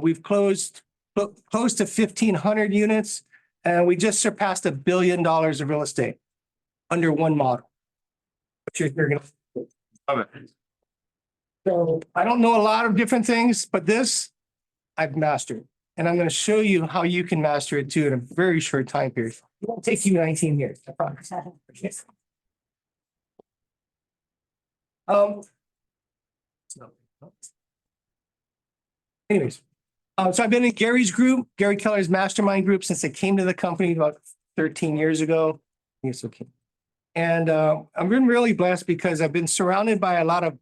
We've closed close to 1,500 units, and we just surpassed $1 billion of real estate under one model. Which you're going to love it. So I don't know a lot of different things, but this I've mastered. And I'm going to show you how you can master it too in a very short time period. It won't take you 19 years, I promise. Anyways, so I've been in Gary's group, Gary Keller's mastermind group, since I came to the company about 13 years ago. Yes, okay. And I've been really blessed because I've been surrounded by a lot of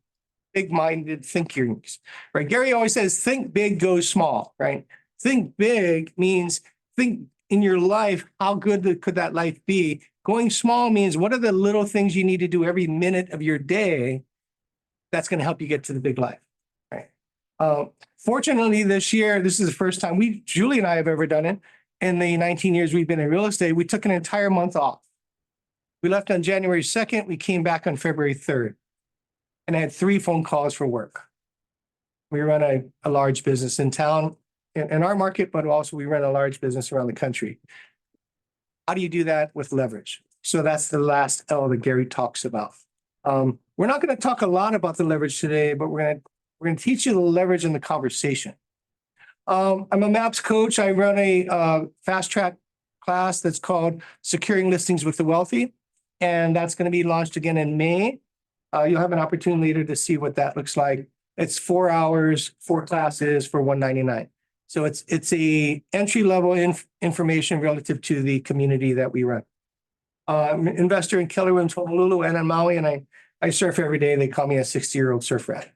big-minded thinkers, right? Gary always says, think big, go small, right? Think big means think in your life, how good could that life be? Going small means what are the little things you need to do every minute of your day that's going to help you get to the big life, right? Fortunately, this year, this is the first time Julie and I have ever done it. In the 19 years we've been in real estate, we took an entire month off. We left on January 2nd. We came back on February 3rd. And I had 3 phone calls for work. We run a large business in town, in our market, but also we run a large business around the country. How do you do that? With leverage. So that's the last L that Gary talks about. We're not going to talk a lot about the leverage today, but we're going to teach you the leverage in the conversation. I'm a MAPS coach. I run a fast track class that's called Securing Listings with the Wealthy. And that's going to be launched again in May. You'll have an opportunity later to see what that looks like. It's 4 hours, 4 classes for $199. So it's a entry-level information relative to the community that we run. I'm an investor in Keller Williams, Honolulu, and in Maui, and I surf every day. They call me a 60-year-old surf rat.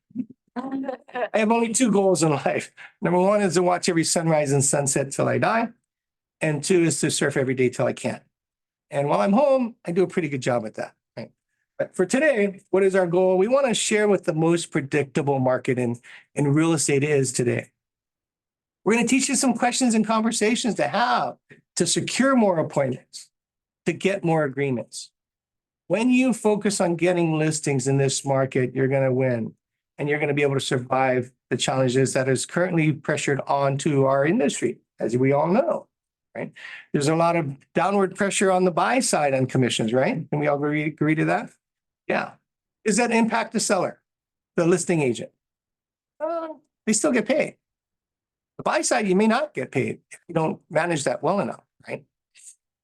I have only 2 goals in life. Number 1 is to watch every sunrise and sunset till I die. And 2 is to surf every day till I can. And while I'm home, I do a pretty good job at that. Right? But for today, what is our goal? We want to share what the most predictable market in real estate is today. We're going to teach you some questions and conversations to have to secure more appointments, to get more agreements. When you focus on getting listings in this market, you're going to win, and you're going to be able to survive the challenges that is currently pressured onto our industry, as we all know. Right? There's a lot of downward pressure on the buy side on commissions, right? Can we all agree to that? Yeah. Does that impact the seller, the listing agent? They still get paid. The buy side, you may not get paid if you don't manage that well enough, right?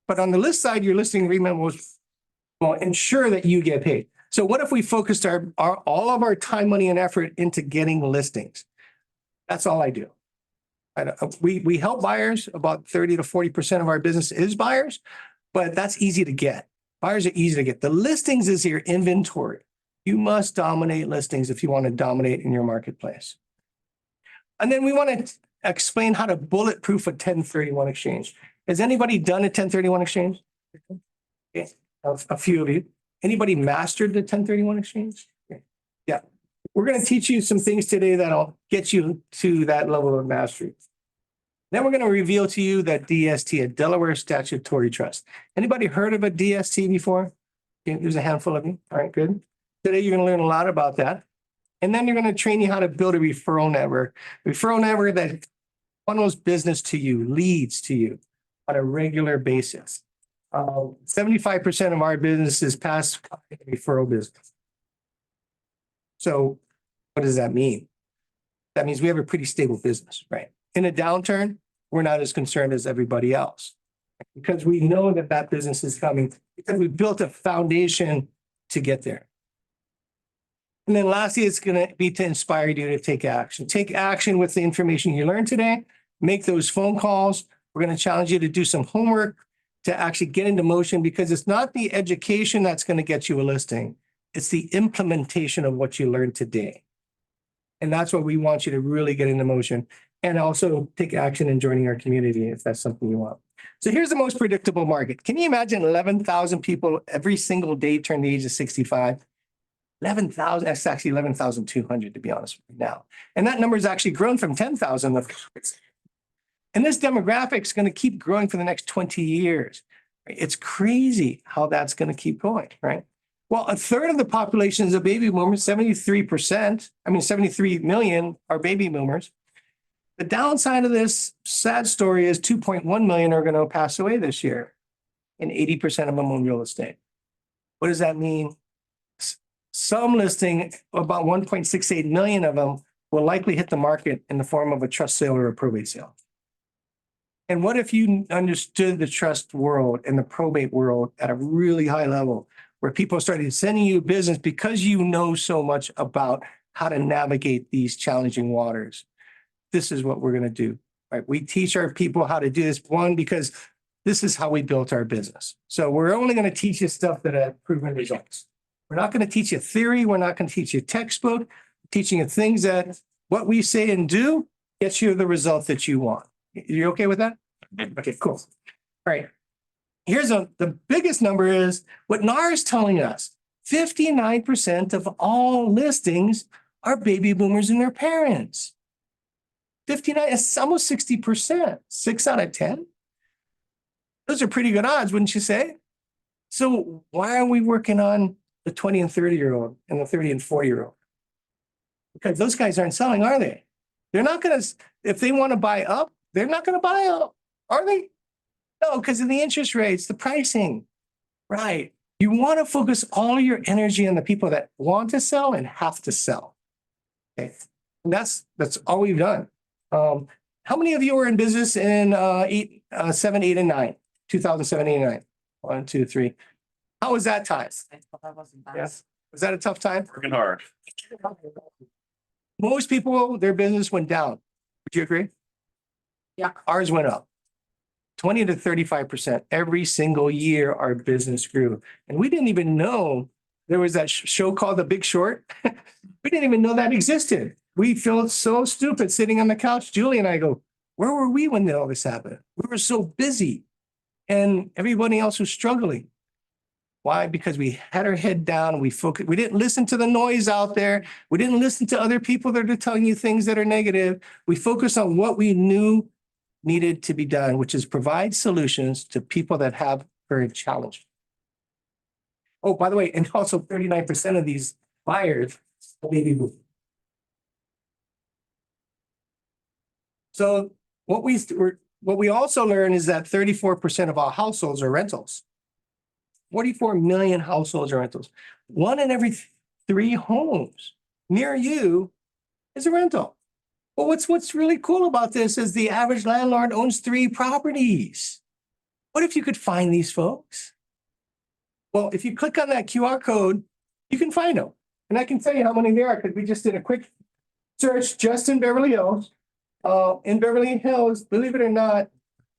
But on the list side, your listing agreement will ensure that you get paid. So what if we focused all of our time, money, and effort into getting listings? That's all I do. We help buyers. About 30 to 40% of our business is buyers, but that's easy to get. Buyers are easy to get. The listings is your inventory. You must dominate listings if you want to dominate in your marketplace. And then we want to explain how to bulletproof a 1031 exchange. Has anybody done a 1031 exchange? Okay. A few of you. Anybody mastered the 1031 exchange? Yeah. We're going to teach you some things today that'll get you to that level of mastery. Then we're going to reveal to you that DST, a Delaware Statutory Trust. Anybody heard of a DST before? Okay, there's a handful of you. All right, good. Today you're going to learn a lot about that. And then you're going to train you how to build a referral network. Referral network that funnels business to you, leads to you on a regular basis. 75% of our business is past referral business. So what does that mean? That means we have a pretty stable business, right? In a downturn, we're not as concerned as everybody else because we know that that business is coming because we built a foundation to get there. And then lastly, it's going to be to inspire you to take action. Take action with the information you learned today. Make those phone calls. We're going to challenge you to do some homework to actually get into motion because it's not the education that's going to get you a listing. It's the implementation of what you learned today. And that's what we want you to really get into motion and also take action in joining our community if that's something you want. So here's the most predictable market. Can you imagine 11,000 people every single day turn the age of 65? 11,000, that's actually 11,200 to be honest with you now. And that number has actually grown from 10,000. And this demographic is going to keep growing for the next 20 years. It's crazy how that's going to keep going, right? Well, a third of the population is a baby boomer, 73%. I mean, 73 million are baby boomers. The downside of this sad story is 2.1 million are going to pass away this year, and 80% of them own real estate. What does that mean? Some listing, about 1.68 million of them will likely hit the market in the form of a trust sale or a probate sale. And what if you understood the trust world and the probate world at a really high level, where people started sending you business because you know so much about how to navigate these challenging waters? This is what we're going to do, right? We teach our people how to do this, one, because this is how we built our business. So we're only going to teach you stuff that have proven results. We're not going to teach you theory. We're not going to teach you textbook. We're teaching you things that what we say and do gets you the result that you want. You okay with that? Okay, cool. All right. Here's the biggest number is what NAR is telling us. 59% of all listings are baby boomers and their parents. 59, it's almost 60%, 6 out of 10. Those are pretty good odds, wouldn't you say? So why are we working on the 20 and 30-year-old and the 30 and 40-year-old? Because those guys aren't selling, are they? They're not going to, if they want to buy up, they're not going to buy up, are they? No, because of the interest rates, the pricing, right? You want to focus all your energy on the people that want to sell and have to sell. Okay, and that's all we've done. How many of you were in business in 7, 8, and 9? 2007, 8, and 9. 1, 2, 3. How was that time? Yes. Was that a tough time? Working hard. Most people, their business went down. Would you agree? Yeah. Ours went up 20 to 35%. Every single year, our business grew. And we didn't even know there was that show called The Big Short. We didn't even know that existed. We felt so stupid sitting on the couch. Julie and I go, where were we when all this happened? We were so busy and everybody else was struggling. Why? Because we had our head down. We focused. We didn't listen to the noise out there. We didn't listen to other people that are telling you things that are negative. We focused on what we knew needed to be done, which is provide solutions to people that have current challenge. Oh, by the way, and also 39% of these buyers are baby boomers. So what we also learn is that 34% of all households are rentals. 44 million households are rentals. 1 in every 3 homes near you is a rental. Well, what's really cool about this is the average landlord owns 3 properties. What if you could find these folks? Well, if you click on that QR code, you can find them. And I can tell you how many there are because we just did a quick search just in Beverly Hills. In Beverly Hills, believe it or not,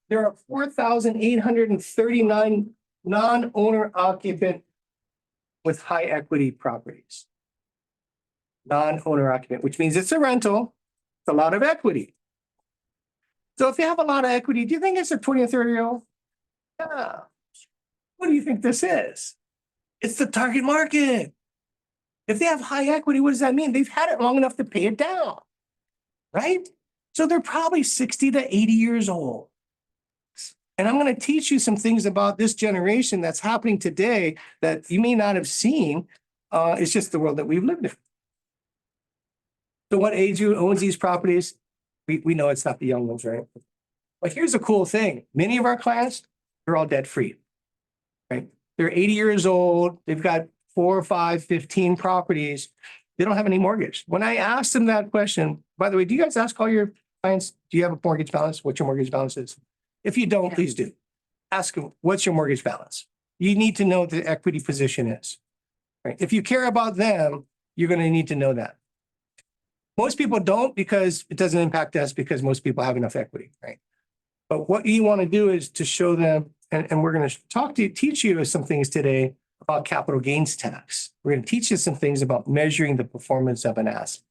there are 4,839 non-owner occupant with high equity properties. Non-owner occupant, which means it's a rental. It's a lot of equity. So if you have a lot of equity, do you think it's a 20 or 30-year-old? Yeah. What do you think this is? It's the target market. If they have high equity, what does that mean? They've had it long enough to pay it down, right? So they're probably 60 to 80 years old. And I'm going to teach you some things about this generation that's happening today that you may not have seen. It's just the world that we've lived in. So what age owns these properties? We know it's not the young ones, right? But here's a cool thing. Many of our clients, they're all debt free, right? They're 80 years old. They've got 4 or 5, 15 properties. They don't have any mortgage. When I asked them that question, by the way, do you guys ask all your clients, do you have a mortgage balance? What your mortgage balance is? If you don't, please do. Ask them, what's your mortgage balance? You need to know what the equity position is. Right? If you care about them, you're going to need to know that. Most people don't because it doesn't impact us because most people have enough equity, right? But what you want to do is to show them, and we're going to teach you some things today about capital gains tax. We're going to teach you some things about measuring the performance of an asset.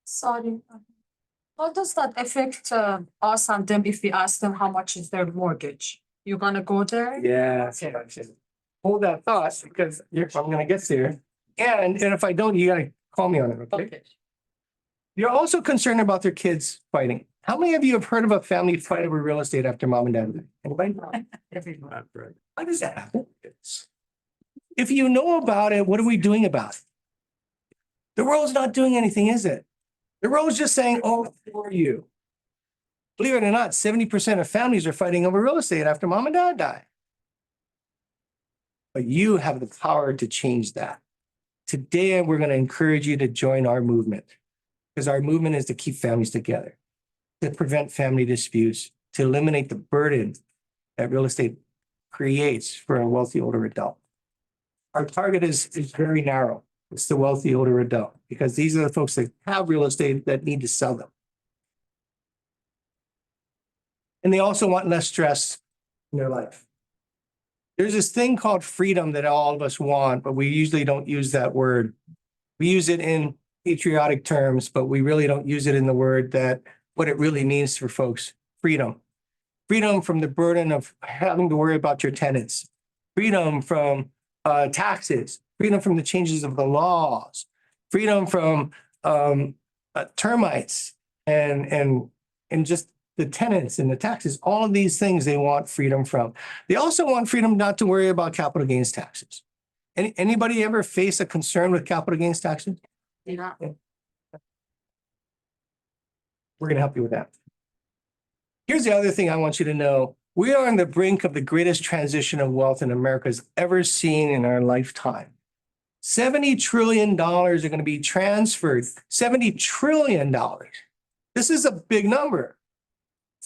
Sorry. How does that affect us and them if we ask them how much is their mortgage? You're gonna go there? Yeah. Hold that thought because I'm going to get there. And if I don't, you got to call me on it, okay? Okay. You're also concerned about their kids fighting. How many of you have heard of a family fight over real estate after mom and dad died? Anybody? Everyone. Why does that happen? If you know about it, what are we doing about it? The world's not doing anything, is it? The road's just saying, oh, for you. Believe it or not, 70% of families are fighting over real estate after mom and dad die. But you have the power to change that. Today, we're going to encourage you to join our movement because our movement is to keep families together, to prevent family disputes, to eliminate the burden that real estate creates for a wealthy older adult. Our target is very narrow. It's the wealthy older adult because these are the folks that have real estate that need to sell them. And they also want less stress in their life. There's this thing called freedom that all of us want, but we usually don't use that word. We use it in patriotic terms, but we really don't use it in the word that what it really means for folks. Freedom. Freedom from the burden of having to worry about your tenants. Freedom from taxes. Freedom from the changes of the laws. Freedom from termites and just the tenants and the taxes. All of these things they want freedom from. They also want freedom not to worry about capital gains taxes. Anybody ever face a concern with capital gains taxes? Yeah. We're going to help you with that. Here's the other thing I want you to know. We are on the brink of the greatest transition of wealth in America has ever seen in our lifetime. $70 trillion are going to be transferred. $70 trillion. This is a big number.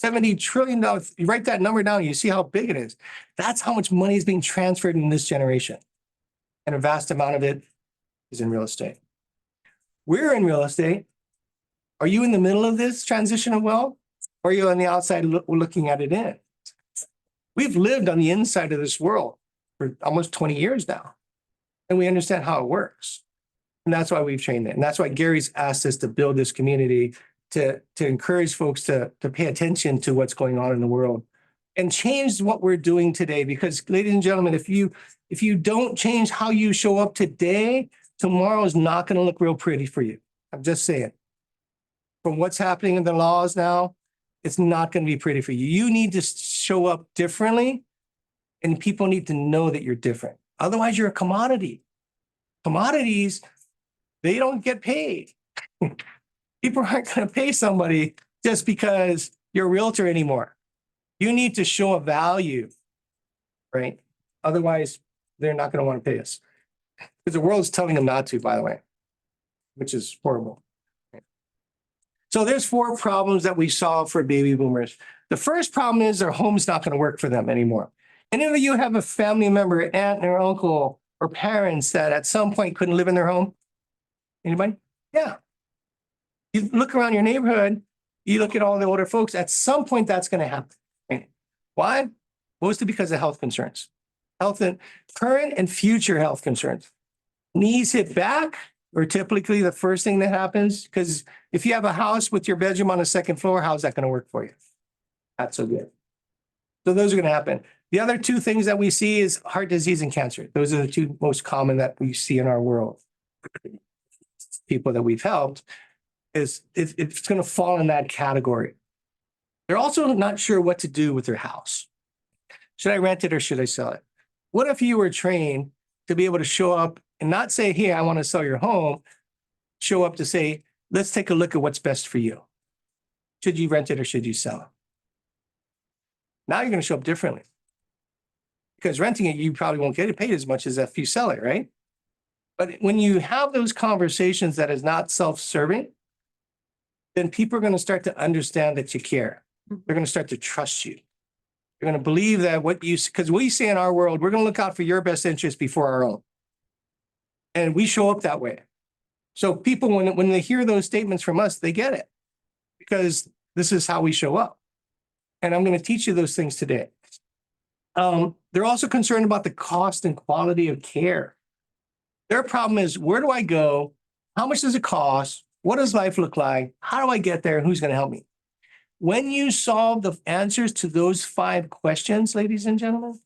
$70 trillion. You write that number down, you see how big it is. That's how much money is being transferred in this generation. And a vast amount of it is in real estate. We're in real estate. Are you in the middle of this transition of wealth? Or are you on the outside looking at it in? We've lived on the inside of this world for almost 20 years now. And we understand how it works. And that's why we've trained it. And that's why Gary's asked us to build this community to encourage folks to pay attention to what's going on in the world and change what we're doing today. Because, ladies and gentlemen, if you don't change how you show up today, tomorrow is not going to look real pretty for you. I'm just saying. From what's happening in the laws now, it's not going to be pretty for you. You need to show up differently, and people need to know that you're different. Otherwise, you're a commodity. Commodities, they don't get paid. People aren't going to pay somebody just because you're a realtor anymore. You need to show a value, right? Otherwise, they're not going to want to pay us. Because the world's telling them not to, by the way, which is horrible. So there's 4 problems that we solve for baby boomers. The first problem is their home's not going to work for them anymore. Any of you have a family member, an aunt or uncle or parents that at some point couldn't live in their home? Anybody? Yeah. You look around your neighborhood, you look at all the older folks, at some point that's going to happen. Right? Why? Mostly because of health concerns. Health and current and future health concerns. Knees hit back are typically the first thing that happens, because if you have a house with your bedroom on the second floor, how's that going to work for you? Not so good. So those are going to happen. The other 2 things that we see is heart disease and cancer. Those are the 2 most common that we see in our world. People that we've helped is it's going to fall in that category. They're also not sure what to do with their house. Should I rent it or should I sell it? What if you were trained to be able to show up and not say, hey, I want to sell your home, show up to say, let's take a look at what's best for you. Should you rent it or should you sell it? Now you're going to show up differently. Because renting it, you probably won't get it paid as much as if you sell it, right? But when you have those conversations that is not self-serving, then people are going to start to understand that you care. They're going to start to trust you. They're going to believe that because we say in our world, we're going to look out for your best interest before our own. And we show up that way. So people, when they hear those statements from us, they get it because this is how we show up. And I'm going to teach you those things today. They're also concerned about the cost and quality of care. Their problem is, where do I go? How much does it cost? What does life look like? How do I get there? Who's going to help me? When you solve the answers to those 5 questions, ladies and gentlemen,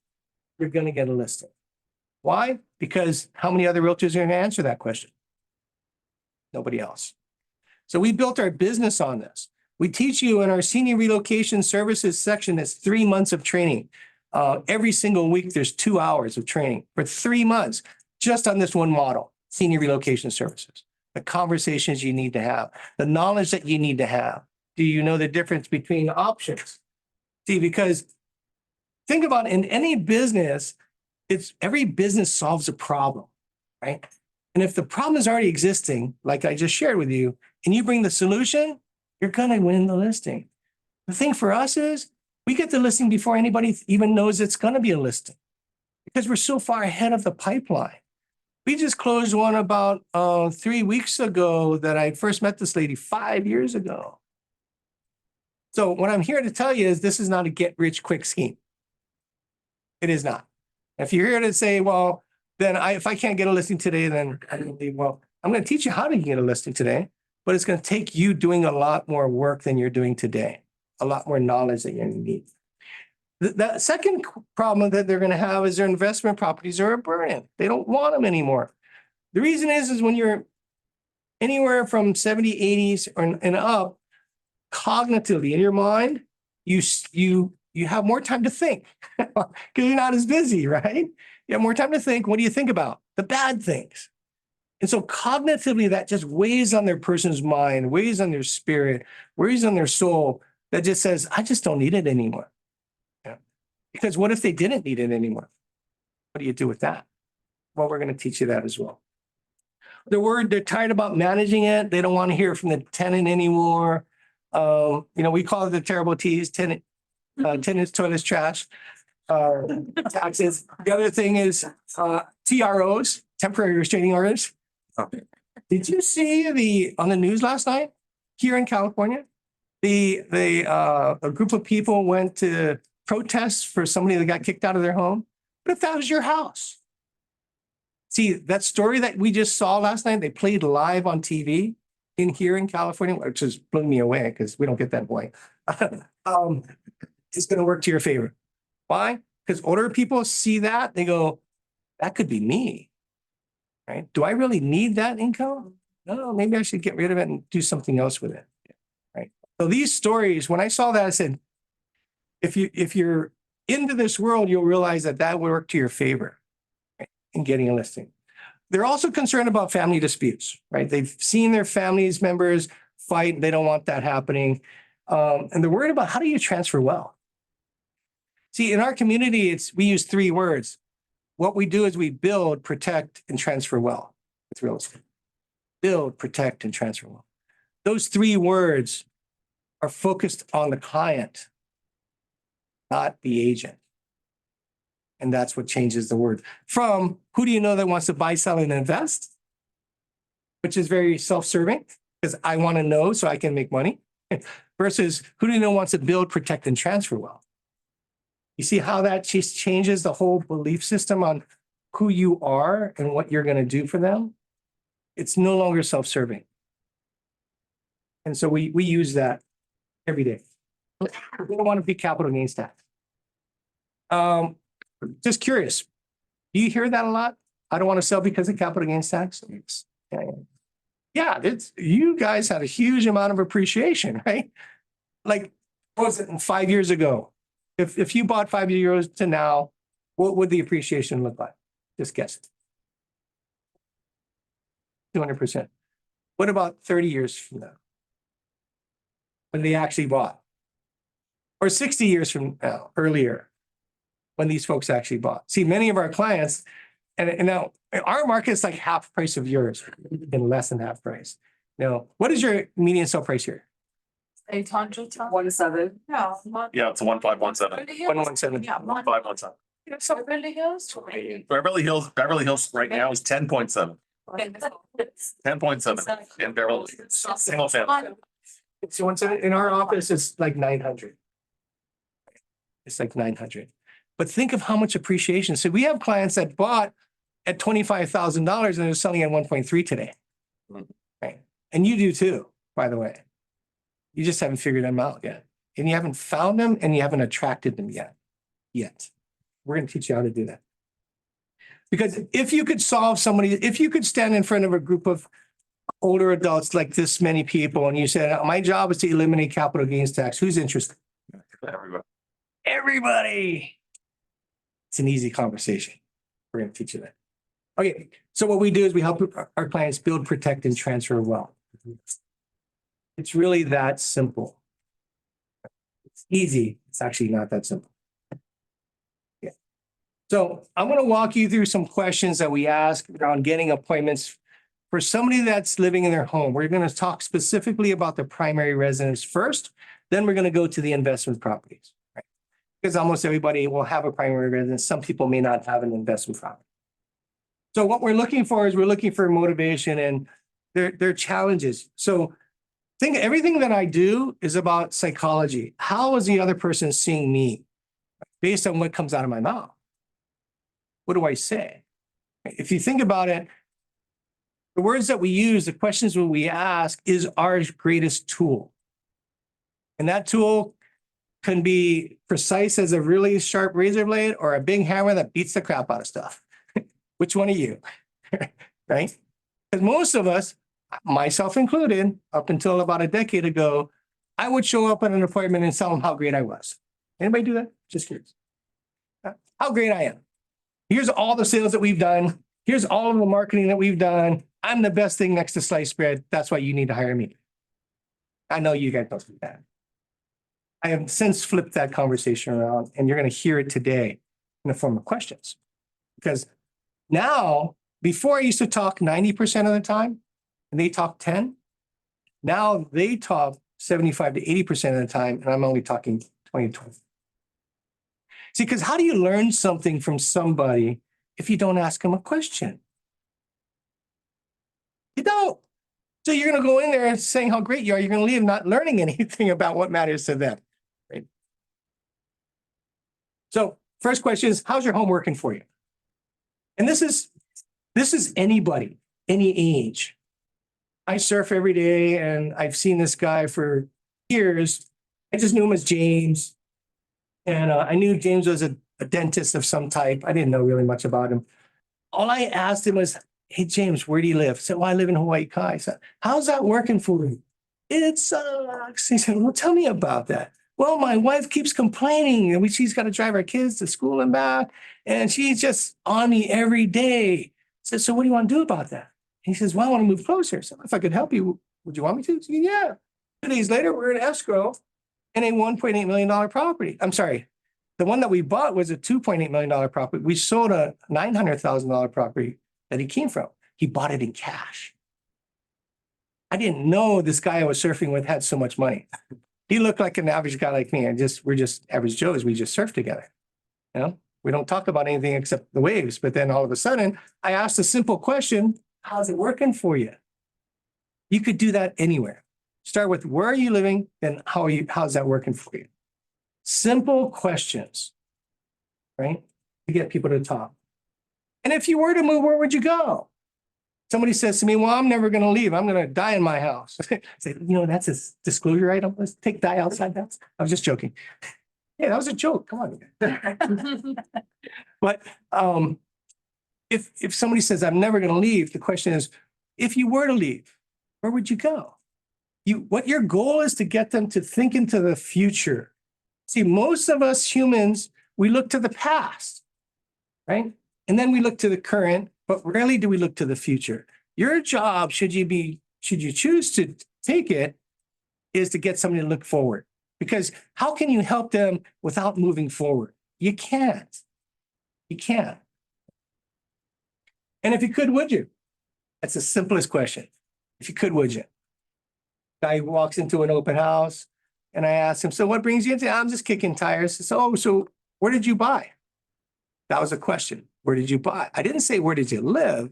you're going to get a listing. Why? Because how many other realtors are going to answer that question? Nobody else. So we built our business on this. We teach you in our senior relocation services section, that's 3 months of training. Every single week, there's 2 hours of training for 3 months just on this one model, senior relocation services. the conversations you need to have, the knowledge that you need to have. Do you know the difference between options? See, because think about in any business, it's every business solves a problem, right? And if the problem is already existing, like I just shared with you, and you bring the solution, you're going to win the listing. The thing for us is we get the listing before anybody even knows it's going to be a listing because we're so far ahead of the pipeline. We just closed one about 3 weeks ago that I first met this lady 5 years ago. So what I'm here to tell you is this is not a get rich quick scheme. It is not. If you're here to say, well, then if I can't get a listing today, then I'm going to leave. Well, I'm going to teach you how to get a listing today, but it's going to take you doing a lot more work than you're doing today, a lot more knowledge that you need. The second problem that they're going to have is their investment properties are a burden. They don't want them anymore. The reason is when you're anywhere from 70, 80s and up, cognitively in your mind, you have more time to think because you're not as busy, right? You have more time to think. What do you think about? The bad things. And so cognitively, that just weighs on their person's mind, weighs on their spirit, weighs on their soul that just says, I just don't need it anymore. Yeah. Because what if they didn't need it anymore? What do you do with that? Well, we're going to teach you that as well. They're tired about managing it. They don't want to hear from the tenant anymore. We call it the terrible T's, tenants, toilets, trash, taxes. The other thing is TROs, temporary restraining orders. Did you see on the news last night here in California? A group of people went to protest for somebody that got kicked out of their home. But if that was your house, see that story that we just saw last night, they played live on TV here in California, which just blew me away because we don't get that way. It's going to work to your favor. Why? Because older people see that, they go, that could be me, right? Do I really need that income? No, maybe I should get rid of it and do something else with it, right? So these stories, when I saw that, I said, if you're into this world, you'll realize that will work to your favor, right, in getting a listing. They're also concerned about family disputes, right? They've seen their family's members fight. They don't want that happening. And they're worried about how do you transfer wealth? See, in our community, we use 3 words. What we do is we build, protect, and transfer wealth with real estate. Build, protect, and transfer wealth. Those 3 words are focused on the client, not the agent. And that's what changes the word from who do you know that wants to buy, sell, and invest, which is very self-serving because I want to know so I can make money, versus who do you know wants to build, protect, and transfer wealth. You see how that just changes the whole belief system on who you are and what you're going to do for them? It's no longer self-serving. And so we use that every day. We don't want to be capital gains tax. Just curious, do you hear that a lot? I don't want to sell because of capital gains tax. Yeah, you guys had a huge amount of appreciation, right? Like, what was it 5 years ago? If you bought 5 years to now, what would the appreciation look like? Just guess. 200%. What about 30 years from now? When they actually bought? Or 60 years from now, earlier, when these folks actually bought? See, many of our clients, and now our market's like half price of yours and less than half price. Now, what is your median sale price here? 800. 1.7. Yeah. Yeah, it's a 1517. 117. Yeah. 1517. So Beverly Hills. Beverly Hills right now is 10.7. 10.7 in Beverly Hills. Single family. So in our office, it's like 900. It's like 900. But think of how much appreciation. So we have clients that bought at $25,000 and they're selling at 1.3 today. Right. And you do too, by the way. You just haven't figured them out yet. And you haven't found them and you haven't attracted them yet. We're going to teach you how to do that. Because if you could if you could stand in front of a group of older adults like this many people and you said, my job is to eliminate capital gains tax, who's interested? Everybody. It's an easy conversation. We're going to teach you that. Okay, so what we do is we help our clients build, protect, and transfer wealth. It's really that simple. It's easy. It's actually not that simple. Yeah. So I'm going to walk you through some questions that we ask around getting appointments for somebody that's living in their home. We're going to talk specifically about the primary residence first, then we're going to go to the investment properties, right? Because almost everybody will have a primary residence. Some people may not have an investment property. So what we're looking for is we're looking for motivation and their challenges. So think everything that I do is about psychology. How is the other person seeing me based on what comes out of my mouth? What do I say? If you think about it, the words that we use, the questions that we ask is our greatest tool. And that tool can be precise as a really sharp razor blade or a big hammer that beats the crap out of stuff. Which one are you? Right? Because most of us, myself included, up until about a decade ago, I would show up at an appointment and tell them how great I was. Anybody do that? Just curious. How great I am. Here's all the sales that we've done. Here's all of the marketing that we've done. I'm the best thing next to sliced bread. That's why you need to hire me. I know you guys don't do that. I have since flipped that conversation around, and you're going to hear it today in the form of questions. Because now, before I used to talk 90% of the time, and they talk 10. Now they talk 75 to 80% of the time, and I'm only talking 20 to 20. See, because how do you learn something from somebody if you don't ask them a question? You don't. So you're going to go in there and saying how great you are. You're going to leave not learning anything about what matters to them. Right? So first question is, how's your home working for you? And this is anybody, any age. I surf every day, and I've seen this guy for years. I just knew him as James. And I knew James was a dentist of some type. I didn't know really much about him. All I asked him was, hey, James, where do you live? I said, well, I live in Hawaii Kai. I said, how's that working for you? It sucks. He said, well, tell me about that. Well, my wife keeps complaining, and she's got to drive our kids to school and back, and she's just on me every day. I said, so what do you want to do about that? He says, well, I want to move closer. So if I could help you, would you want me to? I said, yeah. 2 days later, we're in escrow in a $1.8 million property. I'm sorry. The one that we bought was a $2.8 million property. We sold a $900,000 property that he came from. He bought it in cash. I didn't know this guy I was surfing with had so much money. He looked like an average guy like me. We're just average Joes. We just surf together. You know, we don't talk about anything except the waves. But then all of a sudden, I asked a simple question. How's it working for you? You could do that anywhere. Start with where are you living, and how's that working for you? Simple questions, right? To get people to talk. And if you were to move, where would you go? Somebody says to me, well, I'm never going to leave. I'm going to die in my house. I say, that's a disclosure item. Let's take die outside that. I was just joking. Yeah, that was a joke. Come on. But if somebody says, I'm never going to leave, the question is, if you were to leave, where would you go? What your goal is to get them to think into the future. See, most of us humans, we look to the past, right? And then we look to the current, but rarely do we look to the future. Your job, should you choose to take it, is to get somebody to look forward. Because how can you help them without moving forward? You can't. You can't. And if you could, would you? That's the simplest question. If you could, would you? Guy walks into an open house, and I asked him, so what brings you into? I'm just kicking tires. So where did you buy? That was a question. Where did you buy? I didn't say, where did you live? I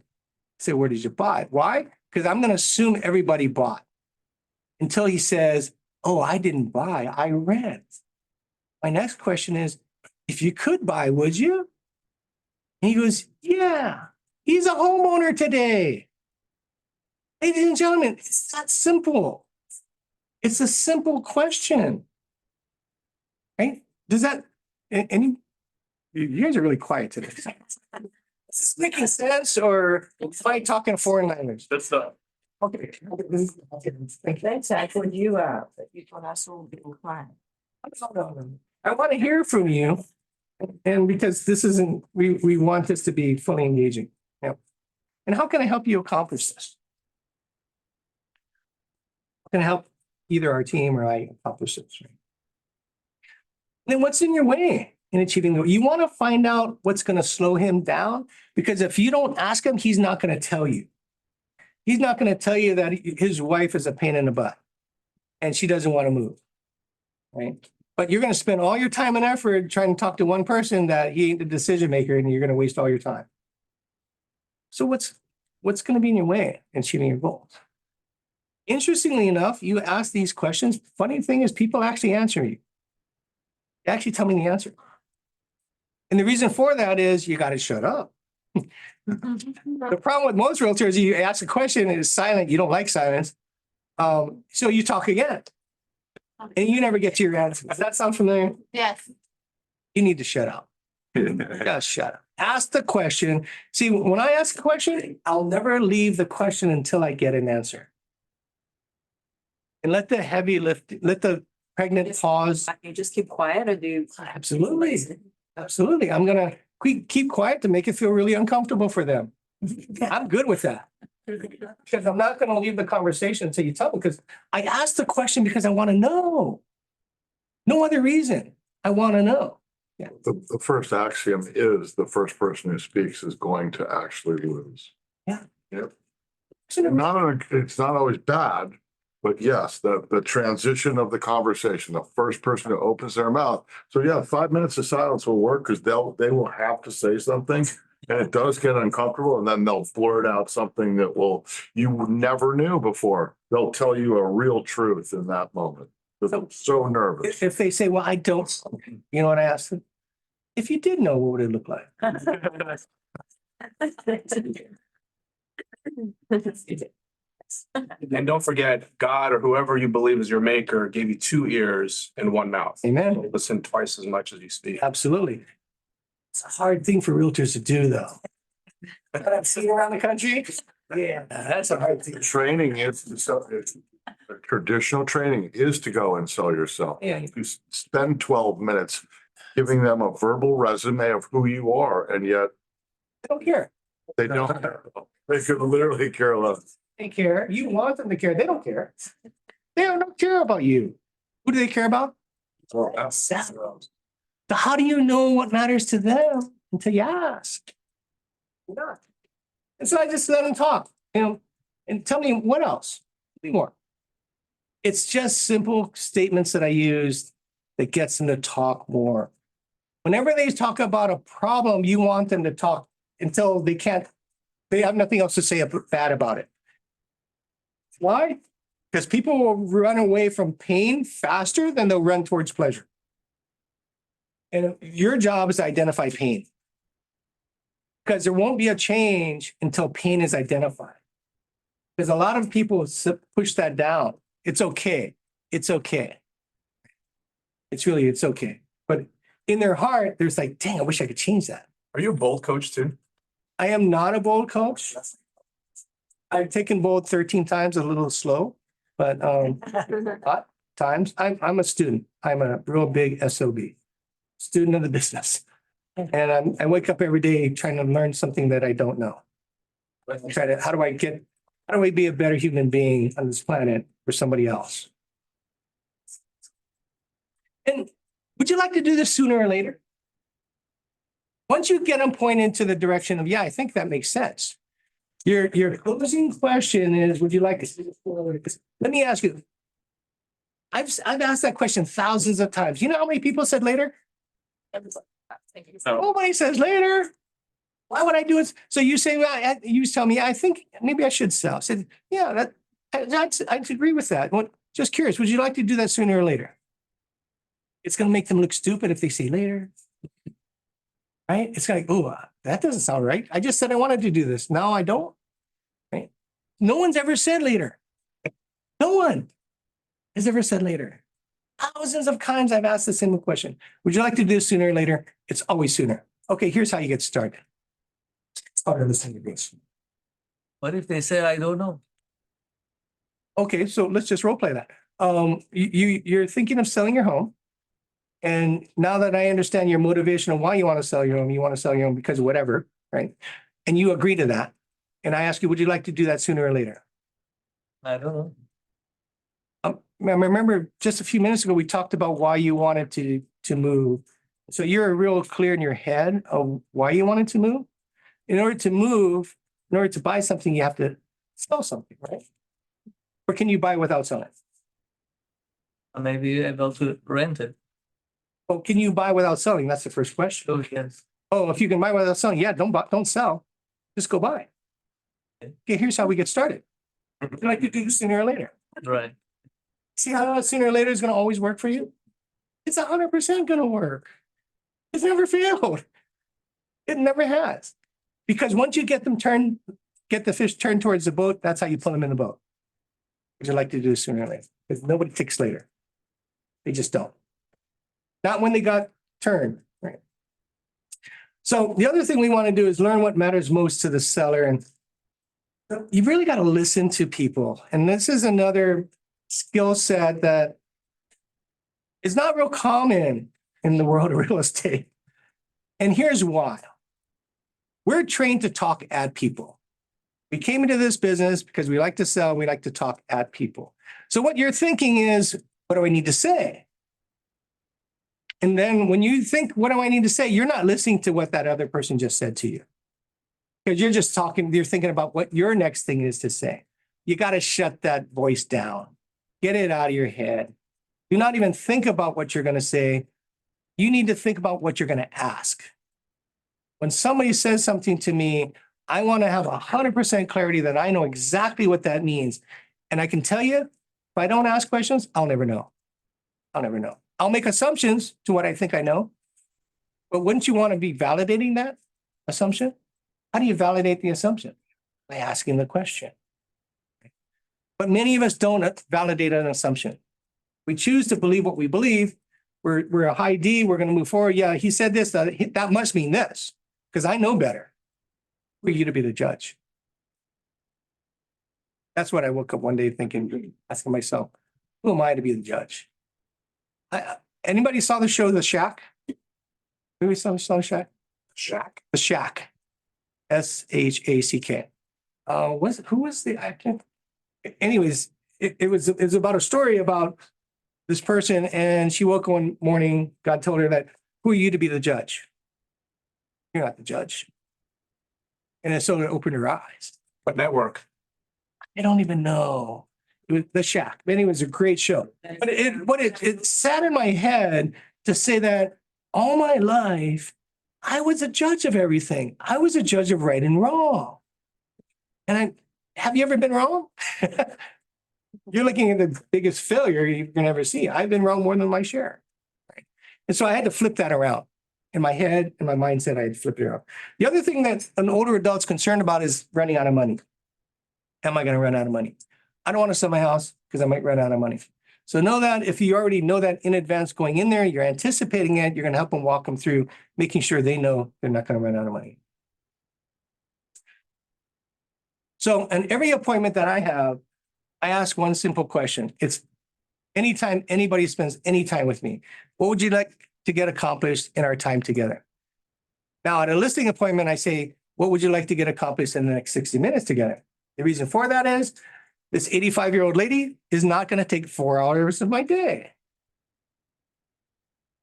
said, where did you buy? Why? Because I'm going to assume everybody bought until he says, oh, I didn't buy, I rent. My next question is, if you could buy, would you? And he goes, yeah, he's a homeowner today. Ladies and gentlemen, it's that simple. It's a simple question, right? Does that, you guys are really quiet today. Is this making sense, or am I talking foreign language? That's the. Okay. Thanks, when you told us all be quiet. I want to hear from you, and because this isn't, we want this to be fully engaging. Yeah. And how can I help you accomplish this? How can I help either our team or I accomplish this? Right? Then what's in your way in achieving the, you want to find out what's going to slow him down, because if you don't ask him, he's not going to tell you. He's not going to tell you that his wife is a pain in the butt and she doesn't want to move. Right? But you're going to spend all your time and effort trying to talk to one person that he ain't the decision maker, and you're going to waste all your time. So what's going to be in your way in achieving your goals? Interestingly enough, you ask these questions. Funny thing is, people actually answer you. They actually tell me the answer. And the reason for that is you got to shut up. The problem with most realtors, you ask a question and it's silent. You don't like silence. So you talk again. And you never get to your answer. Does that sound familiar? Yes. You need to shut up. Just shut up. Ask the question. See, when I ask a question, I'll never leave the question until I get an answer. And let the heavy lift, let the pregnant pause. You just keep quiet or do you? Absolutely. Absolutely. I'm going to keep quiet to make it feel really uncomfortable for them. I'm good with that. Because I'm not going to leave the conversation until you tell me, because I asked the question because I want to know. No other reason. I want to know. Yeah. The first axiom is the first person who speaks is going to actually lose. Yeah. Yep. It's not always bad, but yes, the transition of the conversation, the first person who opens their mouth. So yeah, 5 minutes of silence will work because they will have to say something. And it does get uncomfortable, and then they'll blurt out something that you never knew before. They'll tell you a real truth in that moment. They're so nervous. If they say, well, I don't, you know what I asked them? If you did know, what would it look like? And don't forget, God or whoever you believe is your maker gave you 2 ears and 1 mouth. Amen. Listen twice as much as you speak. Absolutely. It's a hard thing for realtors to do, though. But I've seen around the country. Yeah, that's a hard thing. Training traditional training is to go and sell yourself. Yeah. You spend 12 minutes giving them a verbal resume of who you are, and yet They don't care. they don't. They could literally care less. They care. You want them to care. They don't care. They don't care about you. Who do they care about? Themselves. So how do you know what matters to them until you ask? You're not. And so I just let them talk, and tell me what else. Tell me more. It's just simple statements that I use that gets them to talk more. Whenever they talk about a problem, you want them to talk until they have nothing else to say bad about it. Why? Because people will run away from pain faster than they'll run towards pleasure. And your job is to identify pain. Because there won't be a change until pain is identified. Because a lot of people push that down. It's okay. It's okay. It's okay. But in their heart, there's like, dang, I wish I could change that. Are you a bold coach too? I am not a bold coach. I've taken bold 13 times, a little slow, but times I'm a student. I'm a real big SOB, student of the business. And I wake up every day trying to learn something that I don't know. How do I be a better human being on this planet for somebody else? And would you like to do this sooner or later? Once you get them pointed into the direction of, yeah, I think that makes sense. Your closing question is, would you like to see this forward? Let me ask you. I've asked that question thousands of times. You know how many people said later? Nobody says later. Why would I do it? So you say, well, you tell me, I think maybe I should sell. I said, yeah, I'd agree with that. Well, just curious, would you like to do that sooner or later? It's going to make them look stupid if they say later. Right? It's like, oh, that doesn't sound right. I just said I wanted to do this. Now I don't. Right? No one's ever said later. No one has ever said later. Thousands of times I've asked the same question. Would you like to do this sooner or later? It's always sooner. Okay, here's how you get started. Start listening to this. What if they say, I don't know? Okay, so let's just role play that. You're thinking of selling your home. And now that I understand your motivation of why you want to sell your home, you want to sell your home because of whatever, right? And you agree to that. and I ask you, would you like to do that sooner or later? I don't know. I remember just a few minutes ago, we talked about why you wanted to move. So you're real clear in your head of why you wanted to move. In order to move, in order to buy something, you have to sell something, right? Or can you buy without selling? Or maybe you're able to rent it. Oh, can you buy without selling? That's the first question. Oh, yes. Oh, if you can buy without selling, yeah, don't buy, don't sell. Just go buy. Okay, here's how we get started. Would you like to do sooner or later? Right. See how sooner or later is gonna always work for you? It's 100% gonna work. It's never failed. It never has. Because once you get the fish turned towards the boat, that's how you pull them in the boat. Would you like to do sooner or later? Because nobody ticks later. They just don't. Not when they got turned, right? So the other thing we want to do is learn what matters most to the seller. And you really got to listen to people. And this is another skill set that is not real common in the world of real estate. And here's why. We're trained to talk at people. We came into this business because we like to sell, we like to talk at people. So what you're thinking is, what do I need to say? And then when you think, what do I need to say? You're not listening to what that other person just said to you. Because you're just talking, you're thinking about what your next thing is to say. You got to shut that voice down. Get it out of your head. Do not even think about what you're going to say. You need to think about what you're going to ask. When somebody says something to me, I want to have 100% clarity that I know exactly what that means. And I can tell you, if I don't ask questions, I'll never know. I'll never know. I'll make assumptions to what I think I know. But wouldn't you want to be validating that assumption? How do you validate the assumption? By asking the question. But many of us don't validate an assumption. We choose to believe what we believe. We're a high D, we're going to move forward. Yeah, he said this, that must mean this, because I know better. For you to be the judge. That's what I woke up one day thinking, asking myself, who am I to be the judge? Anybody saw the show The Shack? Anybody saw the Shack? The Shack. SHACK. Who was the actor? Anyways, it was about a story about this person, and she woke one morning, God told her that, who are you to be the judge? You're not the judge. And so it opened her eyes. What network? I don't even know. It was The Shack. But anyway, it was a great show. But it sat in my head to say that all my life, I was a judge of everything. I was a judge of right and wrong. And have you ever been wrong? You're looking at the biggest failure you can ever see. I've been wrong more than my share. Right? And so I had to flip that around. In my head, in my mindset, I had to flip it around. The other thing that an older adult's concerned about is running out of money. Am I going to run out of money? I don't want to sell my house because I might run out of money. So know that if you already know that in advance going in there, you're anticipating it, you're going to help them walk them through, making sure they know they're not going to run out of money. So in every appointment that I have, I ask one simple question. It's anytime anybody spends any time with me, what would you like to get accomplished in our time together? Now, at a listing appointment, I say, what would you like to get accomplished in the next 60 minutes together? The reason for that is this 85-year-old lady is not going to take 4 hours of my day.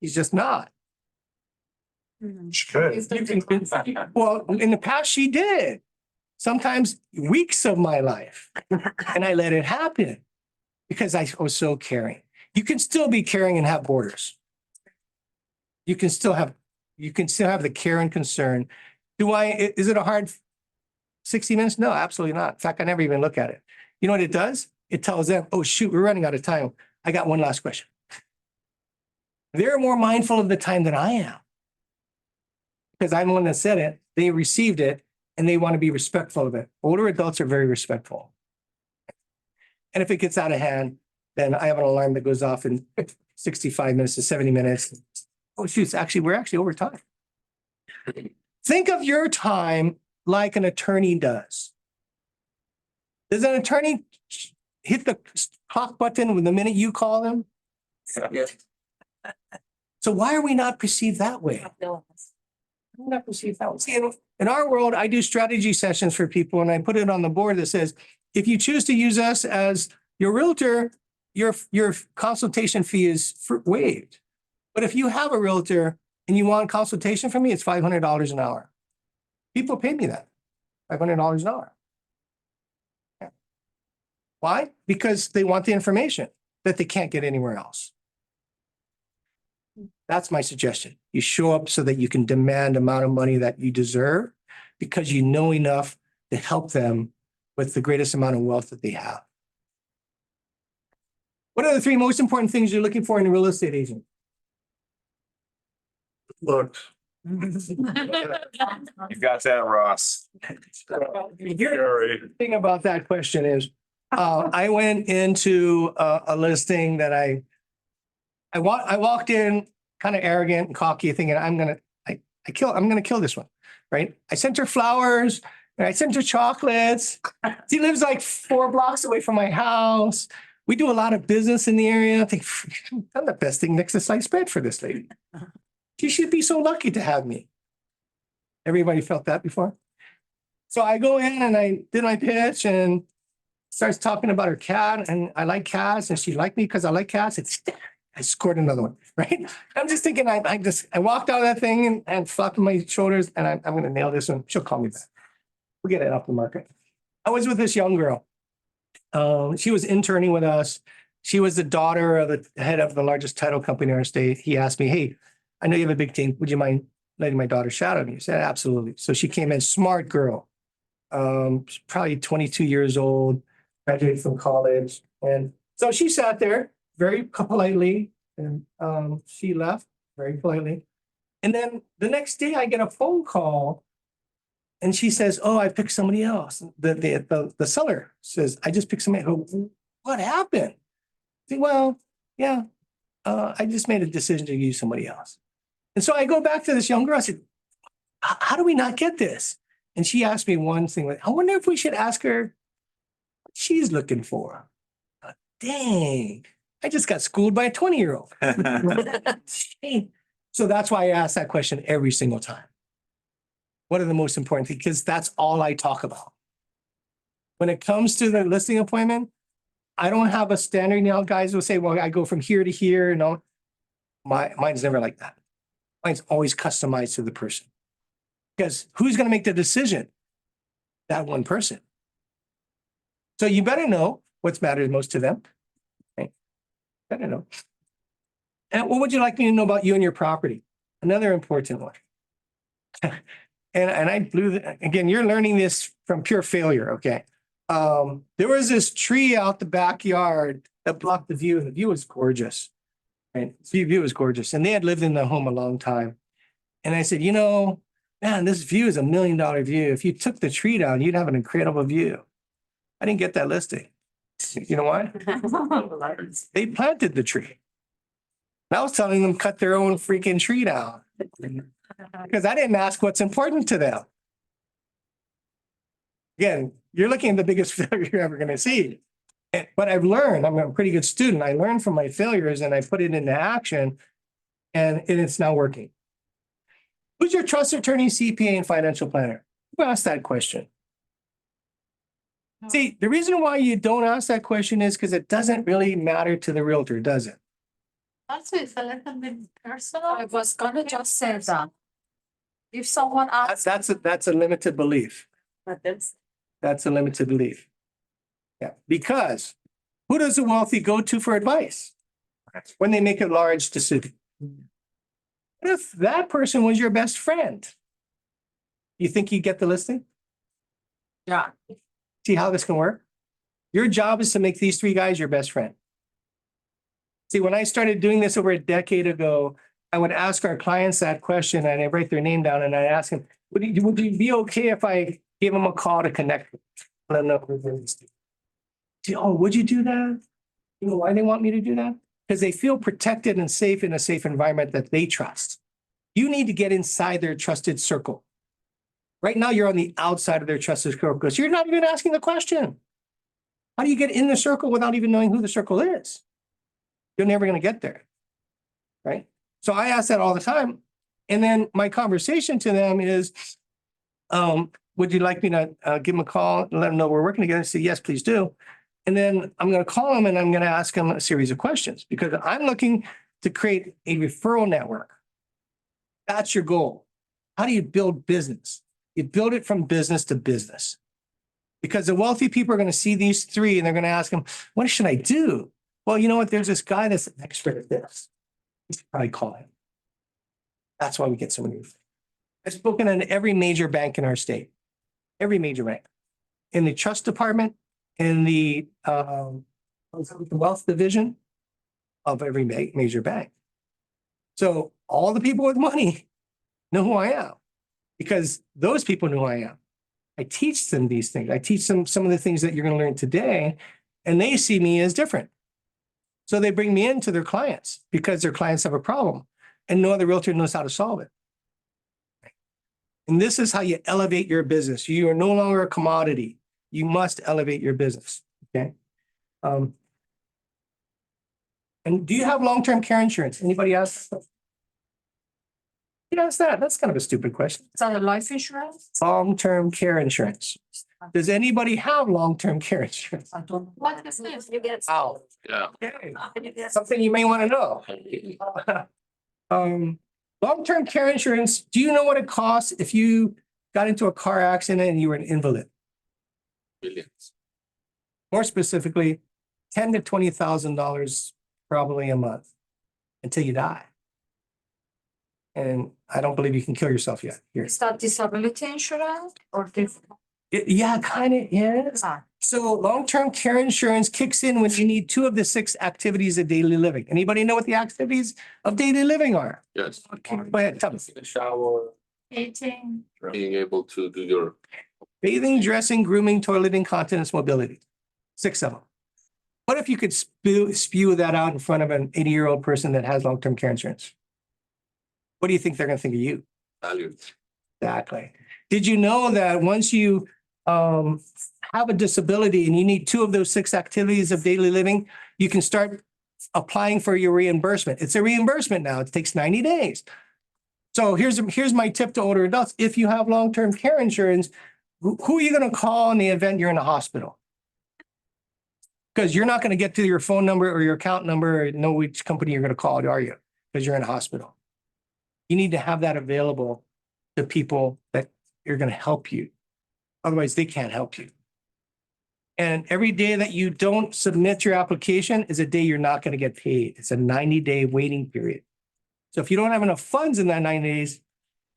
He's just not. She could. Well, in the past, she did. Sometimes weeks of my life. And I let it happen because I was so caring. You can still be caring and have borders. You can still have the care and concern. Is it a hard 60 minutes? No, absolutely not. In fact, I never even look at it. You know what it does? It tells them, oh, shoot, we're running out of time. I got one last question. They're more mindful of the time than I am because I'm the one that said it. They received it and they want to be respectful of it. Older adults are very respectful. And if it gets out of hand, then I have an alarm that goes off in 65 minutes to 70 minutes. Oh, shoot, we're actually over time. Think of your time like an attorney does. Does an attorney hit the clock button the minute you call them? Yes. So why are we not perceived that way? Not perceived that way. See, in our world, I do strategy sessions for people and I put it on the board that says, if you choose to use us as your realtor, your consultation fee is waived. But if you have a realtor and you want consultation from me, it's $500 an hour. People pay me that, $500 an hour. Yeah. Why? Because they want the information that they can't get anywhere else. That's my suggestion. You show up so that you can demand amount of money that you deserve because you know enough to help them with the greatest amount of wealth that they have. What are the three most important things you're looking for in a real estate agent? Look, You got that, Ross. Gary, Thing about that question is, I went into a listing that I walked in kind of arrogant and cocky, thinking I'm gonna kill this one, right? I sent her flowers and I sent her chocolates. She lives like 4 blocks away from my house. We do a lot of business in the area. I think I'm the best thing next to sliced bread for this lady. She should be so lucky to have me. Everybody felt that before? So I go in and I did my pitch and starts talking about her cat, and I like cats, and she liked me because I like cats. I scored another one, right? I'm just thinking, I walked out of that thing and flopped my shoulders, and I'm going to nail this one. She'll call me back. We'll get it off the market. I was with this young girl. She was interning with us. She was the daughter of the head of the largest title company in our state. He asked me, hey, I know you have a big team. Would you mind letting my daughter shadow me? I said, absolutely. So she came in, smart girl, probably 22 years old, graduated from college. And so she sat there very politely, and she left very politely. And then the next day I get a phone call and she says, oh, I picked somebody else. The seller says, I just picked somebody. I go, what happened? I say, well, yeah, I just made a decision to use somebody else. And so I go back to this young girl. I said, how do we not get this? And she asked me one thing. Like, I wonder if we should ask her what she's looking for. Dang, I just got schooled by a 20-year-old. So that's why I ask that question every single time. What are the most important things? Because that's all I talk about. When it comes to the listing appointment, I don't have a standard. Now guys will say, well, I go from here to here. No, mine's never like that. Mine's always customized to the person. Because who's going to make the decision? That one person. So you better know what's matters most to them. Right? Better know. And what would you like me to know about you and your property? Another important one. And I blew again, you're learning this from pure failure, okay? There was this tree out the backyard that blocked the view, and the view was gorgeous. Right? The view was gorgeous. And they had lived in the home a long time. And I said, you know, man, this view is $1 million view. If you took the tree down, you'd have an incredible view. I didn't get that listing. You know why? They planted the tree. And I was telling them cut their own freaking tree down. Because I didn't ask what's important to them. Again, you're looking at the biggest failure you're ever going to see. But I've learned, I'm a pretty good student. I learned from my failures and I put it into action, and it's now working. Who's your trust attorney, CPA, and financial planner? Who asked that question? See, the reason why you don't ask that question is because it doesn't really matter to the realtor, does it? Also, it's a little bit personal. I was gonna just say that. If someone asks. That's a limited belief. But that's, That's a limited belief. Yeah, because who does the wealthy go to for advice when they make a large decision? What if that person was your best friend? You think you get the listing? Yeah. See how this can work? Your job is to make these 3 guys your best friend. See, when I started doing this over a decade ago, I would ask our clients that question and I'd write their name down and I'd ask them, would you be okay if I gave them a call to connect with them? Let them know who they're listening. Oh, would you do that? You know why they want me to do that? Because they feel protected and safe in a safe environment that they trust. You need to get inside their trusted circle. Right now, you're on the outside of their trusted circle because you're not even asking the question. How do you get in the circle without even knowing who the circle is? You're never going to get there, right? So I ask that all the time. And then my conversation to them is, would you like me to give them a call and let them know we're working together? Say, yes, please do. And then I'm going to call them and I'm going to ask them a series of questions because I'm looking to create a referral network. That's your goal. How do you build business? You build it from business to business. Because the wealthy people are going to see these three and they're going to ask them, what should I do? Well, you know what? There's this guy that's an expert at this. You should probably call him. That's why we get so many. I've spoken in every major bank in our state, every major bank, in the trust department, in the wealth division of every major bank. So all the people with money know who I am because those people know who I am. I teach them these things. I teach them some of the things that you're going to learn today, and they see me as different. So they bring me into their clients because their clients have a problem and no other realtor knows how to solve it. And this is how you elevate your business. You are no longer a commodity. You must elevate your business. Okay. And do you have long-term care insurance? Anybody else? You asked that. That's kind of a stupid question. Is that a life insurance? Long-term care insurance. Does anybody have long-term care insurance? I don't know. What is this? You get. Oh, Yeah. okay. Something you may want to know. Long-term care insurance, do you know what it costs if you got into a car accident and you were an invalid? Billions. More specifically, $10,000 to $20,000 probably a month until you die. And I don't believe you can kill yourself yet. Here. Is that disability insurance or different? Yeah, kind of is. So long-term care insurance kicks in when you need 2 of the 6 activities of daily living. Anybody know what the activities of daily living are? Yes. Okay, go ahead, tell me. The shower, Eating. being able to do your. Bathing, dressing, grooming, toileting, continence, mobility. 6 of them. What if you could spew that out in front of an 80-year-old person that has long-term care insurance? What do you think they're going to think of you? Value. Exactly. Did you know that once you have a disability and you need 2 of those 6 activities of daily living, you can start applying for your reimbursement. It's a reimbursement now. It takes 90 days. So here's my tip to older adults. If you have long-term care insurance, who are you going to call in the event you're in a hospital? Because you're not going to get to your phone number or your account number or know which company you're going to call, are you? Because you're in a hospital. You need to have that available to people that are going to help you. Otherwise, they can't help you. And every day that you don't submit your application is a day you're not going to get paid. It's a 90-day waiting period. So if you don't have enough funds in that 90 days,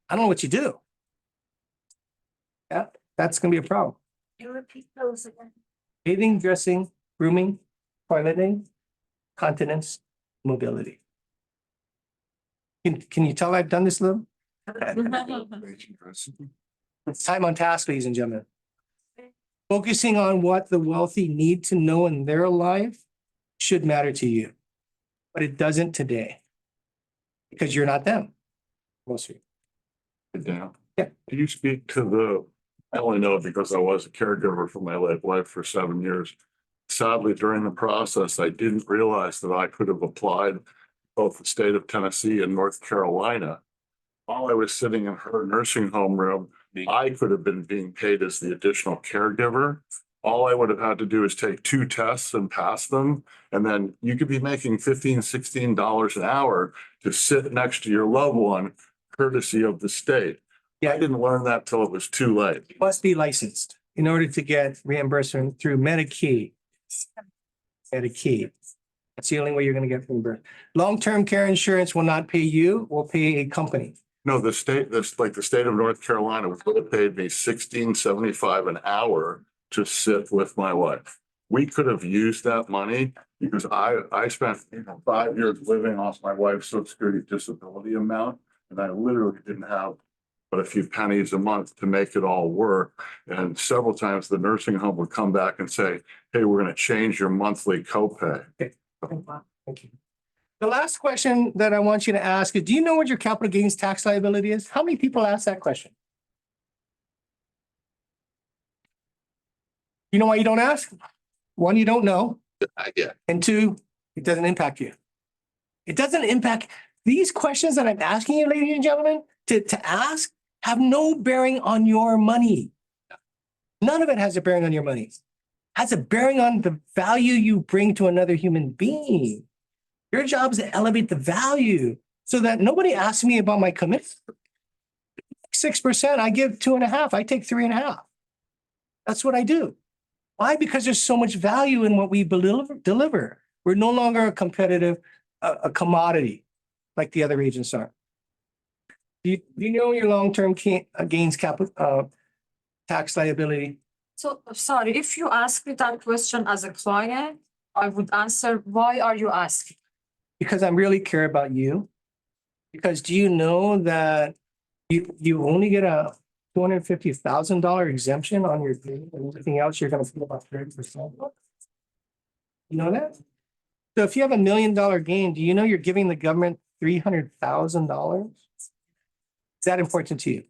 I don't know what you do. Yeah, that's going to be a problem. You repeat those again. Bathing, dressing, grooming, toileting, continence, mobility. Can you tell I've done this, Lou? It's time on task, ladies and gentlemen. Focusing on what the wealthy need to know in their life should matter to you, but it doesn't today because you're not them. Most of you. Yeah. Yeah. Do you speak to the, I only know it because I was a caregiver for my late wife for 7 years. Sadly, during the process, I didn't realize that I could have applied both the state of Tennessee and North Carolina. While I was sitting in her nursing home room, I could have been being paid as the additional caregiver. All I would have had to do is take 2 tests and pass them. And then you could be making $15, $16 an hour to sit next to your loved one, courtesy of the state. Yeah. I didn't learn that till it was too late. You must be licensed in order to get reimbursement through Medicaid. Medicaid. That's the only way you're going to get reimbursed. Long-term care insurance will not pay you, will pay a company. No, the state, that's like the state of North Carolina would have paid me $16.75 an hour to sit with my wife. We could have used that money because I spent 5 years living off my wife's Social Security disability amount, and I literally didn't have but a few pennies a month to make it all work. And several times the nursing home would come back and say, hey, we're going to change your monthly copay. Thank you. The last question that I want you to ask is, do you know what your capital gains tax liability is? How many people ask that question? You know why you don't ask? 1, you don't know. Yeah. And 2, it doesn't impact you. It doesn't impact these questions that I'm asking you, ladies and gentlemen, to ask have no bearing on your money. None of it has a bearing on your money. Has a bearing on the value you bring to another human being. Your job is to elevate the value so that nobody asks me about my commitment. 6%, I give 2.5, I take 3.5. That's what I do. Why? Because there's so much value in what we deliver. We're no longer a competitive, a commodity like the other agents are. Do you know your long-term gains capital, tax liability? So, sorry, if you ask me that question as a client, I would answer, why are you asking? Because I really care about you. Because do you know that you only get a $250,000 exemption on your gain and everything else, you're gonna feel about 30%. You know that? So if you have $1 million gain, do you know you're giving the government $300,000? Is that important to you?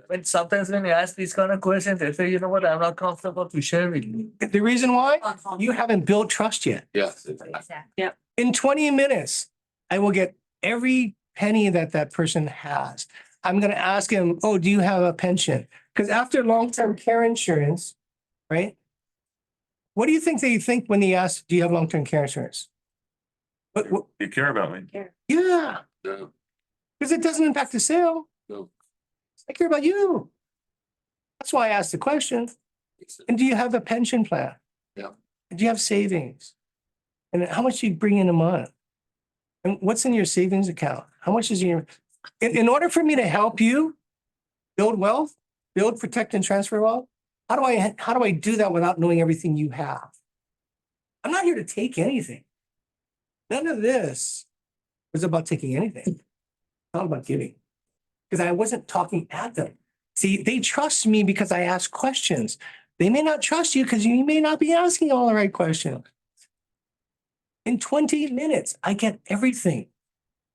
When sometimes when you ask these kind of questions, they say, you know what, I'm not comfortable to share with you. The reason why? You haven't built trust yet. Yes. In 20 minutes, I will get every penny that that person has. I'm going to ask him, oh, do you have a pension? Because after long-term care insurance, right? What do you think they think when they ask, do you have long-term care insurance? What, You care about me. yeah, No, because it doesn't impact the sale. no. I care about you. That's why I asked the question. And do you have a pension plan? Yeah. Do you have savings? And how much do you bring in a month? And what's in your savings account? How much is in your, in order for me to help you build wealth, build, protect, and transfer wealth, how do I do that without knowing everything you have? I'm not here to take anything. None of this was about taking anything. It's all about giving. Because I wasn't talking at them. See, they trust me because I ask questions. They may not trust you because you may not be asking all the right questions. In 20 minutes, I get everything.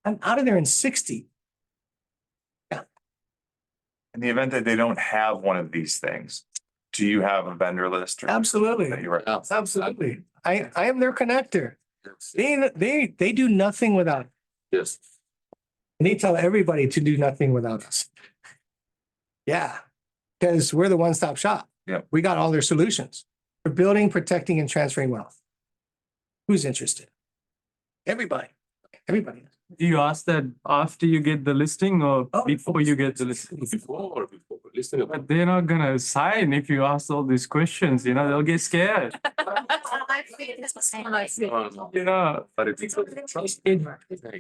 I'm out of there in 60. In the event that they don't have one of these things, do you have a vendor list? Or Absolutely. that you are? Absolutely. I am their connector. They do nothing without. Yes. And they tell everybody to do nothing without us. Yeah, because we're the one-stop shop. Yeah. We got all their solutions for building, protecting, and transferring wealth. Who's interested? Everybody. Everybody. Do you ask that after you get the listing or Oh. before you get the listing? Before, listen. But they're not gonna sign if you ask all these questions, you know, they'll get scared, you know. But if people trust.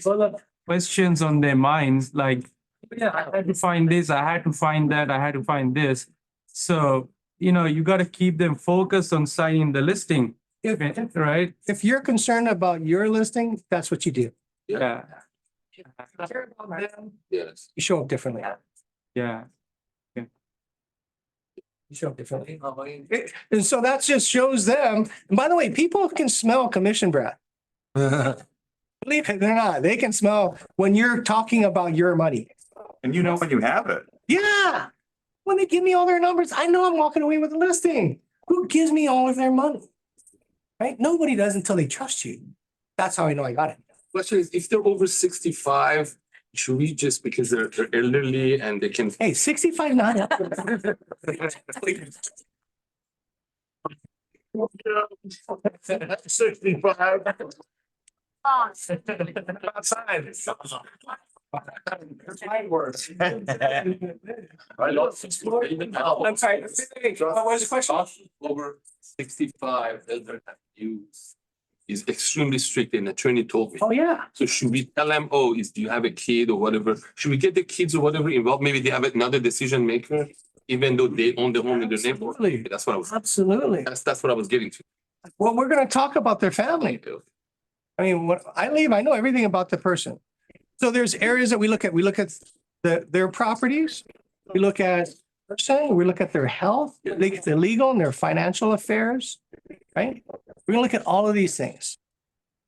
Full of questions on their minds, like, yeah, I had to find this, I had to find that, I had to find this. So, you know, you gotta keep them focused on signing the listing, right? If you're concerned about your listing, that's what you do. Yeah, Care about them, Yes. you show up differently. yeah. You show up differently. And so that just shows them, and by the way, people can smell commission, Brad. Believe it or not, they can smell when you're talking about your money. And you know when you have it. Yeah. When they give me all their numbers, I know I'm walking away with a listing. Who gives me all of their money? Right? Nobody does until they trust you. That's how I know I got it. Question is, if they're over 65, should we just, because they're elderly and they can. Hey, 65, not. Outside. I'm sorry. What was the question? Over 65, elder use is extremely strict, an attorney told me. Oh, yeah. So should we tell them, oh, do you have a kid or whatever? Should we get the kids or whatever involved? Maybe they have another decision maker, even though they own the home in their name. Absolutely. That's what I was, Absolutely. that's what I was getting to. Well, we're going to talk about their family. I mean, when I leave, I know everything about the person. So there's areas that we look at. We look at their properties. We look at person. We look at their health, their legal and their financial affairs, right? We're going to look at all of these things.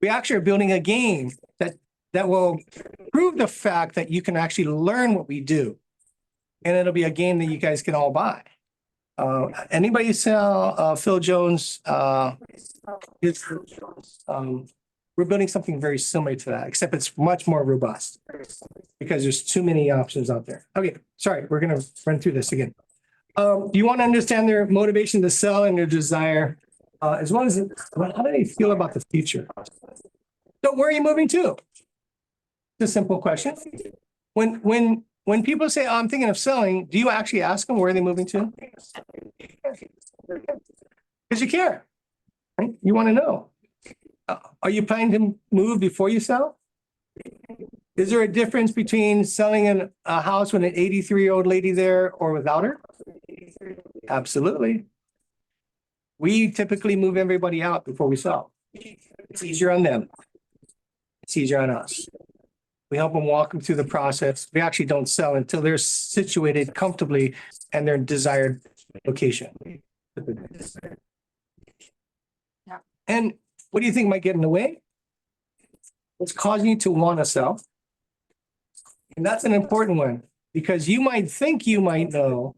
We actually are building a game that will prove the fact that you can actually learn what we do. And it'll be a game that you guys can all buy. Anybody saw Phil Jones, his We're building something very similar to that, except it's much more robust because there's too many options out there. Okay, sorry, we're gonna run through this again. You want to understand their motivation to sell and their desire, as well as how do they feel about the future? So where are you moving to? It's a simple question. When people say, oh, I'm thinking of selling, do you actually ask them where are they moving to? Because you care, right? You want to know. Are you planning to move before you sell? Is there a difference between selling a house with an 83-year-old lady there or without her? Absolutely. We typically move everybody out before we sell. It's easier on them. It's easier on us. We help them walk them through the process. We actually don't sell until they're situated comfortably and their desired location. Yeah. And what do you think might get in the way? What's causing you to want to sell? And that's an important one because you might think you might know,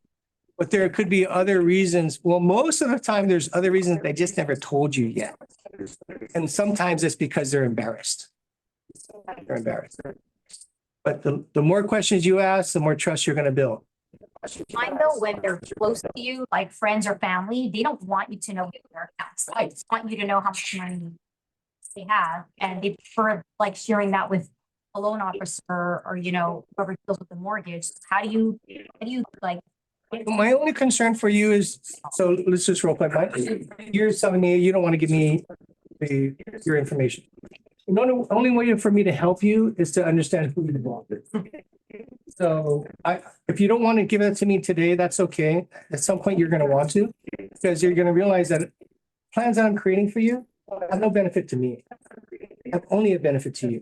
but there could be other reasons. Well, most of the time, there's other reasons they just never told you yet. And sometimes it's because they're embarrassed. They're embarrassed. But the more questions you ask, the more trust you're going to build. Find though when they're close to you, like friends or family, they don't want you to know their accounts. They just want you to know how much money they have, and they prefer like sharing that with a loan officer or whoever deals with the mortgage. How do you like? My only concern for you is, so let's just roll play. You're telling me you don't want to give me your information. The only way for me to help you is to understand who you belong to. So if you don't want to give it to me today, that's okay. At some point, you're going to want to, because you're going to realize that plans that I'm creating for you have no benefit to me. Have only a benefit to you.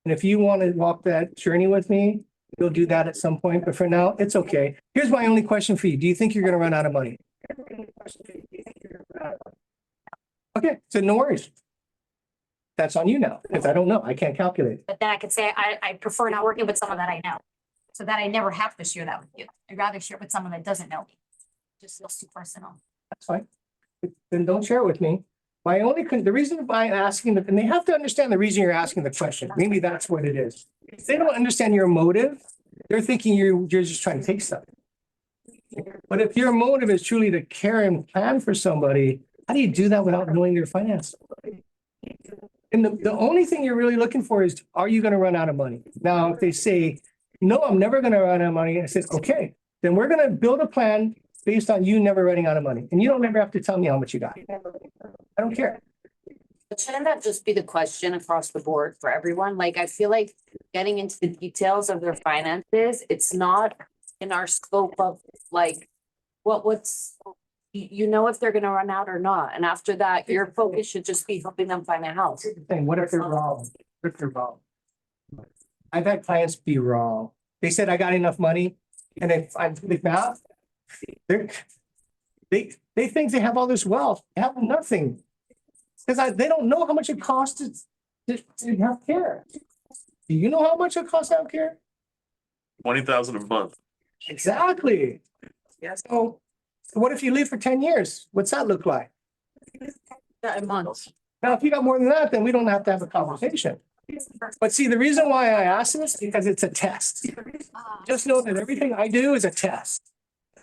And if you want to walk that journey with me, you'll do that at some point. But for now, it's okay. Here's my only question for you. Do you think you're going to run out of money? Okay, so no worries. That's on you now, because I don't know. I can't calculate. But then I could say I prefer not working with someone that I know, so that I never have to share that with you. I'd rather share it with someone that doesn't know me. Just feels too personal. That's fine. Then don't share it with me. The reason why I'm asking, and they have to understand the reason you're asking the question. Maybe that's what it is. If they don't understand your motive, they're thinking you're just trying to take stuff. But if your motive is truly to care and plan for somebody, how do you do that without knowing their finances? And the only thing you're really looking for is, are you going to run out of money? Now, if they say, no, I'm never going to run out of money, I said, okay, then we're going to build a plan based on you never running out of money. And you don't ever have to tell me how much you got. I don't care. But shouldn't that just be the question across the board for everyone? Like, I feel like getting into the details of their finances, it's not in our scope of like, what's, if they're gonna run out or not. And after that, your focus should just be helping them find a house. Here's the thing, what if they're wrong? What if they're wrong? I've had clients be wrong. They said, I got enough money. And if I'm doing math, they think they have all this wealth. They have nothing. Because they don't know how much it costs to have care. Do you know how much it costs to have care? 20,000 a month. Exactly. Yes. So what if you live for 10 years? What's that look like? A month. Now, if you got more than that, then we don't have to have a conversation. But see, the reason why I ask this is because it's a test. Just know that everything I do is a test.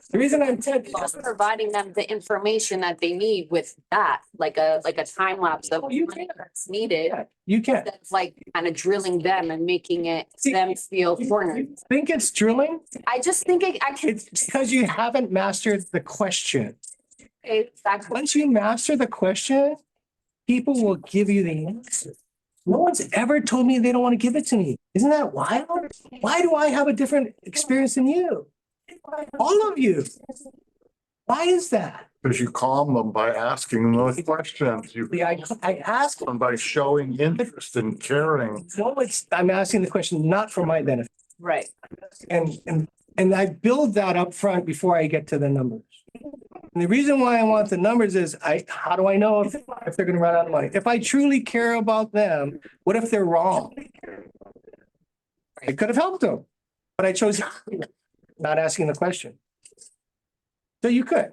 The reason I'm Just providing them the information that they need with that, like a time lapse of Oh, you money can. that's needed. you can't. That's like kind of drilling them and making it See, them feel cornered. You think it's drilling? I just think I can. It's because you haven't mastered the question. Exactly. Once you master the question, people will give you the answer. No one's ever told me they don't want to give it to me. Isn't that wild? Why do I have a different experience than you? All of you. Why is that? Because you calm them by asking those questions. You I ask calm them by showing interest and caring. I'm asking the question not for my benefit. Right. And I build that up front before I get to the numbers. And the reason why I want the numbers is how do I know if they're going to run out of money? If I truly care about them, what if they're wrong? I could have helped them, but I chose not asking the question. So you could.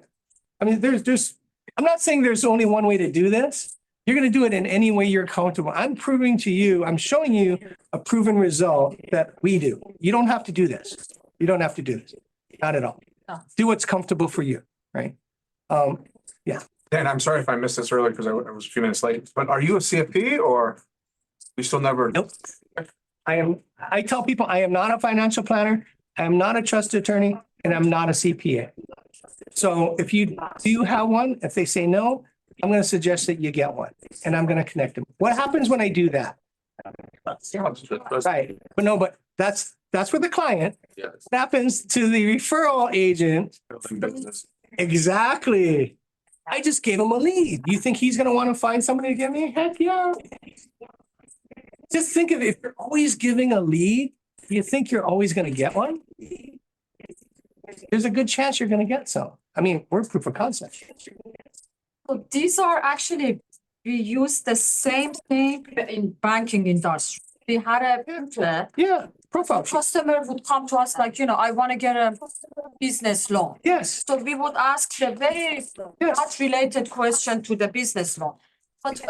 I mean, I'm not saying there's only one way to do this, You're gonna do it in any way you're comfortable. I'm proving to you, I'm showing you a proven result that we do. You don't have to do this. You don't have to do this. Not at all. No. Do what's comfortable for you, right? Dan, I'm sorry if I missed this earlier because I was a few minutes late, but are you a CFP or we still never? Nope. I tell people I am not a financial planner, I am not a trust attorney, and I'm not a CPA. So if you do have one, if they say no, I'm going to suggest that you get one and I'm going to connect them. What happens when I do that? Right. But no, but that's for the client. Yes. What happens to the referral agent? Exactly. I just gave him a lead. You think he's going to want to find somebody to give me? Heck yeah. Just think of it. If you're always giving a lead, you think you're always going to get one? There's a good chance you're going to get some. I mean, we're proof of concept. So these are actually, we use the same thing in banking industry. We had a booklet. Yeah, profile. Customer would come to us like, I want to get a business loan. Yes, So we would ask the very yes. not related question to the business loan. But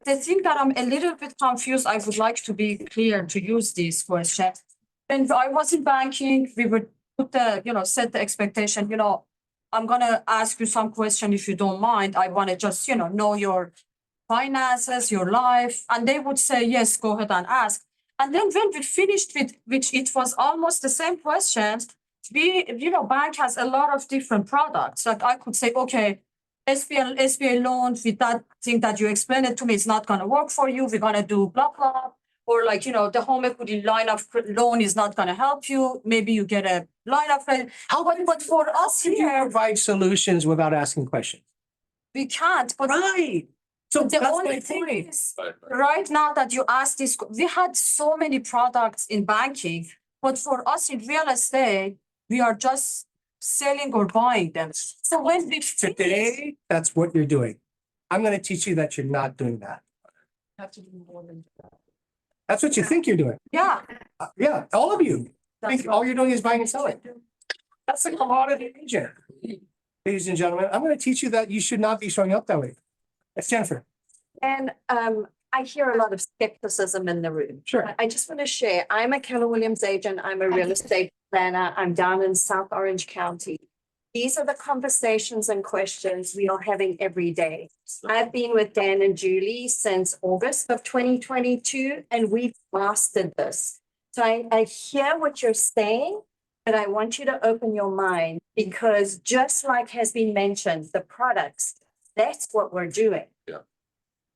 the thing that I'm a little bit confused, I would like to be clear to use this question. When I was in banking, we would put set the expectation, I'm gonna ask you some question if you don't mind. I want to just, know your finances, your life. And they would say, yes, go ahead and ask. And then when we finished with, which it was almost the same questions, bank has a lot of different products. Like I could say, okay, SBA loan with that thing that you explained it to me, it's not gonna work for you. We're gonna do blah, blah. Or like, the home equity line of loan is not gonna help you. Maybe you get a line of credit. But for us You here, provide solutions without asking questions. we can't. But Right. So the that's only my thing point. is, right now that you asked this, we had so many products in banking, but for us in real estate, we are just selling or buying them. So when we Today, that's what you're doing. I'm going to teach you that you're not doing that. have to do more than that. That's what you think you're doing. Yeah. Yeah, all of you that's think all you're doing is buying and selling. That's a commodity agent. Ladies and gentlemen, I'm going to teach you that you should not be showing up that way. That's Jennifer. And I hear a lot of skepticism in the room. Sure. I just want to share, I'm a Keller Williams agent. I'm a real estate planner. I'm down in South Orange County. These are the conversations and questions we are having every day. I've been with Dan and Julie since August of 2022, and we've mastered this. So I hear what you're saying, but I want you to open your mind because just like has been mentioned, the products, that's what we're doing. Yeah.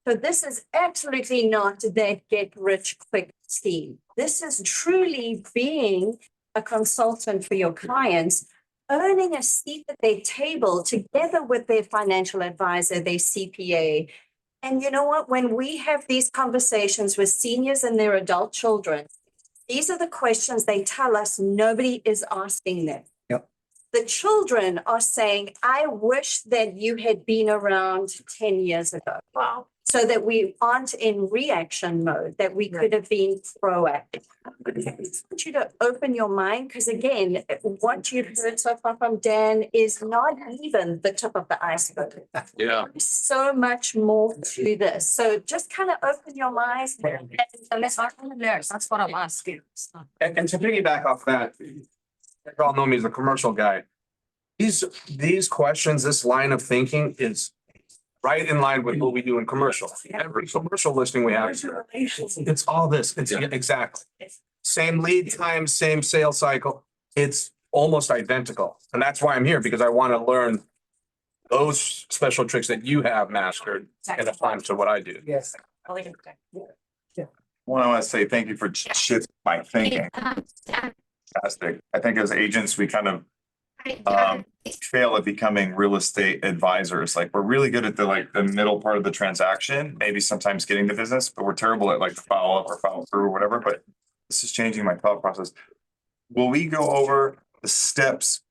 So this is absolutely not that get rich quick scheme. This is truly being a consultant for your clients, earning a seat at their table together with their financial advisor, their CPA. And you know what? When we have these conversations with seniors and their adult children, these are the questions they tell us nobody is asking them. Yep. The children are saying, I wish that you had been around 10 years ago. Wow. So that we aren't in reaction mode, that we could have been proactive. I want you to open your mind, because again, what you've heard so far from Dan is not even the tip of the iceberg. Yeah. There's so much more to this. So just kind of open your mind. And let's start from there. That's what I'm asking. And to piggyback off that, you all know me as a commercial guy. These questions, this line of thinking is right in line with what we do in commercial. Every commercial listing we have, it's all this. It's exactly. Same lead time, same sales cycle. It's almost identical. And that's why I'm here, because I want to learn those special tricks that you have mastered and apply them to what I do. Yes. One, I want to say thank you for shifting my thinking. Fantastic. I think as agents, we kind of fail at becoming real estate advisors. Like we're really good at the middle part of the transaction, maybe sometimes getting the business, but we're terrible at like the follow up or follow through or whatever. But this is changing my thought process. Will we go over the steps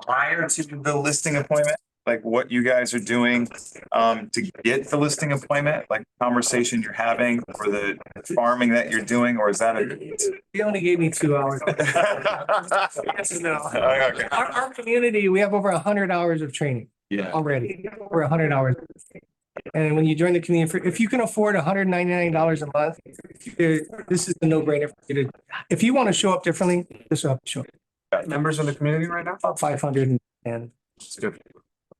prior to the listing appointment? Like what you guys are doing to get the listing appointment, like conversation you're having or the farming that you're doing, or is that He only gave me 2 hours. Yes and no. Okay. Our community, we have over 100 hours of training Yeah. already. Over 100 hours. And when you join the community, if you can afford $199 a month, this is a no-brainer for you to, if you want to show up differently, this will help you show up. Got members in the community right now? About 500 and It's good.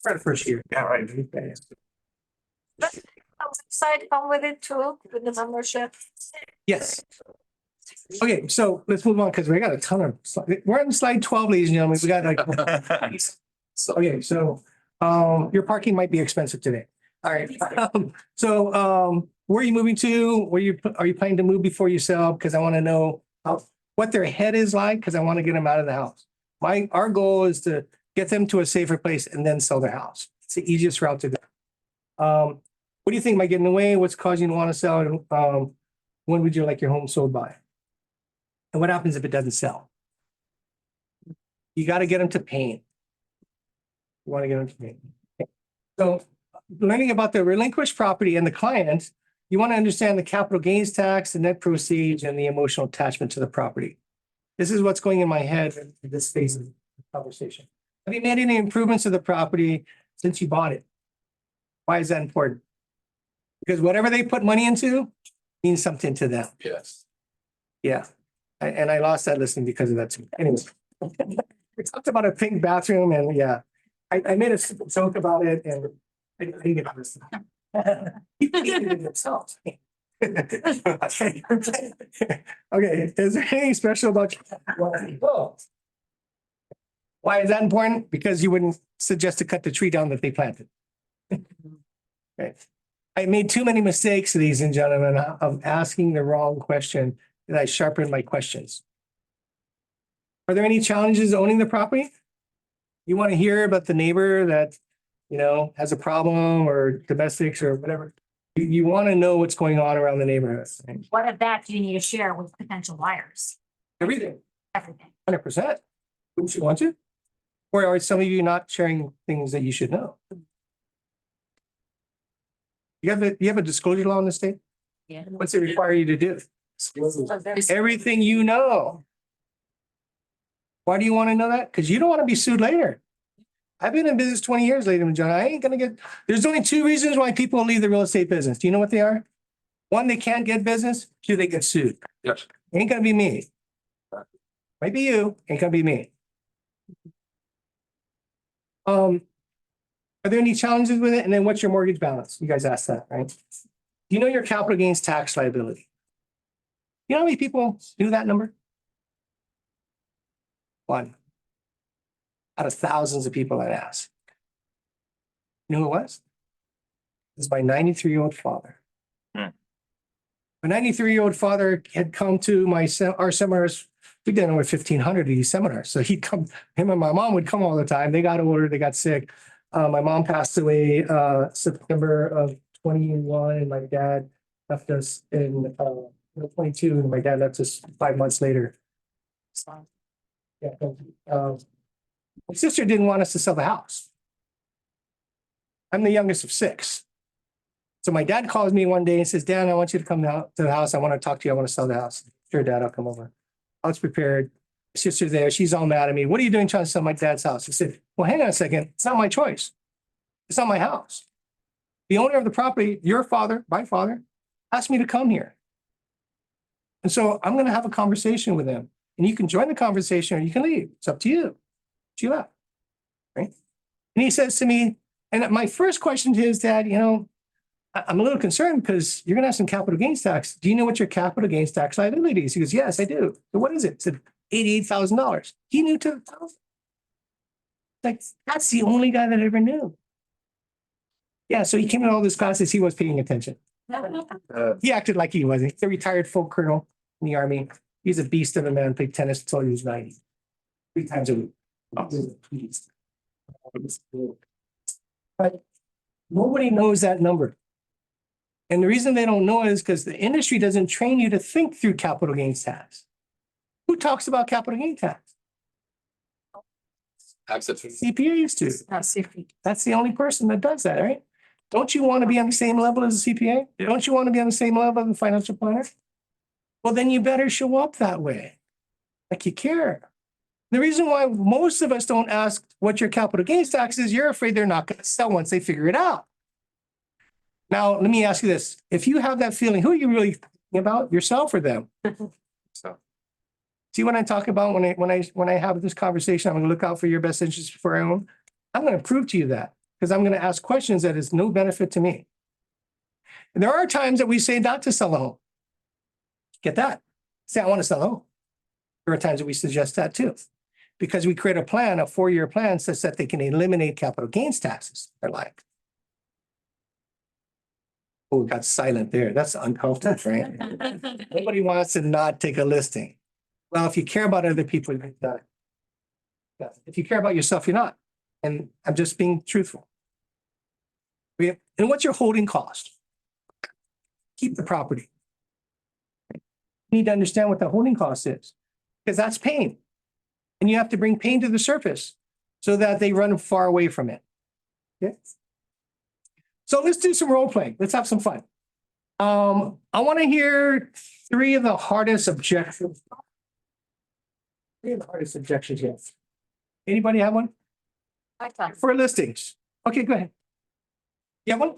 for the first year. Yeah, right. Side come with it too, with the membership. Yes. Okay, so let's move on because we got a ton of, we're on slide 12, ladies and gentlemen. We got like. Okay, so your parking might be expensive today. All right. Where are you moving to? Are you planning to move before you sell? Because I want to know what their head is like, because I want to get them out of the house. Our goal is to get them to a safer place and then sell their house. It's the easiest route to go. What do you think might get in the way? What's causing you to want to sell? And when would you like your home sold by? And what happens if it doesn't sell? You got to get them to paying. You want to get them to paying. Okay. So learning about the relinquished property and the client, you want to understand the capital gains tax, the net proceeds, and the emotional attachment to the property. This is what's going in my head in this phase of the conversation. Have you made any improvements to the property since you bought it? Why is that important? Because whatever they put money into means something to them. Yes. Yeah. And I lost that listening because of that too. Anyways. We talked about a pink bathroom and yeah, I made a joke about it and I didn't get this. He painted it himself. Okay, is there anything special about your? Why is that important? Because you wouldn't suggest to cut the tree down that they planted. Okay. I made too many mistakes, ladies and gentlemen, of asking the wrong question, and I sharpened my questions. Are there any challenges owning the property? You want to hear about the neighbor that, has a problem or domestics or whatever. You want to know what's going on around the neighborhood. What of that do you need to share with potential buyers? Everything, Everything. 100%. Wouldn't you want to? Or are some of you not sharing things that you should know? You have a disclosure law in the state? Yeah. What's it require you to do? Everything you know. Why do you want to know that? Because you don't want to be sued later. I've been in business 20 years, ladies and gentlemen. I ain't gonna get, there's only two reasons why people leave the real estate business. Do you know what they are? One, they can't get business. Two, they get sued. Yes. Ain't gonna be me. Might be you, ain't gonna be me. Are there any challenges with it? And then what's your mortgage balance? You guys asked that, right? Do you know your capital gains tax liability? You know how many people knew that number? One. Out of thousands of people that asked. You know who it was? It was my 93-year-old father. My 93-year-old father had come to our seminars. We did over 1,500 of these seminars. So he'd come, him and my mom would come all the time. They got older, they got sick. My mom passed away September of 21, and my dad left us in 22, and my dad left us 5 months later. Yeah, my sister didn't want us to sell the house. I'm the youngest of 6. So my dad calls me one day and says, Dan, I want you to come out to the house. I want to talk to you. I want to sell the house. Sure, Dad, I'll come over. I was prepared. My sister's there. She's all mad at me. What are you doing trying to sell my dad's house? I said, well, hang on a second. It's not my choice. It's not my house. The owner of the property, your father, my father, asked me to come here. And so I'm going to have a conversation with him. And you can join the conversation or you can leave. It's up to you. She left. Right? And he says to me, and my first question to his dad, I'm a little concerned because you're going to have some capital gains tax. Do you know what your capital gains tax liability is? He goes, yes, I do. So what is it? I said, $88,000. He knew $2,000. Like, that's the only guy that ever knew. Yeah, so he came to all these classes. He was paying attention. He acted like he wasn't. He's a retired full colonel in the Army. He's a beast of a man, played tennis until he was 90. 3 times a week. But nobody knows that number. And the reason they don't know it is because the industry doesn't train you to think through capital gains tax. Who talks about capital gains tax? CPA used to. That's the only person that does that, right? Don't you want to be on the same level as a CPA? Don't you want to be on the same level as a financial planner? Well, then you better show up that way. Like you care. The reason why most of us don't ask what your capital gains tax is, you're afraid they're not going to sell once they figure it out. Now, let me ask you this. If you have that feeling, who are you really thinking about, yourself or them? So, See what I talk about when I have this conversation, I'm gonna look out for your best interests before I own. I'm gonna prove to you that, because I'm gonna ask questions that is no benefit to me. And there are times that we say not to sell a home. Get that? Say, I want to sell a home. There are times that we suggest that too. Because we create a plan, a 4-year plan such that they can eliminate capital gains taxes. They're like. Oh, it got silent there. That's uncomfortable, right? Nobody wants to not take a listing. Well, if you care about other people, you've done it. If you care about yourself, you're not. And I'm just being truthful. And what's your holding cost? Keep the property. You need to understand what the holding cost is, because that's pain. And you have to bring pain to the surface so that they run far away from it. Okay? So let's do some role playing. Let's have some fun. I want to hear 3 of the hardest objections. 3 of the hardest objections, yes. Anybody have one? I can. For listings. Okay, go ahead. You have one?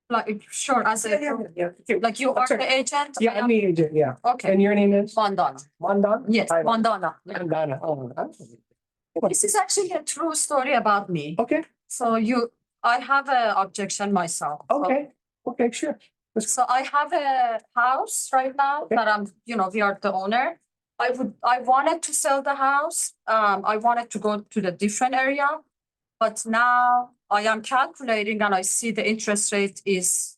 Like, sure, as a, like you are Sorry. the agent? Yeah, I'm the agent, yeah. Okay, And your name is? Mandana. Mandan? Yes, Hi, Mandana. Mandana. Oh, This is actually a true story about me. okay, So I have a objection myself. okay, okay, sure. So I have a house right now Okay. that we are the owner. I wanted to sell the house. I wanted to go to the different area. But now I am calculating and I see the interest rate is,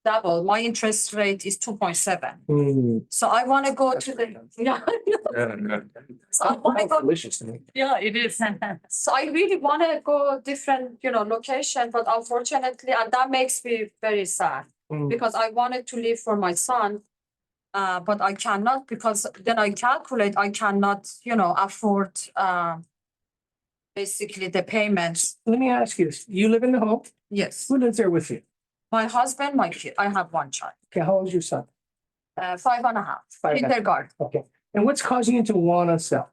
double. My interest rate is 2.7. Hmm. So I want to go to the, yeah. So I want to go, Delicious to me. yeah, it is. So I really want to go different, location, but unfortunately, and that makes me very sad Hmm. because I wanted to live for my son. But I cannot because then I calculate I cannot, afford basically the payments. Let me ask you this. You live in the home? Yes, Who lives there with you? my husband, my kid. I have one child, Okay, how old is your son? 5.5, 5.5. kindergarten. Okay. And what's causing you to want to sell?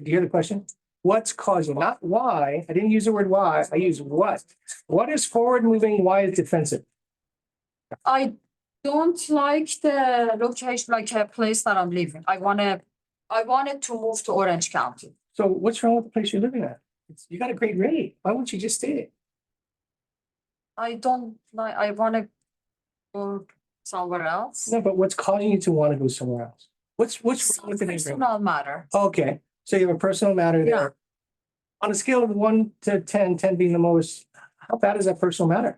Do you hear the question? What's causing, not why. I didn't use the word why. I use what. What is forward moving? Why is defensive? I don't like the location, like a place that I'm living. I wanted to move to Orange County. So what's wrong with the place you're living at? You got a great rate. Why won't you just stay? I don't like, I want to go somewhere else. No, but what's causing you to want to go somewhere else? What's wrong with the neighborhood? Personal matter. Okay, so you have a personal matter Yeah. there. On a scale of 1 to 10, 10 being the most, how bad is that personal matter?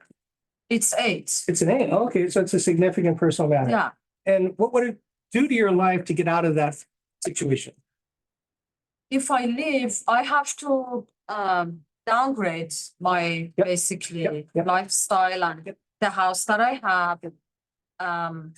It's 8. It's an 8. Okay, so it's a significant personal matter. Yeah. And what would it do to your life to get out of that situation? If I leave, I have to downgrade my Yep, basically yep. lifestyle and the house that I have. And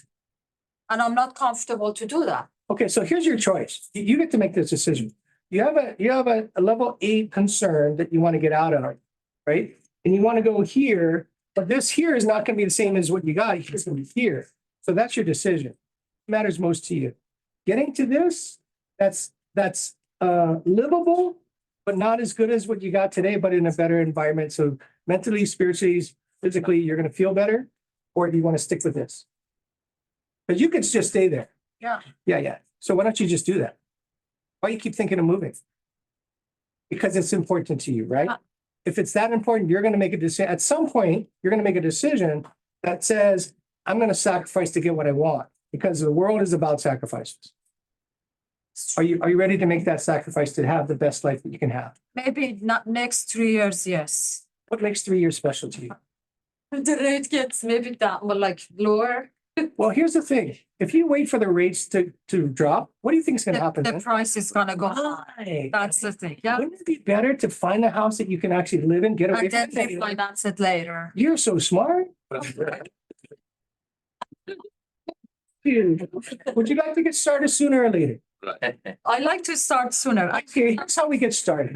I'm not comfortable to do that. Okay, so here's your choice. You get to make this decision. You have a level 8 concern that you want to get out of, right? And you want to go here, but this here is not going to be the same as what you got. It's going to be here. So that's your decision. It matters most to you. Getting to this, that's livable, but not as good as what you got today, but in a better environment. So mentally, spiritually, physically, you're going to feel better, or do you want to stick with this? But you could just stay there. Yeah. Yeah. So why don't you just do that? Why you keep thinking of moving? Because it's important to you, right? If it's that important, you're going to make a decision. At some point, you're going to make a decision that says, I'm going to sacrifice to get what I want, because the world is about sacrifices. Are you ready to make that sacrifice to have the best life that you can have? Maybe not next 3 years, yes. What makes 3 years special to you? The rate gets maybe down, but like lower. Well, here's the thing. If you wait for the rates to drop, what do you think is going to happen? The price is gonna go high. Right. That's the thing, yeah. Wouldn't it be better to find a house that you can actually live in, get away And then from we it? finance it later. You're so smart. Dude, would you like to get started sooner or later? I like to start sooner. Okay, that's how we get started.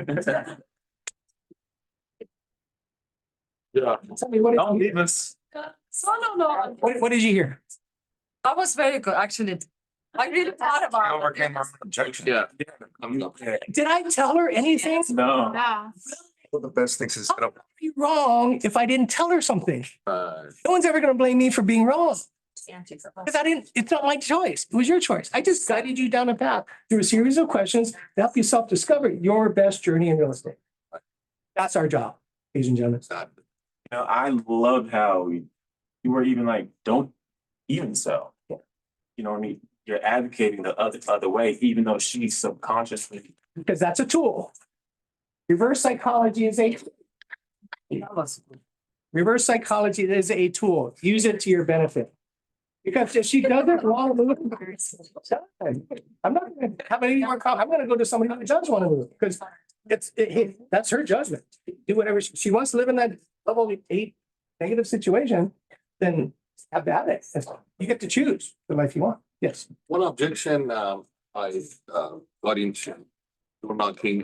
Yeah. Tell me, what Don't did you, leave us. No. what did you hear? That was very good, actually. I really thought about it. overcame our objection. Yeah. I'm not. Did I tell her anything? No. Yeah. One of the best things is, Be wrong if I didn't tell her something. Uh, No one's ever gonna blame me for being wrong. Because I didn't, it's not my choice. It was your choice. I just guided you down a path through a series of questions to help you self-discover your best journey in real estate. That's our job, ladies and gentlemen. You know, I love how you were even like, don't even sell. You know what I mean? You're advocating the other way, even though she's subconsciously. Because that's a tool. Reverse psychology is a a tool. Use it to your benefit. Because if she doesn't want to move, I'm not gonna have any more I'm gonna go to somebody who does want to move, because that's her judgment. Do whatever she wants to live in that level 8 negative situation, then have at it. You get to choose the life you want. Yes. One objection, I, got into, door knocking,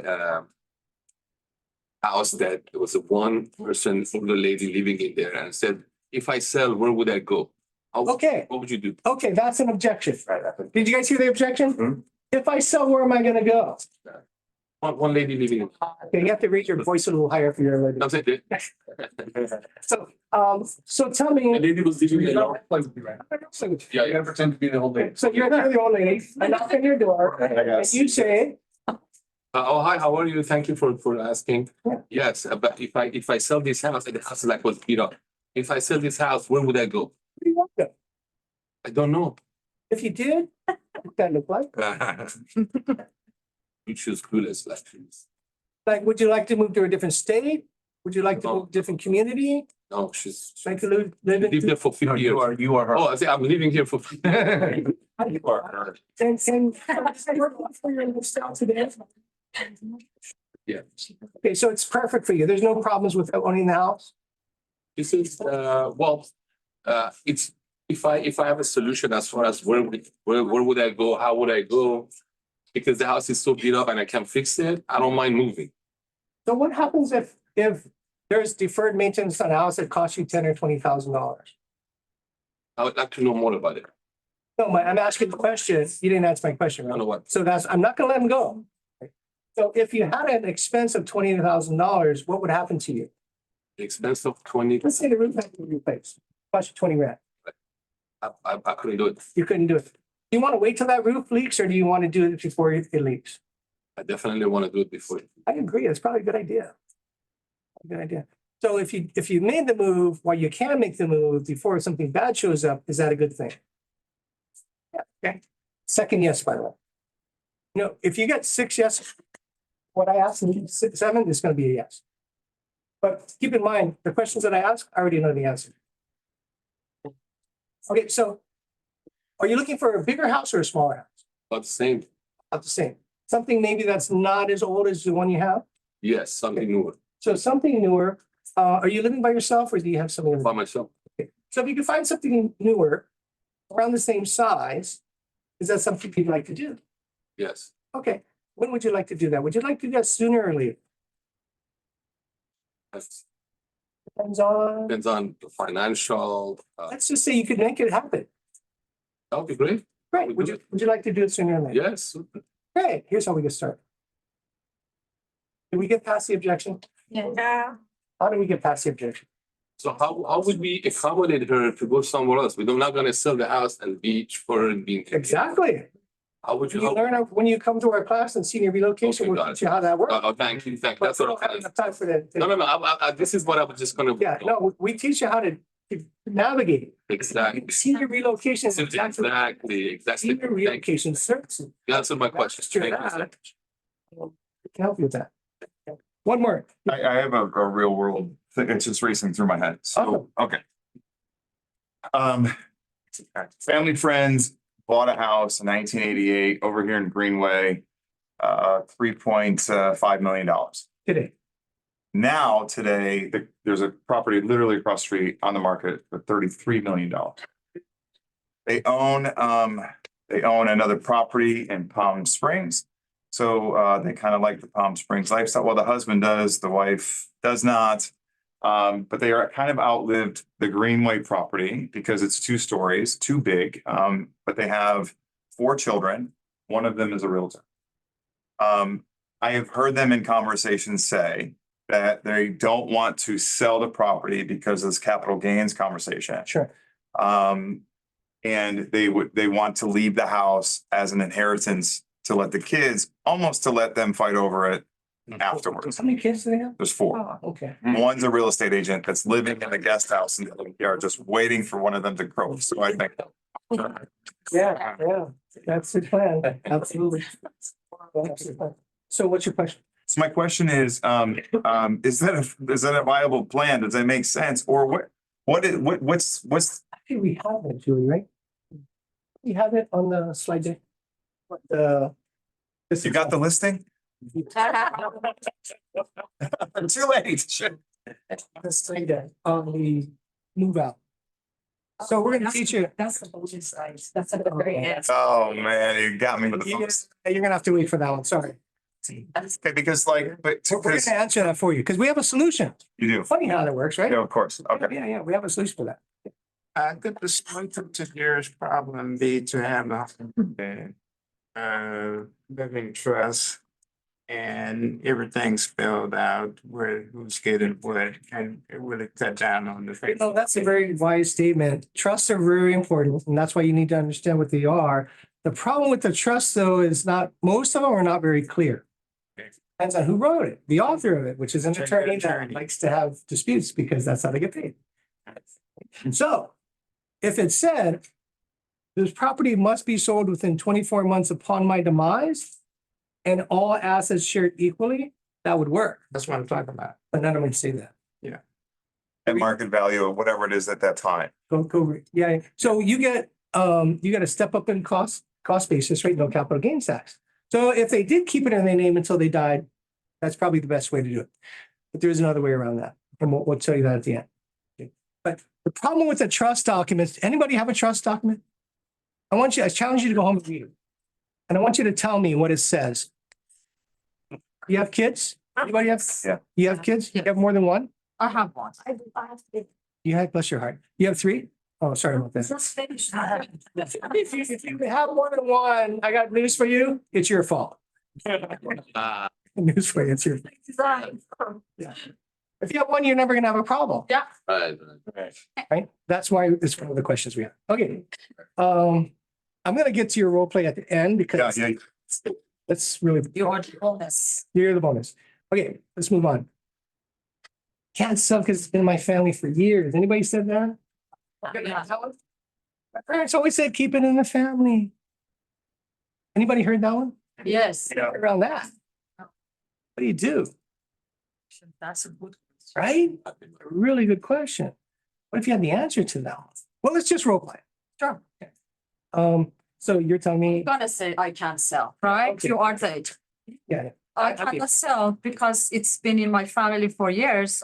house that there was a one person, older lady living in there and said, if I sell, where would I go? Okay. What would you do? Okay, that's an objection. Did you guys hear the objection? If I sell, where am I gonna go? One lady living in. Okay, you have to raise your voice a little higher for your lady. I'm saying, So tell me. the lady was living alone. Yeah, yeah. Pretend to be the whole day. So you're the old lady, I knock on your door, and you say, Oh, hi, how are you? Thank you for asking. Yeah. Yes, but if I sell this house and the house like was beat up, if I sell this house, where would I go? what do you want to? I don't know. If you did, what that look like? You choose clueless elections. Like, would you like to move to a different state? Would you like to No. move to a different community? No, she's Like to live lived there for 50 years. you are her. Oh, I say I'm living here for 50 years. You are her. And for your lifestyle today? Yeah. Okay, so it's perfect for you. There's no problems with owning the house? This is, it's, if I have a solution as far as where would I go? How would I go? Because the house is so beat up and I can't fix it, I don't mind moving. So what happens if there's deferred maintenance on a house that costs you $10,000 or $20,000? I would like to know more about it. No, I'm asking the question. You didn't answer my question, I don't right? know what. So I'm not gonna let him go. So if you had an expense of $20,000, what would happen to you? The expense of 20, Let's say the roof had to be replaced, cost you 20 grand. I couldn't do it. You couldn't do it. Do you want to wait till that roof leaks, or do you want to do it before it leaks? I definitely want to do it before. I agree. It's probably a good idea. Good idea. So if you made the move while you can make the move before something bad shows up, is that a good thing? Yeah, okay. Second yes, by the way. You know, if you get 6 yes, what I asked in 7 is going to be a yes. But keep in mind, the questions that I ask, I already know the answer. Okay, so are you looking for a bigger house or a smaller house? About the same. About the same. Something maybe that's not as old as the one you have? Yes, something newer So something newer. Are you living by yourself or do you have somebody? by myself. So if you can find something newer, around the same size, is that something you'd like to do? Yes. Okay, when would you like to do that? Would you like to do that sooner or later? That's- Depends on, Depends on the financial, let's just say you could make it happen. that would be great. Great, would you like to do it sooner or later? Yes. Great, here's how we get started. Did we get past the objection? Yeah. How do we get past the objection? So how would we accommodate her to go somewhere else? We're not gonna sell the house and beach for her being. Exactly. How would You you? learn when you come to our class and senior relocation, Okay, we'll got it. teach you how that works. Oh, thank you. But That's we what don't have I'm. enough time for that. No. This is what I was just gonna. Yeah, no, we teach you how to navigate. Exactly. Senior relocation is exactly. Exactly. Senior Thank you. relocation services. You answered my question. Master Thank you, sir. that. Can help you with that. One more. I have a real world thing. It's just racing through my head. So, okay. Family friends bought a house in 1988 over here in Greenway, $3.5 million. Today. Now, today, there's a property literally across the street on the market for $33 million. They own another property in Palm Springs. So they kind of like the Palm Springs lifestyle. Well, the husband does, the wife does not. But they are kind of outlived the Greenway property because it's 2 stories, too big. But they have 4 children. One of them is a realtor. I have heard them in conversations say that they don't want to sell the property because of this capital gains conversation. Sure. And they want to leave the house as an inheritance to let the kids, almost to let them fight over it afterwards. How many kids do they have? There's 4. Oh, okay. One's a real estate agent that's living in the guest house and they are just waiting for one of them to grow. So I think. Yeah, that's the plan. Absolutely. So what's your question? So my question is that a viable plan? Does that make sense? Or what's Actually, we have it, Julie, right? We have it on the slide deck. What the? you got the listing? Too late. The slide deck on the move out. So we're gonna teach you. That's the bonus size. That's at the very end. Oh, man, you got me with the You're books. gonna have to wait for that one, sorry. Okay, because like, but We're because gonna answer that for you, because we have a solution. you do. Funny how that works, right? Yeah, of course. Okay. Yeah, we have a solution for that. Could the solution to your problem be to have a living trust and everything spelled out where who's getting what and it really cut down on the. No, that's a very wise statement. Trusts are very important, and that's why you need to understand what they are. The problem with the trust, though, is most of them are not very clear. Depends on who wrote it, the author of it, which is an attorney that likes to have disputes because that's how they get paid. So if it said this property must be sold within 24 months upon my demise and all assets shared equally, that would work. That's what I'm talking about. But none of them say that. And market value or whatever it is at that time. Yeah. So you get a step up in cost basis, right? No capital gains tax. So if they did keep it in their name until they died, that's probably the best way to do it. But there's another way around that. And we'll tell you that at the end. Okay. But the problem with the trust documents, anybody have a trust document? I challenge you to go home and read it. And I want you to tell me what it says. You have kids? Anybody have? Yeah. You have kids? You have more than one? I have one. You have, bless your heart. You have 3? Oh, sorry about that. Just finish. If you have more than one, I got news for you. It's your fault. News for you, it's your. Yeah. If you have one, you're never gonna have a problem, Right. right? That's why it's one of the questions we have. Okay. I'm gonna get to your role play at the end because Yeah. that's really, You are the bonus. you're the bonus. Okay, let's move on. Can't sell because it's been in my family for years. Anybody said that? My parents always said, keep it in the family. Anybody heard that one? Yes. Around that? What do you do? That's a good. Right? A really good question. What if you had the answer to that one? Well, let's just role play. Sure. So you're telling me, I'm gonna say I can't sell, right? Okay. You are the agent. yeah, I Okay. cannot sell because it's been in my family for years.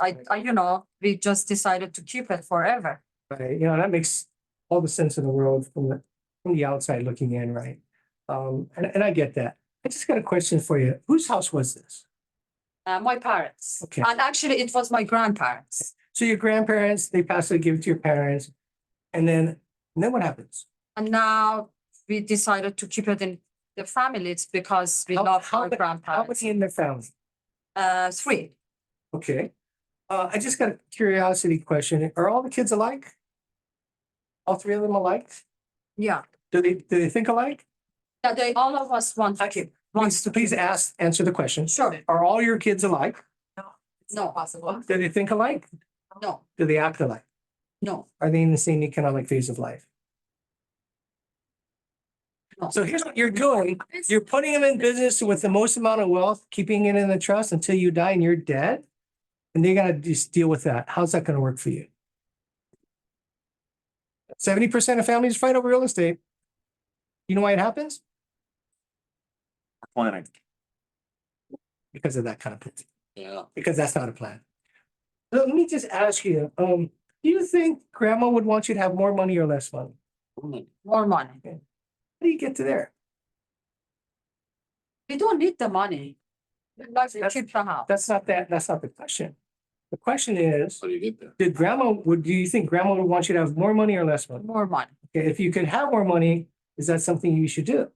We just decided to keep it forever. right, that makes all the sense in the world from the outside looking in, right? And I get that. I just got a question for you. Whose house was this? My parents. Okay. And actually, it was my grandparents. So your grandparents, they pass it, give it to your parents, and then what happens? And now we decided to keep it in the families because we love our How grandparents. many in their family? 3. Okay. I just got a curiosity question. Are all the kids alike? All 3 of them alike? Yeah. Do they think alike? Yeah, all of us want. Okay, Wants to. please answer the question. Sure. Are all your kids alike? No, possible. Do they think alike? No, Do they act alike? no. Are they in the same economic phase of life? No. So here's what you're doing. You're putting them in business with the most amount of wealth, keeping it in the trust until you die and you're dead. And they gotta just deal with that. How's that gonna work for you? 70% of families fight over real estate. You know why it happens? Planning. Because of that kind of thing. Yeah. Because that's not a plan. So let me just ask you, do you think grandma would want you to have more money or less money? More money. How do you get to there? We don't need the money. We'd like to That's- keep the house. That's not the question. The question is, How do you get there? do you think grandma would want you to have more money or less money? More money. Okay, if you could have more money, is that something you should do?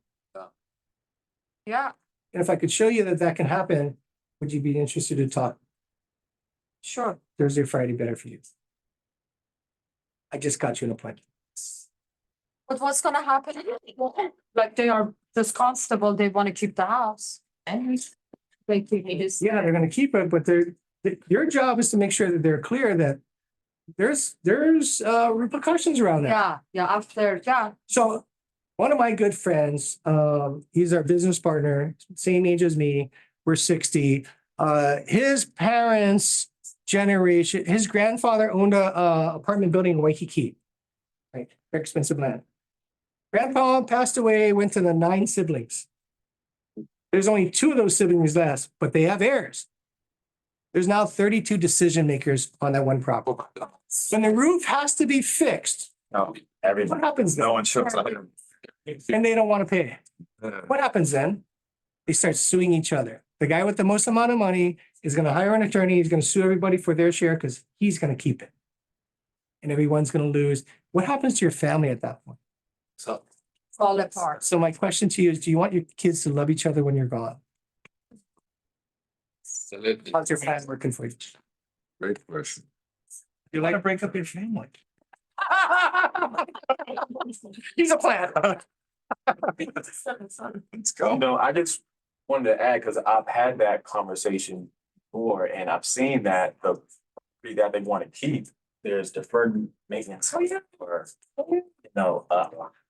Yeah, And if I could show you that that can happen, would you be interested to talk? Sure. Thursday or Friday better for you? I just got you an appointment. But what's gonna happen? Like they are this constable, they wanna keep the house. And they keep it. Yeah, they're gonna keep it, but your job is to make sure that they're clear that there's repercussions around that. Yeah, after, yeah. So one of my good friends, he's our business partner, same age as me. We're 60. His parents' generation, his grandfather owned a apartment building in Waikiki. Right, very expensive land. Grandpa passed away, went to the 9 siblings. There's only 2 of those siblings left, but they have heirs. There's now 32 decision makers on that one property. When the roof has to be fixed, No, what happens then? no one shows up. And they don't want to pay. What happens then? They start suing each other. The guy with the most amount of money is going to hire an attorney. He's going to sue everybody for their share because he's going to keep it. And everyone's going to lose. What happens to your family at that point? So, Fall apart. So my question to you is, do you want your kids to love each other when you're gone? How's your plan working for you? Great question. You like to break up your family? He's a plan. Let's go. No, I just wanted to add, because I've had that conversation before, and I've seen that the property that they want to keep, there's deferred maintenance for,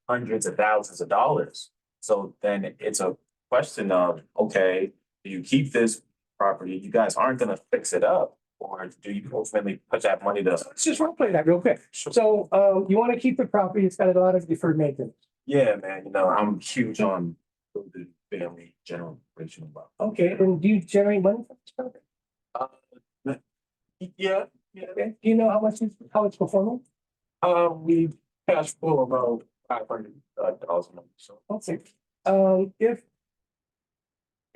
hundreds of thousands of dollars. So then it's a question of, okay, do you keep this property? You guys aren't gonna fix it up, or do you ultimately put that money to? Let's just role play that real quick. So you want to keep the property, it's got a lot of deferred maintenance. Yeah, man, I'm huge on the family generation. Okay, and do you generate money from this property? Yeah, Okay, do you know how it's performing? we cash flow about 500,000. So Okay, if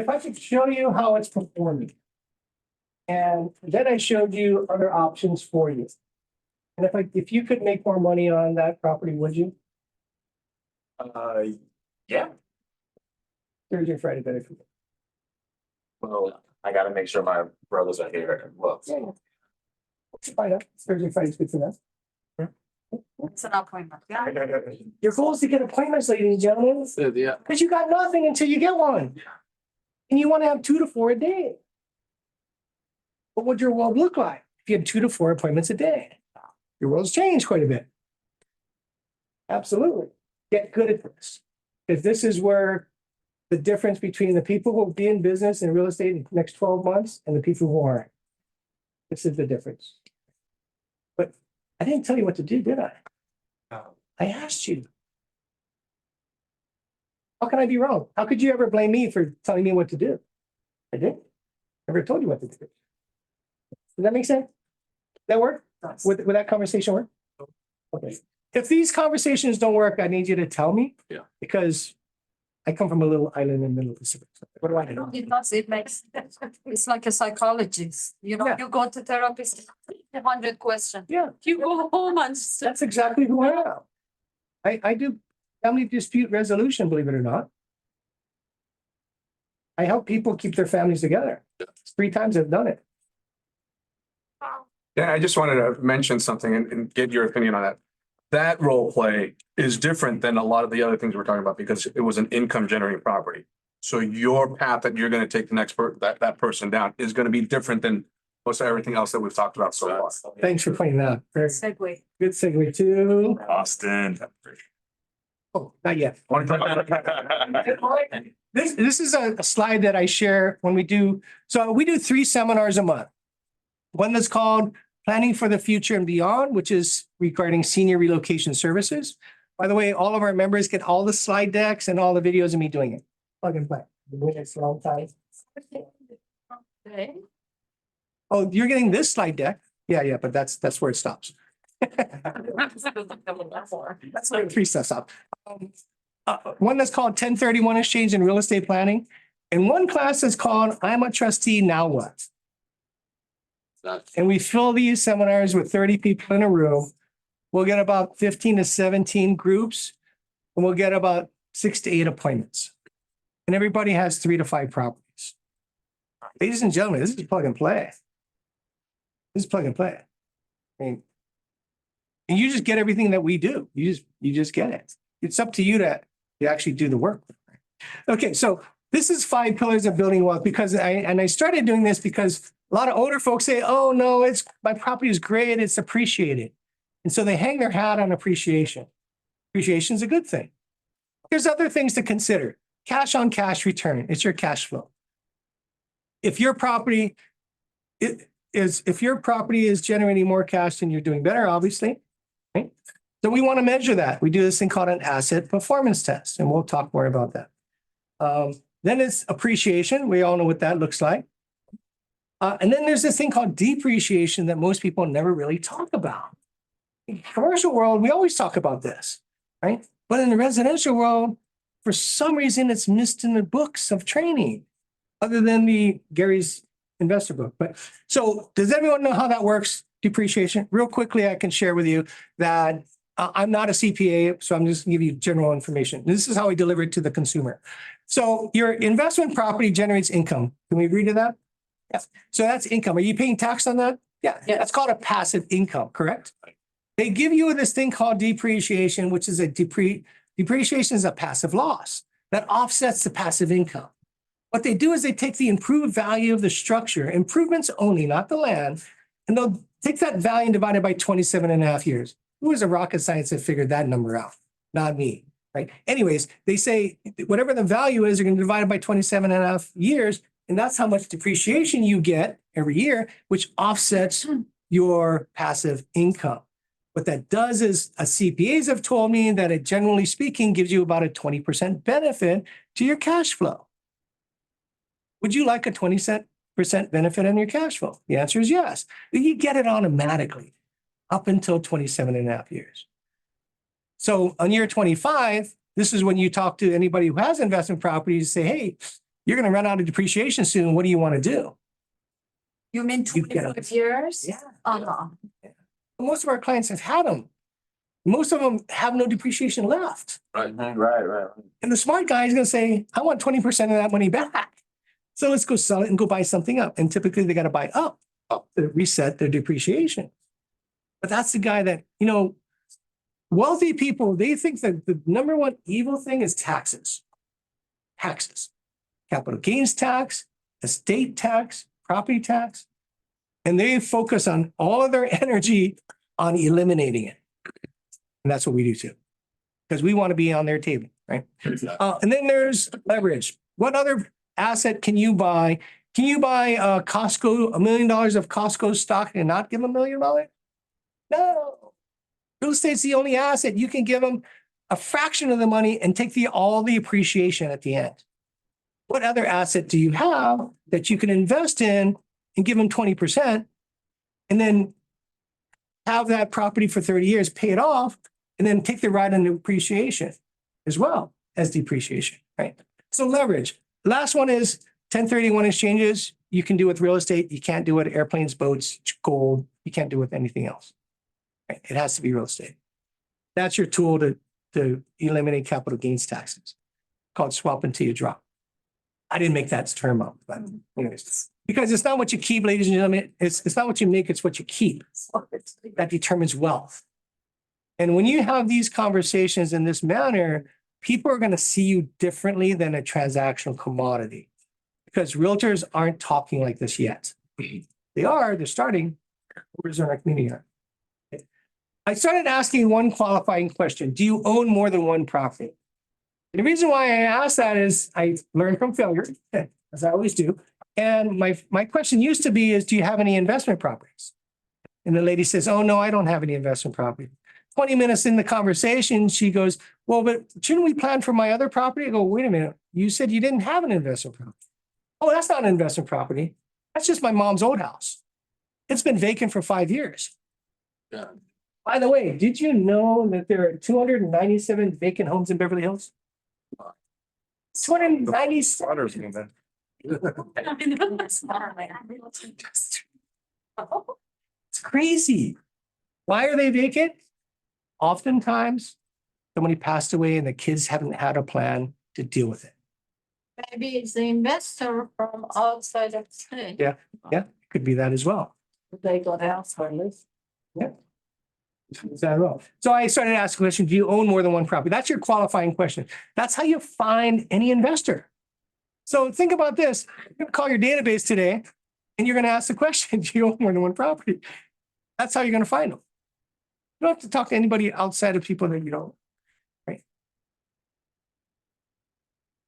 I could show you how it's performing. And then I showed you other options for you. And if you could make more money on that property, would you? yeah, Thursday or Friday better for you? well, I gotta make sure my brothers are here and look. Yeah, yeah. Find out. Thursday, Friday's good for them. It's an appointment. Yeah. Your goal is to get appointments, ladies and gentlemen, yeah, because you got nothing until you get one. And you want to have 2 to 4 a day. What would your world look like if you had 2 to 4 appointments a day? Your world's changed quite a bit. Absolutely. Get good at this. If this is where the difference between the people who will be in business and real estate in the next 12 months and the people who aren't. This is the difference. But I didn't tell you what to do, did I? I asked you. How can I be wrong? How could you ever blame me for telling me what to do? I didn't. Never told you what to do. Does that make sense? That work? Would that conversation work? Okay. If these conversations don't work, I need you to tell me. Yeah. Because I come from a little island in the middle of the Pacific. What do I know? It does, it makes, it's like a psychologist, Yeah. you go to therapist, 100 questions. Yeah. You go home and. That's exactly who I am. I do family dispute resolution, believe it or not. I help people keep their families together. 3 times I've done it. Yeah, I just wanted to mention something and get your opinion on that. That role play is different than a lot of the other things we're talking about because it was an income generating property. So your path that you're going to take the next that person down is going to be different than most of everything else that we've talked about so far. Thanks for pointing that out. Very Segue. good segue too. Austin. Oh, not yet. This is a slide that I share when we do. So we do 3 seminars a month. One that's called Planning for the Future and Beyond, which is regarding senior relocation services. By the way, all of our members get all the slide decks and all the videos of me doing it. Plug and play. It's a long time. Oh, you're getting this slide deck? Yeah, but that's where it stops. That's where 3 stuff stops. One that's called 1031 Exchange in Real Estate Planning. And one class is called I'm a Trustee, Now What? And we fill these seminars with 30 people in a room. We'll get about 15 to 17 groups, and we'll get about 6 to 8 appointments. And everybody has 3 to 5 properties. Ladies and gentlemen, this is plug and play. This is plug and play. I mean, and you just get everything that we do. You just get it. It's up to you to actually do the work. Okay, so this is 5 pillars of building wealth because I started doing this because a lot of older folks say, oh no, my property is great, it's appreciated. And so they hang their hat on appreciation. Appreciation is a good thing. There's other things to consider. Cash on cash return, it's your cash flow. If your property is generating more cash, then you're doing better, obviously. Right? So we want to measure that. We do this thing called an asset performance test, and we'll talk more about that. Then it's appreciation. We all know what that looks like. And then there's this thing called depreciation that most people never really talk about. In the commercial world, we always talk about this, right? But in the residential world, for some reason, it's missed in the books of training, other than the Gary's investor book. But so does everyone know how that works? Depreciation? Real quickly, I can share with you that I'm not a CPA, so I'm just gonna give you general information. This is how I deliver it to the consumer. So your investment property generates income. Can we agree to that? Yes. So that's income. Are you paying tax on that? Yeah. That's called a passive income, correct? They give you this thing called depreciation, which is depreciation is a passive loss that offsets the passive income. What they do is they take the improved value of the structure, improvements only, not the land, and they'll take that value and divide it by 27.5 years. Who is a rocket science that figured that number out? Not me, right? Anyways, they say whatever the value is, you're going to divide it by 27.5 years, and that's how much depreciation you get every year, which offsets your passive income. What that does is CPAs have told me that it, generally speaking, gives you about a 20% benefit to your cash flow. Would you like a 20% benefit on your cash flow? The answer is yes. You get it automatically up until 27.5 years. So on year 25, this is when you talk to anybody who has investment properties, say, hey, you're going to run out of depreciation soon. What do you want to do? You mean You get 25 years? Yeah. Uh-huh. Most of our clients have had them. Most of them have no depreciation left. Right. And the smart guy is going to say, I want 20% of that money back. So let's go sell it and go buy something up. And typically they got to buy up to reset their depreciation. But that's the guy that, wealthy people, they think that the number one evil thing is taxes. Taxes. Capital gains tax, estate tax, property tax. And they focus on all of their energy on eliminating it. And that's what we do too. Because we want to be on their table, right? And then there's leverage. What other asset can you buy? Can you buy Costco, $1 million of Costco stock and not give them $1 million? No. Real estate's the only asset. You can give them a fraction of the money and take all the appreciation at the end. What other asset do you have that you can invest in and give them 20% and then have that property for 30 years, pay it off, and then take the ride on the appreciation as well as depreciation, right? So leverage. Last one is 1031 exchanges. You can do with real estate. You can't do with airplanes, boats, gold. You can't do with anything else. Right? It has to be real estate. That's your tool to eliminate capital gains taxes, called swap until you drop. I didn't make that term up, but anyways, because it's not what you keep, ladies and gentlemen. It's not what you make, it's what you keep. That determines wealth. And when you have these conversations in this manner, people are going to see you differently than a transactional commodity because realtors aren't talking like this yet. They're starting. Where's our community at? I started asking one qualifying question. Do you own more than one property? And the reason why I asked that is I learned from failure, as I always do. And my question used to be is, do you have any investment properties? And the lady says, oh, no, I don't have any investment property. 20 minutes in the conversation, she goes, well, but shouldn't we plan for my other property? I go, wait a minute. You said you didn't have an investment property. Oh, that's not an investment property. That's just my mom's old house. It's been vacant for 5 years. Yeah. By the way, did you know that there are 297 vacant homes in Beverly Hills? 297. It's crazy. Why are they vacant? Oftentimes, somebody passed away and the kids haven't had a plan to deal with it. Maybe it's the investor from outside of state. Yeah, it could be that as well. They got house owners. So I don't know. So I started asking the question, do you own more than one property? That's your qualifying question. That's how you find any investor. So think about this. You're going to call your database today and you're going to ask the question, do you own more than one property? That's how you're going to find them. You don't have to talk to anybody outside of people that you don't. Right.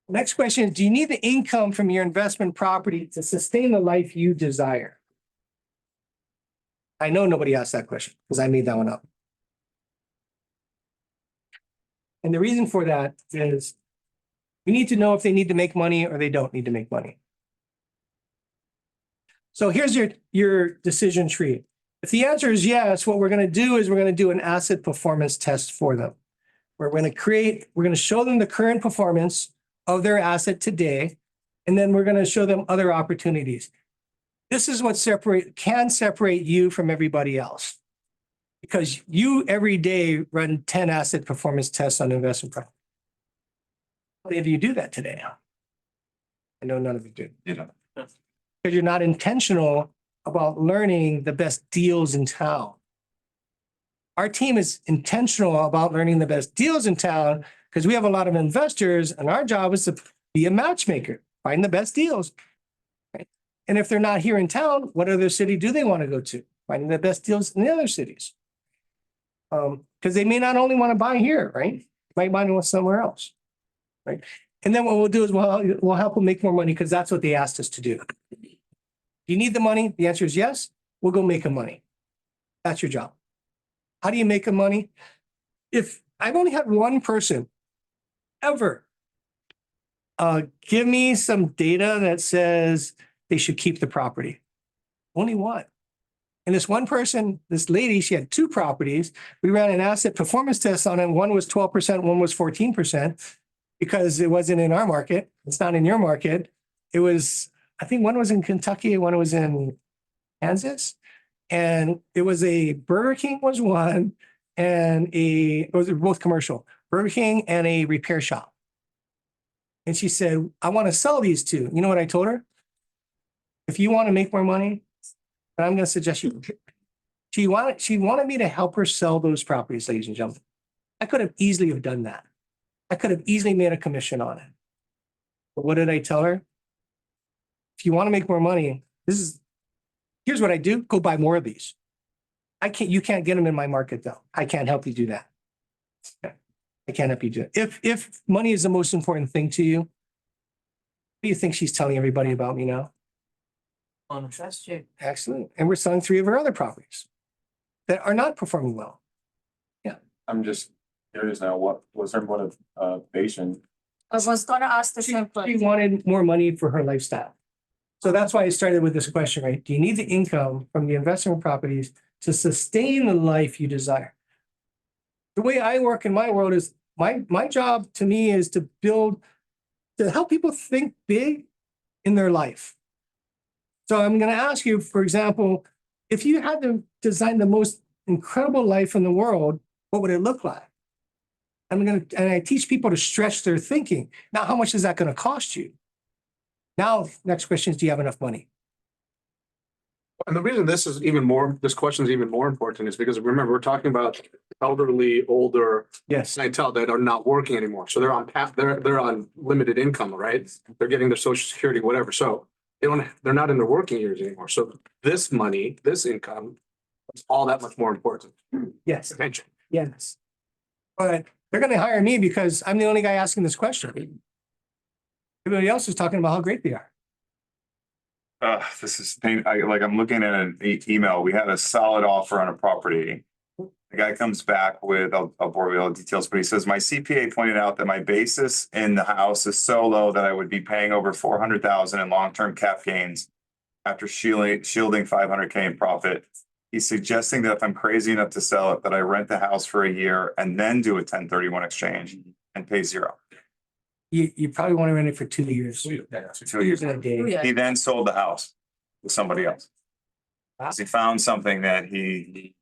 Next question is, do you need the income from your investment property to sustain the life you desire? I know nobody asked that question because I made that one up. And the reason for that is we need to know if they need to make money or they don't need to make money. So here's your decision tree. If the answer is yes, what we're going to do is we're going to do an asset performance test for them. We're going to show them the current performance of their asset today, and then we're going to show them other opportunities. This is what can separate you from everybody else. Because you every day run 10 asset performance tests on investment property. How many of you do that today? I know none of you do. You know, Because you're not intentional about learning the best deals in town. Our team is intentional about learning the best deals in town because we have a lot of investors and our job is to be a matchmaker, find the best deals. Right? And if they're not here in town, what other city do they want to go to? Finding the best deals in the other cities. Because they may not only want to buy here, right? They might buy somewhere else, right? And then what we'll do is we'll help them make more money because that's what they asked us to do. You need the money? The answer is yes. We'll go make them money. That's your job. How do you make them money? If I've only had one person ever give me some data that says they should keep the property. Only one. And this one person, this lady, she had 2 properties. We ran an asset performance test on it. One was 12%, one was 14% because it wasn't in our market. It's not in your market. It was, I think one was in Kentucky, one was in Kansas. And it was a Burger King was one and it was both commercial, Burger King and a repair shop. And she said, I want to sell these 2. You know what I told her? If you want to make more money, and I'm going to suggest you. She wanted me to help her sell those properties, ladies and gentlemen. I could have easily have done that. I could have easily made a commission on it. But what did I tell her? If you want to make more money, here's what I do. Go buy more of these. You can't get them in my market though. I can't help you do that. Okay. I can't help you do it. If money is the most important thing to you, what do you think she's telling everybody about me now? I want to trust you. Excellent. And we're selling 3 of our other properties that are not performing well. I'm just curious now, what was her motivation? I was gonna ask the She same question. wanted more money for her lifestyle. So that's why I started with this question, right? Do you need the income from the investment properties to sustain the life you desire? The way I work in my world is my job to me is to help people think big in their life. So I'm going to ask you, for example, if you had to design the most incredible life in the world, what would it look like? And I teach people to stretch their thinking. Now, how much is that going to cost you? Now, next question is, do you have enough money? And the reason this question is even more important is because remember, we're talking about elderly, older, Yes. clientele that are not working anymore. So they're on limited income, right? They're getting their social security, whatever. So they're not in their working years anymore. So this money, this income, is all that much more important. Yes. Attention. Yes. But they're going to hire me because I'm the only guy asking this question. Everybody else is talking about how great they are. This is pain. I'm looking at an email. We had a solid offer on a property. The guy comes back with, I'll bore you all the details, but he says, my CPA pointed out that my basis in the house is so low that I would be paying over 400,000 in long-term cap gains after shielding 500K in profit. He's suggesting that if I'm crazy enough to sell it, that I rent the house for a year and then do a 1031 exchange and pay 0. You probably want to rent it for 2 years. 2 years. In a day. Yeah. He then sold the house to somebody else. Because he found something that he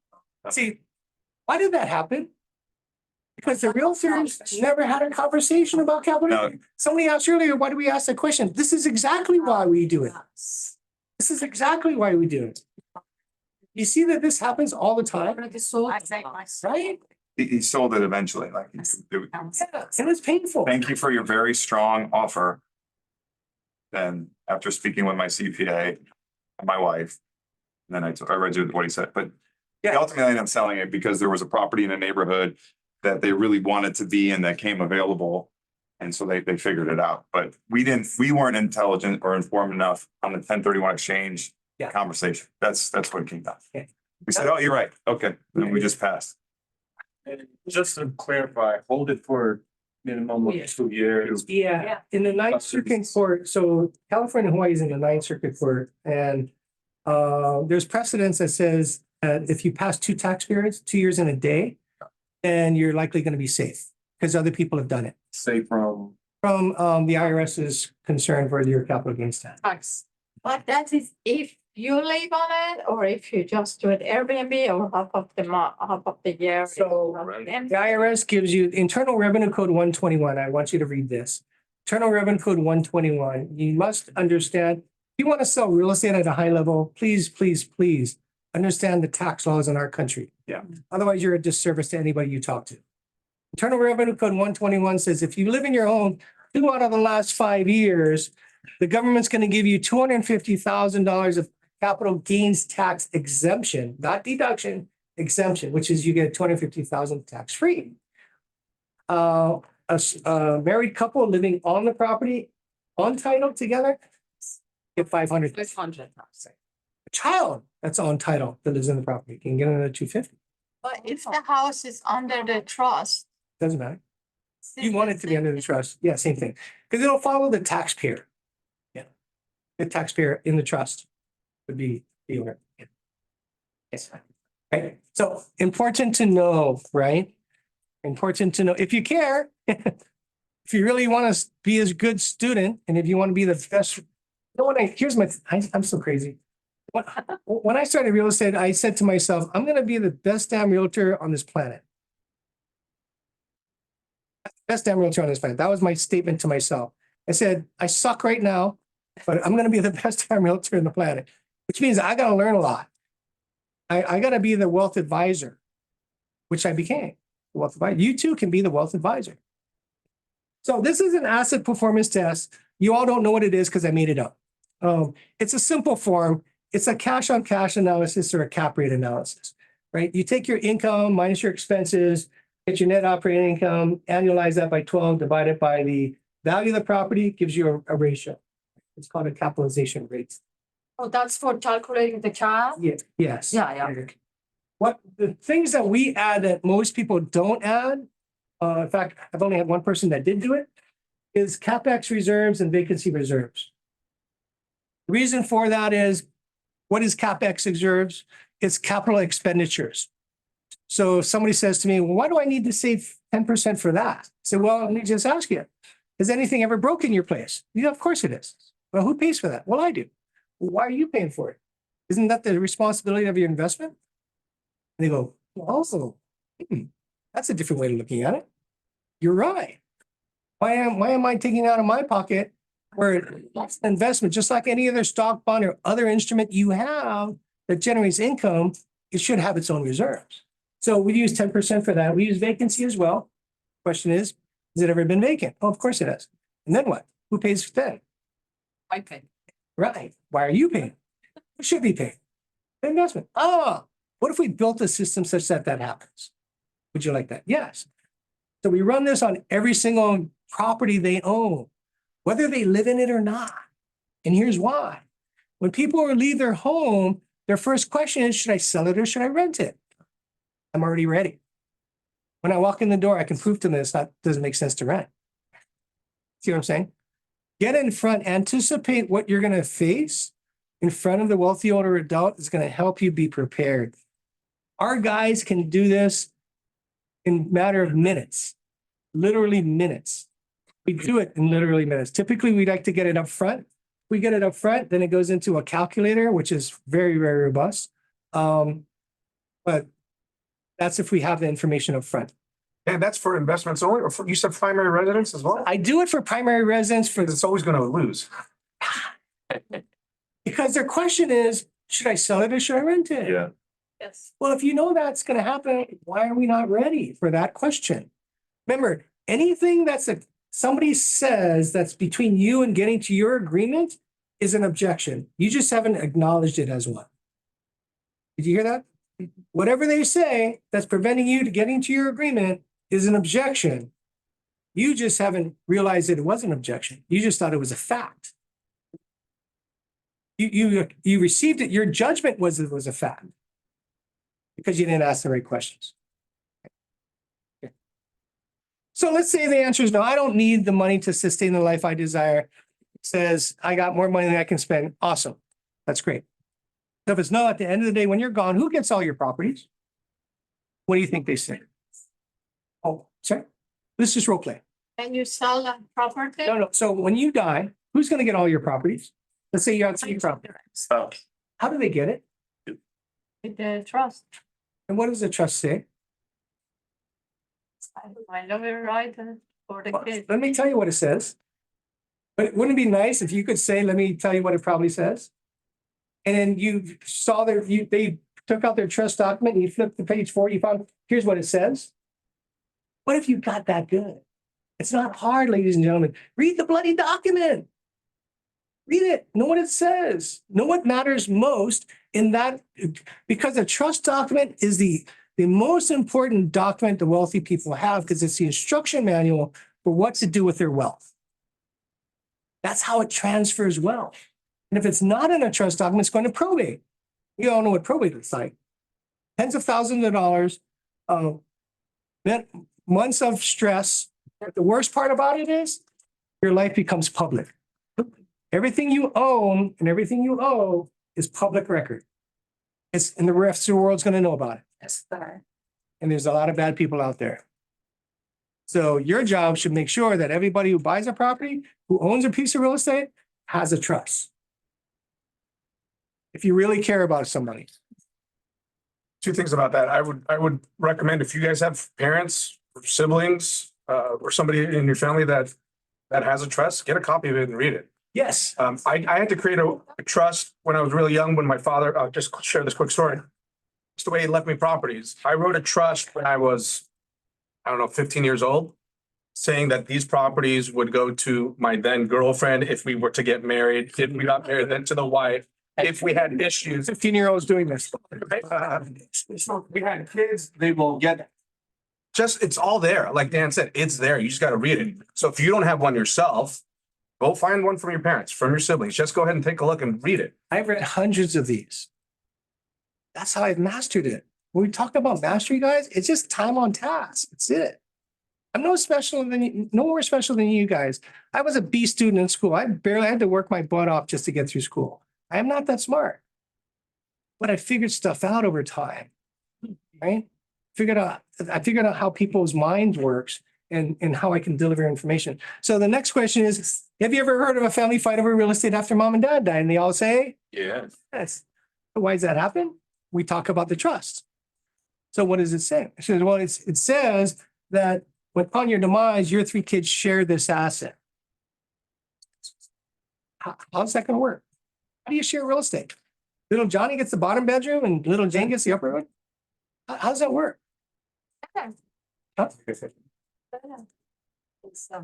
See, why did that happen? Because the realtors never had a conversation about capital. No. Somebody asked earlier, why do we ask that question? This is exactly why we do it. This is exactly why we do it. You see that this happens all the time, right? He sold it eventually, like. Yeah, and it's painful. Thank you for your very strong offer. And after speaking with my CPA and my wife, then I read what he said, but he ultimately ended up selling it because there was a property in a neighborhood that they really wanted to be in that came available. And so they figured it out, but we weren't intelligent or informed enough on the 1031 exchange Yeah. conversation. That's what it came down. Okay. We said, oh, you're right. Okay. And then we just passed. And just to clarify, hold it for minimum of 2 years. Yeah, in the Ninth Circuit Court, so California, Hawaii is in the Ninth Circuit Court, and there's precedence that says that if you pass 2 tax periods, 2 years in a day, then you're likely gonna be safe, because other people have done it. Say from. From the IRS's concern for your capital gains tax. But that is if you live on it, or if you just do it Airbnb, or half of the year. is So, Airbnb. The IRS gives you Internal Revenue Code 121. I want you to read this. Internal Revenue Code 121. You must understand, if you want to sell real estate at a high level, please, please, please understand the tax laws in our country. Yeah. Otherwise, you're a disservice to anybody you talk to. Internal Revenue Code 121 says if you live in your home 2 out of the last 5 years, the government's going to give you $250,000 of capital gains tax exemption, not deduction, exemption, which is you get 250,000 tax free. A married couple living on the property, on title together, get 500. 500. A child that's on title that lives in the property can get another 250. But if the house is under the trust. Doesn't matter. You want it to be under the trust. Yeah, same thing. Because it'll follow the taxpayer. Yeah. The taxpayer in the trust would be the owner. Yeah. Yes. Right. So important to know, right? Important to know if you care, if you really want to be a good student, and if you want to be the best. You know what? I'm so crazy. When I started real estate, I said to myself, I'm going to be the best damn realtor on this planet. Best damn realtor on this planet. That was my statement to myself. I said, I suck right now, but I'm going to be the best damn realtor on the planet, which means I got to learn a lot. I got to be the wealth advisor, which I became. The wealth advisor. You too can be the wealth advisor. So this is an asset performance test. You all don't know what it is because I made it up. It's a simple form. It's a cash on cash analysis or a cap rate analysis, right? You take your income minus your expenses, get your net operating income, annualize that by 12, divide it by the value of the property, gives you a ratio. It's called a capitalization rate. Oh, that's for calculating the cap? Yes. Yeah. What the things that we add that most people don't add, in fact, I've only had one person that did do it, is CapEx reserves and vacancy reserves. The reason for that is, what is CapEx reserves? It's capital expenditures. So if somebody says to me, well, why do I need to save 10% for that? I say, well, let me just ask you, has anything ever broken your place? Yeah, of course it is. Well, who pays for that? Well, I do. Well, why are you paying for it? Isn't that the responsibility of your investment? And they go, oh, that's a different way of looking at it. You're right. Why am I taking it out of my pocket where it's an investment, just like any other stock, bond, or other instrument you have that generates income, it should have its own reserves. So we use 10% for that. We use vacancy as well. Question is, has it ever been vacant? Oh, of course it has. And then what? Who pays for that? I pay. Right. Why are you paying? Who should be paying? The investment. What if we built a system such that that happens? Would you like that? Yes. So we run this on every single property they own, whether they live in it or not. And here's why. When people leave their home, their first question is, should I sell it or should I rent it? I'm already ready. When I walk in the door, I can prove to them that doesn't make sense to rent. See what I'm saying? Get in front, anticipate what you're going to face in front of the wealthy older adult is going to help you be prepared. Our guys can do this in a matter of minutes, literally minutes. We do it in literally minutes. Typically, we like to get it up front. We get it up front, then it goes into a calculator, which is very, very robust. But that's if we have the information up front. And that's for investments only, or you said primary residence as well? I do it for primary residents for It's always gonna lose. because their question is, should I sell it or should I rent it? Yeah. Yes. Well, if you know that's gonna happen, why are we not ready for that question? Remember, anything somebody says that's between you and getting to your agreement is an objection. You just haven't acknowledged it as one. Did you hear that? Whatever they say that's preventing you to getting to your agreement is an objection. You just haven't realized that it was an objection. You just thought it was a fact. You received it. Your judgment was it was a fact because you didn't ask the right questions. Okay. So let's say the answer is no, I don't need the money to sustain the life I desire. It says I got more money than I can spend. Awesome. That's great. So if it's no, at the end of the day, when you're gone, who gets all your properties? What do you think they say? Oh, sorry. Let's just role play. And you sell that property? No. So when you die, who's going to get all your properties? Let's say you have 3 properties. Oh, How do they get it? With the trust. And what does the trust say? I love it right for the kids. Let me tell you what it says. But wouldn't it be nice if you could say, let me tell you what it probably says? And then you saw they took out their trust document and you flipped to page 4, you found, here's what it says. What if you got that good? It's not hard, ladies and gentlemen. Read the bloody document. Read it. Know what it says. Know what matters most in that, because a trust document is the most important document the wealthy people have because it's the instruction manual for what to do with their wealth. That's how it transfers wealth. And if it's not in a trust document, it's going to probate. You all know what probate looks like. Tens of thousands of dollars, months of stress. But the worst part about it is your life becomes public. Everything you own and everything you owe is public record. And the rest of the world's going to know about it. Yes, sir. And there's a lot of bad people out there. So your job should make sure that everybody who buys a property, who owns a piece of real estate, has a trust. If you really care about somebody. 2 things about that. I would recommend if you guys have parents or siblings, or somebody in your family that has a trust, get a copy of it and read it. Yes. I had to create a trust when I was really young, when my father, I'll just share this quick story. It's the way he left me properties. I wrote a trust when I was, 15 years old, saying that these properties would go to my then girlfriend if we were to get married, if we got married, then to the wife, if we had issues. 15-year-olds doing this. We had kids, they will get. It's all there. Like Dan said, it's there. You just got to read it. So if you don't have one yourself, go find one from your parents, from your siblings. Just go ahead and take a look and read it. I've read hundreds of these. That's how I've mastered it. When we talk about mastery, guys, it's just time on task. That's it. I'm no more special than you guys. I was a B student in school. I barely had to work my butt off just to get through school. I am not that smart. But I figured stuff out over time, right? I figured out how people's minds works and how I can deliver information. So the next question is, have you ever heard of a family fight over real estate after mom and dad died? And they all say, Yes. yes. Why does that happen? We talk about the trust. So what does it say? It says, well, it says that upon your demise, your 3 kids share this asset. How's that going to work? How do you share real estate? Little Johnny gets the bottom bedroom and little Jane gets the upper one? How does that work? Huh?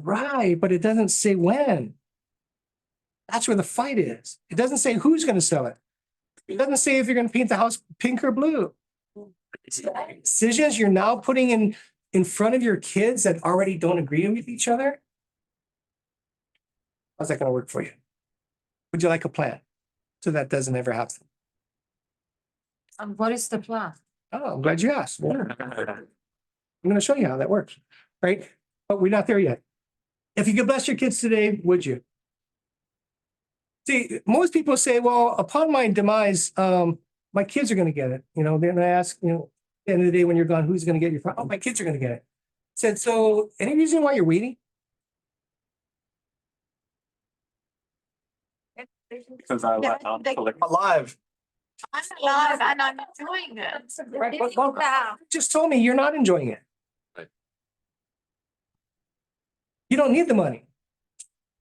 Right, but it doesn't say when. That's where the fight is. It doesn't say who's going to sell it. It doesn't say if you're going to paint the house pink or blue. Decisions you're now putting in front of your kids that already don't agree with each other. How's that going to work for you? Would you like a plan so that doesn't ever happen? And what is the plan? Oh, I'm glad you asked. Yeah. I'm going to show you how that works, right? But we're not there yet. If you could bless your kids today, would you? See, most people say, well, upon my demise, my kids are going to get it. Then I ask, at the end of the day, when you're gone, who's going to get your, oh, my kids are going to get it. Said, so any reason why you're waiting? because I'm Alive. I'm alive and I'm enjoying it. Right, well, just told me you're not enjoying it. Right. You don't need the money.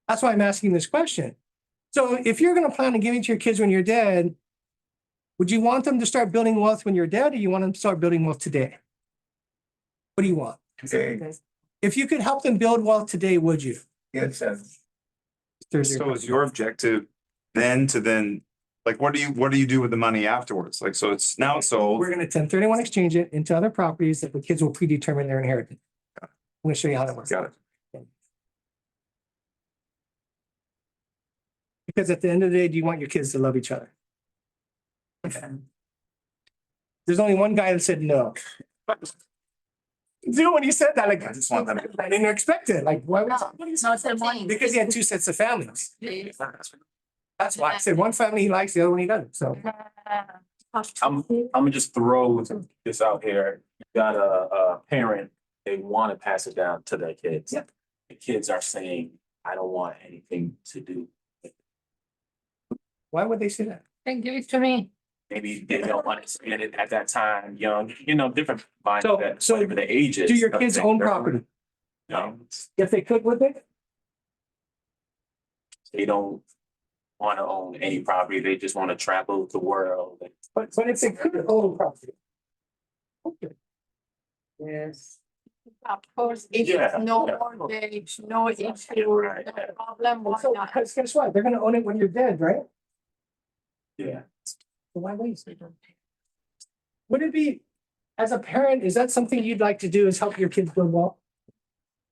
That's why I'm asking this question. So if you're going to plan on giving to your kids when you're dead, Would you want them to start building wealth when you're dead, or you want them to start building wealth today? What do you want? If you could help them build wealth today, would you? Yes. There's So your- is your objective then to then, like, what do you do with the money afterwards? Like, so it's now sold. We're gonna 1031 exchange it into other properties that the kids will predetermine their inheritance. I'm gonna show you how that works. Got it. Because at the end of the day, do you want your kids to love each other? There's only one guy that said no. Dude, when he said that, like, I just want them to- I didn't expect it. Like, why would? No, Because he had two sets of families. That's why I said one family he likes, the other one he doesn't. So I'm gonna just throw this out here. You got a parent, they want to pass it down to their kids. Yep. The kids are saying, I don't want anything to do. why would they say that? Then give it to me. Maybe they don't want to spend it at that time, young, different So- mindset, so whatever the age is. Do your kids own property? No, If they could, would they? they don't want to own any property. They just want to travel the world. But if they could own property. Okay. Yes. Of course, if Yeah. it's no mortgage, no issue, Right. no problem, why So, not? because guess what? They're gonna own it when you're dead, right? Yeah. So why waste? Would it be, as a parent, is that something you'd like to do, is help your kids build wealth?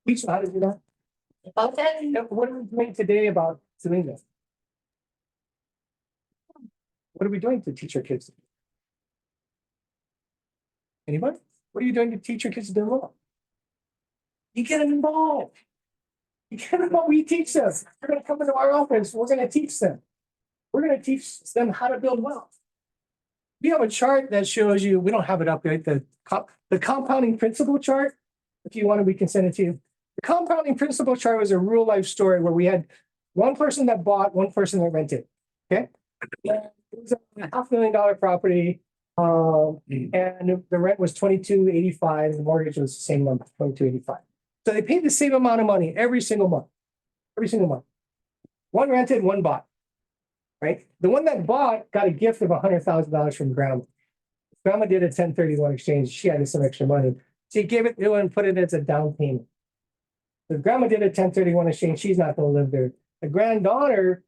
Teach them how to do that? But then, What are we doing today about doing this? What are we doing to teach our kids? Anybody? What are you doing to teach your kids to do well? You get them involved. You get them involved. We teach them. They're gonna come into our office. We're gonna teach them. We're gonna teach them how to build wealth. We have a chart that shows you, we don't have it up yet, the compounding principle chart. If you want, we can send it to you. The compounding principle chart was a real life story where we had one person that bought, one person that rented. Okay? It was a $500,000 property. And the rent was $22.85, the mortgage was the same number, $22.85. So they paid the same amount of money every single month. Every single month. One rented, one bought. Right? The one that bought got a gift of $100,000 from grandma. Grandma did a 1031 exchange. She had some extra money. She gave it to her and put it as a down payment. The grandma did a 1031 exchange. She's not going to live there. The granddaughter,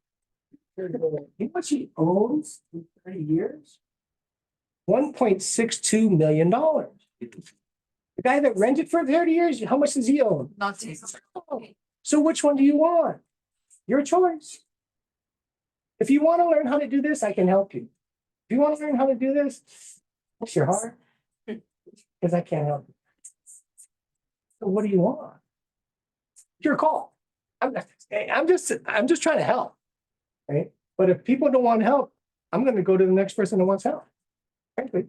you know what she owns in 30 years? $1.62 million. The guy that rented for 30 years, how much does he own? Nothing. So which one do you want? Your choice. If you want to learn how to do this, I can help you. If you want to learn how to do this, bless your heart, because I can't help you. So what do you want? It's your call. I'm just trying to help, right? But if people don't want help, I'm going to go to the next person that wants help. Frankly,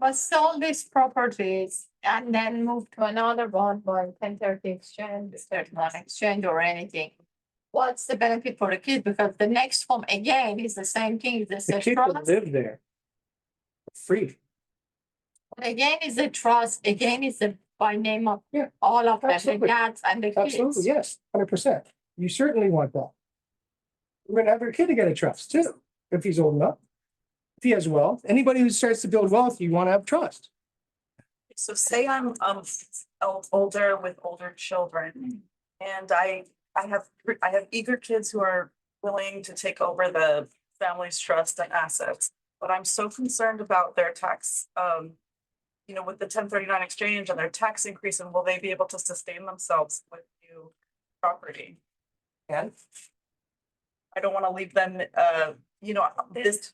but sell these properties and then move to another one by 1030 exchange, 31 exchange or anything. What's the benefit for the kid? Because the next home again is the same thing, it's the a kid will trust. live there for free. Again, is a trust, again, is the by name of Yeah, all of them, the absolutely. dads and the Absolutely, kids. yes, 100%. You certainly want that. We're gonna have your kid to get a trust too, if he's old enough. If he has wealth, anybody who starts to build wealth, you want to have trust. So say I'm older with older children and I have eager kids who are willing to take over the family's trust and assets. But I'm so concerned about their tax, with the 1039 exchange and their tax increase, and will they be able to sustain themselves with new property? And I don't want to leave them,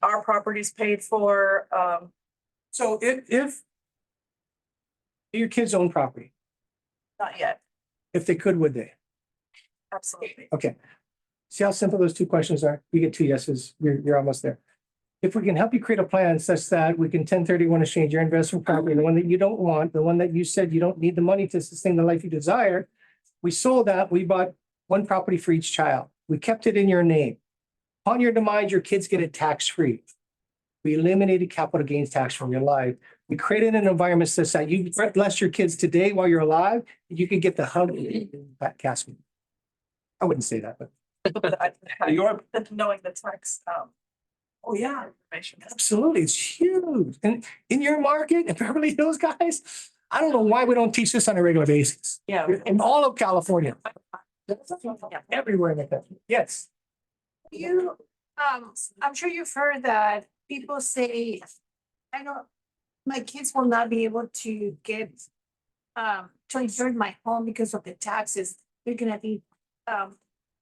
our property's paid for, so if your kids own property, not yet, if they could, would they? absolutely. Okay. See how simple those two questions are? You get two yeses, you're almost there. If we can help you create a plan such that we can 1031 exchange your investment property, the one that you don't want, the one that you said you don't need the money to sustain the life you desire, we sold that, we bought one property for each child. We kept it in your name. Upon your demise, your kids get it tax-free. We eliminated capital gains tax from your life. We created an environment such that you bless your kids today while you're alive, you could get the hug in that casket. I wouldn't say that, but Knowing the tax, Oh, yeah, absolutely. It's huge. And in your market, in Beverly Hills, guys, I don't know why we don't teach this on a regular basis. Yeah. In all of California. Everywhere in the country. Yes. You, I'm sure you've heard that people say, I know my kids will not be able to get, to inherit my home because of the taxes. They're gonna be,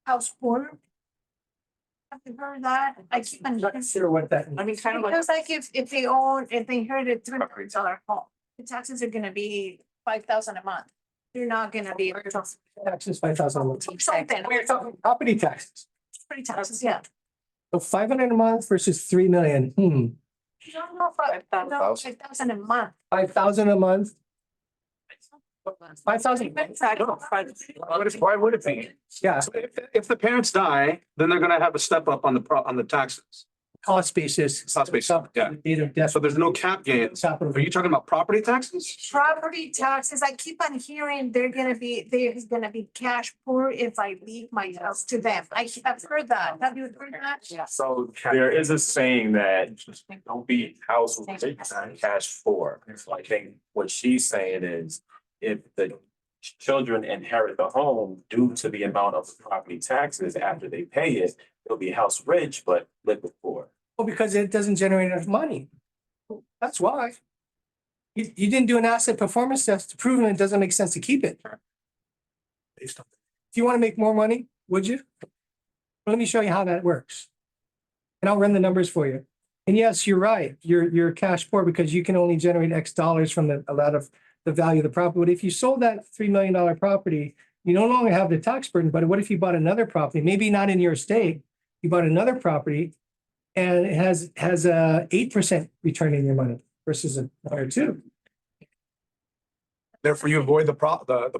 house poor. Have you heard that? I keep on. Not sure what that. I mean, kind of like. Because like if they own, if they inherited $300 home, the taxes are gonna be 5,000 a month. They're not gonna be. Taxes, 5,000. Something. We're talking property taxes. Pretty taxes, yeah. So 500 a month versus 3 million. You don't know, no, 5,000. 5,000 a month. 5,000 a month. 5,000. Why would it be? Yeah, So if the parents die, then they're gonna have a step up on the taxes. cost basis. Cost basis, yeah. Date of death. So there's no cap gains. Capital. Are you talking about property taxes? Property taxes, I keep on hearing there's gonna be cash poor if I leave my house to them. I've heard that. Have you heard that? Yeah. So there is a saying that don't be house rich and cash poor. So I think what she's saying is if the children inherit the home due to the amount of property taxes after they pay it, they'll be house rich, but liquid poor. Well, because it doesn't generate enough money. That's why. You didn't do an asset performance test to prove it doesn't make sense to keep it. If you want to make more money, would you? Let me show you how that works. And I'll run the numbers for you. And yes, you're right. You're cash poor because you can only generate X dollars from a lot of the value of the property. But if you sold that $3 million property, you no longer have the tax burden. But what if you bought another property? Maybe not in your state. You bought another property and it has a 8% return in your money versus another 2. Therefore, you avoid the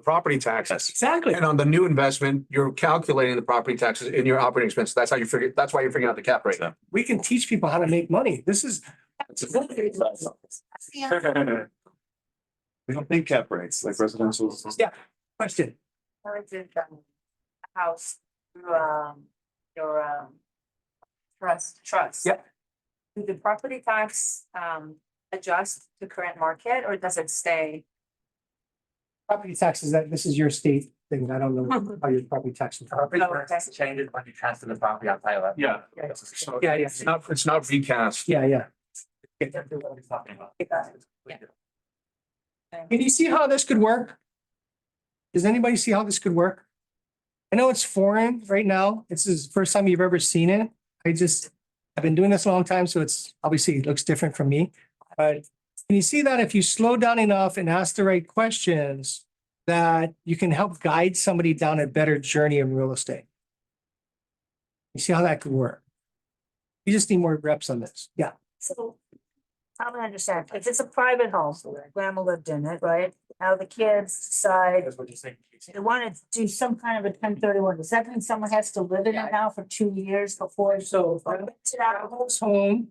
property taxes. Exactly. And on the new investment, you're calculating the property taxes in your operating expense. That's why you're figuring out the cap rate. We can teach people how to make money. This is. We don't think cap rates like residential. Yeah, question. Inherited house through your trust. Yep. Do the property tax adjust to current market or does it stay? Property taxes, this is your state thing. I don't know how your property taxes. Property tax changes when you transfer the property on title. Yeah. Yeah. It's not recast. Yeah. Can you see how this could work? Does anybody see how this could work? I know it's foreign right now. This is the first time you've ever seen it. I've been doing this a long time, so it's obviously it looks different from me. But can you see that if you slow down enough and ask the right questions, that you can help guide somebody down a better journey in real estate? You see how that could work? You just need more reps on this. Yeah. So I don't understand. If it's a private home, grandma lived in it, right? Now the kids decide That's what you're saying. they want to do some kind of a 1031. Does that mean someone has to live in it now for 2 years before? So grandma's home,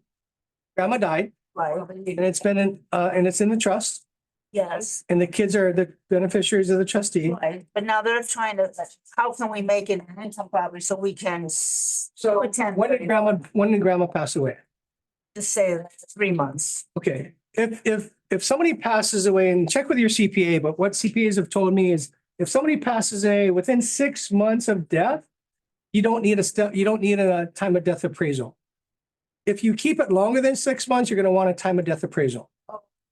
grandma died, Right, and it's been and it's in the trust, yes, and the kids are the beneficiaries of the trustee. right. But now they're trying to, how can we make it an income property so we can So pretend when did grandma pass away? just say 3 months? Okay, if somebody passes away, and check with your CPA, but what CPAs have told me is if somebody passes away within 6 months of death, you don't need a time of death appraisal. If you keep it longer than 6 months, you're going to want a time of death appraisal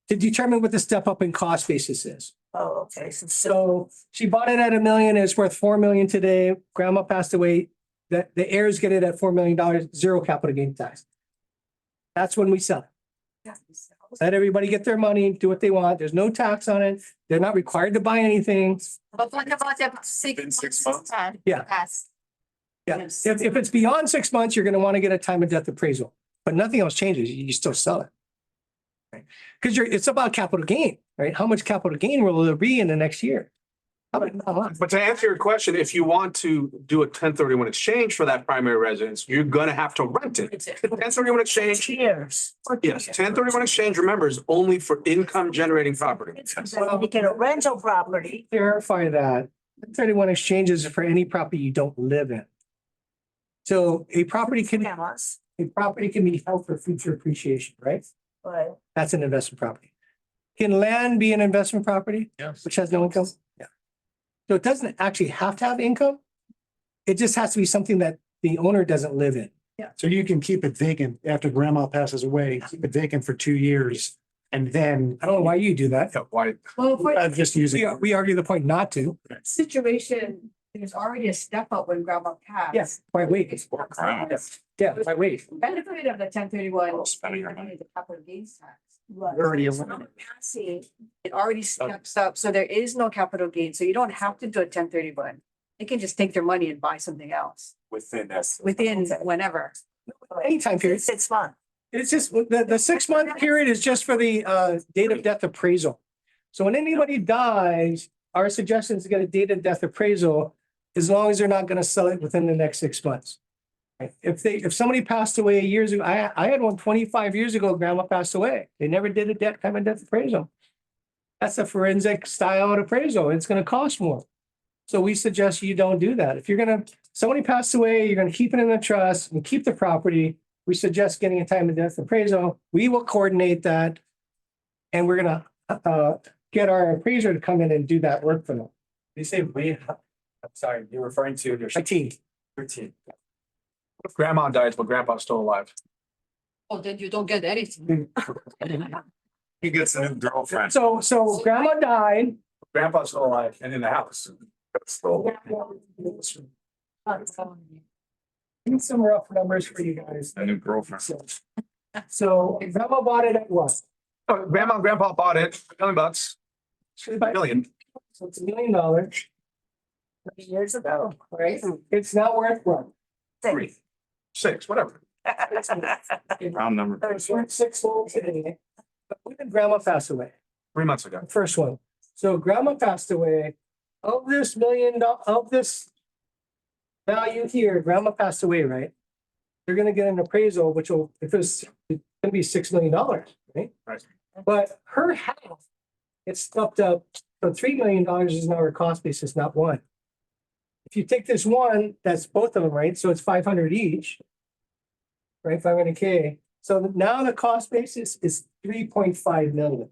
to determine what the step up in cost basis is. Oh, okay, So she bought it at $1 million, it's worth $4 million today. Grandma passed away, that the heirs get it at $4 million, zero capital gain tax. That's when we sell it. Let everybody get their money, do what they want. There's no tax on it. They're not required to buy anything. But what about the Been 6 6 months? months? Yeah. Yeah, if it's beyond 6 months, you're gonna want to get a time of death appraisal, but nothing else changes. You still sell it. Because it's about capital gain, right? How much capital gain will there be in the next year? Not much. But to answer your question, if you want to do a 1031 exchange for that primary residence, you're gonna have to rent it. 1031 exchange, Years. yes, 1031 exchange, remember, is only for income generating property. You get a rental property. Clarify that. 31 exchanges are for any property you don't live in. So a property can, Grandmas. a property can be held for future appreciation, right? Right. That's an investment property. Can land be an investment property? Yes. Which has no income? Yeah. So it doesn't actually have to have income. It just has to be something that the owner doesn't live in. Yeah, so you can keep it vacant after grandma passes away, keep it vacant for 2 years. And then I don't know why you do that. Yeah, why? Well, for I'm just using. We argue the point not to. situation, there's already a step up when grandma passed. Yes, why wait? Yeah, why wait? Benefit of the 1031. Spending your money. The capital gains tax. Already eliminated. Passing, it already steps up, so there is no capital gain, so you don't have to do a 1031. They can just take their money and buy something else Within that. within whenever. Anytime period. 6 months. It's just, the 6 month period is just for the date of death appraisal. So when anybody dies, our suggestion is to get a date of death appraisal, as long as they're not gonna sell it within the next 6 months. Right? If somebody passed away years ago, I had one 25 years ago, grandma passed away. They never did a death appraisal. That's a forensic style appraisal. It's gonna cost more. So we suggest you don't do that. If somebody passed away, you're gonna keep it in the trust and keep the property. We suggest getting a time of death appraisal. We will coordinate that. And we're gonna get our appraiser to come in and do that work for them. You say we, I'm sorry, you're referring to your. My team. Your team. If grandma dies, but grandpa's still alive. Oh, then you don't get anything. He gets a new girlfriend. So grandma died. Grandpa's still alive and in the house. Need some rough numbers for you guys. A new girlfriend. So grandma bought it at what? Oh, grandma and grandpa bought it, $1 million. Million. So it's $1 million. Years ago. Right? It's not worth what? 3, 6, whatever. Round number. It's worth 6 loans today. But when did grandma pass away? 3 months ago. The first one. So grandma passed away. Of this of this value here, grandma passed away, right? They're gonna get an appraisal, which will, it's gonna be $6 million, right? Right. But her half, it's stepped up, so $3 million is now her cost basis, not one. If you take this one, that's both of them, right? So it's 500 each. Right, 500K. So now the cost basis is 3.5 million.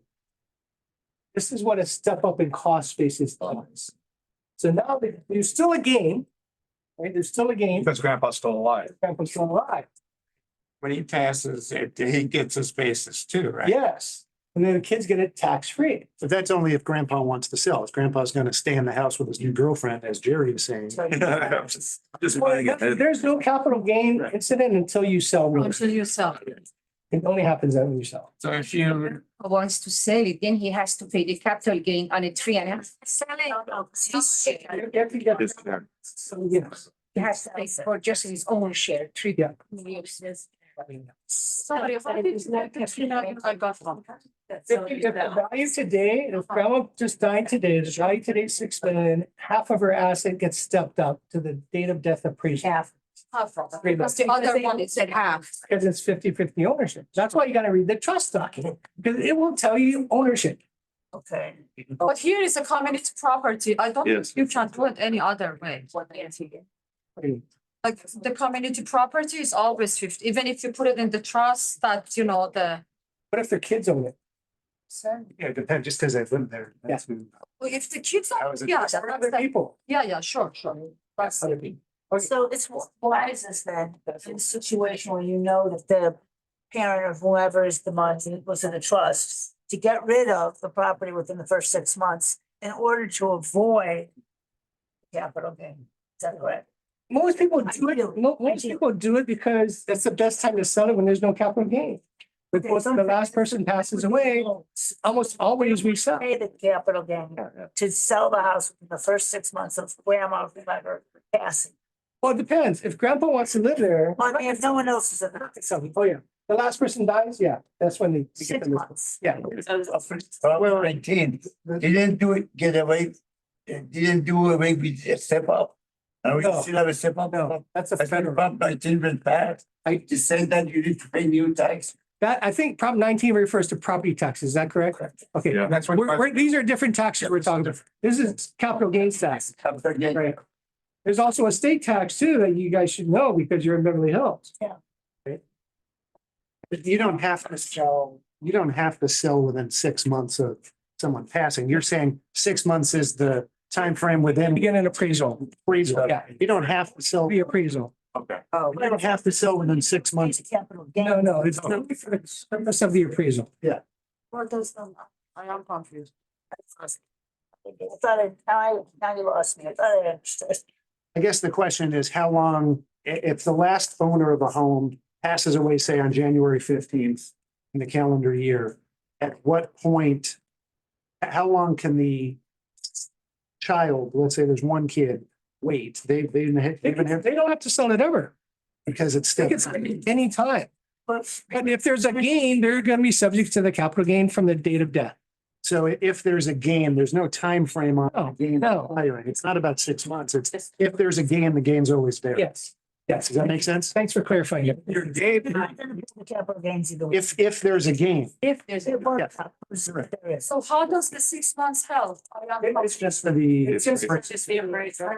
This is what a step up in cost basis does. So now there's still a gain, right? There's still a gain. Because grandpa's still alive. Grandpa's still alive. When he passes, he gets his basis too, right? Yes. And then the kids get it tax free. But that's only if grandpa wants to sell. If grandpa's gonna stay in the house with his new girlfriend, as Jerry was saying. Just There's no capital gain incident until you sell. real estate. Until you sell. It only happens when you sell. So if you, Wants to sell it, then he has to pay the capital gain on a 3.5. Selling. You have to get this. So, yes. He has to pay for just his own share, 3. Yeah. Sorry, I got one. If the value today, if grandma just died today, the value today is 6 million, half of her asset gets stepped up to the date of death appraisal. Half. Because the other one is at half. Because it's 50-50 ownership. That's why you gotta read the trust document, because it will tell you ownership. Okay. But here is a community property. I don't think you can do it any other way. Like the community property is always 50, even if you put it in the trust that, the. What if their kids own it? Yeah, it depends, just because they live there. That's who- Well, if the kids That are, was a- yeah, Or other people. yeah, sure. That's other people. Okay. So it's wise is then in a situation where you know that the parent of whoever is the money was in a trust to get rid of the property within the first 6 months in order to avoid capital gain. Is that correct? Most people do it, most people do it because that's the best time to sell it when there's no capital gain. But once the last person passes away, almost always we sell. Pay the capital gain to sell the house within the first 6 months of grandma, whoever passing. Well, it depends. If grandpa wants to live there. I mean, if no one else is in the Oh, yeah. The last person dies, yeah, that's when they get 6 the. months. Yeah. Well, they didn't do it, get away, didn't do away with a step up. And we No. still have a step up. No, that's a That's federal. Prop 19 was passed. I Just saying that you need to pay new tax. That, I think Prop 19 refers to property taxes. Is that correct? Okay. Yeah, that's what. These are different taxes we're talking about. This is capital gains tax. Capital gain. Right. There's also a state tax too that you guys should know because you're in Beverly Hills. Yeah. Right? But you don't have to sell, within 6 months of someone passing. You're saying 6 months is the timeframe within You get an appraisal, appraisal. Yeah. You don't have to sell, the appraisal. Okay. you don't have to sell within 6 months. No, it's only for the purpose of the appraisal. What does, I am confused. I thought now you lost me. I thought I understood. I guess the question is how long, if the last owner of a home passes away, say on January 15th in the calendar year, at what point, how long can the child, let's say there's one kid, wait? They've been, They don't have to sell it ever. because it's They still. can sell it any time. But But if there's a gain, they're gonna be subject to the capital gain from the date of death. So if there's a gain, there's no time frame on No, the gain. no. It's not about 6 months. It's if there's a gain, the gain's always there. Yes, yes. Does that make sense? Thanks for clarifying it. the capital gains either way. If there's a gain. If there's. It works. There is. So how does the 6 months help? It's just for the. It's just for- Just the appraisal.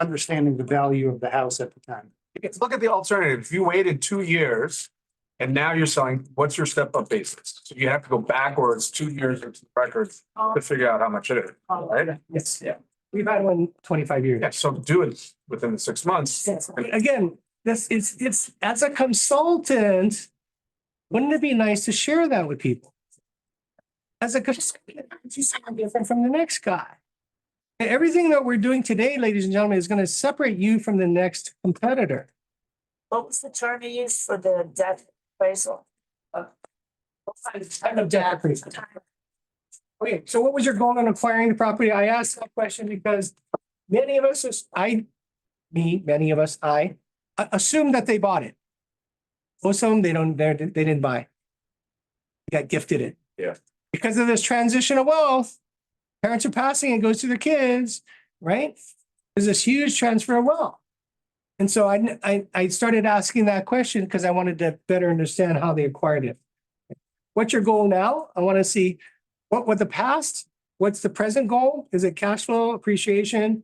Understanding the value of the house at the time. Let's look at the alternative. If you waited 2 years and now you're selling, what's your step up basis? So you have to go backwards 2 years into the records to figure out how much it is, right? Yes, yeah. We've had one 25 years. Yeah, so do it within the 6 months. Again, it's as a consultant, wouldn't it be nice to share that with people? As a consultant, it's different from the next guy. And everything that we're doing today, ladies and gentlemen, is going to separate you from the next competitor. What was the term you used for the debt appraisal? Time of death appraisal. Okay, so what was your goal in acquiring the property? I asked that question because many of us, I assume that they bought it. Most of them, they didn't buy. They got gifted it. Yeah. Because of this transition of wealth, parents are passing, it goes to their kids, right? There's this huge transfer of wealth. And so I started asking that question because I wanted to better understand how they acquired it. What's your goal now? I want to see what the past, what's the present goal? Is it cash flow, appreciation?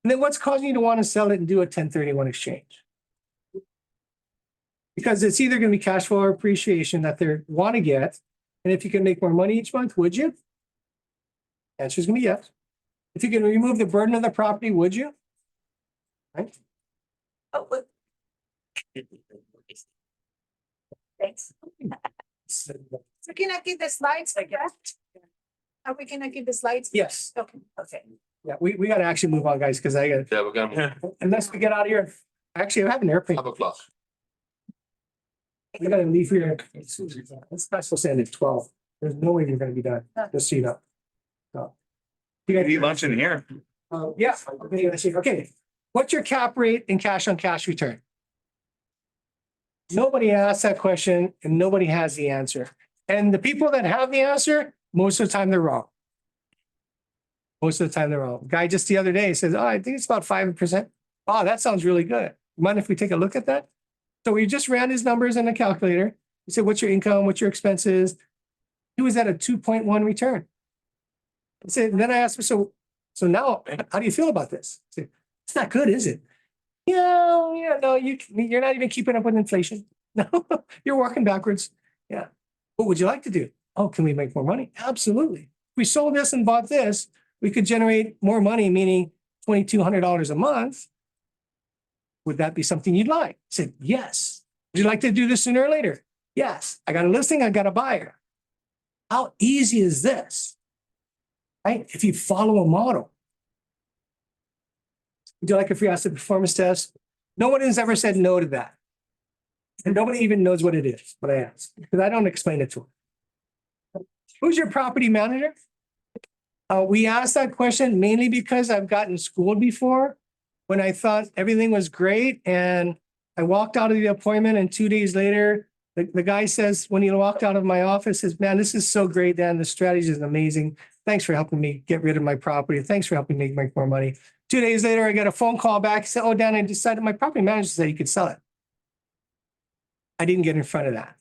And then what's causing you to want to sell it and do a 1031 exchange? Because it's either going to be cash flow or appreciation that they want to get. And if you can make more money each month, would you? Answer is going to be yes. If you can remove the burden of the property, would you? Right? Thanks. So can I get the slides like that? Are we gonna get the slides? Yes. Okay, okay. Yeah, we got to actually move on, guys, because I got, Yeah, we're gonna move. unless we get out of here. Actually, I have an airplane. 5:00. We got to leave here. It's not supposed to end at 12. There's no way you're going to be done, just so you know. So. You You guys eat lunch in here. Yeah. Okay. What's your cap rate and cash on cash return? Nobody asked that question and nobody has the answer. And the people that have the answer, most of the time they're wrong. Most of the time they're wrong. Guy just the other day says, oh, I think it's about 5%. Oh, that sounds really good. Mind if we take a look at that? So we just ran his numbers in the calculator. We said, what's your income? What's your expenses? He was at a 2.1 return. I said, and then I asked him, so now how do you feel about this? I said, it's not good, is it? Yeah, no, you're not even keeping up with inflation. No, you're walking backwards. Yeah. What would you like to do? Oh, can we make more money? Absolutely. If we sold this and bought this, we could generate more money, meaning $2,200 a month. Would that be something you'd like? I said, yes. Would you like to do this sooner or later? Yes. I got a listing, I got a buyer. How easy is this? Right? If you follow a model. Would you like a free asset performance test? No one has ever said no to that. And nobody even knows what it is, what I asked, because I don't explain it to them. Who's your property manager? We asked that question mainly because I've gotten schooled before when I thought everything was great and I walked out of the appointment and 2 days later, the guy says, when he walked out of my office, says, man, this is so great, Dan. The strategy is amazing. Thanks for helping me get rid of my property. Thanks for helping me make more money. 2 days later, I got a phone call back. He said, oh, Dan, I decided my property manager said you could sell it. I didn't get in front of that.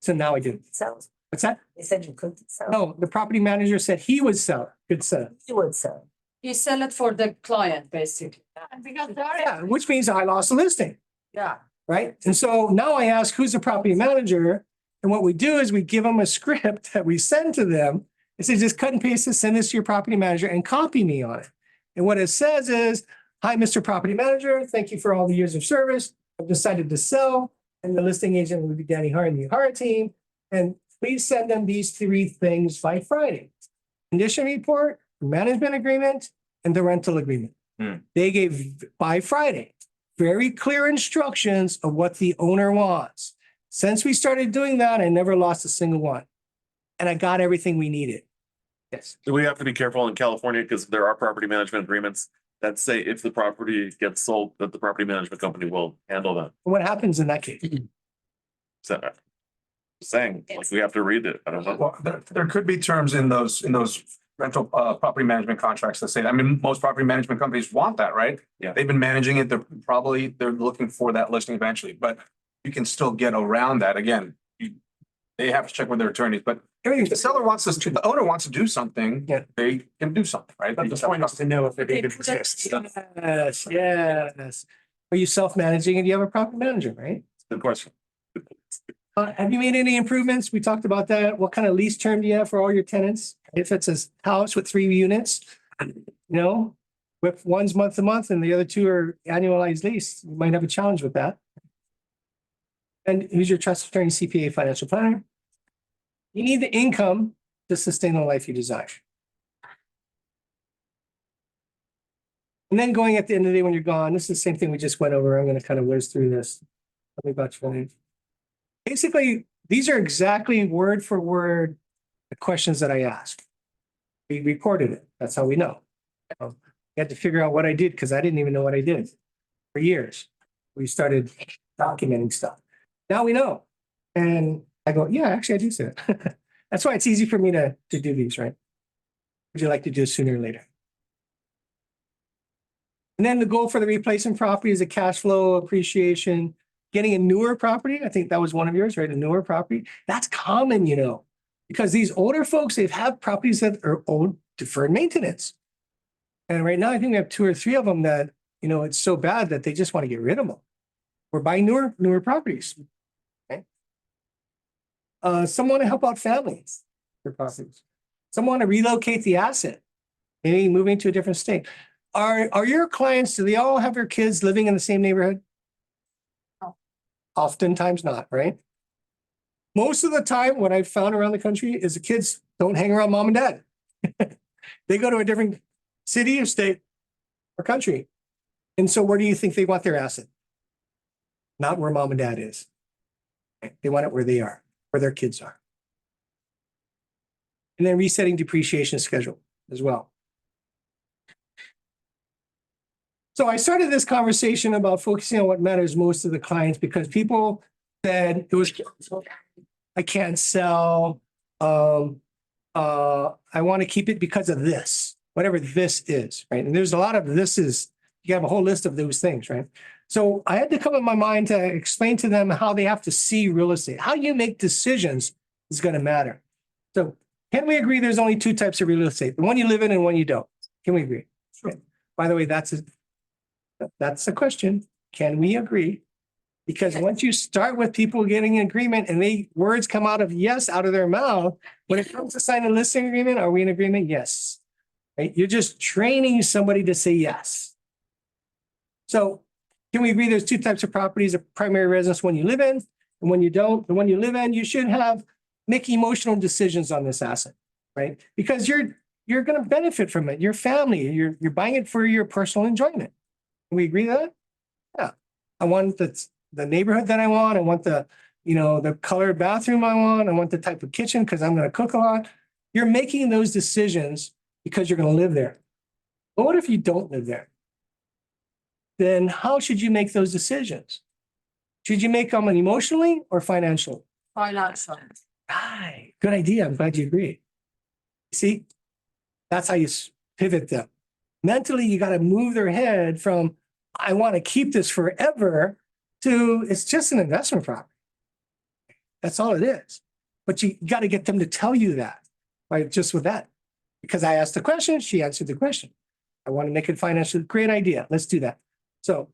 So now I do. Sell. What's that? They said you couldn't sell. No, the property manager said he would sell it. Could sell it. You would sell. You sell it for the client, basically. Because Yeah, which means I lost the listing. Yeah. right? And so now I ask, who's the property manager? And what we do is we give them a script that we send to them. It says, just cut and paste this, send this to your property manager and copy me on it. And what it says is, hi, Mr. Property Manager, thank you for all the years of service. I've decided to sell, and the listing agent will be Danny Hart and the Ihara team. And please send them these 3 things by Friday. Condition report, management agreement, and the rental agreement. They gave by Friday very clear instructions of what the owner wants. Since we started doing that, I never lost a single one. And I got everything we needed. Yes. Do we have to be careful in California because there are property management agreements that say if the property gets sold, that the property management company will handle that? What happens in that case? So, saying, like, we have to read it. I don't know. Well, there could be terms in those rental property management contracts that say that. I mean, most property management companies want that, right? Yeah. They've been managing it. They're looking for that listing eventually, but you can still get around that. Again, they have to check with their attorneys, but if the seller wants us to, the owner wants to do something, they can do something, right? But the point is to know if it even exists. Yes, yes. Are you self-managing and you have a property manager, right? Good question. Have you made any improvements? We talked about that. What kind of lease term do you have for all your tenants? If it's a house with 3 units, with one's month to month and the other 2 are annualized lease, you might have a challenge with that. And who's your trust attorney, CPA, financial planner? You need the income to sustain the life you desire. And then going at the end of the day when you're gone, this is the same thing we just went over. I'm going to kind of whiz through this. Tell me about your name. Basically, these are exactly word for word the questions that I asked. We recorded it. That's how we know. You had to figure out what I did because I didn't even know what I did for years. We started documenting stuff. Now we know. And I go, yeah, actually, I do say that. That's why it's easy for me to do these, right? Would you like to do it sooner or later? And then the goal for the replacement property is a cash flow appreciation. Getting a newer property, I think that was one of yours, right? A newer property. That's common, because these older folks, they've had properties that are old deferred maintenance. And right now, I think we have 2 or 3 of them that, it's so bad that they just want to get rid of them. We're buying newer properties. Okay. Some want to help out families for properties. Some want to relocate the asset, maybe moving to a different state. Are your clients, do they all have their kids living in the same neighborhood? Oftentimes not, right? Most of the time, what I've found around the country is the kids don't hang around mom and dad. They go to a different city or state or country. And so where do you think they want their asset? Not where mom and dad is. They want it where they are, where their kids are. And then resetting depreciation schedule as well. So I started this conversation about focusing on what matters most to the clients because people said I can't sell. I want to keep it because of this, whatever this is, right? And there's a lot of thises. You have a whole list of those things, right? So I had to come in my mind to explain to them how they have to see real estate. How you make decisions is going to matter. So can we agree there's only 2 types of real estate? The one you live in and one you don't. Can we agree? Sure. Okay. By the way, that's a question. Can we agree? Because once you start with people getting an agreement and words come out of yes out of their mouth, when it comes to signing a listing agreement, are we in agreement? Yes. Right? You're just training somebody to say yes. So can we agree there's 2 types of properties, a primary residence, one you live in, and when you don't, the one you live in, you should make emotional decisions on this asset, right? Because you're going to benefit from it. Your family, you're buying it for your personal enjoyment. Can we agree that? Yeah. I want the neighborhood that I want. I want the colored bathroom I want. I want the type of kitchen because I'm going to cook a lot. You're making those decisions because you're going to live there. But what if you don't live there? Then how should you make those decisions? Should you make them emotionally or financially? Financial. Right. Good idea. I'm glad you agree. See, that's how you pivot them. Mentally, you got to move their head from, I want to keep this forever, to it's just an investment property. That's all it is. But you got to get them to tell you that, right? Just with that. Because I asked the question, she answered the question. I want to make it financially. Great idea. Let's do that. So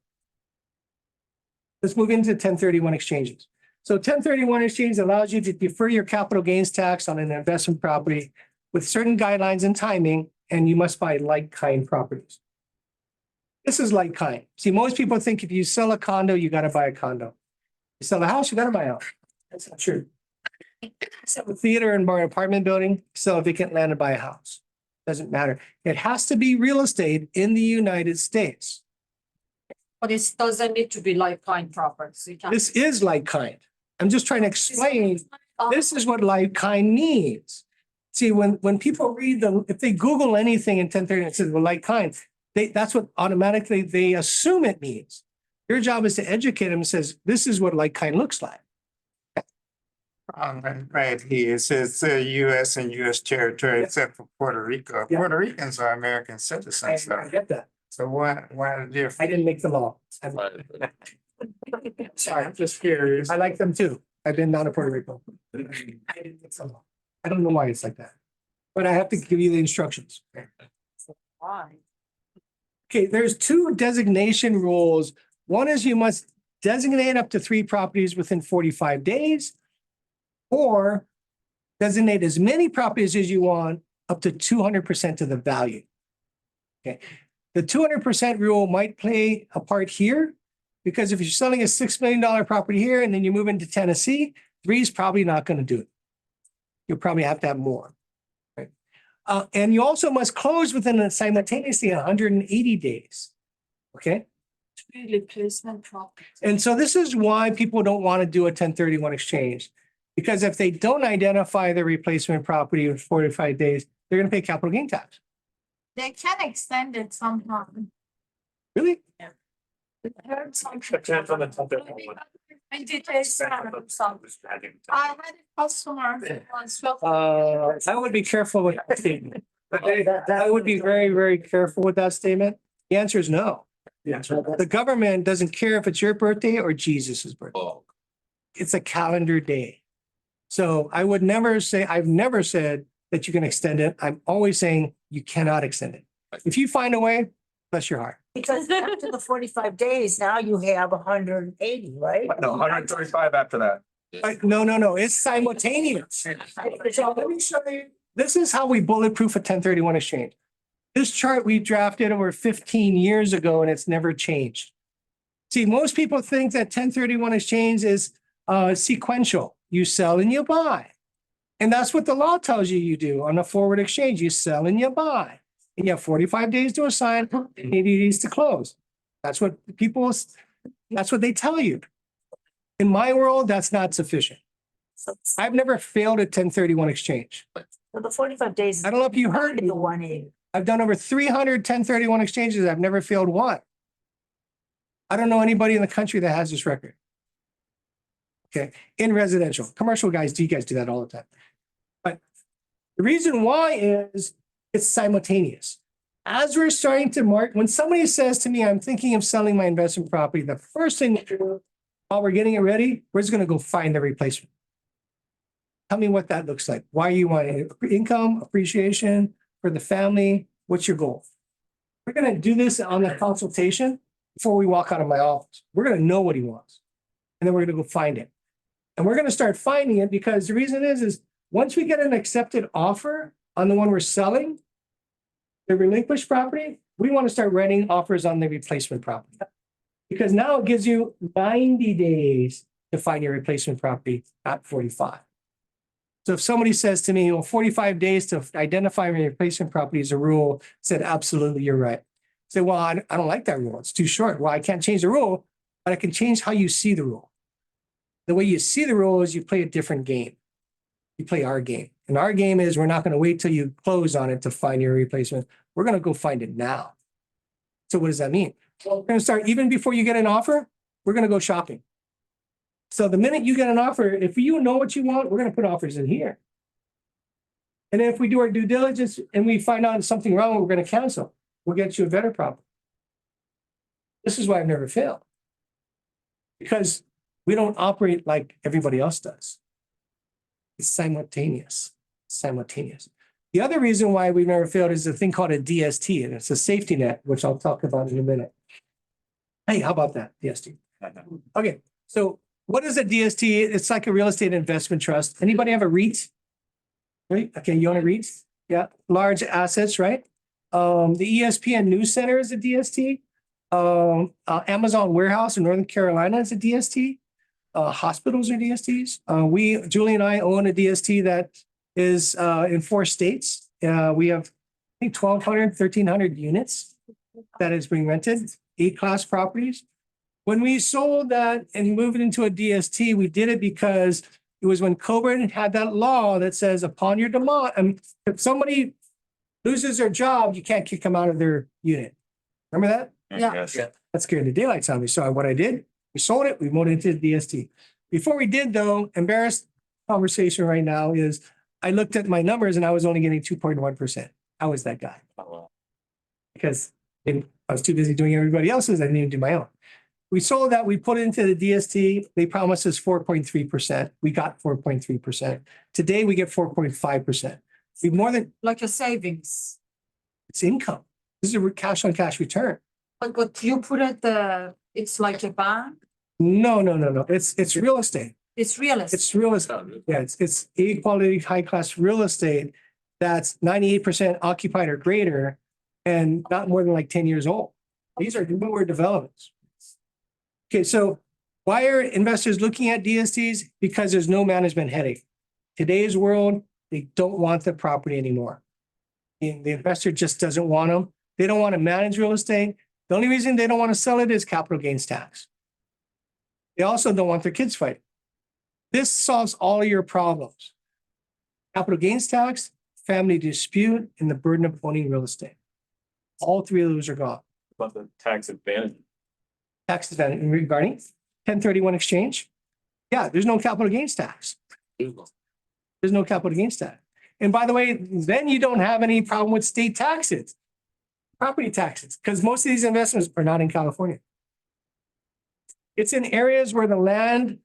Let's move into 1031 exchanges. So 1031 exchange allows you to defer your capital gains tax on an investment property with certain guidelines and timing, and you must buy like-kind properties. This is like-kind. See, most people think if you sell a condo, you got to buy a condo. You sell a house, you got to buy a house. That's not true. Sell a theater and buy an apartment building, sell a vacant land and buy a house. Doesn't matter. It has to be real estate in the United States. But it doesn't need to be like-kind properties. You can- This is like-kind. I'm just trying to explain, this is what like-kind means. See, when people read if they Google anything in 1030, it says, well, like-kind, that's what automatically they assume it means. Your job is to educate them and says, this is what like-kind looks like. Right here, it says US and US territory except for Puerto Rico. Yeah. Puerto Ricans are American citizens, I though. get that. So why the difference? I didn't make the law. Sorry, I'm just curious. I like them too. I've been down to Puerto Rico. I didn't make the law. I don't know why it's like that, but I have to give you the instructions. Why? Okay, there's two designation rules. One is you must designate up to 3 properties within 45 days, or designate as many properties as you want up to 200% of the value. Okay, the 200% rule might play a part here, because if you're selling a $6 million property here and then you move into Tennessee, 3 is probably not going to do it. You'll probably have to have more. Right? And you also must close within simultaneously 180 days. Okay. Replacement property. And so this is why people don't want to do a 1031 exchange. Because if they don't identify the replacement property in 45 days, they're going to pay capital gain tax. They can extend it somehow. Really? I heard some. Depends on the topic. I did this, some. I had a customer once. I would be careful with that statement. I would be very, very careful with that statement. The answer is no. The government doesn't care if it's your birthday or Jesus's birthday. Oh, It's a calendar day. So I would never say, I've never said that you can extend it. I'm always saying you cannot extend it. If you find a way, bless your heart. Because after the 45 days, now you have 180, right? No, 135 after that. No, it's simultaneous. So let me show you. This is how we bulletproof a 1031 exchange. This chart we drafted over 15 years ago and it's never changed. See, most people think that 1031 exchange is sequential. You sell and you buy. And that's what the law tells you you do on a forward exchange. You sell and you buy. And you have 45 days to assign, 80 days to close. That's what they tell you. In my world, that's not sufficient. I've never failed a 1031 exchange. So the 45 days. I don't know if you heard me. The 180. I've done over 300 1031 exchanges. I've never failed one. I don't know anybody in the country that has this record. Okay, in residential, commercial guys, you guys do that all the time. But the reason why is it's simultaneous. As we're starting to when somebody says to me, I'm thinking of selling my investment property, the first thing we do while we're getting it ready, we're just going to go find the replacement. Tell me what that looks like. Why you want it? Income, appreciation for the family. What's your goal? We're going to do this on the consultation before we walk out of my office. We're going to know what he wants. And then we're going to go find it. And we're going to start finding it because the reason is once we get an accepted offer on the one we're selling, the relinquished property, we want to start writing offers on the replacement property. Because now it gives you 90 days to find your replacement property, not 45. So if somebody says to me, well, 45 days to identify my replacement property is a rule, I said, absolutely, you're right. I said, well, I don't like that rule. It's too short. Well, I can't change the rule, but I can change how you see the rule. The way you see the rule is you play a different game. You play our game. And our game is we're not going to wait till you close on it to find your replacement. We're going to go find it now. So what does that mean? Well, we're going to start even before you get an offer, we're going to go shopping. So the minute you get an offer, if you know what you want, we're going to put offers in here. And then if we do our due diligence and we find out something wrong, we're going to cancel. We'll get you a better property. This is why I've never failed. Because we don't operate like everybody else does. It's simultaneous. Simultaneous. The other reason why we've never failed is a thing called a DST, and it's a safety net, which I'll talk about in a minute. Hey, how about that, DST? Okay, so what is a DST? It's like a real estate investment trust. Anybody have a REIT? Right? Okay, you own a REIT? Yeah, large assets, right? The ESPN News Center is a DST. Amazon Warehouse in Northern Carolina is a DST. Hospitals are DSTs. Julie and I own a DST that is in 4 states. We have, I think, 1,200, 1,300 units that is being rented, A-class properties. When we sold that and moved it into a DST, we did it because it was when COVID had that law that says upon your demand, if somebody loses their job, you can't kick them out of their unit. Remember that? Yeah. That scared the daylights out of me. So what I did, we sold it, we moved it into the DST. Before we did though, embarrassed conversation right now is I looked at my numbers and I was only getting 2.1%. I was that guy. Because I was too busy doing everybody else's, I didn't even do my own. We sold that, we put it into the DST. They promised us 4.3%. We got 4.3%. Today we get 4.5%. We more than Like a savings. it's income. This is a cash on cash return. But you put it, it's like a bank, No. It's real estate. it's real estate. It's real estate. Yeah, it's A quality, high class real estate that's 98% occupied or greater and not more than like 10 years old. These are newer developments. Okay, so why are investors looking at DSTs? Because there's no management headache. Today's world, they don't want the property anymore. And the investor just doesn't want them. They don't want to manage real estate. The only reason they don't want to sell it is capital gains tax. They also don't want their kids fighting. This solves all your problems. Capital gains tax, family dispute, and the burden of owning real estate. All 3 of those are gone. But the tax advantage. Tax advantage regarding 1031 exchange. Yeah, there's no capital gains tax. There's no capital gains tax. And by the way, then you don't have any problem with state taxes, property taxes, because most of these investments are not in California. It's in areas where the land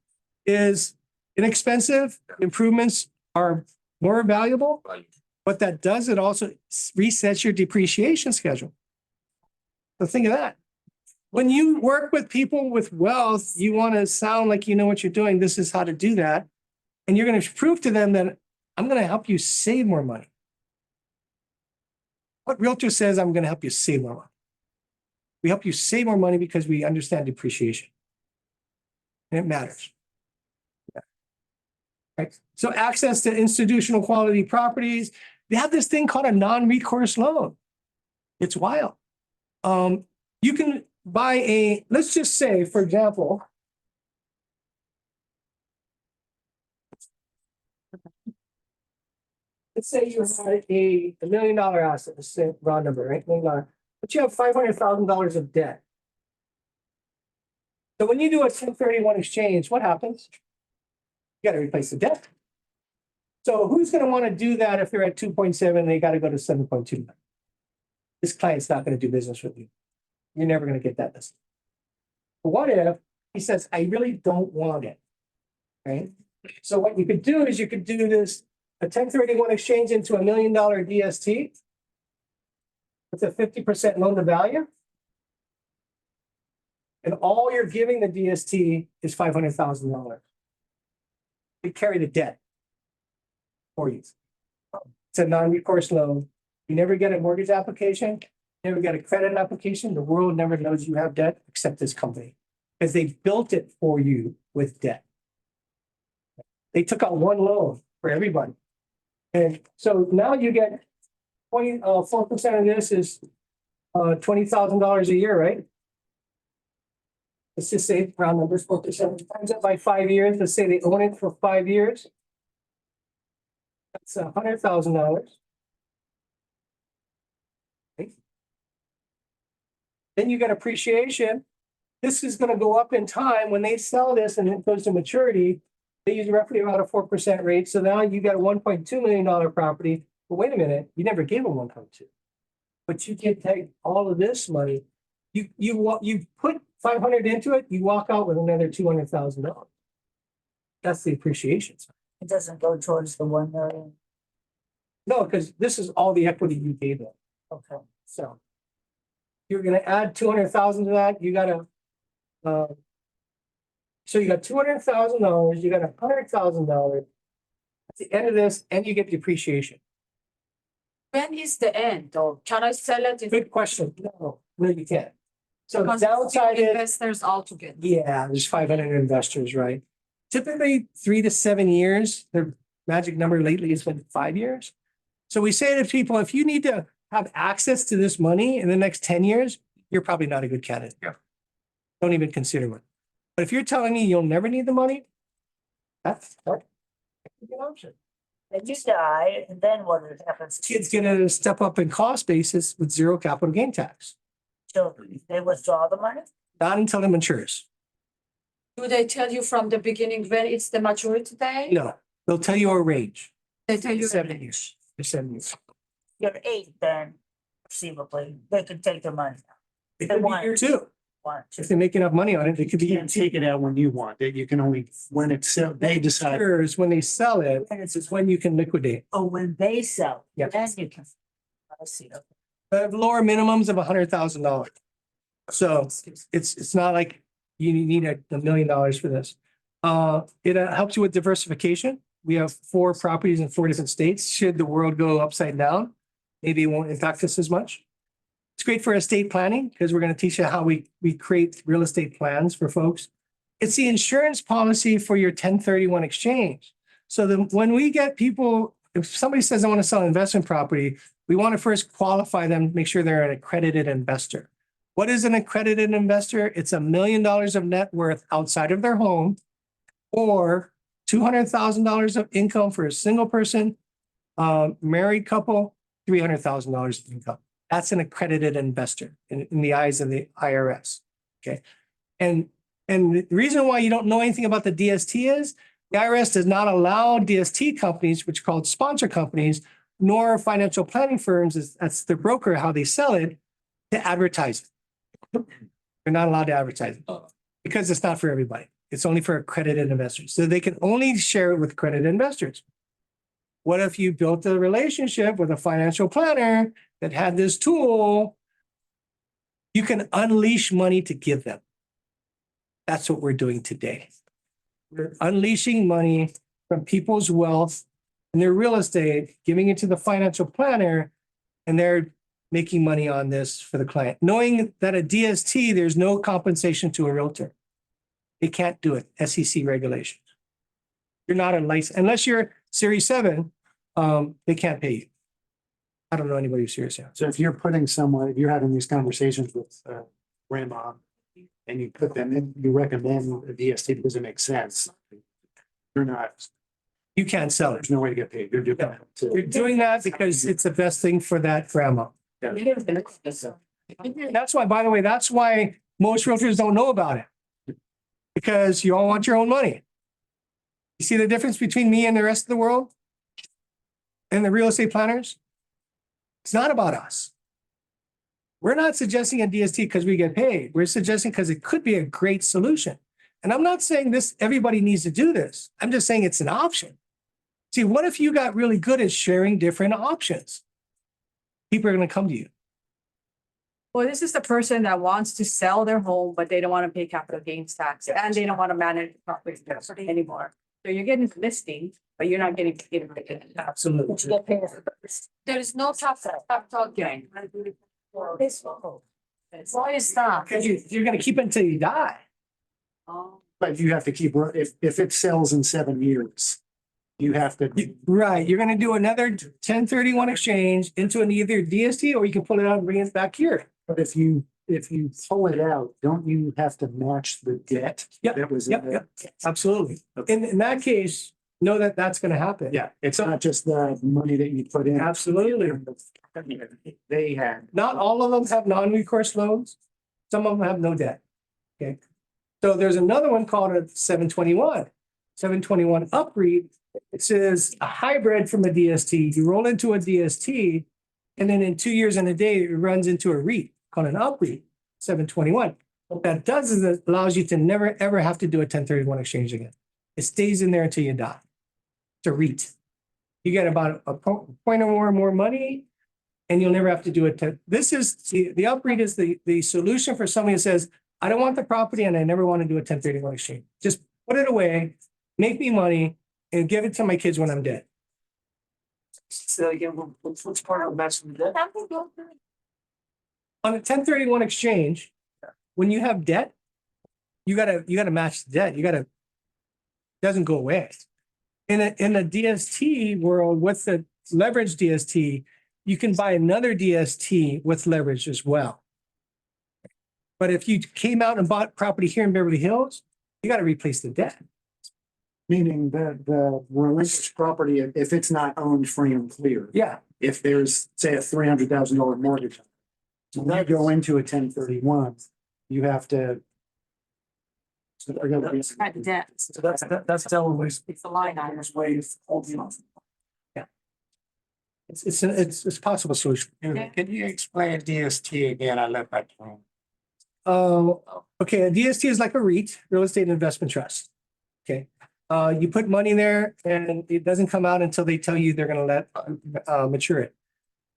is inexpensive, improvements are more valuable. What that does, it also resets your depreciation schedule. So think of that. When you work with people with wealth, you want to sound like you know what you're doing. This is how to do that. And you're going to prove to them that I'm going to help you save more money. What realtor says, I'm going to help you save more money? We help you save more money because we understand depreciation. And it matters. Yeah. Right. So access to institutional quality properties. They have this thing called a non-recourse loan. It's wild. You can buy let's just say, for example, let's say you had a $1 million asset, let's say round number, right? $1 million, but you have $500,000 of debt. So when you do a 1031 exchange, what happens? You got to replace the debt. So who's going to want to do that if they're at 2.7, they got to go to 7.2? This client's not going to do business with you. You're never going to get that business. But what if he says, I really don't want it, right? So what you could do is you could do this, a 1031 exchange into $1 million DST with a 50% loan to value. And all you're giving the DST is $500,000. They carry the debt for you. It's a non-recourse loan. You never get a mortgage application, you never get a credit application. The world never knows you have debt except this company because they built it for you with debt. They took out one loan for everybody. And so now you get 4% of this is $20,000 a year, right? Let's just say round numbers, 4% times it by 5 years. Let's say they own it for 5 years. That's $100,000. Okay. Then you get appreciation. This is going to go up in time when they sell this and it goes to maturity. They use roughly about a 4% rate. So now you got a $1.2 million property. But wait a minute, you never gave them 1.2. But you can take all of this money. You put 500 into it, you walk out with another $200,000. That's the appreciation. It doesn't go towards the 1 million. No, because this is all the equity you gave them. Okay. So you're going to add 200,000 to that. You got to So you got $200,000, you got $100,000. At the end of this, and you get depreciation. When is the end though? Can I sell it? Good question. No, you can't. So the Because it's downside few is, investors altogether. yeah, there's 500 investors, right? Typically 3 to 7 years. The magic number lately has been 5 years. So we say to people, if you need to have access to this money in the next 10 years, you're probably not a good candidate. Yeah. Don't even consider one. But if you're telling me you'll never need the money, that's an option. And you die, and then what happens? Kids get a step up in cost basis with zero capital gain tax. Children, they withdraw the money? Not until it matures. Do they tell you from the beginning when it's the maturity day? No, they'll tell you a range. They tell you. 7 years. 7 years. You're 8, then conceivably, they could take the money. It could be year 2. One, If they make enough money on it, it could be You year can't 2. take it out when you want it. You can only, when it's, they decide. Years when they sell it, it's when you can liquidate. Oh, when they sell, Yeah. then you can. I see, okay. Lower minimums of $100,000. So it's not like you need $1 million for this. It helps you with diversification. We have 4 properties in 4 different states. Should the world go upside down, maybe it won't impact us as much. It's great for estate planning because we're going to teach you how we create real estate plans for folks. It's the insurance policy for your 1031 exchange. So when we get people, if somebody says, I want to sell investment property, we want to first qualify them, make sure they're an accredited investor. What is an accredited investor? It's $1 million of net worth outside of their home or $200,000 of income for a single person, married couple, $300,000 of income. That's an accredited investor in the eyes of the IRS. Okay. And the reason why you don't know anything about the DST is the IRS does not allow DST companies, which are called sponsor companies, nor financial planning firms, that's the broker, how they sell it, to advertise it. They're not allowed to advertise it because it's not for everybody. It's only for accredited investors. So they can only share it with accredited investors. What if you built a relationship with a financial planner that had this tool? You can unleash money to give them. That's what we're doing today. We're unleashing money from people's wealth and their real estate, giving it to the financial planner, and they're making money on this for the client. Knowing that a DST, there's no compensation to a realtor. They can't do it, SEC regulations. You're not a license, unless you're Series 7, they can't pay you. I don't know anybody who's serious yet. So if you're putting someone, if you're having these conversations with grandma and you put them in, you recommend a DST because it makes sense. You're not, You can't sell it. there's no way to get paid. You're doing that You're to. doing that because it's the best thing for that grandma. Yeah. That's why, by the way, that's why most realtors don't know about it. Because you all want your own money. You see the difference between me and the rest of the world? And the real estate planners? It's not about us. We're not suggesting a DST because we get paid. We're suggesting because it could be a great solution. And I'm not saying this, everybody needs to do this. I'm just saying it's an option. See, what if you got really good at sharing different options? People are going to come to you. Well, this is the person that wants to sell their home, but they don't want to pay capital gains tax and they don't want to manage the property anymore. So you're getting the listing, but you're not getting. Absolutely. There is no capital gain. Why is that? Because you're going to keep it until you die. But you have to keep, if it sells in 7 years, you have to. Right, you're going to do another 1031 exchange into an either DST or you can pull it out and bring it back here. But if you pull it out, don't you have to match the debt? Yep, That was in there? absolutely. In that case, know that that's going to happen. Yeah, it's not just the money that you put in. Absolutely. They had. Not all of them have non-recourse loans. Some of them have no debt. Okay. So there's another one called a 721. 721 UPREIT. It says a hybrid from a DST. You roll into a DST, and then in 2 years and a day, it runs into a REIT called an UPREIT 721. What that does is it allows you to never, ever have to do a 1031 exchange again. It stays in there until you die. It's a REIT. You get about a point or more money, and you'll never have to do it. This is the UPREIT is the solution for somebody who says, I don't want the property and I never want to do a 1031 exchange. Just put it away, make me money and give it to my kids when I'm dead. So again, what's part of matching the debt? On a 1031 exchange, when you have debt, you gotta match the debt. Doesn't go away. In a DST world with the leverage DST, you can buy another DST with leverage as well. But if you came out and bought property here in Beverly Hills, you gotta replace the debt. Meaning the relinquished property, if it's not owned free and clear. Yeah. If there's, say, a $300,000 mortgage. When you go into a 1031, you have to. Right, the debt. So that's telling ways. It's a line item. Way of holding on. It's a possible solution. Can you explain DST again? I left that wrong. Okay, a DST is like a REIT, real estate investment trust. Okay, you put money there and it doesn't come out until they tell you they're gonna let mature it.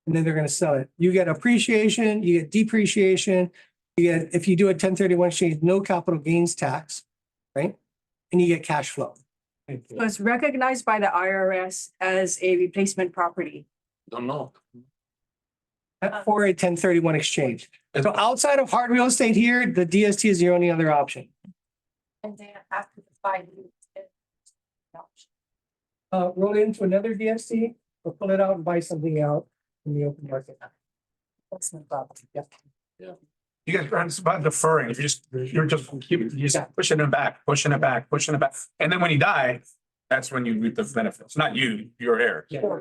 And then they're gonna sell it. You get appreciation, you get depreciation, you get, if you do a 1031 exchange, no capital gains tax, right? And you get cash flow. It was recognized by the IRS as a replacement property. Don't know. For a 1031 exchange. So outside of hard real estate here, the DST is the only other option. And then after the 5 years. Roll into another DST or pull it out and buy something out in the open market. That's no problem. Yeah. You guys are about deferring. You're just pushing it back, pushing it back, pushing it back. And then when you die, that's when you reap the benefits. Not you, your heir. Yeah.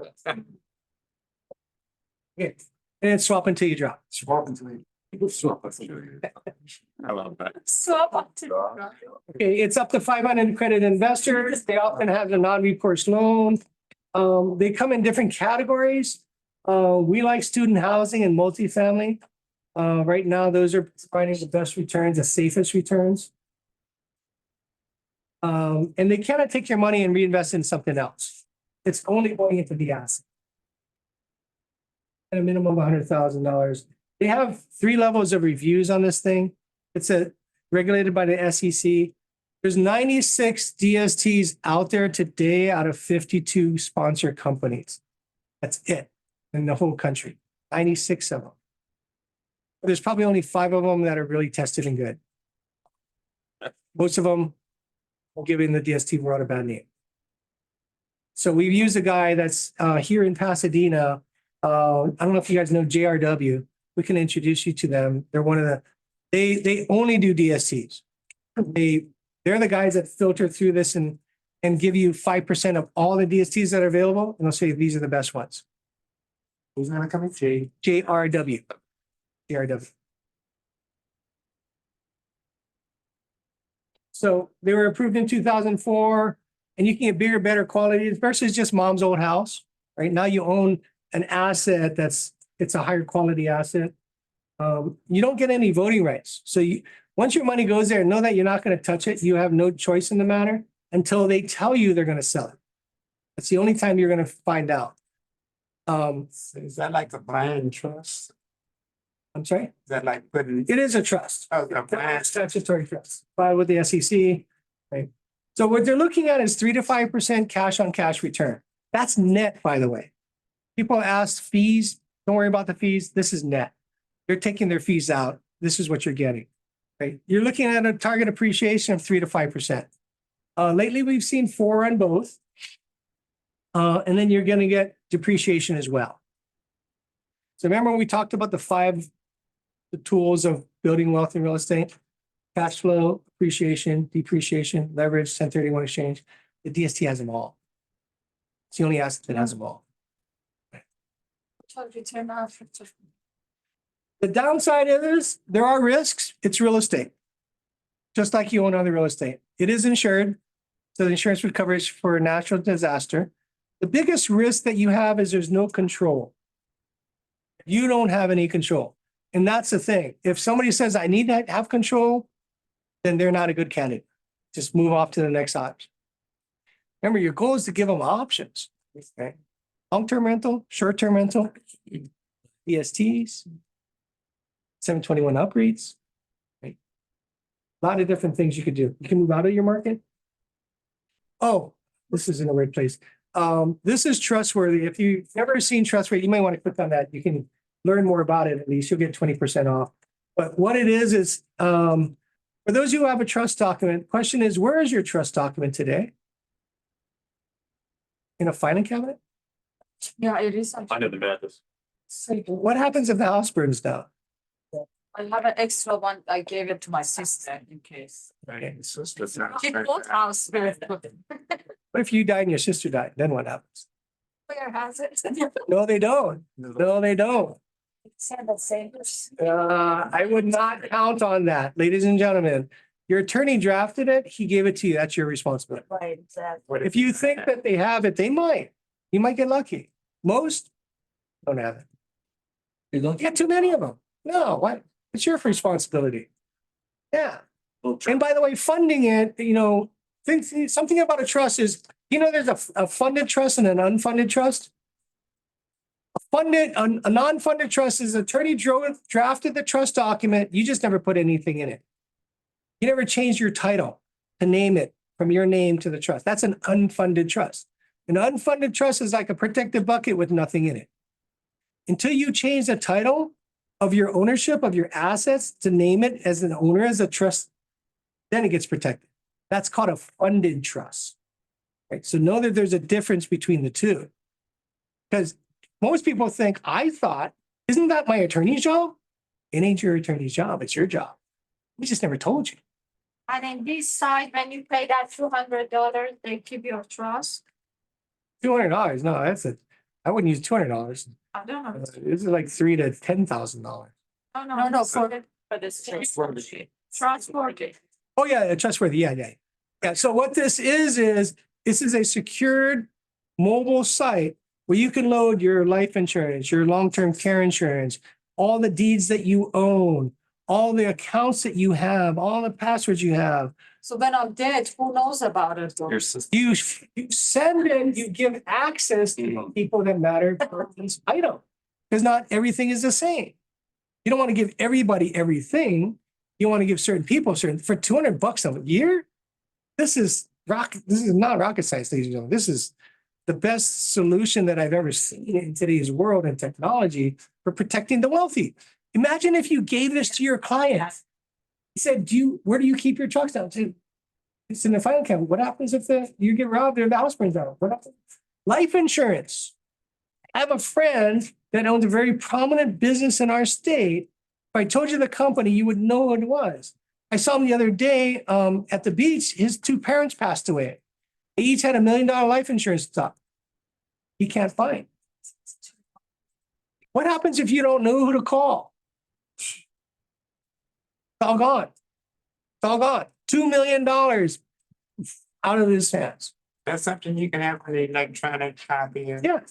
Okay. And swap until you drop. Swap until you. I love that. Swap up to. Okay, it's up to 500 accredited investors. They often have a non-recourse loan. They come in different categories. We like student housing and multifamily. Right now, those are providing the best returns, the safest returns. And they cannot take your money and reinvest in something else. It's only going into the asset. At a minimum of $100,000. They have 3 levels of reviews on this thing. It's regulated by the SEC. There's 96 DSTs out there today out of 52 sponsor companies. That's it in the whole country. 96 of them. There's probably only 5 of them that are really tested and good. Most of them will give in the DST world a bad name. So we've used a guy that's here in Pasadena. I don't know if you guys know JRW. We can introduce you to them. They're one of the, they only do DSTs. They're the guys that filter through this and give you 5% of all the DSTs that are available. And they'll say, these are the best ones. Who's gonna come in? JRW. JRW. So they were approved in 2004 and you can get bigger, better quality versus just mom's old house. Right now you own an asset it's a higher quality asset. You don't get any voting rights. So once your money goes there, know that you're not going to touch it. You have no choice in the matter until they tell you they're going to sell it. That's the only time you're going to find out. Is that like a blind trust? I'm sorry? Is that like putting? It is a trust. Oh, a blind. Statutory trust filed with the SEC. Right. So what they're looking at is 3 to 5% cash on cash return. That's net, by the way. People ask fees. Don't worry about the fees. This is net. They're taking their fees out. This is what you're getting. Right. You're looking at a target appreciation of 3 to 5%. Lately, we've seen 4 on both. And then you're going to get depreciation as well. So remember when we talked about the tools of building wealth in real estate? Cash flow, appreciation, depreciation, leverage, 1031 exchange. The DST has them all. It's the only asset that has them all. The downside is there are risks. It's real estate. Just like you own other real estate. It is insured. So the insurance would cover it for a natural disaster. The biggest risk that you have is there's no control. You don't have any control. And that's the thing. If somebody says, I need to have control, then they're not a good candidate. Just move off to the next option. Remember, your goal is to give them options. Okay? Long-term rental, short-term rental, DSTs, 721 upgrades. Right? A lot of different things you could do. You can move out of your market. Oh, this is in a weird place. This is trustworthy. If you've never seen trustworthy, you might want to click on that. You can learn more about it. At least you'll get 20% off. But what it is, for those who have a trust document, question is, where is your trust document today? In a filing cabinet? Yeah, it is. Under the mattress. What happens if the house burns down? I have an extra one. I gave it to my sister in case. Okay. She bought house. Where What if you died and your sister died? Then what happens? has it? No, they don't. No, they don't. Said the same. I would not count on that, ladies and gentlemen. Your attorney drafted it, he gave it to you. That's your responsibility. Right, exactly. If you think that they have it, they might. You might get lucky. Most don't have it. You don't Get too many of them. No, what? It's your responsibility. Yeah. And by the way, funding it, think something about a trust is, there's a funded trust and an unfunded trust. A non-funded trust is attorney drafted the trust document. You just never put anything in it. You never changed your title to name it from your name to the trust. That's an unfunded trust. An unfunded trust is like a protected bucket with nothing in it. Until you change the title of your ownership of your assets to name it as an owner, as a trust, then it gets protected. That's called a funded trust. Right? So know that there's a difference between the two. Because most people think, isn't that my attorney's job? It ain't your attorney's job. It's your job. We just never told you. And in this side, when you pay that $200, they keep your trust. $200. No, I wouldn't use $200. I don't know. This is like $3,000 to $10,000. No, for this trustworthy. Oh yeah, trustworthy. Yeah. So what this is this is a secured mobile site where you can load your life insurance, your long-term care insurance, all the deeds that you own, all the accounts that you have, all the passwords you have. So when I'm dead, who knows about it? Though? You send it, you give access to people that matter for this item. Because not everything is the same. You don't want to give everybody everything. You want to give certain people for $200 a year. This is not rocket science, ladies and gentlemen. This is the best solution that I've ever seen in today's world and technology for protecting the wealthy. Imagine if you gave this to your client. He said, where do you keep your trucks down to? It's in the filing cabinet. What happens if you get robbed or the house burns down? What happens? Life insurance. I have a friend that owns a very prominent business in our state. If I told you the company, you would know what it was. I saw him the other day at the beach. His two parents passed away. They each had $1 million life insurance stock. He can't find. What happens if you don't know who to call? It's all gone. It's all gone. $2 million out of his hands. That's something you can have with an electronic copy. Yeah.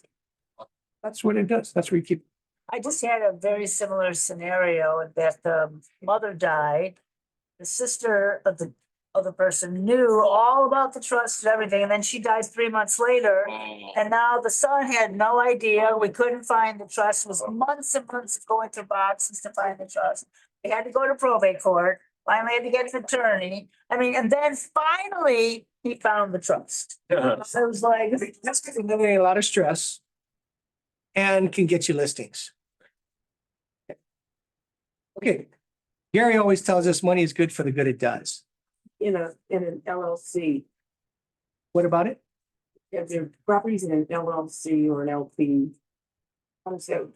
That's what it does. That's where you keep. I just had a very similar scenario that the mother died. The sister of the person knew all about the trust and everything, and then she died 3 months later. And now the son had no idea. We couldn't find the trust. It was months and months of going through boxes to find the trust. We had to go to probate court. Finally had to get an attorney. And then finally he found the trust. So it was like, That's because they're living a lot of stress and can get you listings. Okay. Gary always tells us money is good for the good it does. In an LLC, What about it? if your property's in an LLC or an LP,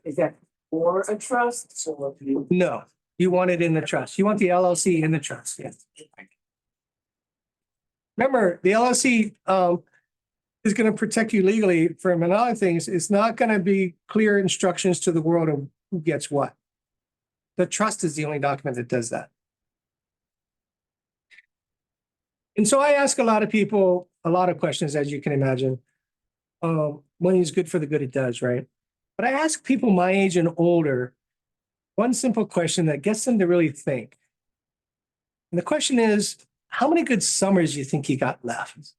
is that for a trust? So if you. No, you want it in the trust. You want the LLC in the trust. Yes. Remember, the LLC is going to protect you legally from other things. It's not going to be clear instructions to the world of who gets what. The trust is the only document that does that. And so I ask a lot of people a lot of questions, as you can imagine. Money is good for the good it does, right? But I ask people my age and older one simple question that gets them to really think. And the question is, how many good summers do you think you got left?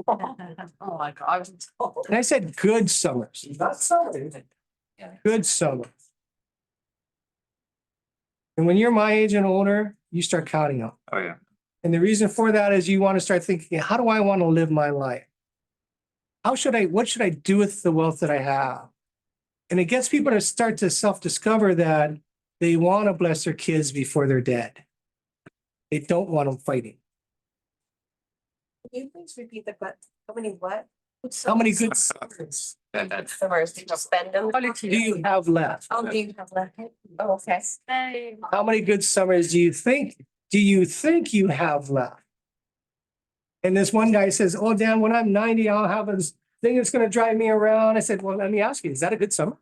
Oh my God. And I said good summers, not summers. Good summers. And when you're my age and older, you start counting them. Oh, yeah. And the reason for that is you want to start thinking, how do I want to live my life? What should I do with the wealth that I have? And it gets people to start to self-discover that they want to bless their kids before they're dead. They don't want them fighting. Can you please repeat the question? How many what? How many good summers Summers, did you spend them? do you have left? Oh, do you have left? Oh, okay. How many good summers do you think you have left? And this one guy says, oh, Dan, when I'm 90, I'll have this thing that's going to drive me around. I said, well, let me ask you, is that a good summer?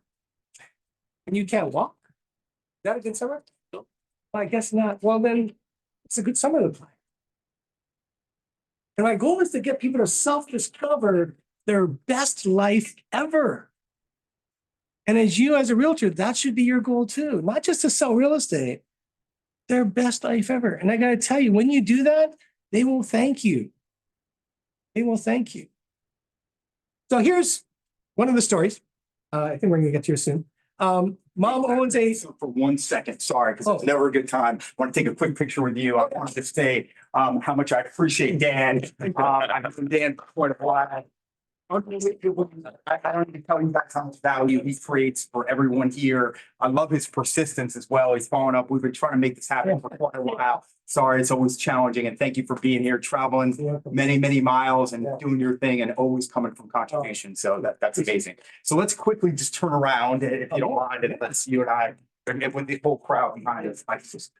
And you can't walk? Is that a good summer? No. I guess not. Well, then it's a good summer to play. And my goal is to get people to self-discover their best life ever. And as a realtor, that should be your goal too, not just to sell real estate, their best life ever. And I got to tell you, when you do that, they will thank you. They will thank you. So here's one of the stories. I think we're going to get to it soon. Mom owns a. For 1 second, sorry, because it's never a good time. I want to take a quick picture with you. I wanted to say how much I appreciate Dan. I've known Dan for quite a while. I don't need to tell you guys how much value he creates for everyone here. I love his persistence as well. He's following up. We've been trying to make this happen for quite a while. Sorry, it's always challenging, and thank you for being here, traveling many, many miles and doing your thing and always coming from contribution. So that's amazing. So let's quickly just turn around if you don't mind, and let's you and I, and with the whole crowd behind us. I just.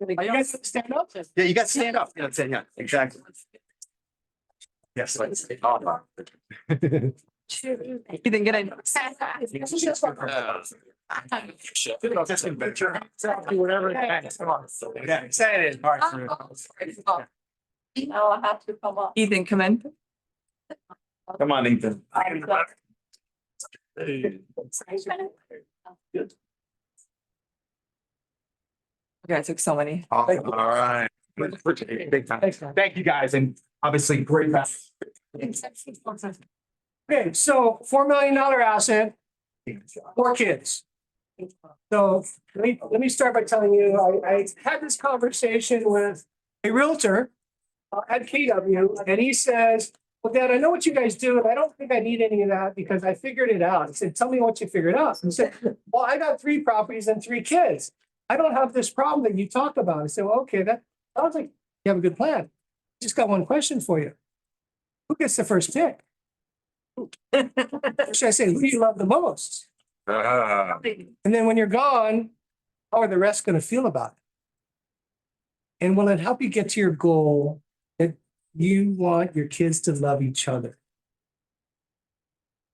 You guys stand up? Yeah, you got to stand up. Yeah, yeah, exactly. Yes. You didn't get any. Whatever. Yeah, excited. All right. Now I have to come up. Ethan, come in. Come on, Ethan. You guys took so many. All right. Big time. Thank you, guys, and obviously great. Okay, so $4 million asset, 4 kids. So let me start by telling you, I had this conversation with a realtor at KW, and he says, well, Dad, I know what you guys do, and I don't think I need any of that because I figured it out. I said, tell me what you figured out. He said, well, I got 3 properties and 3 kids. I don't have this problem that you talk about. I said, well, okay, that sounds like you have a good plan. Just got one question for you. Who gets the first pick? Or should I say, who do you love the most? And then when you're gone, how are the rest going to feel about it? And will it help you get to your goal that you want your kids to love each other?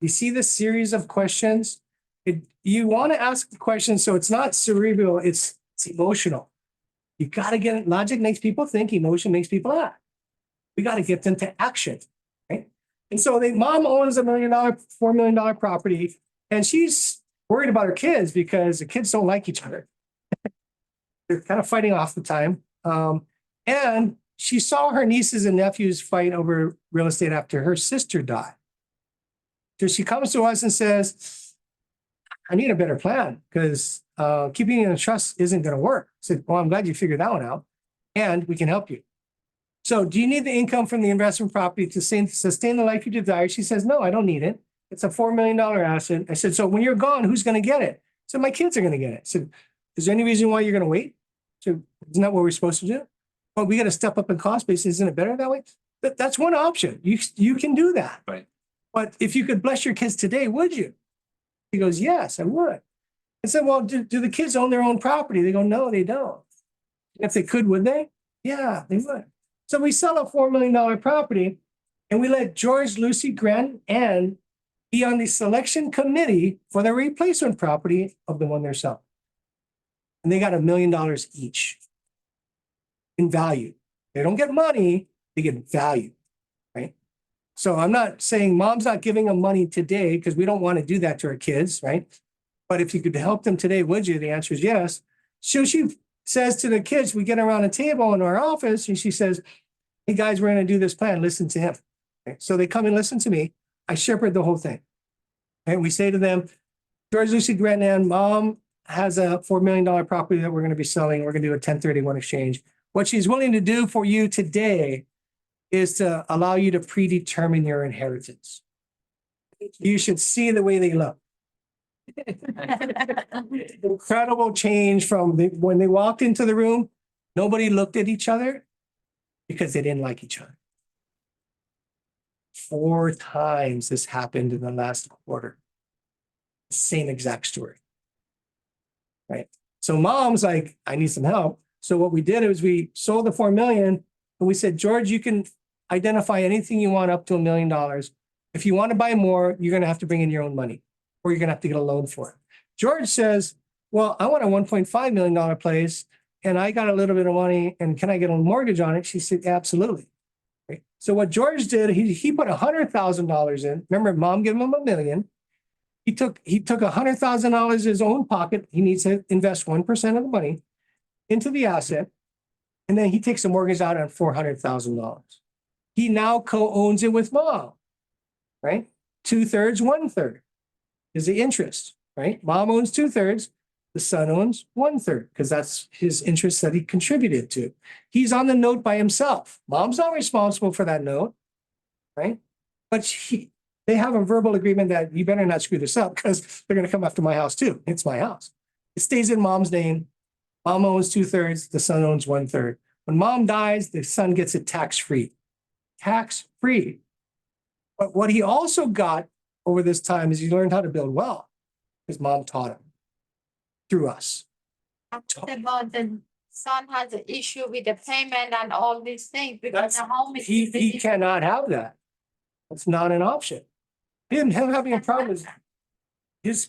You see this series of questions? You want to ask the question so it's not cerebral, it's emotional. You got to get it. Logic makes people think, emotion makes people act. We got to get them to action, right? And so mom owns $4 million property, and she's worried about her kids because the kids don't like each other. They're kind of fighting off the time. And she saw her nieces and nephews fight over real estate after her sister died. So she comes to us and says, I need a better plan because keeping it in a trust isn't going to work. I said, well, I'm glad you figured that one out, and we can help you. So do you need the income from the investment property to sustain the life you desire? She says, no, I don't need it. It's a $4 million asset. I said, so when you're gone, who's going to get it? So my kids are going to get it. I said, is there any reason why you're going to wait? So isn't that what we're supposed to do? Well, we got to step up in cost base. Isn't it better that way? That's one option. You can do that. Right. But if you could bless your kids today, would you? He goes, yes, I would. I said, well, do the kids own their own property? They go, no, they don't. If they could, would they? Yeah, they would. So we sell a $4 million property, and we let George, Lucy, Grant, and be on the selection committee for the replacement property of the one they're selling. And they got $1 million each in value. They don't get money, they get value, right? So I'm not saying mom's not giving them money today because we don't want to do that to our kids, right? But if you could help them today, would you? The answer is yes. So she says to the kids, we get around a table in our office, and she says, hey guys, we're going to do this plan. Listen to him. Okay? So they come and listen to me. I shepherd the whole thing. And we say to them, George Lucy Grandan, mom has a $4 million property that we're going to be selling. We're going to do a 1031 exchange. What she's willing to do for you today is to allow you to predetermine your inheritance. You should see the way they look. Incredible change from when they walked into the room, nobody looked at each other because they didn't like each other. 4 times this happened in the last quarter. Same exact story. Right? So mom's like, I need some help. So what we did is we sold the 4 million and we said, George, you can identify anything you want up to $1 million. If you want to buy more, you're going to have to bring in your own money or you're going to have to get a loan for it. George says, well, I want a $1.5 million place and I got a little bit of money and can I get a mortgage on it? She said, absolutely. Right? So what George did, he put $100,000 in. Remember, mom gave him $1 million. He took $100,000 out of his own pocket. He needs to invest 1% of the money into the asset. And then he takes a mortgage out on $400,000. He now co-owns it with mom, right? 2/3, 1/3 is the interest, right? Mom owns 2/3, the son owns 1/3 because that's his interest that he contributed to. He's on the note by himself. Mom's not responsible for that note, right? But they have a verbal agreement that you better not screw this up because they're going to come after my house too. It's my house. It stays in mom's name. Mom owns 2/3, the son owns 1/3. When mom dies, the son gets it tax-free. Tax-free. But what he also got over this time is he learned how to build wealth because mom taught him through us. About the son has an issue with the payment and all these things because the home is. He cannot have that. It's not an option. Him having a problem is his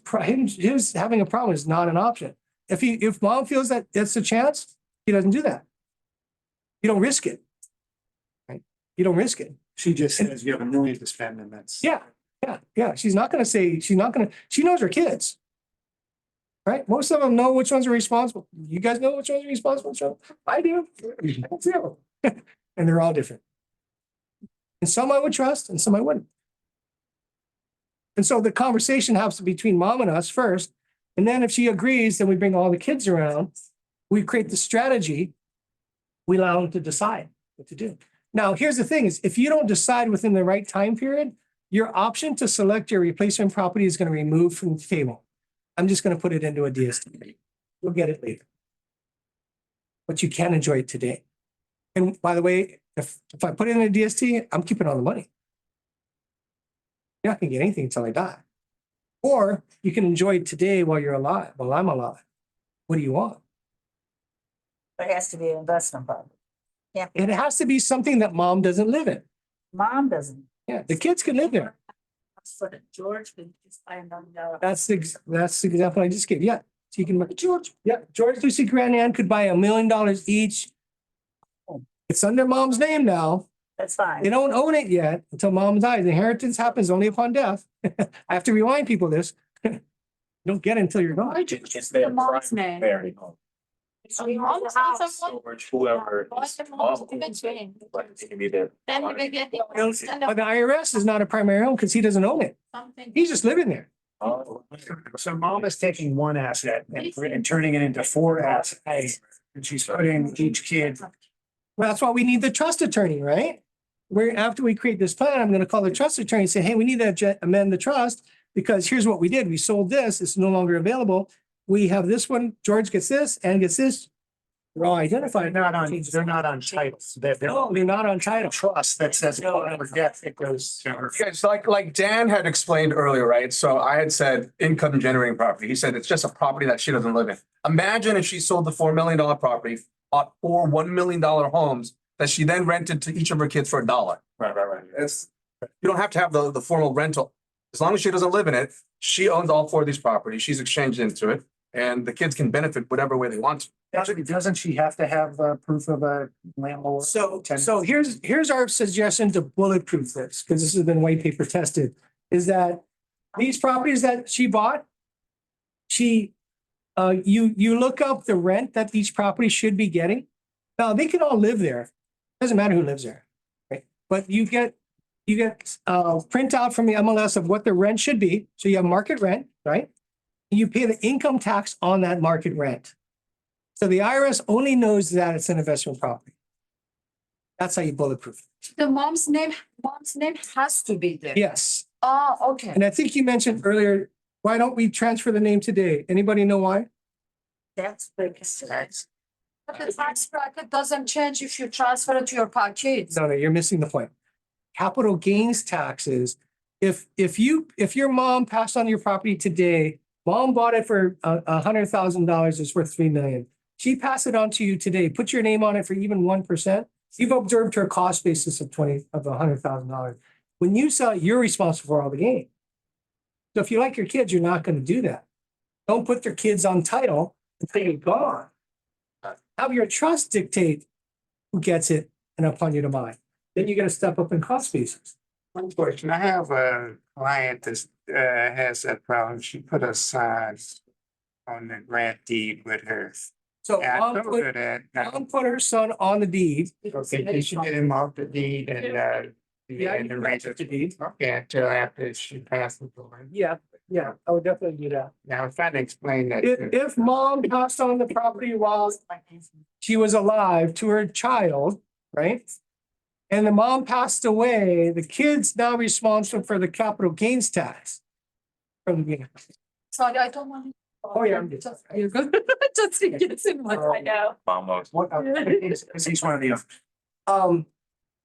having a problem is not an option. If mom feels that it's a chance, he doesn't do that. You don't risk it. Right? You don't risk it. She just says you have $1 million to spend and that's. Yeah. She's not gonna say, she knows her kids. Right? Most of them know which ones are responsible. You guys know which ones are responsible? I do. I do. And they're all different. And some I would trust and some I wouldn't. And so the conversation happens between mom and us first. And then if she agrees, then we bring all the kids around. We create the strategy. We allow them to decide what to do. Now, here's the thing is if you don't decide within the right time period, your option to select your replacement property is going to be removed from the table. I'm just going to put it into a DST. You'll get it later. But you can enjoy it today. And by the way, if I put it in a DST, I'm keeping all the money. You're not going to get anything until I die. Or you can enjoy it today while you're alive, while I'm alive. What do you want? It has to be an investment property. Yeah. It has to be something that mom doesn't live in. Mom doesn't. Yeah, the kids can live there. So that George could just find on the. That's the example I just gave. Yeah. So you can look at George. Yeah. George Lucy Grandan could buy $1 million each. It's under mom's name now. That's fine. They don't own it yet until mom dies. Inheritance happens only upon death. I have to remind people this. You don't get it until you're gone. It's their mom's private name. burial home. George, whoever is involved, but it can be their. Then we get. But the IRS is not a primary home because he doesn't own it. He's just living there. Oh. So mom is taking one asset and turning it into 4 assets. And she's putting each kid. Well, that's why we need the trust attorney, right? Where after we create this plan, I'm going to call the trust attorney and say, hey, we need to amend the trust because here's what we did. We sold this. It's no longer available. We have this one. George gets this and gets this. They're all identified. They're not on titles. They're not on title. Trust that says upon her death, it goes to her. Yes, like Dan had explained earlier, right? So I had said income generating property. He said it's just a property that she doesn't live in. Imagine if she sold the $4 million property, bought 4 $1 million homes that she then rented to each of her kids for $1. Right. It's, you don't have to have the formal rental. As long as she doesn't live in it, she owns all 4 of these properties. She's exchanged into it and the kids can benefit whatever way they want to. Doesn't she have to have proof of a landlord? So here's our suggestion to bulletproof this, because this has been white paper tested, is that these properties that she bought, you look up the rent that each property should be getting. Now they can all live there. Doesn't matter who lives there, right? But you get printout from the MLS of what the rent should be. So you have market rent, right? You pay the income tax on that market rent. So the IRS only knows that it's an investment property. That's how you bulletproof. The mom's name has to be there. Yes. Oh, okay. And I think you mentioned earlier, why don't we transfer the name today? Anybody know why? That's big. But the tax bracket doesn't change if you transfer it to your kids. No, you're missing the point. Capital gains taxes, if your mom passed on your property today, mom bought it for $100,000, it's worth 3 million. She passed it on to you today, put your name on it for even 1%, you've observed her cost basis of $100,000. When you sell it, you're responsible for all the gain. So if you like your kids, you're not going to do that. Don't put your kids on title until you're gone. Have your trust dictate who gets it and upon you to buy. Then you got to step up in cost basis. One question, I have a client that has that problem. She put a sign on the grant deed with her. So And I mom told her that. mom put her son on the deed. Okay, she didn't mark the deed and Yeah, and you the can rest check of the the deed. deed. Okay, until after she passed the away. Yeah, I would definitely do that. Now, I'm trying to explain that. If mom passed on the property while she was alive to her child, right? And the mom passed away, the kid's now responsible for the capital gains tax. From the beginning. Sorry, I don't want. Oh, yeah. I'm Just, you're good. Just it gets in my, I know. Almost. He's one of the.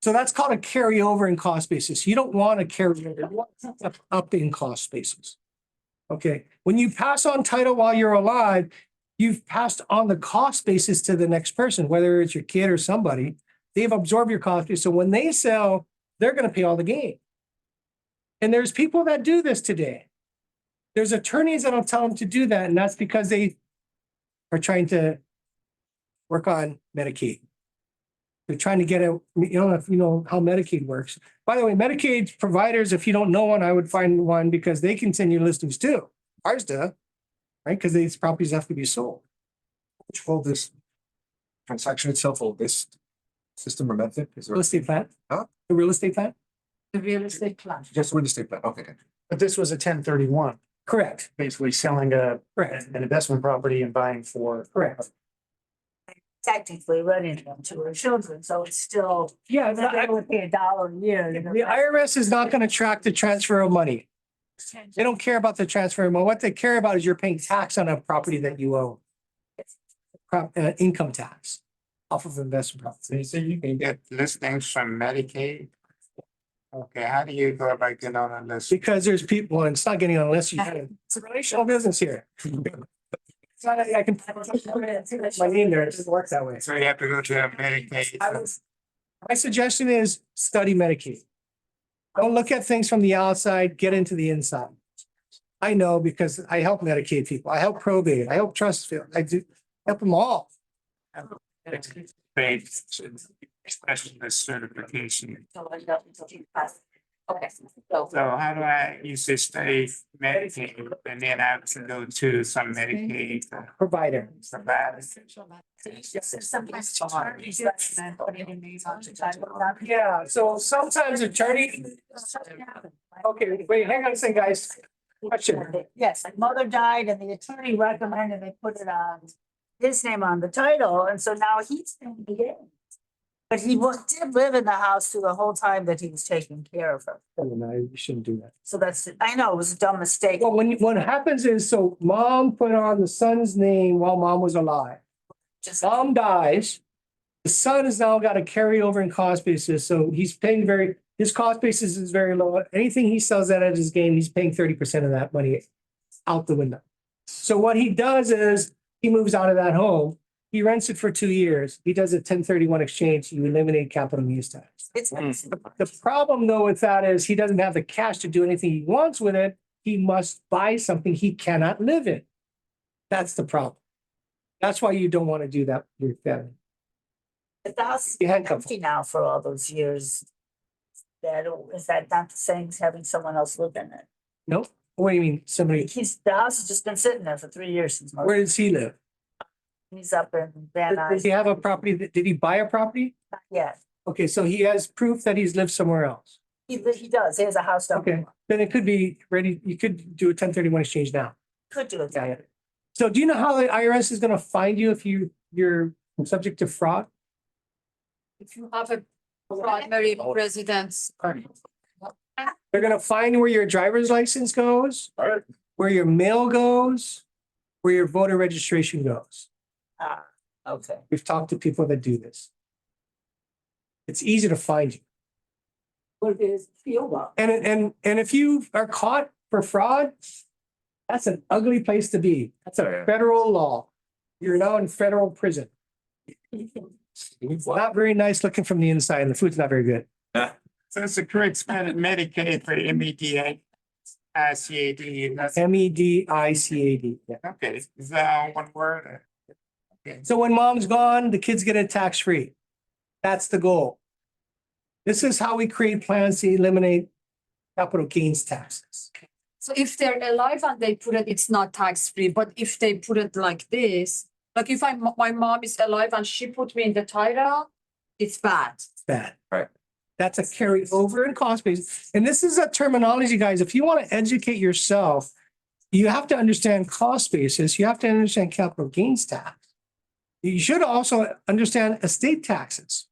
So that's called a carryover in cost basis. You don't want to carry over, you want to up in cost basis. Okay, when you pass on title while you're alive, you've passed on the cost basis to the next person, whether it's your kid or somebody. They've absorbed your cost basis. So when they sell, they're going to pay all the gain. And there's people that do this today. There's attorneys that'll tell them to do that, and that's because they are trying to work on Medicaid. They're trying to get a, you know, if you know how Medicaid works. By the way, Medicaid providers, if you don't know one, I would find one because they continue listings too. Ours do, right? Because these properties have to be sold. Which will this transaction itself or this system or method? Is there Real estate plan? Huh? The real estate plan? The real estate plan. just real estate plan? Okay. But this was a 1031, Correct, basically selling correct, an investment property and buying for. correct. Technically running them to her children, so it's still, Yeah, they would pay $1 a year. the IRS is not going to track the transfer of money. They don't care about the transfer of money. What they care about is you're paying tax on a property that you own. Income tax off of investment property. So you can get listings from Medicaid? Okay, how do you go about getting on a list? Because there's people, and it's not getting on a list. It's a relational business here. It's not, I can put my name there. It doesn't work that way. So you have to go to a Medicaid. My suggestion is study Medicaid. Don't look at things from the outside, get into the inside. I know because I help Medicaid people. I help probate. I help trust. I do help them all. Especially the certification. Okay, so. So how do I use this study Medicaid and then I have to go to some Medicaid Provider. provider? Yeah, so sometimes attorney. Okay, wait, hang on a second, guys. Question. Yes, mother died and the attorney recommended they put it on his name on the title, and so now he's paying the gain. But he did live in the house through the whole time that he was taking care of her. No, you shouldn't do that. So I know, it was a dumb mistake. Well, what happens is, so mom put on the son's name while mom was alive. Mom dies. The son has now got a carryover in cost basis, so he's paying his cost basis is very low. Anything he sells at his gain, he's paying 30% of that money out the window. So what he does is, he moves out of that home. He rents it for 2 years. He does a 1031 exchange. You eliminate capital gains tax. The problem though with that is he doesn't have the cash to do anything he wants with it. He must buy something he cannot live in. That's the problem. That's why you don't want to do that with your family. But the house is You handcuff empty now for all those years. Is that not the same as having someone else live in it? Nope. What do you mean? Somebody, The house has just been sitting there for 3 years since. where does he live? He's up in Van Does he have a property? Did he buy a property? Yeah, Okay, so he has proof that he's lived somewhere else. he does. He has a house down. Okay, then it could be ready. You could do a 1031 exchange now. Could do it. Yeah. So do you know how the IRS is gonna find you if you're subject to fraud? If you have a primary residence. They're gonna find where your driver's license goes, Alright. where your mail goes, where your voter registration goes. Ah, okay. We've talked to people that do this. It's easy to find you. What is field up? And if you are caught for fraud, that's an ugly place to be. That's a federal law. You're now in federal prison. It's not very nice looking from the inside, and the food's not very good. So it's a correct spelling of Medicaid for MEDA. ICAD, that's MEDICAD. Yeah. okay. Is that all one word? Okay. So when mom's gone, the kids get it tax-free. That's the goal. This is how we create plans to eliminate capital gains taxes. So if they're alive and they put it, it's not tax free, but if they put it like this, like if my mom is alive and she put me in the title, it's bad. It's bad. Right. That's a carryover in cost base. And this is a terminology, guys. If you want to educate yourself, you have to understand cost basis. You have to understand capital gains tax. You should also understand estate taxes.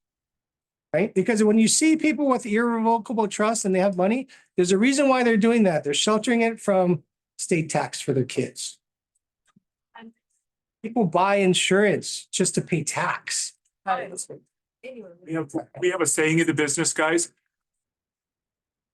Right? Because when you see people with irrevocable trust and they have money, there's a reason why they're doing that. They're sheltering it from state tax for their kids. People buy insurance just to pay tax. We have a saying in the business, guys.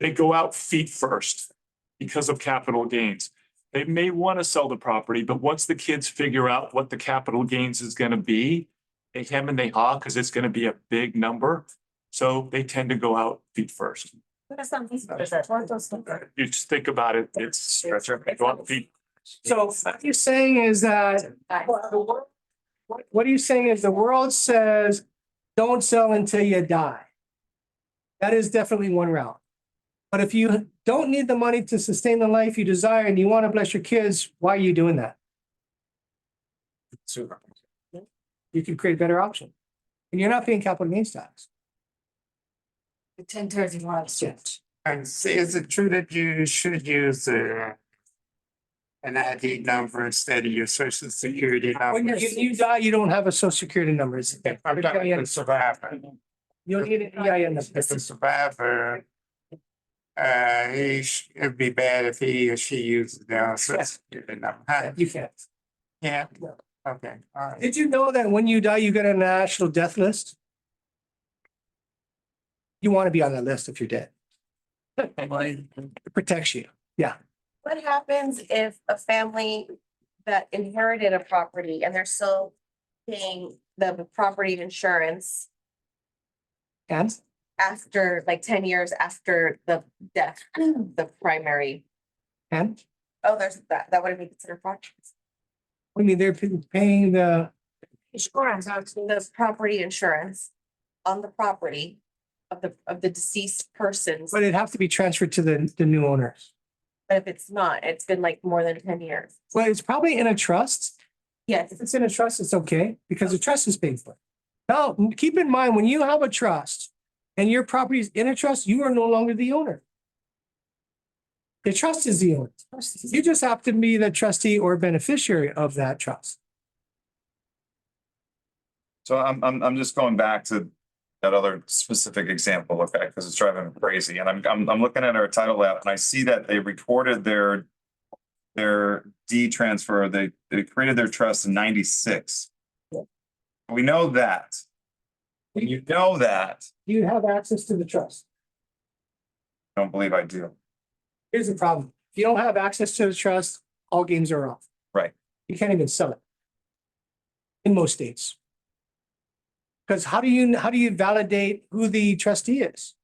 They go out feet first because of capital gains. They may want to sell the property, but once the kids figure out what the capital gains is going to be, they hem and they haw because it's going to be a big number. So they tend to go out feet first. You just think about it, it's they go out feet. So what you're saying is that, what are you saying is the world says, don't sell until you die. That is definitely one route. But if you don't need the money to sustain the life you desire and you want to bless your kids, why are you doing that? You can create a better option. And you're not paying capital gains tax. The 1031. And see, is it true that you should use an ID number instead of your social security When number? you die, you don't have a social security number. It's I'm talking about the survivor. You don't need an EIN number. If the survivor, it'd be bad if he or she uses their social security number. Huh? You can't. Yeah, okay, all right. Did you know that when you die, you get a national death list? You want to be on that list if you're dead. It protects you. Yeah. What happens if a family that inherited a property and they're still paying the property insurance And after like 10 years after the death, the primary? and Oh, there's that wouldn't be considered fraud. I mean, they're paying the Insurance, the property insurance on the property of the deceased persons. but it'd have to be transferred to the new owners. But if it's not, it's been like more than 10 years. Well, it's probably in a trust. Yes. If it's in a trust, it's okay because the trust is paid for. Now, keep in mind, when you have a trust and your property is in a trust, you are no longer the owner. The trust is the owner. You just happen to be the trustee or beneficiary of that trust. So I'm just going back to that other specific example, okay, because it's driving me crazy. And I'm looking at our title app and I see that they recorded their deed transfer. They created their trust in 96. We know that. When you know that, You have access to the trust. I don't believe I do. Here's the problem. If you don't have access to the trust, all games are off. Right. You can't even sell it. In most states. Because how do you validate who the trustee is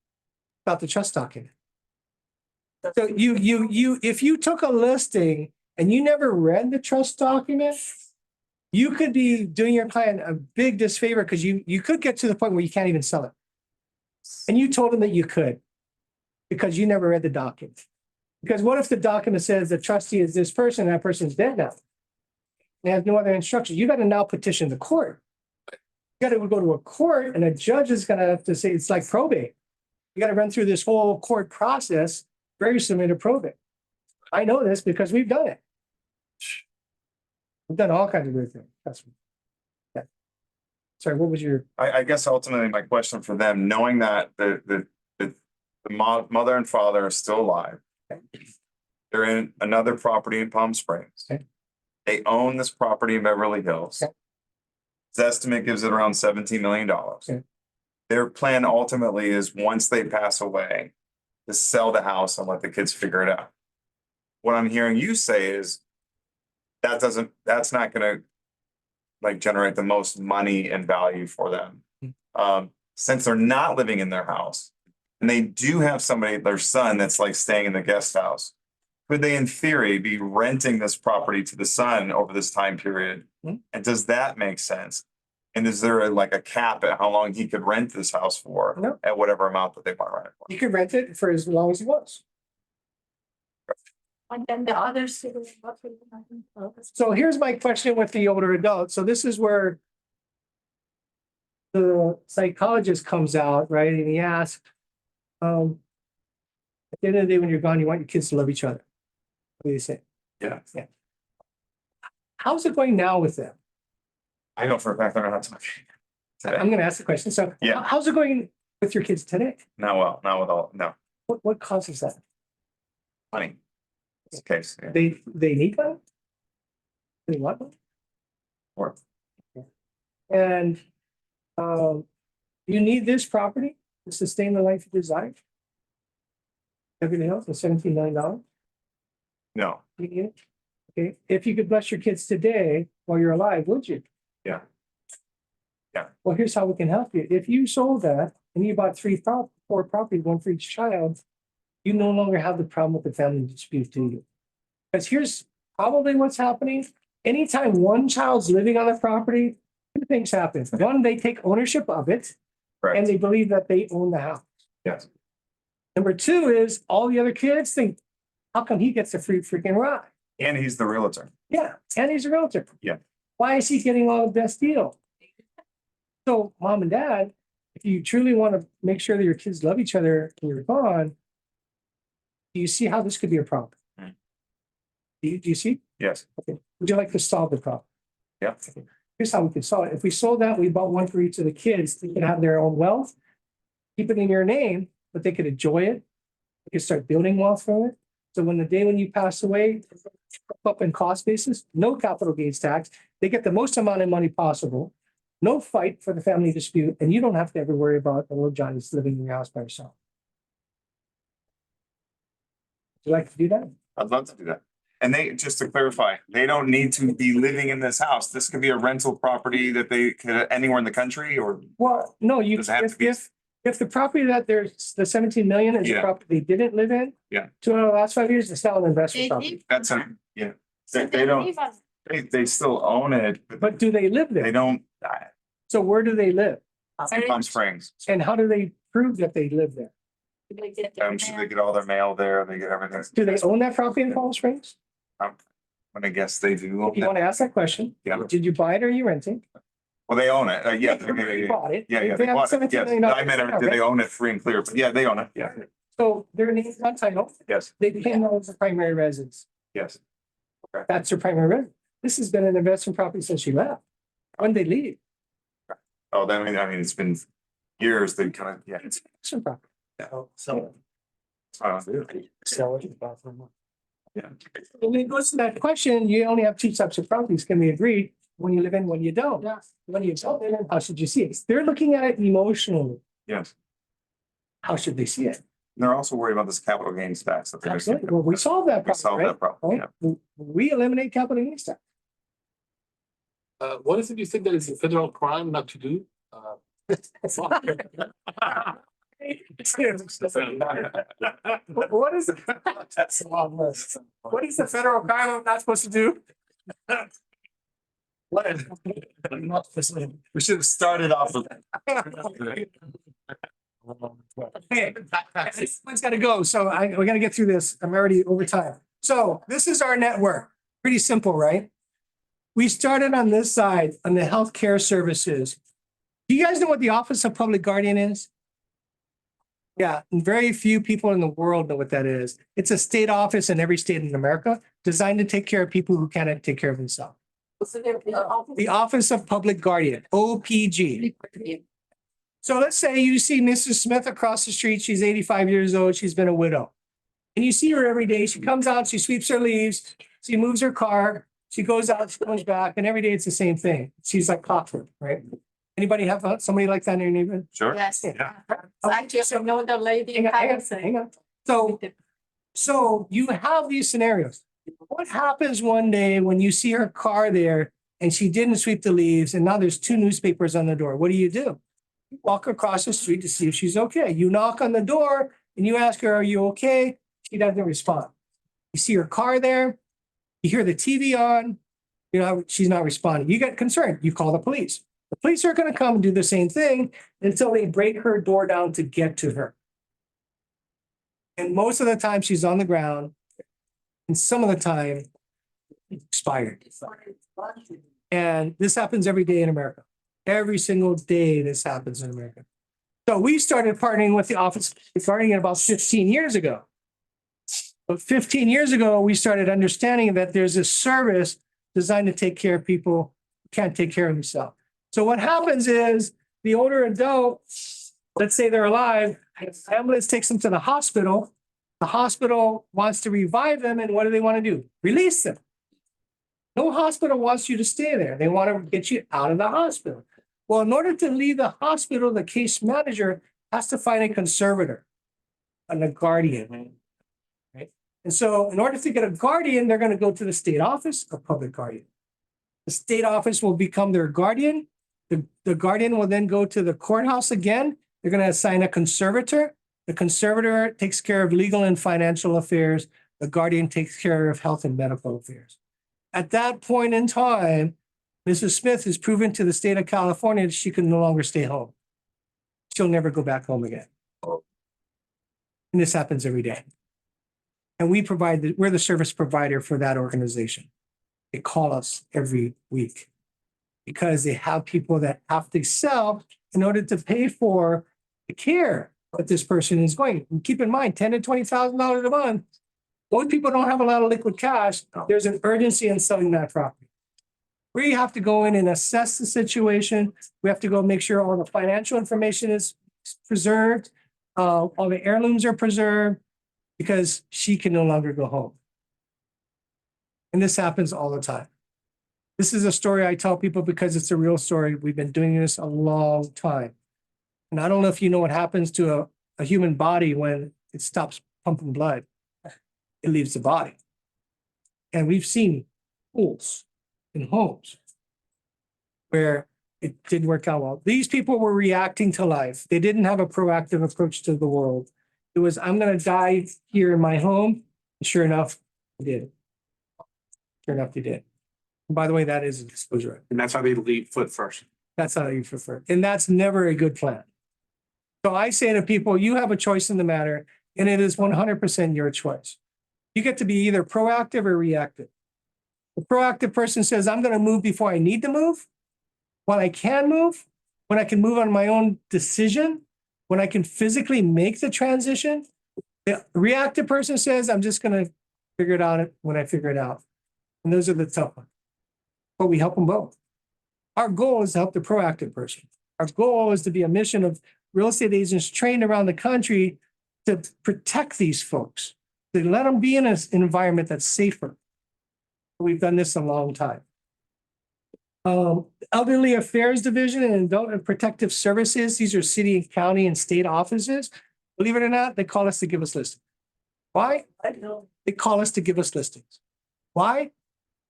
about the trust document? So if you took a listing and you never read the trust document, you could be doing your client a big disfavor because you could get to the point where you can't even sell it. And you told them that you could because you never read the document. Because what if the document says the trustee is this person and that person's dead now? They have no other instructions. You got to now petition the court. You got to go to a court and a judge is going to have to say, it's like probate. You got to run through this whole court process, very similar to probate. I know this because we've done it. We've done all kinds of weird things. Trust me. Yeah. Sorry, what was your? I guess ultimately my question for them, knowing that the mother and father are still alive. They're in another property in Palm Springs. Okay. They own this property in Beverly Hills. Okay. His estimate gives it around $17 million. Okay. Their plan ultimately is once they pass away, to sell the house and let the kids figure it out. What I'm hearing you say is that's not gonna like generate the most money and value for them. Since they're not living in their house and they do have somebody, their son, that's like staying in the guest house. Could they in theory be renting this property to the son over this time period? And does that make sense? And is there like a cap at how long he could rent this house for? No. At whatever amount that they want to rent it for? You could rent it for as long as he wants. And then the others. So here's my question with the older adults. So this is where the psychologist comes out, right? And he asks, at the end of the day, when you're gone, you want your kids to love each other. What do you say? Yeah. Yeah. How's it going now with them? I know for a fact they're not talking. I'm going to ask the question. So Yeah. how's it going with your kids today? Not well, not with all, no, What causes that? money. It's the case. Yeah. They need one? They want one? Or And you need this property to sustain the life you desire? Everything else is $17 million? no, You need it? Okay, if you could bless your kids today while you're alive, would you? yeah, Well, here's how we can help you. If you sold that and you bought four properties, one for each child, you no longer have the problem with the family dispute, do you? Because here's probably what's happening. Anytime one child's living on the property, two things happen. One, they take ownership of it and they believe that they own the house. yes, Number two is all the other kids think, how come he gets a free freaking ride? and he's the realtor. Yeah, and he's a realtor. Yeah. Why is he getting all the best deal? So mom and dad, if you truly want to make sure that your kids love each other when you're gone, do you see how this could be a problem? Mm. Do you see? Yes, Okay. Would you like to solve the problem? yeah, Okay. Here's how we could solve it. If we sold that, we bought one for each of the kids, they can have their own wealth, keep it in your name, but they could enjoy it. They could start building wealth from it. So when the day when you pass away, up in cost basis, no capital gains tax, they get the most amount of money possible, no fight for the family dispute, and you don't have to ever worry about the little Johnny's living in your house by yourself. Would you like to do that? I'd love to do that. And they, just to clarify, they don't need to be living in this house. This could be a rental property that they could anywhere in the country or Well, no, you, does it have to be? if the property that there's the 17 million is the Yeah. property they didn't live in. Yeah. 2 out of the last 5 years, it's now an investment They property. live- That's a, yeah, they don't, they still own it, But do they live they there? don't, So where do they live? Palm Springs. And how do they prove that they live there? I'm sure they get all their mail there, they get everything. Do they own that property in Palm Springs? And I guess they do. If you want to ask that question, Yeah. did you buy it or are you renting? Well, they own it. Yeah. You bought it. Yeah, They they have bought it. $17 Yes. million I meant, did they own it free and clear? But yeah, they own it. Yeah. So they're named on title. Yes. They pay as a primary residence. Yes. That's their primary residence. This has been an investment property since you left. When they leave, Oh, I mean, it's been years. They kind of, yeah. it's an investment property. So. I don't do it. Sell it. Yeah. When it goes to that question, you only have two types of properties. Can we agree? When you live in, when you don't. Yeah. When you don't live in, how should you see it? They're looking at it emotionally. Yes. How should they see it? And they're also worried about this capital gains tax that they're Absolutely. making. Well, we solved that We problem, solved right? that problem. Yeah. Right? We eliminate capital gains tax. What is it you think that is a federal crime not to do? What is that's a long list. What is the federal crime I'm not supposed to do? We should have started off with. Okay, this one's gotta go, so we gotta get through this. I'm already over time. So this is our network. Pretty simple, right? We started on this side, on the healthcare services. Do you guys know what the Office of Public Guardian is? Yeah, and very few people in the world know what that is. It's a state office in every state in America designed to take care of people who cannot take care of themselves. The Office of Public Guardian, OPG. So let's say you see Mrs. Smith across the street. She's 85 years old. She's been a widow. And you see her every day. She comes out, she sweeps her leaves, she moves her car, she goes out, she comes back, and every day it's the same thing. She's like clockwork, right? Anybody have somebody like that in your neighborhood? Sure. Yes. Yeah. Actually, I know the lady. Hang on, hang on. So you have these scenarios. What happens one day when you see her car there and she didn't sweep the leaves and now there's two newspapers on the door? What do? You walk across the street to see if she's okay. You knock on the door and you ask her, are you okay? She doesn't respond. You see her car there, you hear the TV on, she's not responding. You get concerned, you call the police. The police are going to come and do the same thing until they break her door down to get to her. And most of the time she's on the ground, and some of the time expired. And this happens every day in America. Every single day this happens in America. So we started partnering with the Office of Guardian about 15 years ago. But 15 years ago, we started understanding that there's a service designed to take care of people who can't take care of themselves. So what happens is the older adult, let's say they're alive, the ambulance takes them to the hospital. The hospital wants to revive them, and what do they want to do? Release them. No hospital wants you to stay there. They want to get you out of the hospital. Well, in order to leave the hospital, the case manager has to find a conservator and a guardian. Right? And so in order to get a guardian, they're going to go to the state office of public guardian. The state office will become their guardian. The guardian will then go to the courthouse again. They're going to assign a conservator. The conservator takes care of legal and financial affairs. The guardian takes care of health and medical affairs. At that point in time, Mrs. Smith has proven to the state of California that she can no longer stay home. She'll never go back home again. And this happens every day. And we're the service provider for that organization. They call us every week because they have people that have to sell in order to pay for the care that this person is going. And keep in mind, $10,000 to $20,000 a month. Most people don't have a lot of liquid cash. There's an urgency in selling that property. We have to go in and assess the situation. We have to go make sure all the financial information is preserved, all the heirlooms are preserved, because she can no longer go home. And this happens all the time. This is a story I tell people because it's a real story. We've been doing this a long time. And I don't know if you know what happens to a human body when it stops pumping blood. It leaves the body. And we've seen pools in homes where it didn't work out well. These people were reacting to life. They didn't have a proactive approach to the world. It was, I'm going to die here in my home. And sure enough, they did. Sure enough, they did. And by the way, that is a disclosure. And that's how they leave foot first. That's how you prefer. And that's never a good plan. So I say to people, you have a choice in the matter, and it is 100% your choice. You get to be either proactive or reactive. The proactive person says, I'm going to move before I need to move, when I can move, when I can move on my own decision, when I can physically make the transition. The reactive person says, I'm just going to figure it out when I figure it out. And those are the tough ones. But we help them both. Our goal is to help the proactive person. Our goal is to be a mission of real estate agents trained around the country to protect these folks, to let them be in an environment that's safer. We've done this a long time. Elderly Affairs Division and Adult and Protective Services, these are city, county, and state offices. Believe it or not, they call us to give us listings. Why? They call us to give us listings. Why?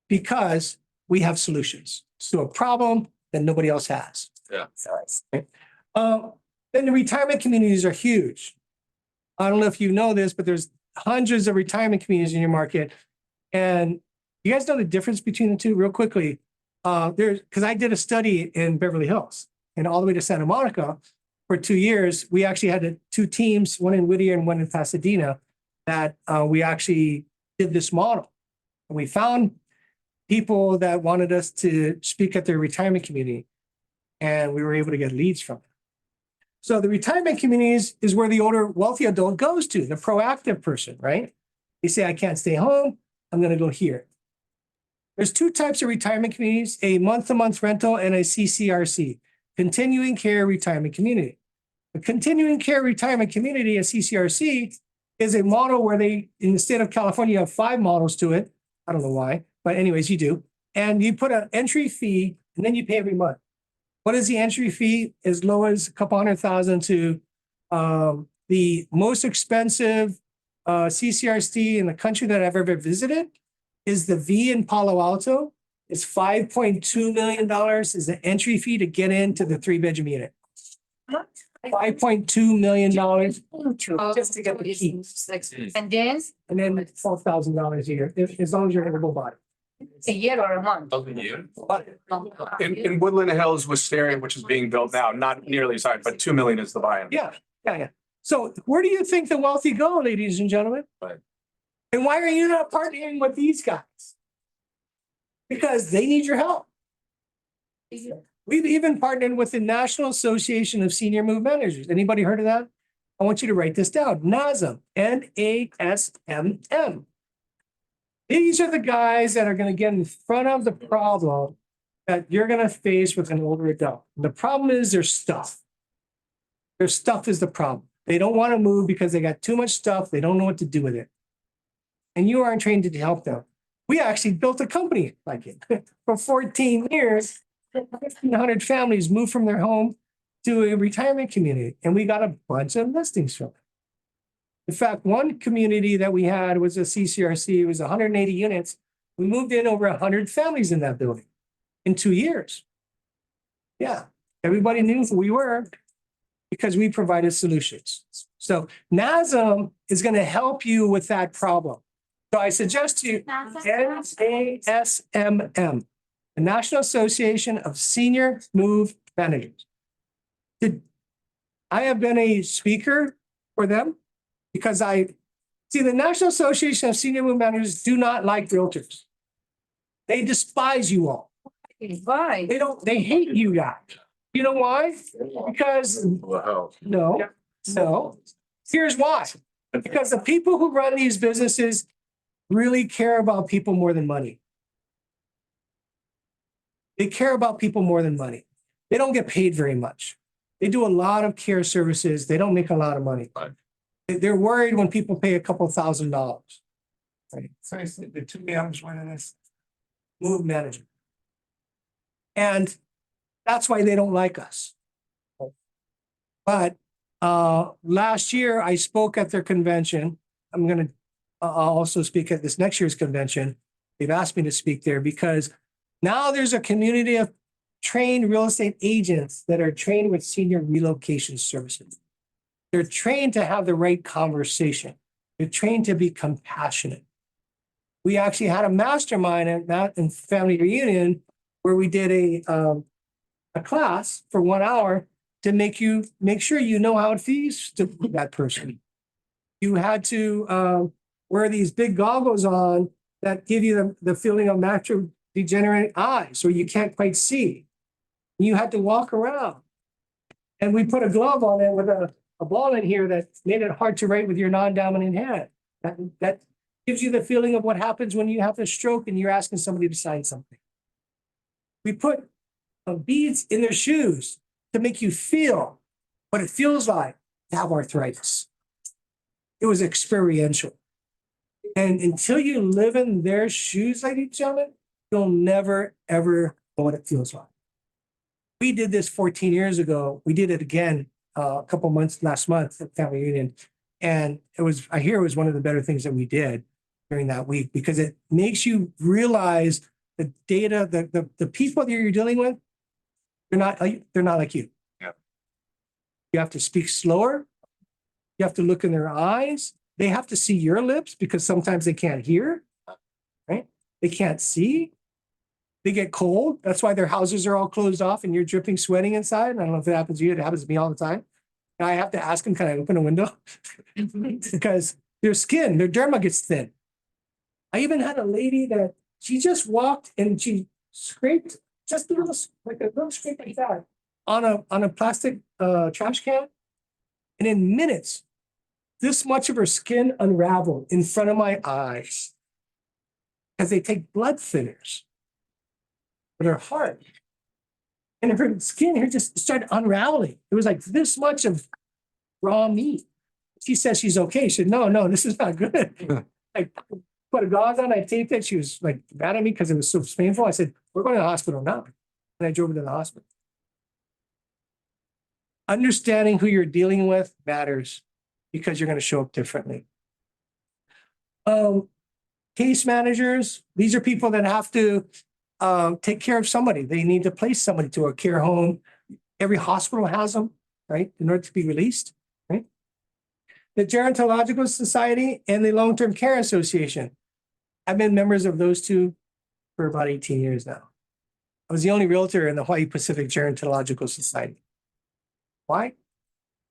Because we have solutions to a problem that nobody else has. Yeah. Then the retirement communities are huge. I don't know if you know this, but there's hundreds of retirement communities in your market. And you guys know the difference between the two real quickly. Because I did a study in Beverly Hills and all the way to Santa Monica for 2 years. We actually had two teams, one in Whittier and one in Pasadena, that we actually did this model. And we found people that wanted us to speak at their retirement community, and we were able to get leads from them. So the retirement communities is where the older, wealthy adult goes to, the proactive person, right? They say, I can't stay home. I'm going to go here. There's two types of retirement communities, a month-to-month rental and a CCRC, continuing care retirement community. A continuing care retirement community, a CCRC, is a model where they, in the state of California, you have 5 models to it. I don't know why, but anyways, you do. And you put an entry fee and then you pay every month. What is the entry fee? As low as a couple $100,000 to the most expensive CCRC in the country that I've ever visited is the V in Palo Alto. It's $5.2 million is the entry fee to get into the 3-bedroom unit. $5.2 million just to get the keys. And then And then $12,000 a year, as long as you're able body. a year or a month. In Woodland Hills Wisteria, which is being built now, not nearly as high, but 2 million is the buy-in. Yeah. So where do you think the wealthy go, ladies and gentlemen? Right. And why are you not partnering with these guys? Because they need your help. We've even partnered with the National Association of Senior Move Managers. Anybody heard of that? I want you to write this down. NASM, NASMM. These are the guys that are going to get in front of the problem that you're going to face with an older adult. The problem is their stuff. Their stuff is the problem. They don't want to move because they got too much stuff. They don't know what to do with it. And you aren't trained to help them. We actually built a company like it. For 14 years, 1,500 families moved from their home to a retirement community, and we got a bunch of listings from it. In fact, one community that we had was a CCRC. It was 180 units. We moved in over 100 families in that building in 2 years. Yeah, everybody knew who we were because we provided solutions. So NASM is going to help you with that problem. So I suggest to you NASMM, the National Association of Senior Move Managers. I have been a speaker for them because the National Association of Senior Move Managers do not like realtors. They despise you all. Why? They hate you guys. You know why? Because no. Here's why. Because the people who run these businesses really care about people more than money. They care about people more than money. They don't get paid very much. They do a lot of care services. They don't make a lot of money. They're worried when people pay a couple $1,000. Right? So the 2 millions, one of this. Move manager. And that's why they don't like us. But last year I spoke at their convention. I'm going to also speak at this next year's convention. They've asked me to speak there because now there's a community of trained real estate agents that are trained with senior relocation services. They're trained to have the right conversation. They're trained to be compassionate. We actually had a mastermind in family reunion where we did a class for 1 hour to make sure you know how it feels to that person. You had to wear these big goggles on that give you the feeling of macular degenerate eyes, so you can't quite see. You had to walk around. And we put a glove on it with a ball in here that made it hard to write with your non-dominant hand. That gives you the feeling of what happens when you have a stroke and you're asking somebody to sign something. We put beads in their shoes to make you feel what it feels like to have arthritis. It was experiential. And until you live in their shoes, ladies and gentlemen, you'll never, ever know what it feels like. We did this 14 years ago. We did it again a couple months last month at Family Union. And I hear it was one of the better things that we did during that week because it makes you realize the data, the people that you're dealing with, they're not like you. Yeah. You have to speak slower. You have to look in their eyes. They have to see your lips because sometimes they can't hear, right? They can't see. They get cold. That's why their houses are all closed off and you're dripping, sweating inside. I don't know if it happens to you. It happens to me all the time. And I have to ask them, can I open a window? Because their skin, their derma gets thin. I even had a lady that she just walked and she scraped just a little scrape like that on a plastic trash can. And in minutes, this much of her skin unraveled in front of my eyes because they take blood thinners. but her heart and her skin here just started unraveling. It was like this much of raw meat. She says she's okay. She said, no, this is not good. I put a gauze on, I taped it. She was like mad at me because it was so painful. I said, we're going to the hospital now. And I drove her to the hospital. Understanding who you're dealing with matters because you're going to show up differently. Case managers, these are people that have to take care of somebody. They need to place somebody to a care home. Every hospital has them, right, in order to be released, right? The Gerontological Society and the Long-Term Care Association. I've been members of those two for about 18 years now. I was the only realtor in the Hawaii Pacific Gerontological Society. Why?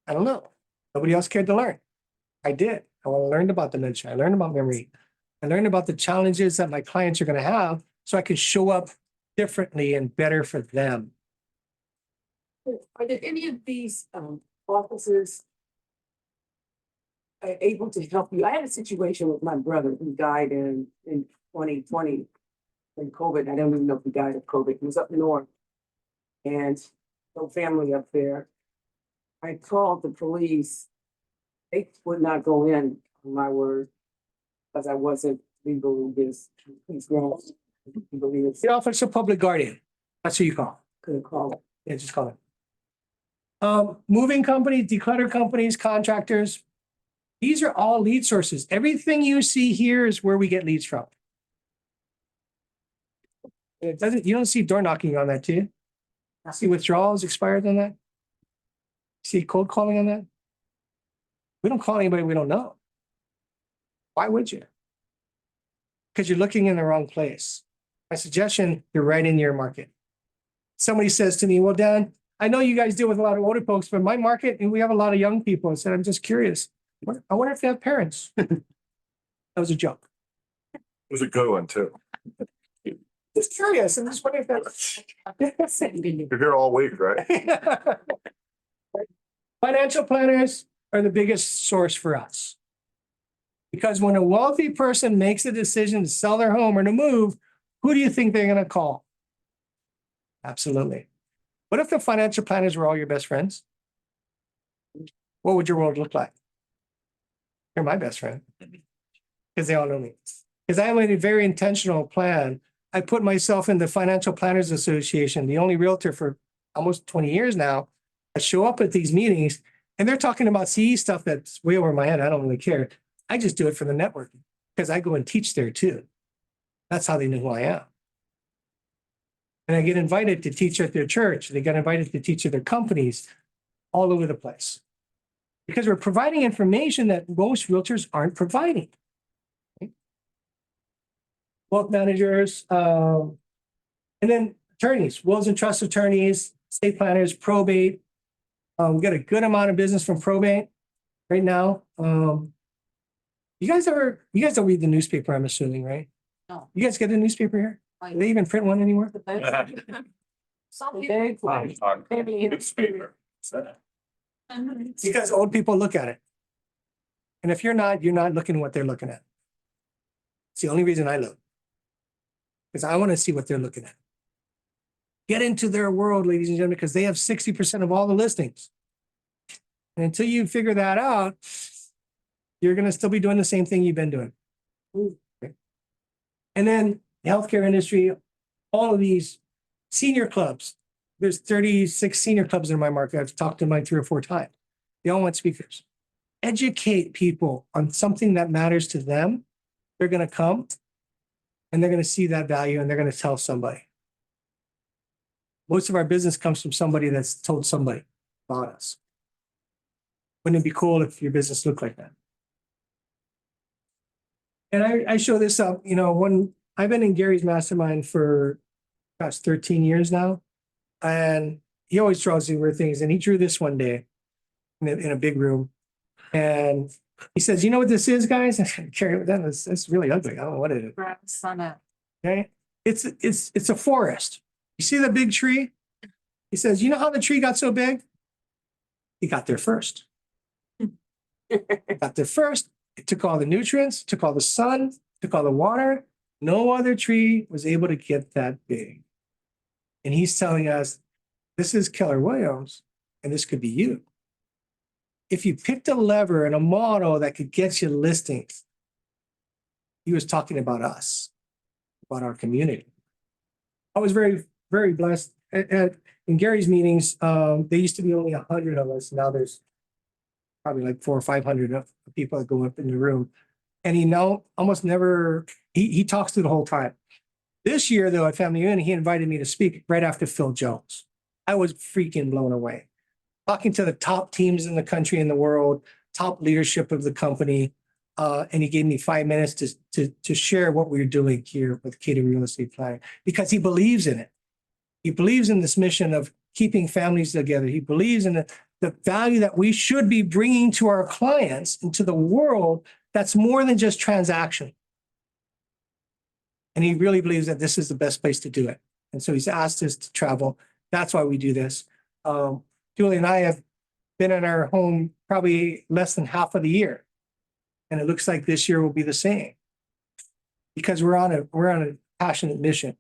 I don't know. Nobody else cared to learn. I did. I learned about dementia. I learned about memory. I learned about the challenges that my clients are going to have so I can show up differently and better for them. Are there any of these officers able to help you? I had a situation with my brother who died in 2020 in COVID. I don't even know if he died of COVID. He was up north and no family up there. I called the police. They would not go in, on my word, because I wasn't legal with his grown. The Office of Public Guardian. That's who you call. Couldn't call it. Yeah, just call it. Moving companies, declutter companies, contractors. These are all lead sources. Everything you see here is where we get leads from. It doesn't, you don't see door knocking on that, do you? See withdrawals expired on that? See cold calling on that? We don't call anybody we don't know. Why would you? Because you're looking in the wrong place. My suggestion, you're right in your market. Somebody says to me, well, Dan, I know you guys deal with a lot of older folks, but my market, and we have a lot of young people. I said, I'm just curious. I wonder if they have parents. That was a joke. It was a good one too. Just curious. I'm just wondering if that's. You're here all week, right? Financial planners are the biggest source for us. Because when a wealthy person makes a decision to sell their home or to move, who do you think they're going to call? Absolutely. What if the financial planners were all your best friends? What would your world look like? You're my best friend. Because they all know me. Because I have a very intentional plan. I put myself in the Financial Planners Association, the only realtor for almost 20 years now. I show up at these meetings and they're talking about CE stuff that's way over my head. I don't really care. I just do it for the networking because I go and teach there too. That's how they know who I am. And I get invited to teach at their church. They get invited to teach at their companies all over the place. Because we're providing information that most realtors aren't providing. Wealth managers, and then attorneys, wills and trust attorneys, estate planners, probate. We got a good amount of business from probate right now. You guys don't read the newspaper, I'm assuming, right? No. You guys get a newspaper here? Do they even print one anymore? Some people. Because old people look at it. And if you're not looking at what they're looking at. It's the only reason I look. Because I want to see what they're looking at. Get into their world, ladies and gentlemen, because they have 60% of all the listings. And until you figure that out, you're going to still be doing the same thing you've been doing. Okay. And then the healthcare industry, all of these senior clubs. There's 36 senior clubs in my market. I've talked to mine 3 or 4 times. They all want speakers. Educate people on something that matters to them. They're going to come and they're going to see that value and they're going to tell somebody. Most of our business comes from somebody that's told somebody about us. Wouldn't it be cool if your business looked like that? And I show this up, when I've been in Gary's mastermind for past 13 years now. And he always draws me weird things. And he drew this one day in a big room. And he says, you know what this is, guys? Carry that. It's really ugly. I don't know what it is. Okay. It's a forest. You see the big tree? He says, you know how the tree got so big? He got there first. Got there first. It took all the nutrients, took all the sun, took all the water. No other tree was able to get that big. And he's telling us, this is Keller Williams, and this could be you. If you picked a lever and a model that could get you listings, he was talking about us, about our community. I was very, very blessed. In Gary's meetings, there used to be only 100 of us. Now there's probably like 400 or 500 of people that go up in the room. And he almost never, he talks through the whole time. This year, though, at Family Union, he invited me to speak right after Phil Jones. I was freaking blown away. Talking to the top teams in the country and the world, top leadership of the company. And he gave me 5 minutes to share what we're doing here with Cato Real Estate Planning, because he believes in it. He believes in this mission of keeping families together. He believes in the value that we should be bringing to our clients and to the world that's more than just transaction. And he really believes that this is the best place to do it. And so he's asked us to travel. That's why we do this. Julie and I have been in our home probably less than half of the year. And it looks like this year will be the same, because we're on a passionate mission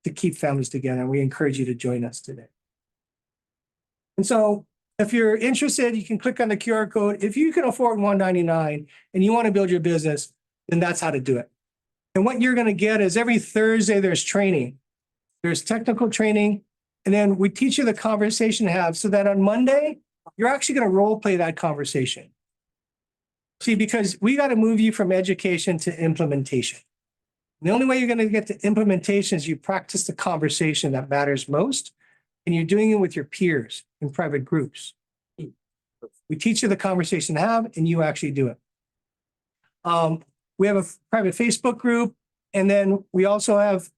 to keep families together. And we encourage you to join us today. And so if you're interested, you can click on the QR code. If you can afford $199 and you want to build your business, then that's how to do it. And what you're going to get is every Thursday, there's training. There's technical training. And then we teach you the conversation to have, so that on Monday, you're actually going to role play that conversation. See, because we got to move you from education to implementation. And the only way you're going to get to implementation is you practice the conversation that matters most, and you're doing it with your peers in private groups. We teach you the conversation to have, and you actually do it. We have a private Facebook group, and then we also have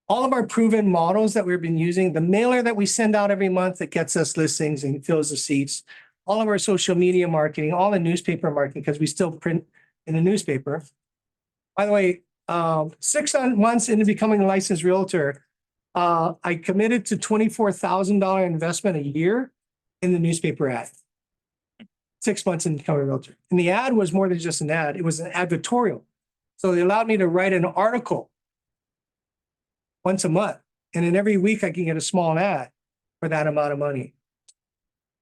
all of our proven models that we've been using, the mailer that we send out every month that gets us listings and fills the seats, all of our social media marketing, all the newspaper marketing, because we still print in the newspaper. By the way, 6 months into becoming a licensed realtor, I committed to $24,000 investment a year in the newspaper ad. 6 months into becoming a realtor. And the ad was more than just an ad. It was an advertorial. So they allowed me to write an article once a month. And then every week I can get a small ad for that amount of money.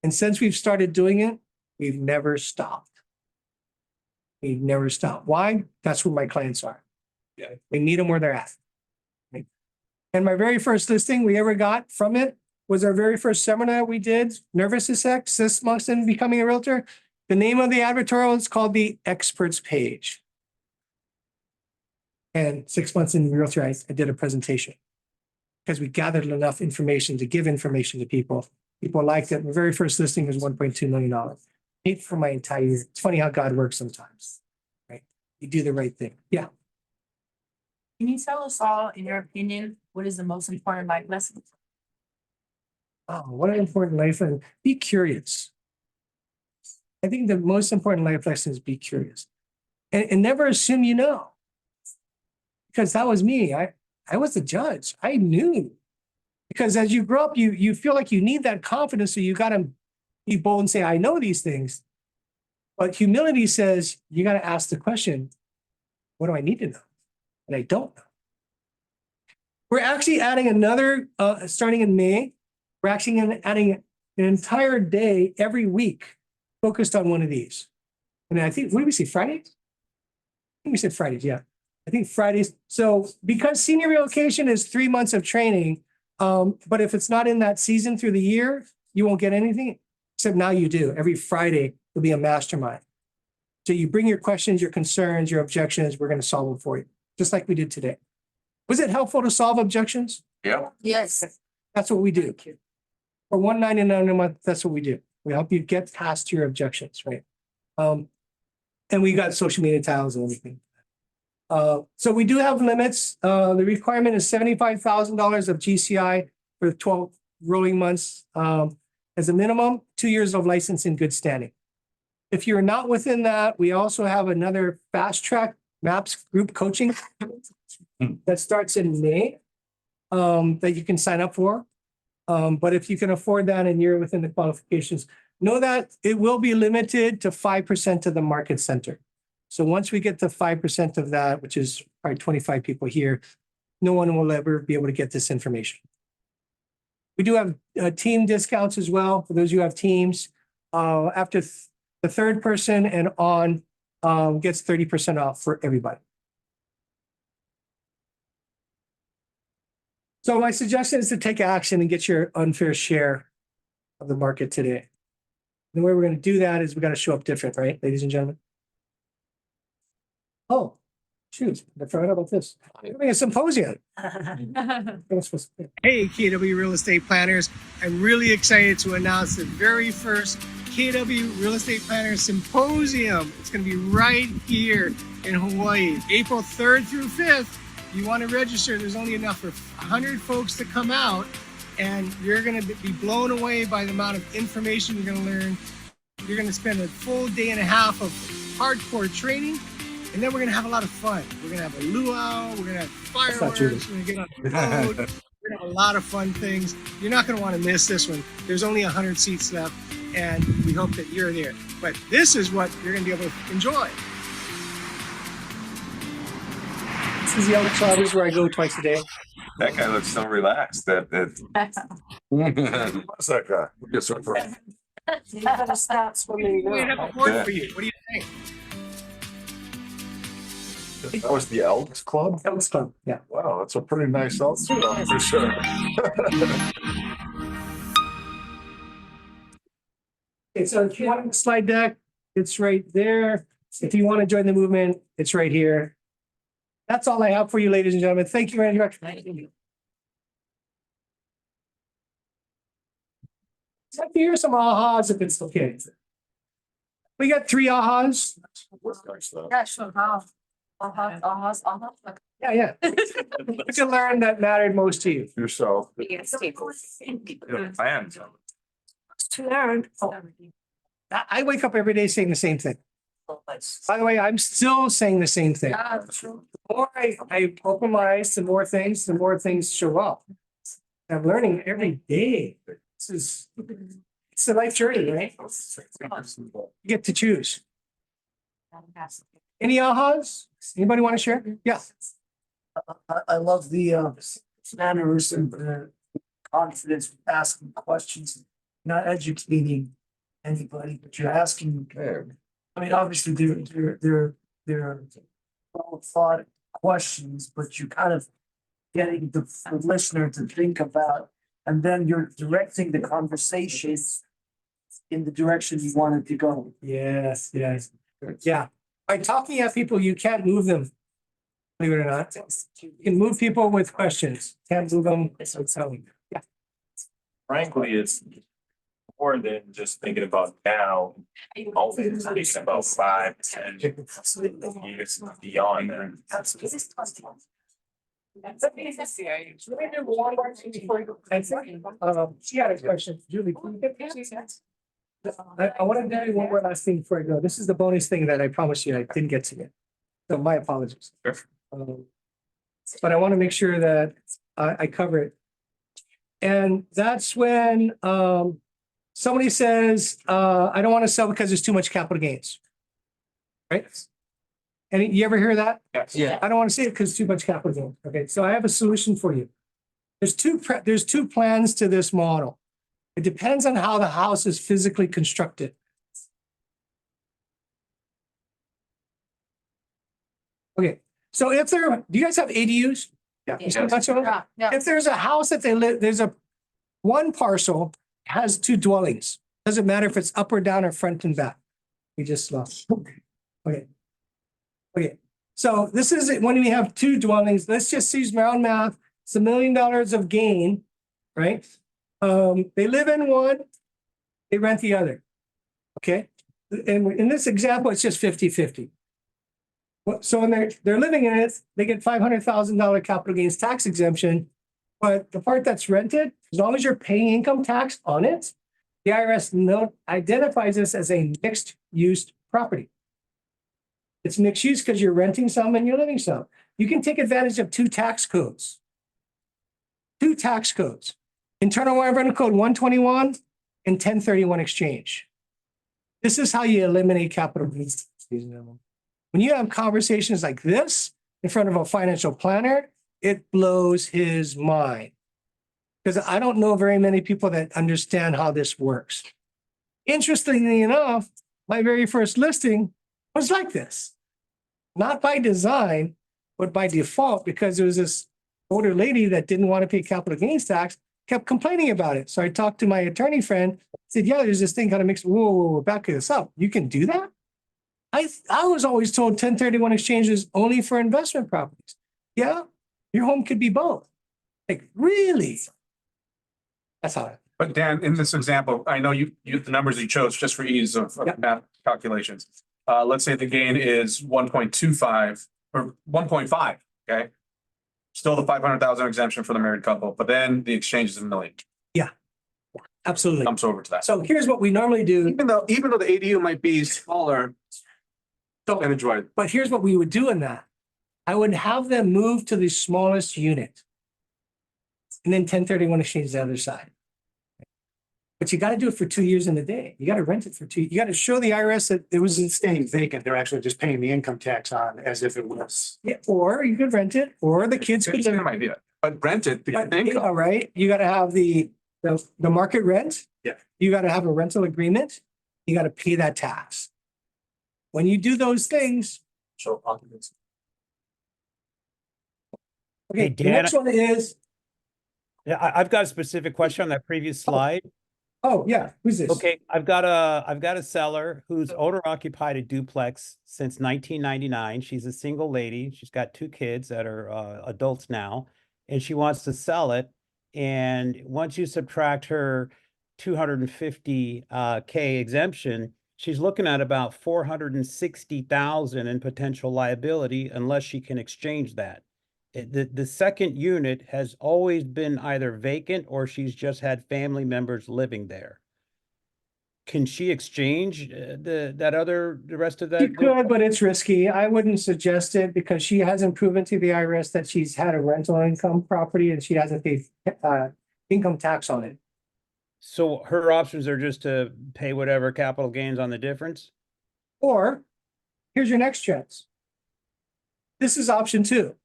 And since we've started doing it, we've never stopped. We've never stopped. Why? That's where my clients are. Yeah. They meet them where they're at. Right? And my very first listing we ever got from it was our very first seminar we did, Nervous as Heck, 6 months in becoming a realtor. The name of the advertorial is called the Experts Page. And 6 months in realtor, I did a presentation because we gathered enough information to give information to people. People liked it. My very first listing was $1.2 million. Paid for my entire year. It's funny how God works sometimes, right? You do the right thing. Yeah. Can you tell us all, in your opinion, what is the most important life lesson? Oh, what an important life lesson. Be curious. I think the most important life lesson is be curious. And never assume you know. Because that was me. I was the judge. I knew. Because as you grow up, you feel like you need that confidence. So you got to be bold and say, I know these things. But humility says, you got to ask the question, what do I need to know? And I don't know. We're actually adding another, starting in May, we're actually adding an entire day every week focused on one of these. And I think, what did we say, Fridays? I think we said Fridays, yeah. I think Fridays. So because senior relocation is 3 months of training, but if it's not in that season through the year, you won't get anything, except now you do. Every Friday, there'll be a mastermind. So you bring your questions, your concerns, your objections, we're going to solve them for you, just like we did today. Was it helpful to solve objections? Yeah. Yes. That's what we do. For $199 a month, that's what we do. We help you get past your objections, right? And we got social media tiles and everything. So we do have limits. The requirement is $75,000 of GCI for 12 rolling months as a minimum, 2 years of license in good standing. If you're not within that, we also have another fast track MAPS group coaching that starts in May that you can sign up for. But if you can afford that and you're within the qualifications, know that it will be limited to 5% of the market center. So once we get to 5% of that, which is probably 25 people here, no one will ever be able to get this information. We do have team discounts as well for those who have teams. After the third person and on gets 30% off for everybody. So my suggestion is to take action and get your unfair share of the market today. The way we're going to do that is we got to show up different, right, ladies and gentlemen? Oh, shoot, I forgot about this. We're having a symposium. Hey, KW Real Estate Planners. I'm really excited to announce the very first KW Real Estate Planners Symposium. It's going to be right here in Hawaii, April 3rd through 5th. You want to register, there's only enough for 100 folks to come out, and you're going to be blown away by the amount of information you're going to learn. You're going to spend a full day and a half of hardcore training, and then we're going to have a lot of fun. We're going to have a luau, we're going to have fireworks, we're going to get on the road, we're going to have a lot of fun things. You're not going to want to miss this one. There's only 100 seats left, and we hope that you're there. But this is what you're going to be able to enjoy. This is the Elks Club. This is where I go twice a day. That guy looks so relaxed that. What's that guy? Yes, sir. You better start swimming We have a board for you. What do you think? That was the Elks Club? Elks Club, yeah. Wow, that's a pretty nice Elks Club for sure. Okay, so if you want the slide deck, it's right there. If you want to join the movement, it's right here. That's all I have for you, ladies and gentlemen. Thank you very much. I'd like to hear some ahas if it's okay. We got 3 ahas. Yeah, sure. Yeah, yeah. What you learned that mattered most to you? Yourself. Plans. To learn. I wake up every day saying the same thing. By the way, I'm still saying the same thing. The more I open my eyes to more things, the more things show up. I'm learning every day. It's a life journey, right? You get to choose. Any ahas? Anybody want to share? Yeah. I love the manners and the confidence asking questions, not educating anybody, but you're asking. I mean, obviously, they're well thought questions, but you kind of getting the listener to think about, and then you're directing the conversation in the direction you want it to go. Yes, yes. Yeah. By talking at people, you can't move them. Believe it or not. You can move people with questions. Can't move them. So, yeah. Frankly, it's more than just thinking about now, always thinking about 5, 10 years beyond that. She had a question. Julie, can you get this? I want to do one more last thing before I go. This is the bonus thing that I promised you I didn't get to yet. So my apologies. But I want to make sure that I cover it. And that's when somebody says, I don't want to sell because there's too much capital gains. Right? And you ever hear that? Yes. Yeah. I don't want to say it because too much capital gains. Okay, so I have a solution for you. There's two plans to this model. It depends on how the house is physically constructed. Okay, so if there, do you guys have ADUs? Yeah. If there's a house that they live, there's one parcel has 2 dwellings. Doesn't matter if it's up or down or front and back. We just lost. Okay. Okay. So this is it. When we have 2 dwellings, let's just use round math. It's $1 million of gain, right? They live in one, they rent the other. Okay. And in this example, it's just 50-50. So when they're living in it, they get $500,000 capital gains tax exemption. But the part that's rented, as long as you're paying income tax on it, the IRS identifies this as a mixed use property. It's mixed use because you're renting some and you're living some. You can take advantage of 2 tax codes. 2 tax codes. Internal Revenue Code 121 and 1031 exchange. This is how you eliminate capital gains. When you have conversations like this in front of a financial planner, it blows his mind. Because I don't know very many people that understand how this works. Interestingly enough, my very first listing was like this. Not by design, but by default, because there was this older lady that didn't want to pay capital gains tax, kept complaining about it. So I talked to my attorney friend, said, yeah, there's this thing kind of mixed. Whoa, back this up. You can do that? I was always told 1031 exchanges only for investment properties. Yeah, your home could be both. Like, really? That's how. But Dan, in this example, I know the numbers you chose just for ease of math calculations. Let's say the gain is 1.25 or 1.5, okay? Still the 500,000 exemption for the married couple, but then the exchange is $1 million. Yeah, absolutely. Comes over to that. So here's what we normally do. Even though the ADU might be smaller, still enjoy. But here's what we would do in that. I would have them move to the smallest unit. And then 1031 exchange the other side. But you got to do it for 2 years in a day. You got to rent it for you got to show the IRS that it was Staying vacant, they're actually just paying the income tax on as if it was. Yeah, or you could rent it, or the kids could It's live. an idea, but rent it. All right, you got to have the market rent. Yeah. You got to have a rental agreement. You got to pay that tax. When you do those things. Show occupancy. Okay, Hey, the Dan, next one is. Yeah, I've got a specific question on that previous slide. Oh, yeah, who's this? Okay, I've got a seller who's owner occupied a duplex since 1999. She's a single lady. She's got 2 kids that are adults now, and she wants to sell it. And once you subtract her 250 K exemption, she's looking at about 460,000 in potential liability unless she can exchange that. The second unit has always been either vacant or she's just had family members living there. Can she exchange the rest of that? You could, but it's risky. I wouldn't suggest it because she hasn't proven to the IRS that she's had a rental income property and she hasn't paid income tax on it. So her options are just to pay whatever capital gains on the difference? Or here's your next chance. This is option 2.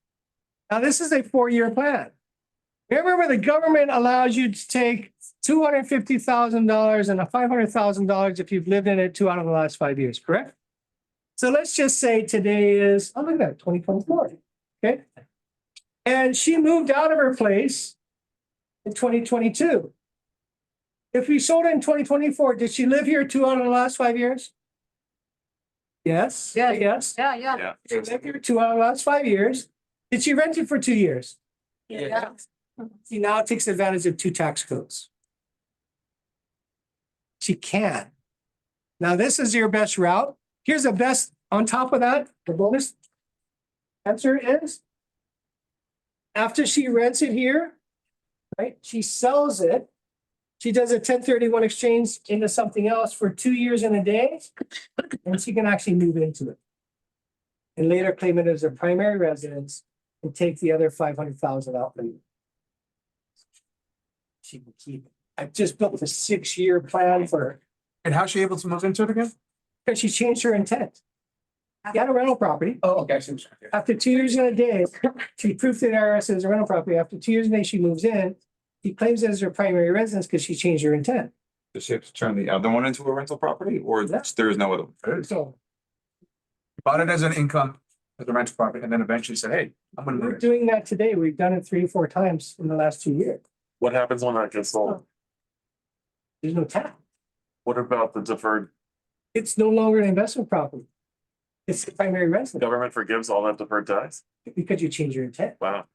Now, this is a 4-year plan. Remember, the government allows you to take $250,000 and $500,000 if you've lived in it 2 out of the last 5 years, correct? So let's just say today is, oh, look at that, 2024, okay? And she moved out of her place in 2022. If we sold it in 2024, did she live here 2 out of the last 5 years? Yes. Yeah. Yes. Yeah. She lived here 2 out of the last 5 years. Did she rent it for 2 years? Yeah. She now takes advantage of 2 tax codes. She can. Now, this is your best route. Here's the best, on top of that, the bonus answer is after she rents it here, right? She sells it. She does a 1031 exchange into something else for 2 years and a day, and she can actually move into it. And later claim it as her primary residence and take the other 500,000 out later. She can keep it. I just built a 6-year plan for her. And how's she able to move into it again? Because she changed her intent. She had a rental property. Oh, okay. After 2 years and a day, she proved to the IRS as a rental property. After 2 years and a day, she moves in. She claims it as her primary residence because she changed her intent. Does she have to turn the other one into a rental property or Yeah. there is no other? So Bought it as an income, as a rental property, and then eventually said, hey, I'm gonna move we're it. doing that today. We've done it 3 or 4 times in the last 2 years. What happens when that gets sold? There's no tax. What about the deferred? It's no longer an investment property. It's the primary residence Government forgives all that deferred tax? because you change your intent. Wow.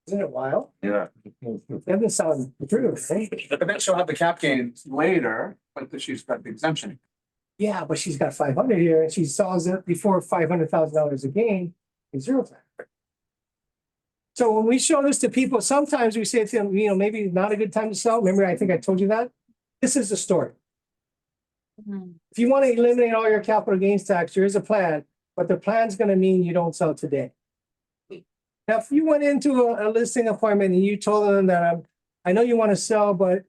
Isn't it wild? Yeah. That doesn't sound true, right? But then she'll have the cap gains later, but she's got the exemption. Yeah, but she's got 500 here and she sells it before $500,000 a gain in 0 tax. So when we show this to people, sometimes we say to them, maybe not a good time to sell. Remember, I think I told you that. This is the story. If you want to eliminate all your capital gains tax, there is a plan, but the plan's going to mean you don't sell today. Now, if you went into a listing appointment and you told them that I know you want to sell, but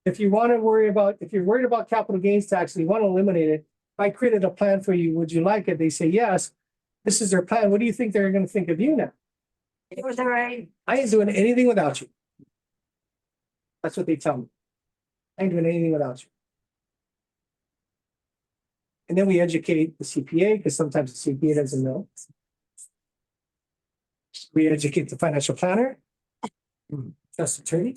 if you're worried about capital gains tax and you want to eliminate it, if I created a plan for you, would you like it? They say yes. This is their plan. What do you think they're going to think of you now? I ain't doing anything without you. That's what they tell me. I ain't doing anything without you. And then we educate the CPA, because sometimes the CPA doesn't know. We educate the financial planner, trust attorney.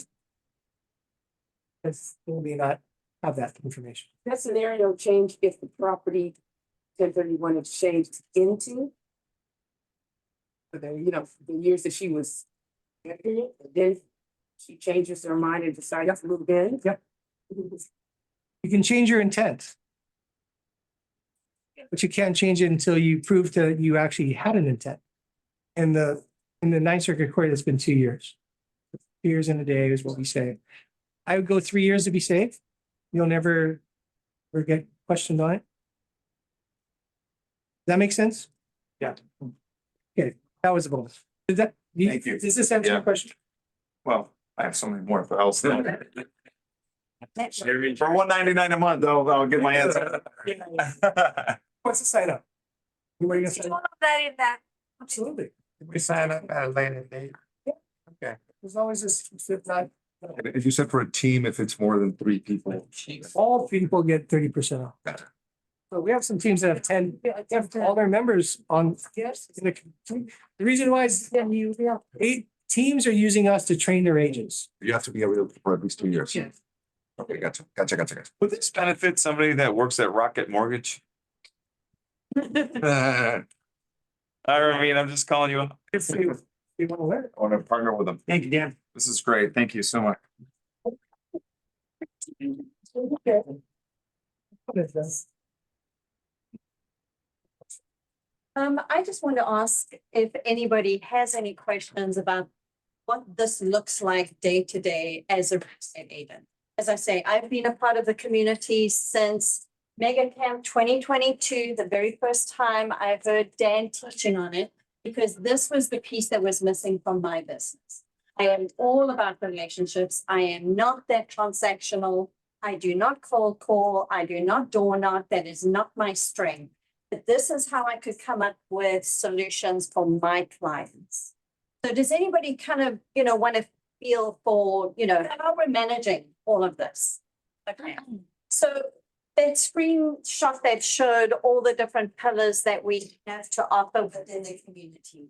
That's, we may not have that information. That scenario change if the property 1031 exchanged into. But then, the years that she was. Then she changes her mind and decides to move in. Yep. You can change your intent. But you can't change it until you prove that you actually had an intent. In the Ninth Circuit Court, it's been 2 years. 2 years and a day is what we say. I would go 3 years to be safe. You'll never get questioned on it. Does that make sense? Yeah. Okay, that was a bonus. Did that? Thank you. Does this answer your Yeah. question? Well, I have so many more, but I'll still. For $199 a month, I'll get my answer. What's the sign up? Where are you gonna sign up? Absolutely. We sign up at a later date. Okay. There's always this, if not, If you said for a team, if it's more than 3 people. all people get 30% off. So we have some teams that have 10, have all their members on. Yes. The reason why is 8 teams are using us to train their agents. You have to be able to for at least 2 years. Yeah. Okay, gotcha. Would this benefit somebody that works at Rocket Mortgage? I mean, I'm just calling you up. If you want to learn. I want to partner with them. Thank you, Dan. This is great. Thank you so much. What is this? I just want to ask if anybody has any questions about what this looks like day to day as a real estate agent. As I say, I've been a part of the community since Mega Camp 2022, the very first time I heard Dan teaching on it, because this was the piece that was missing from my business. I am all about relationships. I am not that transactional. I do not cold call. I do not door knock. That is not my strength. But this is how I could come up with solutions for my clients. So does anybody kind of, want to feel for, how we're managing all of this? Okay. So that screenshot that showed all the different pillars that we have to offer within the community.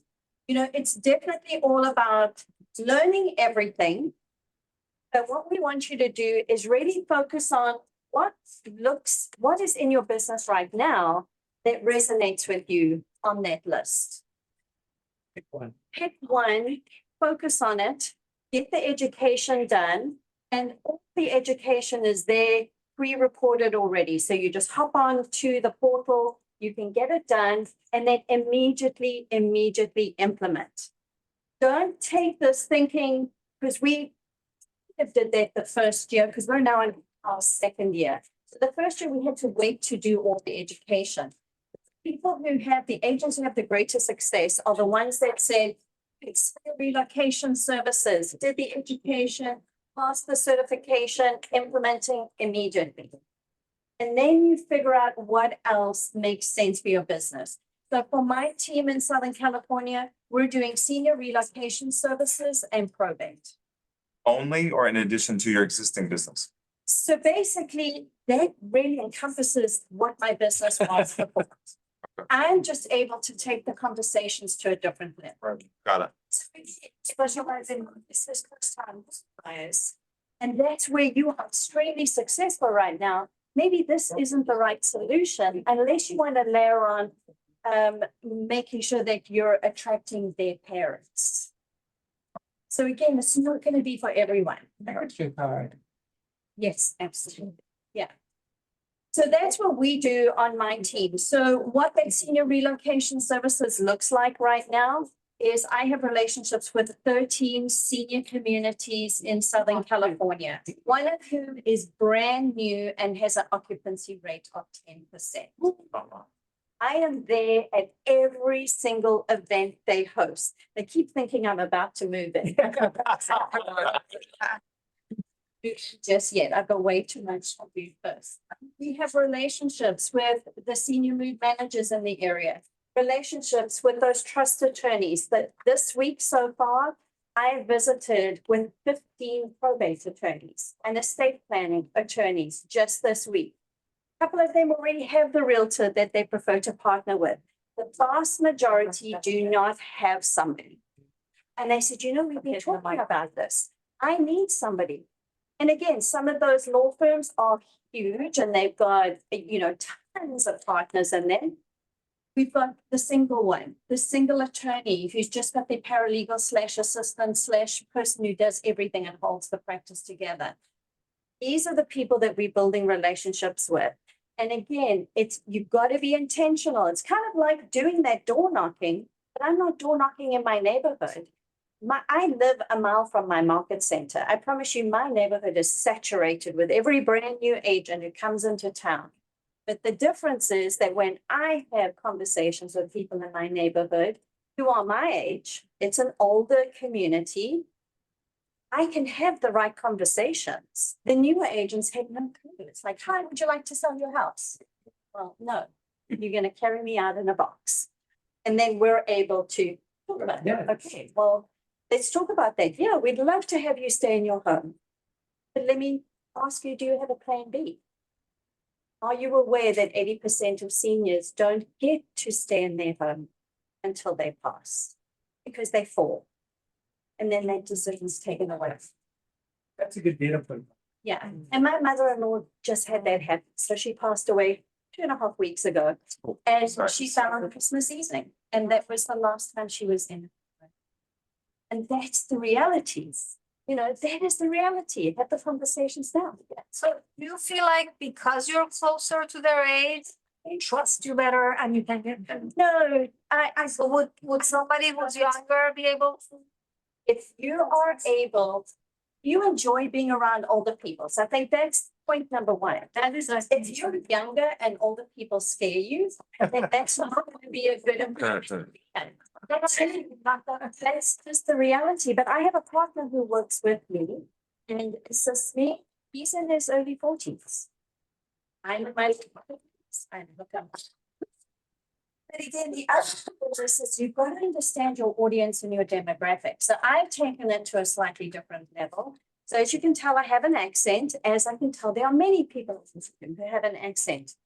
It's definitely all about learning everything. But what we want you to do is really focus on what is in your business right now that resonates with you on that list. Pick one. Pick one, focus on it, get the education done, and all the education is there pre-recorded already. So you just hop on to the portal, you can get it done, and then immediately implement. Don't take this thinking, because we did that the first year, because we're now in our second year. So the first year we had to wait to do all the education. People who have the agents who have the greatest success are the ones that said, it's relocation services, did the education, passed the certification, implementing immediately. And then you figure out what else makes sense for your business. So for my team in Southern California, we're doing senior relocation services and probate. Only or in addition to your existing business? So basically, that really encompasses what my business was before. I'm just able to take the conversations to a different level. Got it. Specialize in business first time buyers. And that's where you are extremely successful right now. Maybe this isn't the right solution unless you want to layer on making sure that you're attracting their parents. So again, it's not going to be for everyone. Yes, absolutely. Yeah. So that's what we do on my team. So what that senior relocation services looks like right now is I have relationships with 13 senior communities in Southern California, one of whom is brand new and has an occupancy rate of 10%. I am there at every single event they host. They keep thinking I'm about to move in. Just yet, I've got way too much to do first. We have relationships with the senior mood managers in the area, relationships with those trust attorneys that this week so far, I visited with 15 probate attorneys and estate planning attorneys just this week. A couple of them already have the realtor that they prefer to partner with. The vast majority do not have somebody. And they said, you know, we've been talking about this. I need somebody. And again, some of those law firms are huge and they've got, you know, tons of partners in them. We've got the single one, the single attorney who's just got their paralegal / assistant / person who does everything and holds the practice together. These are the people that we're building relationships with. And again, you've got to be intentional. It's kind of like doing that door knocking, but I'm not door knocking in my neighborhood. I live a mile from my market center. I promise you, my neighborhood is saturated with every brand new agent who comes into town. But the difference is that when I have conversations with people in my neighborhood who are my age, it's an older community, I can have the right conversations. The newer agents have no clue. It's like, hi, would you like to sell your house? Well, no, you're going to carry me out in a box. And then we're able to talk about it. Okay, well, let's talk about that. Yeah, we'd love to have you stay in your home. But let me ask you, do you have a plan B? Are you aware that 80% of seniors don't get to stay in their home until they pass because they fall? And then that decision's taken away. That's a good data point. Yeah, and my mother-in-law just had that happen. So she passed away 2.5 weeks ago. And she fell on Christmas evening. And that was the last time she was in. And that's the realities. You know, that is the reality. Have the conversations now. So do you feel like because you're closer to their age, they trust you better and you can get them? No, So would somebody who's younger be able to? If you are able, you enjoy being around older people. So I think that's point number one. That is, if you're younger and older people scare you, then that's not going to be a good environment. That's just the reality. But I have a partner who works with me and assists me. He's in his early 40s. I'm in my late 40s. I look up. But again, the other thing is you've got to understand your audience and your demographic. So I've taken it to a slightly different level. So as you can tell, I have an accent. As I can tell, there are many people who have an accent.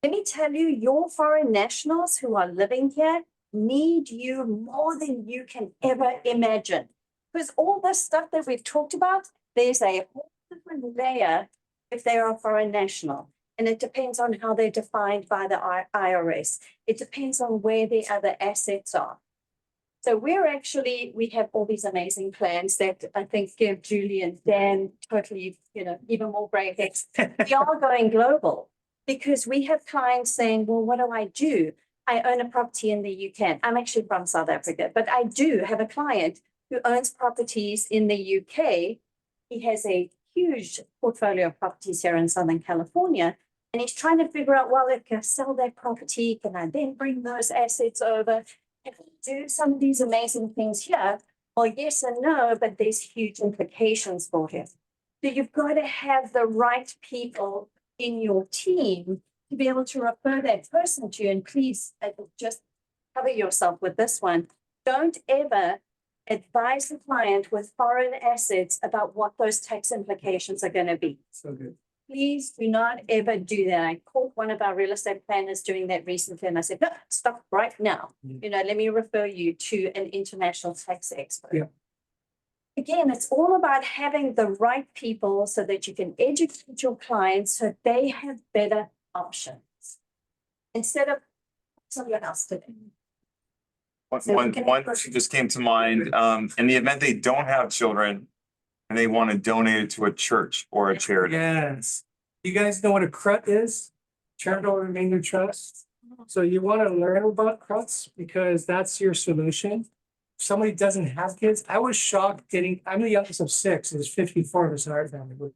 Let me tell you, your foreign nationals who are living here need you more than you can ever imagine. Because all this stuff that we've talked about, there's a whole different layer if they are a foreign national. And it depends on how they're defined by the IRS. It depends on where the other assets are. So we have all these amazing plans that I think give Julie and Dan totally, you know, even more brave hairs. We are going global because we have clients saying, well, what do? I own a property in the UK. I'm actually from South Africa, but I do have a client who owns properties in the UK. He has a huge portfolio of properties here in Southern California. And he's trying to figure out, well, if I sell that property, can I then bring those assets over? Can I do some of these amazing things here? Well, yes and no, but there's huge implications for him. So you've got to have the right people in your team to be able to refer that person to you. And please just cover yourself with this one. Don't ever advise the client with foreign assets about what those tax implications are going to be. So good. Please do not ever do that. I caught one of our real estate planners doing that recently and I said, no, stop right now. You know, let me refer you to an international tax expert. Yeah. Again, it's all about having the right people so that you can educate your clients so they have better options instead of someone else to do. One just came to mind, in the event they don't have children and they want to donate it to a church or a charity. Yes. You guys know what a CRUT is? Charitable Remainder Trust. So you want to learn about CRUTs because that's your solution. If somebody doesn't have kids, I was shocked I'm the youngest of 6. There's 54 of us in our family. We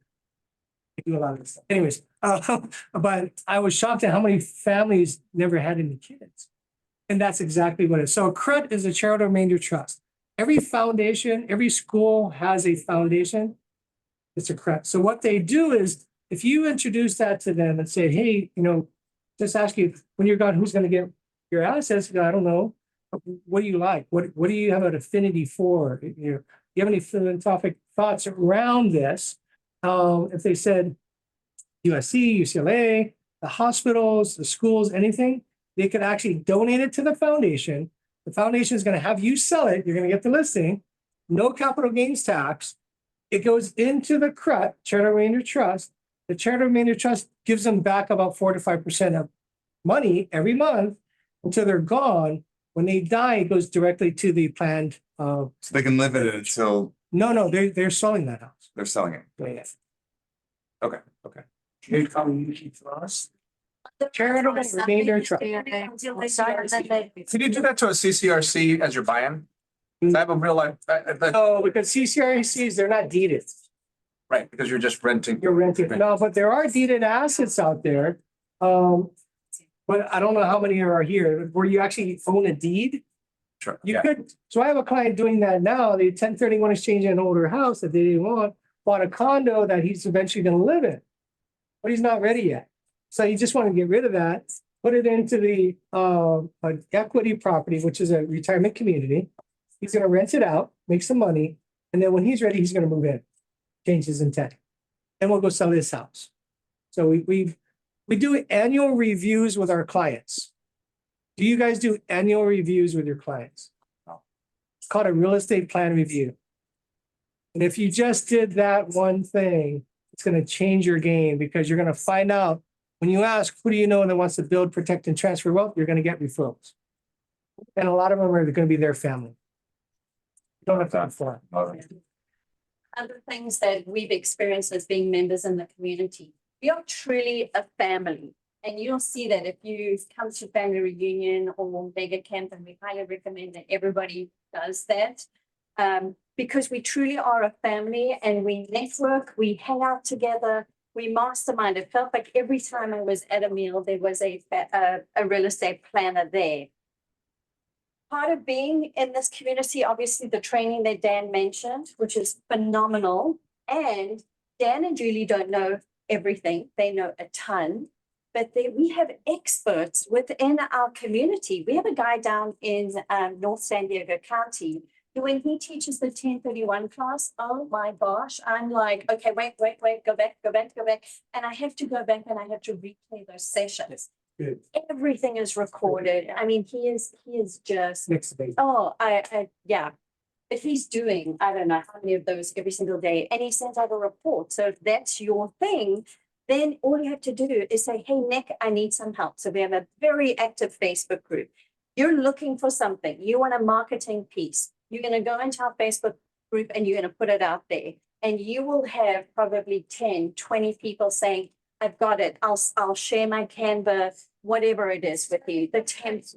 do a lot of this stuff. Anyways, but I was shocked at how many families never had any kids. And that's exactly what it is. So a CRUT is a charitable remainder trust. Every foundation, every school has a foundation. It's a CRUT. So what they do is if you introduce that to them and say, hey, you know, just ask you when you're gone, who's going to get your assets? I don't know. What do you like? What do you have an affinity for? You you have any philosophic thoughts around this? If they said USC, UCLA, the hospitals, the schools, anything, they could actually donate it to the foundation. The foundation is going to have you sell it. You're going to get the listing, no capital gains tax. It goes into the CRUT, Charter Remainder Trust. The Charter Remainder Trust gives them back about 4 to 5% of money every month until they're gone. When they die, it goes directly to the planned. So they can live in it until No, they're selling that house. they're selling it. Yeah. Okay. They come usually to us. Charitable Remainder Trust. Could you do that to a CCRC as your buy-in? I have a real life, No, because CCRCs, they're not deeded. right, because you're just renting. You're renting. No, but there are deeded assets out there. But I don't know how many are here where you actually own a deed. Sure. You could, so I have a client doing that now. They 1031 exchange an older house that they didn't want, bought a condo that he's eventually gonna live in. But he's not ready yet. So you just want to get rid of that, put it into the equity property, which is a retirement community. He's gonna rent it out, make some money, and then when he's ready, he's gonna move in, change his intent. And we'll go sell this house. So we do annual reviews with our clients. Do you guys do annual reviews with your clients? It's called a real estate plan review. And if you just did that one thing, it's gonna change your game because you're gonna find out when you ask, who do you know that wants to build, protect, and transfer wealth, you're gonna get referrals. And a lot of them are gonna be their family. You don't have to inform. Other things that we've experienced as being members in the community, we are truly a family. And you'll see that if you come to family reunion or mega camp, and we highly recommend that everybody does that. Because we truly are a family and we network, we hang out together, we mastermind. It felt like every time I was at a meal, there was a real estate planner there. Part of being in this community, obviously the training that Dan mentioned, which is phenomenal. And Dan and Julie don't know everything. They know a ton, but we have experts within our community. We have a guy down in North San Diego County who, when he teaches the 1031 class, oh my gosh, I'm like, okay, wait, go back. And I have to go back and I have to replay those sessions. Good. Everything is recorded. I mean, he is just, Next debate. oh, yeah. But he's doing, I don't know how many of those every single day, and he sends out a report. So if that's your thing, then all you have to do is say, hey, Nick, I need some help. So we have a very active Facebook group. You're looking for something. You want a marketing piece. You're going to go into our Facebook group and you're going to put it out there. And you will have probably 10, 20 people saying, I've got it. I'll share my Canva, whatever it is with you. The temps.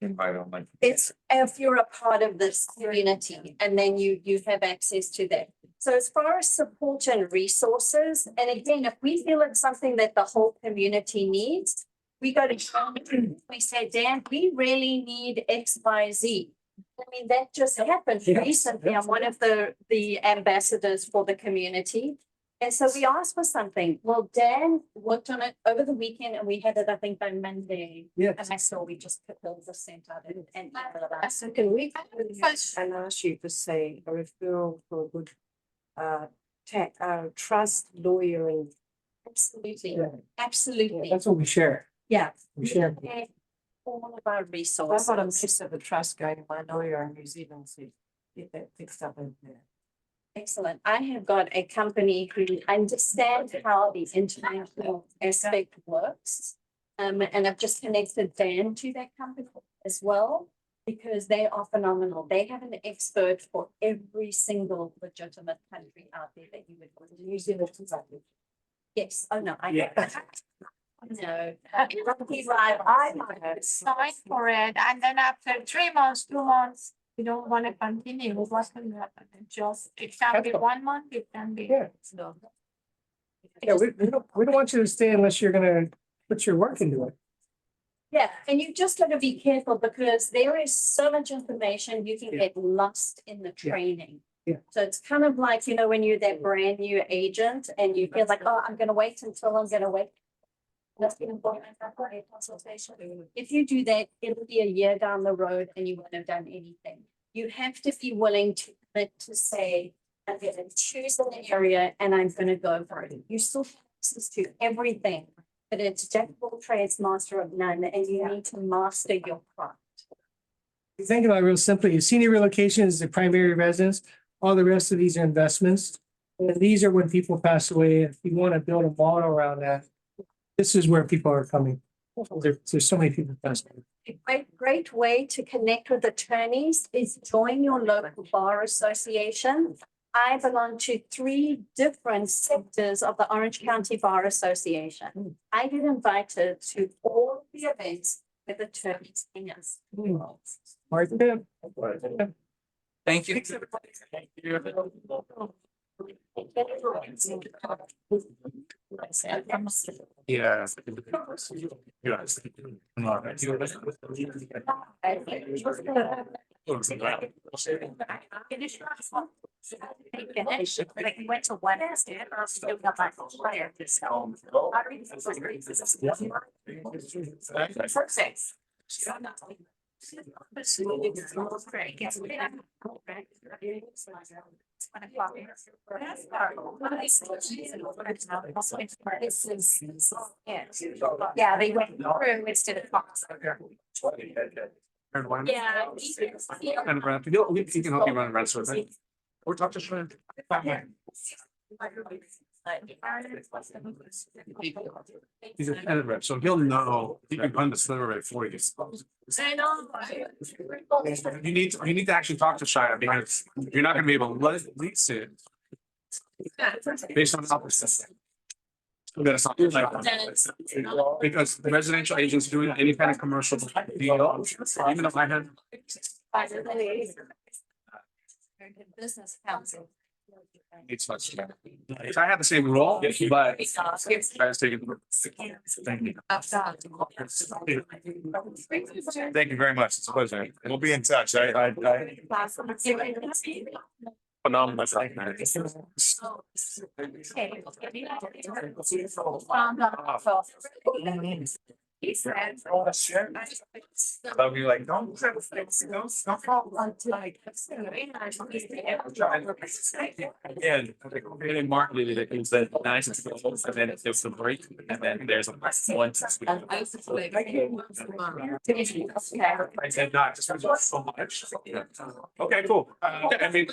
Invite on like. It's if you're a part of this community and then you have access to that. So as far as support and resources, and again, if we feel it's something that the whole community needs, we go to, we say, Dan, we really need X, Y, Z. I mean, that just happened recently. I'm one of the ambassadors for the community. And so we asked for something. Well, Dan worked on it over the weekend and we had it, I think, by Monday. Yes. And I saw we just put those sent out and emailed it out. So can we, and ask you to say a referral for a good, trust lawyering. Absolutely, Yeah. absolutely. That's what we share. Yeah. We share. And all of our I've resources. got a mess of a trust going, my lawyer in New Zealand said, get that fixed up in there. Excellent. I have got a company who understands how the international aspect works. And I've just connected Dan to that company as well, because they are phenomenal. They have an expert for every single legitimate country out there that you would want to use. Yes. Oh, no, I know. No. Lucky ride. I Sign for it, and then after 3 months, 2 months, you don't want to continue, what's going to happen? It can be 1 month, it can be. Yeah. No. Yeah, we don't want you to stay unless you're gonna put your work into it. Yeah, and you just got to be careful because there is so much information, you can get lost in the training. Yeah. So it's kind of like, you know, when you're that brand new agent and you feel like, oh, I'm gonna wait until I'm gonna wait. That's the appointment, I've got a consultation. If you do that, it'll be a year down the road and you won't have done anything. You have to be willing to commit to say, I'm gonna choose an area and I'm gonna go for it. You still have access to everything, but it's jack of all trades, master of none, and you need to master your craft. You think about it real simply, senior relocation is the primary residence. All the rest of these are investments. And these are when people pass away. If you want to build a model around that, this is where people are coming. There's so many people passing away. A great way to connect with attorneys is join your local bar association. I belong to 3 different sectors of the Orange County Bar Association. I get invited to all the events with attorneys in us. Thank you. Yeah. Like we went to one instead, or we got back on fire. Yeah, they went through instead of Fox. Yeah. And rent, you can help me run rent survey. Or talk to Sharon. He's a tenant rep, so he'll know, he can run the survey for you. You need to actually talk to Shia because you're not gonna be able to lease it based on opposite. That's not like, because the residential agents doing any kind of commercial deal, even if I had. Business council. It's much. I have the same role, but. I was taking. Thank you. Thank you very much. It's a pleasure. We'll be in touch. I. Phenomenal. I'll be like, don't fall onto like. Again, they marketed it, it said nice and slow, and then it was a break, and then there's a one. I said not, just so much. Okay, cool. I mean.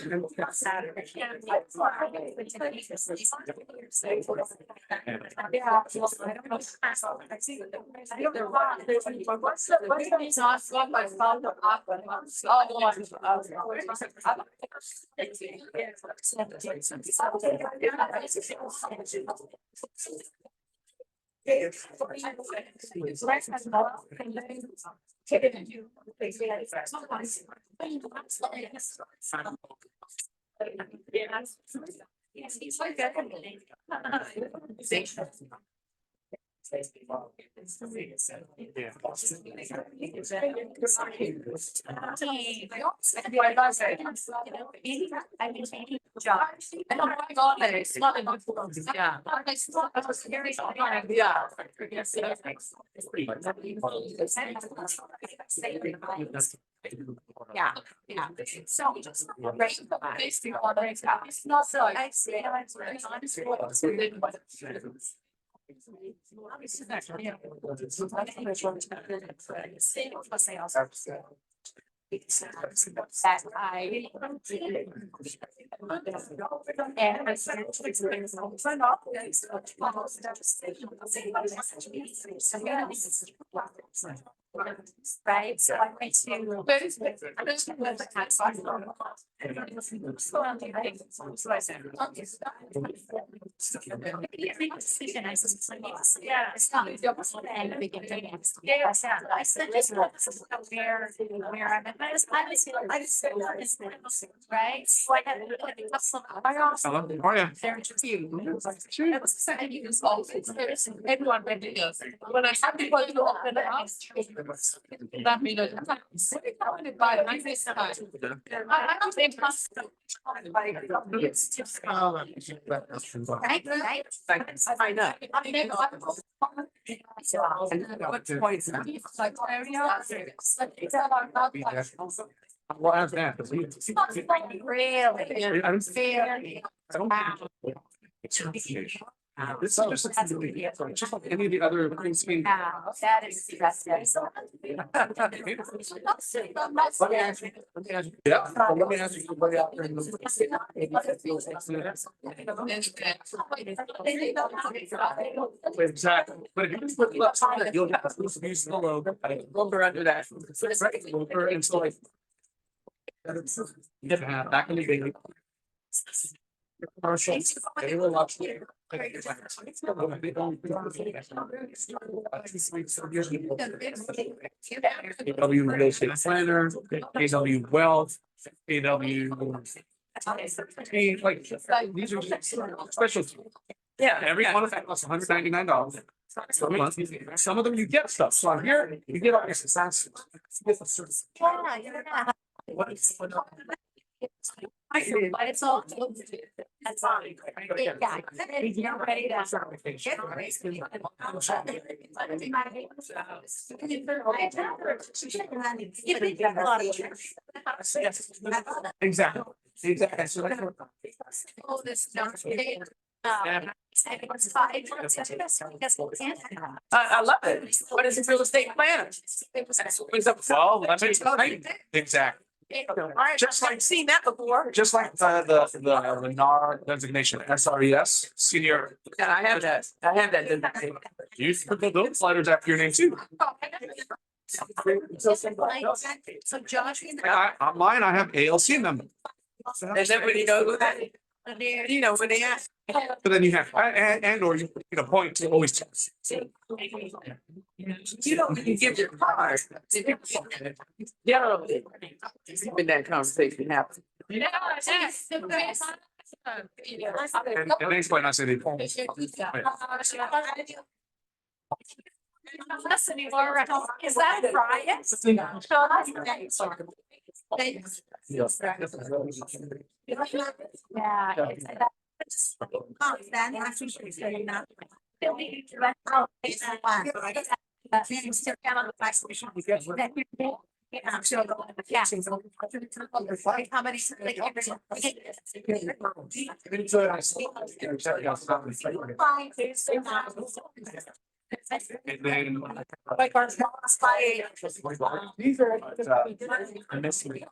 Yeah, yeah. So just right, basically on race out. It's not so I see. That I. And I started to experience right, so I went to. Yeah, it's not. I said just where I'm at, I just right? So I had a couple of. Hello, how are you? They're just you. Everyone went to this. When I have people to open the house. That means. What are you going to buy? I think I don't think. It's just. Right, right. I know. What point? Like, Well, ask that. Really? I'm- Really? Wow. This is just like any of the other things. Yeah, that is impressive. Let me ask you. Yeah, but let me ask you. somebody out there in Exactly, but if you just put left on it, you'll have to use the logo, lumber under that. Lumber and so like. Yeah, back in the day. Commercials, they were luxury. AW Real Estate Planner, AW Wealth, AW. Like, these are specialty. Yeah. Every one of them costs $199. Some of them you get stuff, so on here, you get all this. But it's all. That's all. Yeah. You're ready to. Exactly, exactly. So like. Oh, this stuff. It's fine. I love it. What is a real estate planner? Well, let me tell you. Exactly. All right, just like seen that before. Just like the NAR designation, SRES, senior. Yeah, I have that. I have that. designation. You can put those letters after your name too. So Josh. On mine, I have ALC member. And then when you know who that, you know, when they ask. But then you have, and or you can appoint to always. You don't even give your card. Yeah. When that conversation happens. Yeah, that's the best. And next point, I said it. Listening, Laura. Is that Brian? Yeah. And then. Like our. These are. I miss me.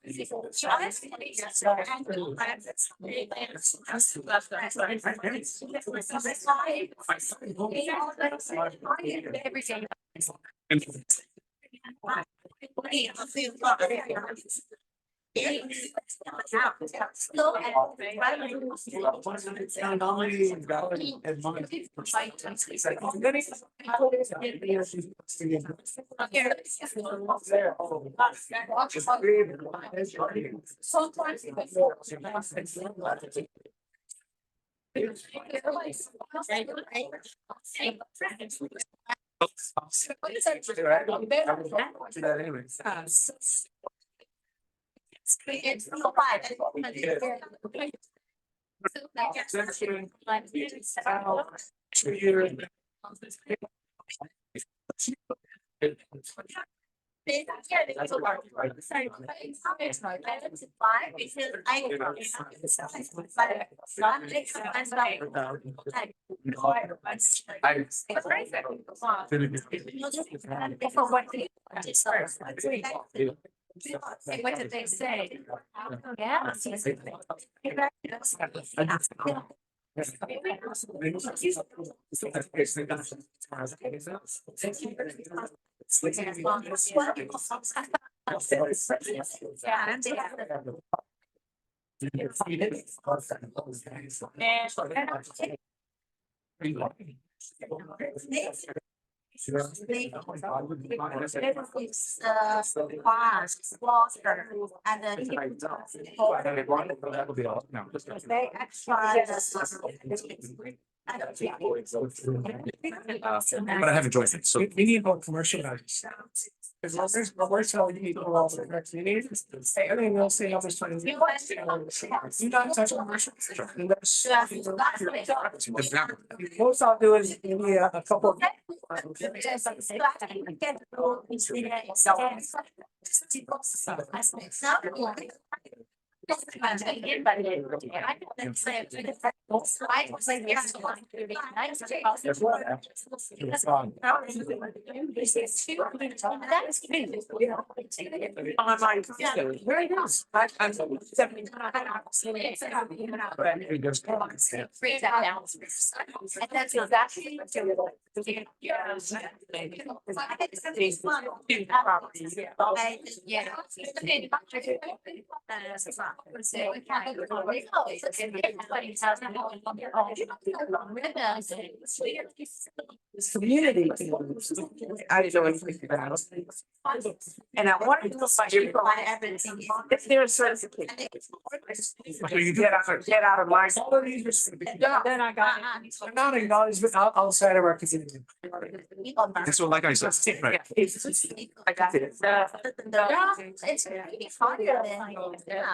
Everything. What did they say? Yeah. But I haven't joined it, so. We need more commercial values. Because we're telling people all the next meeting, hey, I mean, they'll say how much time. You not touch commercial. Unless- Most I'll do is maybe a couple. Very nice. I'm 70. And that's exactly. This community. I didn't know anything about it. And I wanted to know if they're certification. So you get out of my. Then I got. I'm not acknowledged outside of our community. And so like I said, right, I got it. It's really harder than.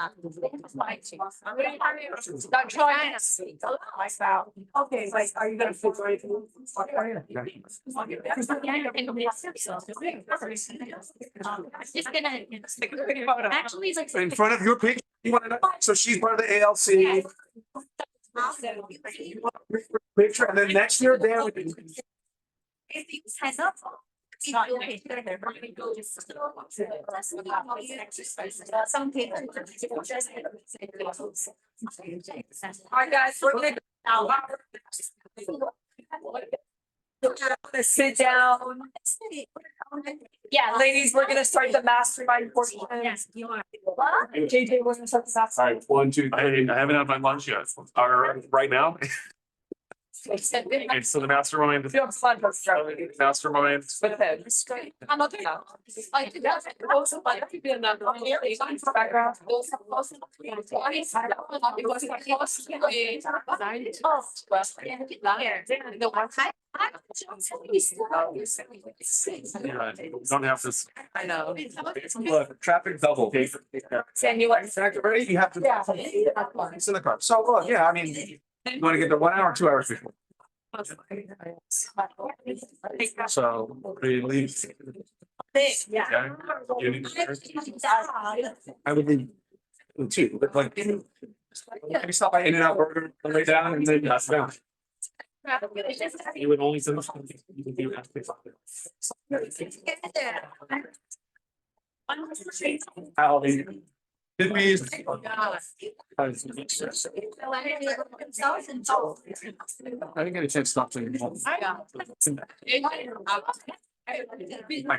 Not trying to speak. Okay, like, are you gonna fit right in? Just gonna. Actually, it's like. in front of your picture, you want to, so she's part of the ALC. Picture, and then next year, Dan would be. If you sign up. Some people. Alright, guys, we're gonna. Sit down. Yeah. Ladies, we're gonna start the mastermind portion. JJ, we're gonna start the All mastermind. right, 1, 2, I haven't had my lunch yet. Right now. Okay, so the mastermind. Mastermind. With him. I'm not doing that. I do that. Also, like, I could be another. Background. Yeah, don't have this. I know. Look, traffic double. Sam, you want? Ready? You have to. Yeah. It's in the car. So, look, yeah, I mean, you want to get there 1 hour, 2 hours before. So, we leave. Yeah. You need to- I would leave. Two, but like. Maybe stop by In-N-Out Burger, on the way down, and then pass it down. You would only. You would do after. How the. Did we? I didn't get a chance to talk to him.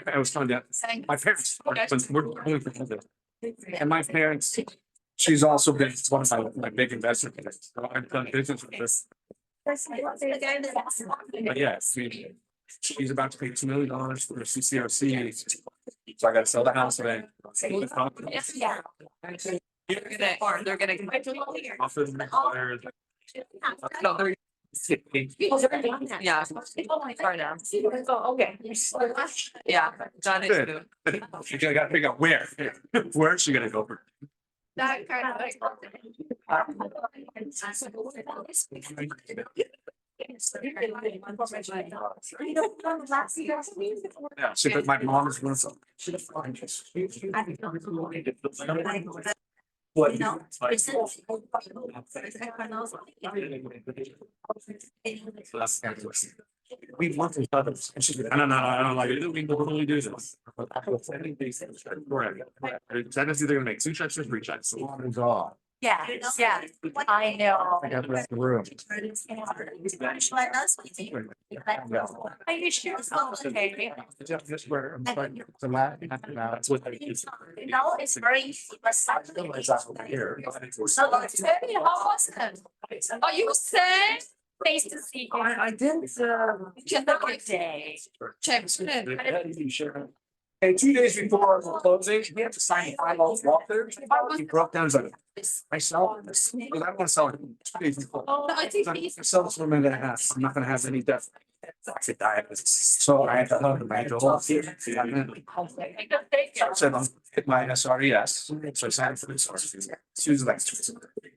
I was telling you, my parents, we're going for something. And my parents, she's also been one of my big investors. So I've done business with this. But yes, she's about to pay $2 million for a CCRC. So I gotta sell the house today. Yeah. They're gonna. Offer them the buyer. No, they're. Yeah. Sorry now. Okay. Yeah, done it. Good. You gotta figure out where, where's she gonna go for? That kind of like. Yeah, see, but my mom is one of them. What? We want each other. And she's like, no, I don't like it. We normally do this. Correct. That is either gonna make 2 checks or 3 checks. It's off. Yeah, yeah, I know. I got the room. Are you sure? Okay. Just where I'm like, it's a lot. That's what it is. No, it's very. Here. So, Terry, how was it? Are you sad? Nice to see you. I didn't, Good day. And 2 days before closing, we have to sign the final walkthrough. He broke down, he's like, I sell this, but I don't want to sell it 2 days before. Oh, I think So he's. I sell this for $1.5 million. I'm not gonna have any debt. So I had to hug him, I had to hold. I said, I'm hit my SRES, so I signed for this. She was like.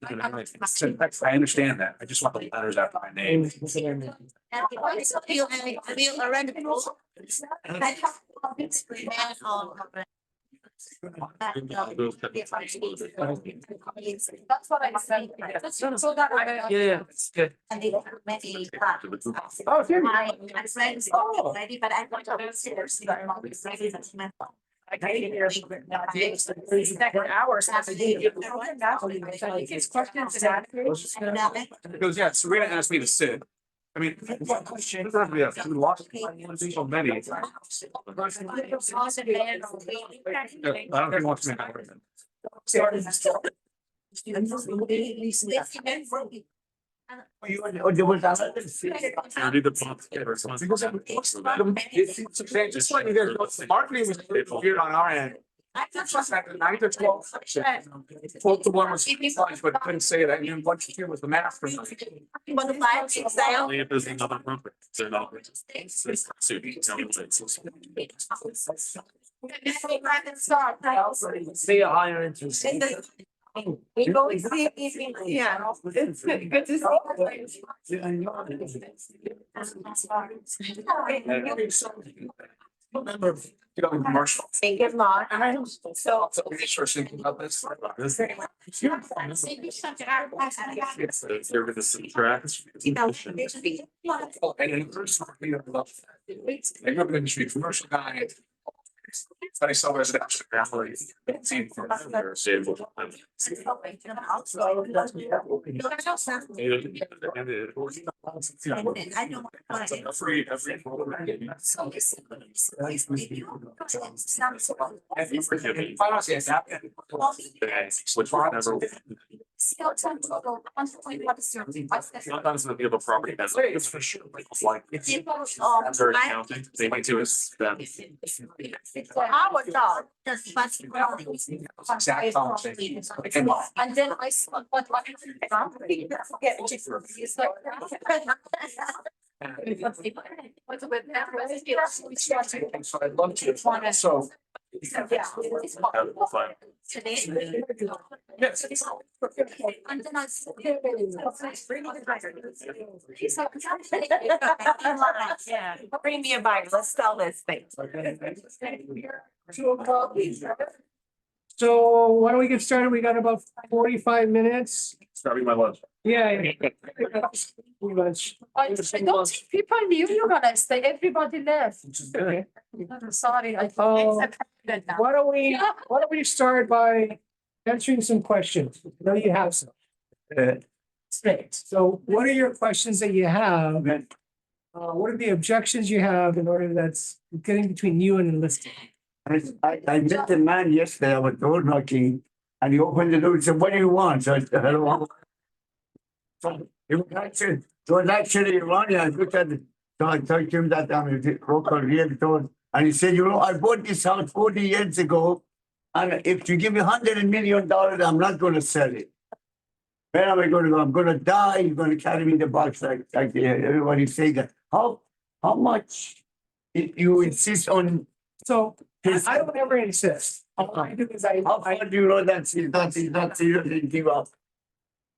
I said, I understand that, I just want the letters after my name. That's what I said. So that I. Yeah, it's good. And they don't have many. Oh, here. My friends, ready, but I want to upstairs. But I'm always ready, that's my fault. Second hours. His questions and answers. He goes, yeah, Serena asked me to sit. I mean, what question? We lost so many. I don't think he wants me to. You was I need the prompt. Just letting you guys know, marketing was weird on our end. I just at the 9th or 12th section. 12th to 1 was fine, but couldn't say that. And then 1 to 2 was the math. Only if there's another property. So no. See a higher interest. We go see yeah, it's good to Remember, you know, commercial. Thank you, Mark. So. Sure, thinking about this. You're gonna subtract. Oh, and in person, you know, I grew up in the industry, commercial guy. But I saw residential. Seen for Which one never. Sometimes when you have a property that's it's for sure, like it's very counting, they might do is that. Our dog. Exact conversation. And then I saw what. So I'd love to, so. Today. Yes. And then I. Yeah, bring me a bite, let's sell this thing. So why don't we get started? We got about 45 minutes. Starting my lunch. Yeah. Pretty much. I don't think people knew you were gonna stay, everybody left. Okay. Sorry, I. Why don't we start by answering some questions? I know you have some. Great. So what are your questions that you have? What are the objections you have in order that's getting between you and enlisted? I met the man yesterday, I was door knocking, and he opened the door and said, what do you want? So I said, I don't want. So it was actually Iranian, I looked at it, so I told him that I'm a local realtor, and he said, you know, I bought this house 40 years ago, and if you give me $100 million, I'm not gonna sell it. Where am I gonna go? I'm gonna die, you're gonna carry me in the box like everybody say that. How much you insist on? So I don't ever insist. All I do is How far do you know that he's not seriously give up?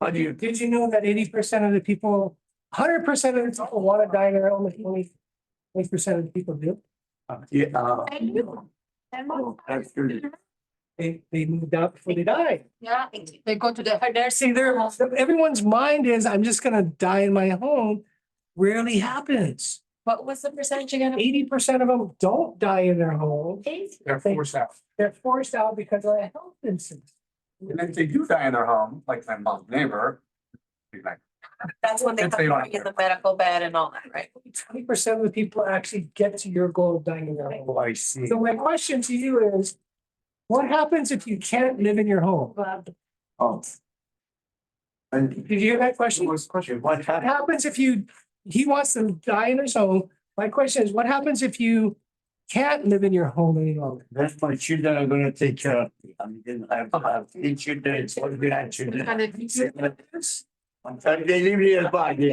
How do you? Did you know that 80% of the people, 100% of the people want to die in their home, if only 20% of the people do? That's good. They moved out before they died. Yeah, they go to the nursing. Everyone's mind is, I'm just gonna die in my home. Rarely happens. What was the percentage again? 80% of them don't die in their home. They're forced out. They're forced out because of a health incident. And if they do die in their home, like my mom's neighbor. That's when they If come they don't bring in the medical bed and all that, right? 20% of the people actually get to your goal of dying in their home. Oh, I see. So my question to you is, what happens if you can't live in your home? Oh. And Did you hear that question? what What happens if he wants to die in his home? My question is, what happens if you can't live in your home any longer? then my children are gonna take care of me. I mean, I have 3 children, 4 grandchildren. They leave me alone.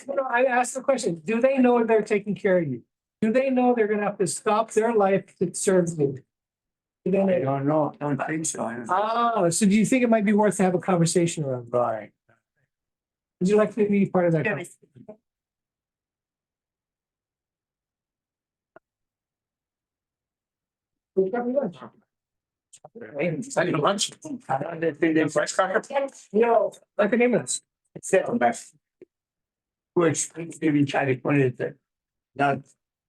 No, I asked the question, do they know they're taking care of you? Do they know they're gonna have to stop their life to serve you? Do they I know? don't know, I don't think so. Oh, so do you think it might be worth to have a conversation around? Right. Would you like to be part of that? conversation? We've got lunch. Second lunch. I don't think they. Fresh cracker? No, like the name of this. Which, maybe California, not,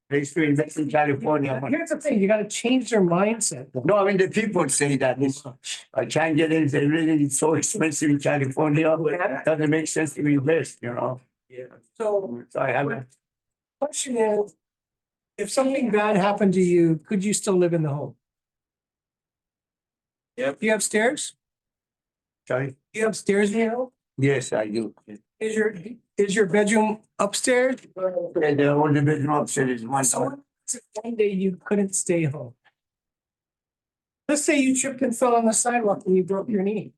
basically, invest in California. Here's the thing, you gotta change their mindset. No, I mean, the people say that, I can't get in, they really, it's so expensive in California, doesn't make sense to invest, you know? Yeah. So So I haven't, question is, if something bad happened to you, could you still live in the home? Yep. Do you have stairs? sorry, Do you have stairs in your home? yes, I do. Is your bedroom upstairs? And the only bedroom upstairs is one So door. one day you couldn't stay home. Let's say you tripped and fell on the sidewalk and you broke your knee.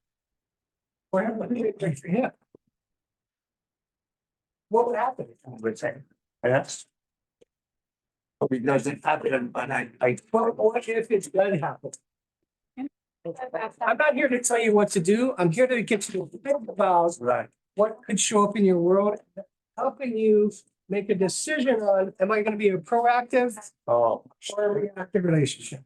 Or break your hip. What would happen? Yes. Hope it doesn't happen, but Well, what if it does happen? I'm not here to tell you what to do. I'm here to get you to think about right, what could show up in your world, helping you make a decision on, am I gonna be a proactive oh, or a reactive relationship?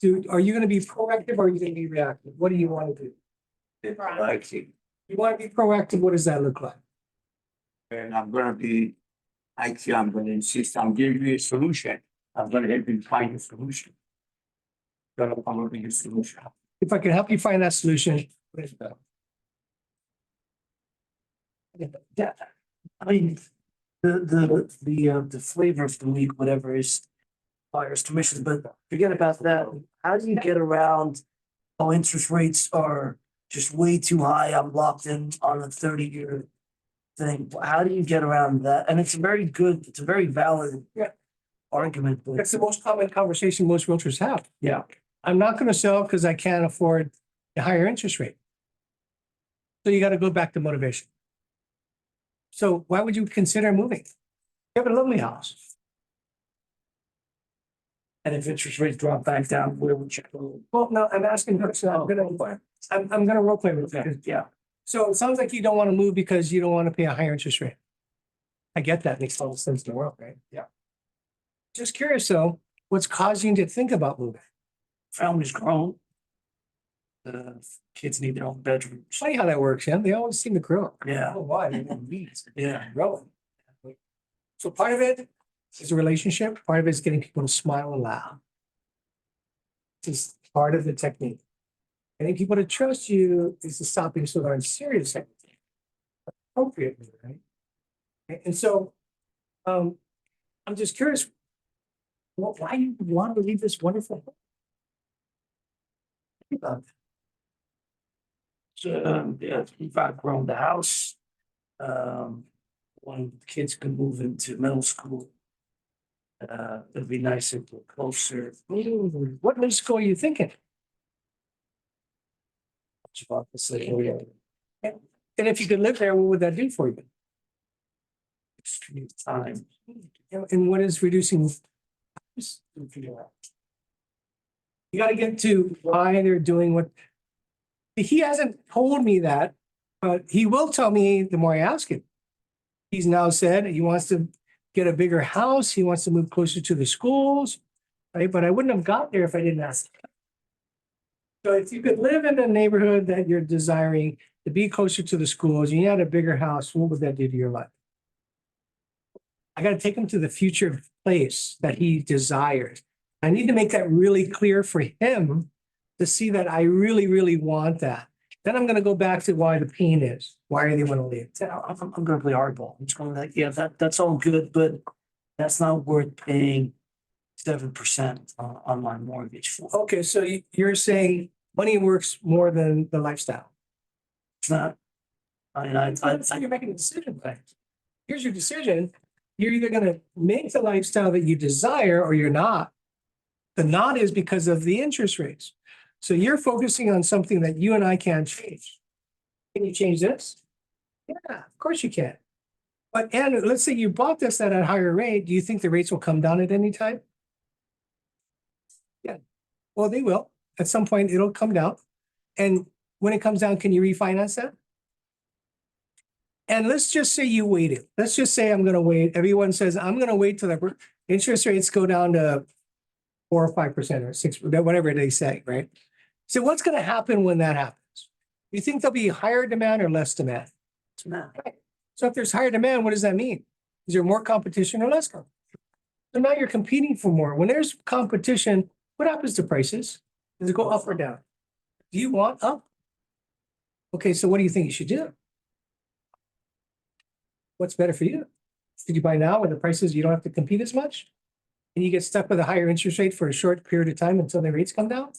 Dude, are you gonna be proactive or are you gonna be reactive? What do you want to do? I see. You want to be proactive, what does that look like? And I'm gonna be, actually, I'm gonna insist on giving you a solution. I'm gonna help you find a solution. Gonna come up with a solution. If I can help you find that solution. what is that? Yeah, I mean, the flavor of the week, whatever is buyer's commission, but forget about that. How do you get around? Oh, interest rates are just way too high. I'm locked in on a 30-year thing. How do you get around that? And it's a very good, it's a very valid argument, but That's the most common conversation most realtors have. yeah. I'm not gonna sell because I can't afford a higher interest rate. So you gotta go back to motivation. So why would you consider moving? You have a lovely house. And if interest rates drop back down, where would you go? Well, no, I'm asking, I'm gonna role play with you. Yeah. So it sounds like you don't want to move because you don't want to pay a higher interest rate. I get that. Makes all the sense in the world, right? Yeah. Just curious though, what's causing you to think about moving? Family's grown. The kids need their own bedroom. Funny how that works, yeah? They always seem to grow. Yeah. Oh, why? They have needs. Yeah. Growing. So part of it is a relationship, part of it is getting people to smile and laugh. This is part of the technique. Getting people to trust you is to stop being so darn serious. Appropriately, right? And so, I'm just curious, why you want to leave this wonderful home? Think about it. So, yeah, if I've grown the house, when the kids can move into middle school. It'd be nice if we're closer. What middle school are you thinking? About the same area. And if you could live there, what would that do for you? Extreme time. And what is reducing? You gotta get to why they're doing what. He hasn't told me that, but he will tell me the more I ask him. He's now said he wants to get a bigger house, he wants to move closer to the schools, right? But I wouldn't have got there if I didn't ask. So if you could live in the neighborhood that you're desiring to be closer to the schools, and you had a bigger house, what would that do to your life? I gotta take him to the future place that he desires. I need to make that really clear for him to see that I really, really want that. Then I'm gonna go back to why the pain is. Why do they want to leave? I'm gonna play hardball. I'm just gonna like, yeah, that's all good, but that's not worth paying 7% on my mortgage for. Okay, so you're saying money works more than the lifestyle. It's not. I mean, So you're making a decision, right? Here's your decision. You're either gonna make the lifestyle that you desire or you're not. The not is because of the interest rates. So you're focusing on something that you and I can't change. Can you change this? Yeah, of course you can. But and let's say you bought this at a higher rate, do you think the rates will come down at any time? Yeah, well, they will. At some point, it'll come down. And when it comes down, can you refinance that? And let's just say you waited. Let's just say I'm gonna wait. Everyone says, I'm gonna wait till the interest rates go down to 4 or 5% or 6, whatever they say, right? So what's gonna happen when that happens? You think there'll be higher demand or less demand? Right. So if there's higher demand, what does that mean? Is there more competition or less competition? So now you're competing for more. When there's competition, what happens to prices? Does it go up or down? Do you want up? Okay, so what do you think you should do? What's better for you? Did you buy now when the prices, you don't have to compete as much? And you get stuck with a higher interest rate for a short period of time until the rates come down?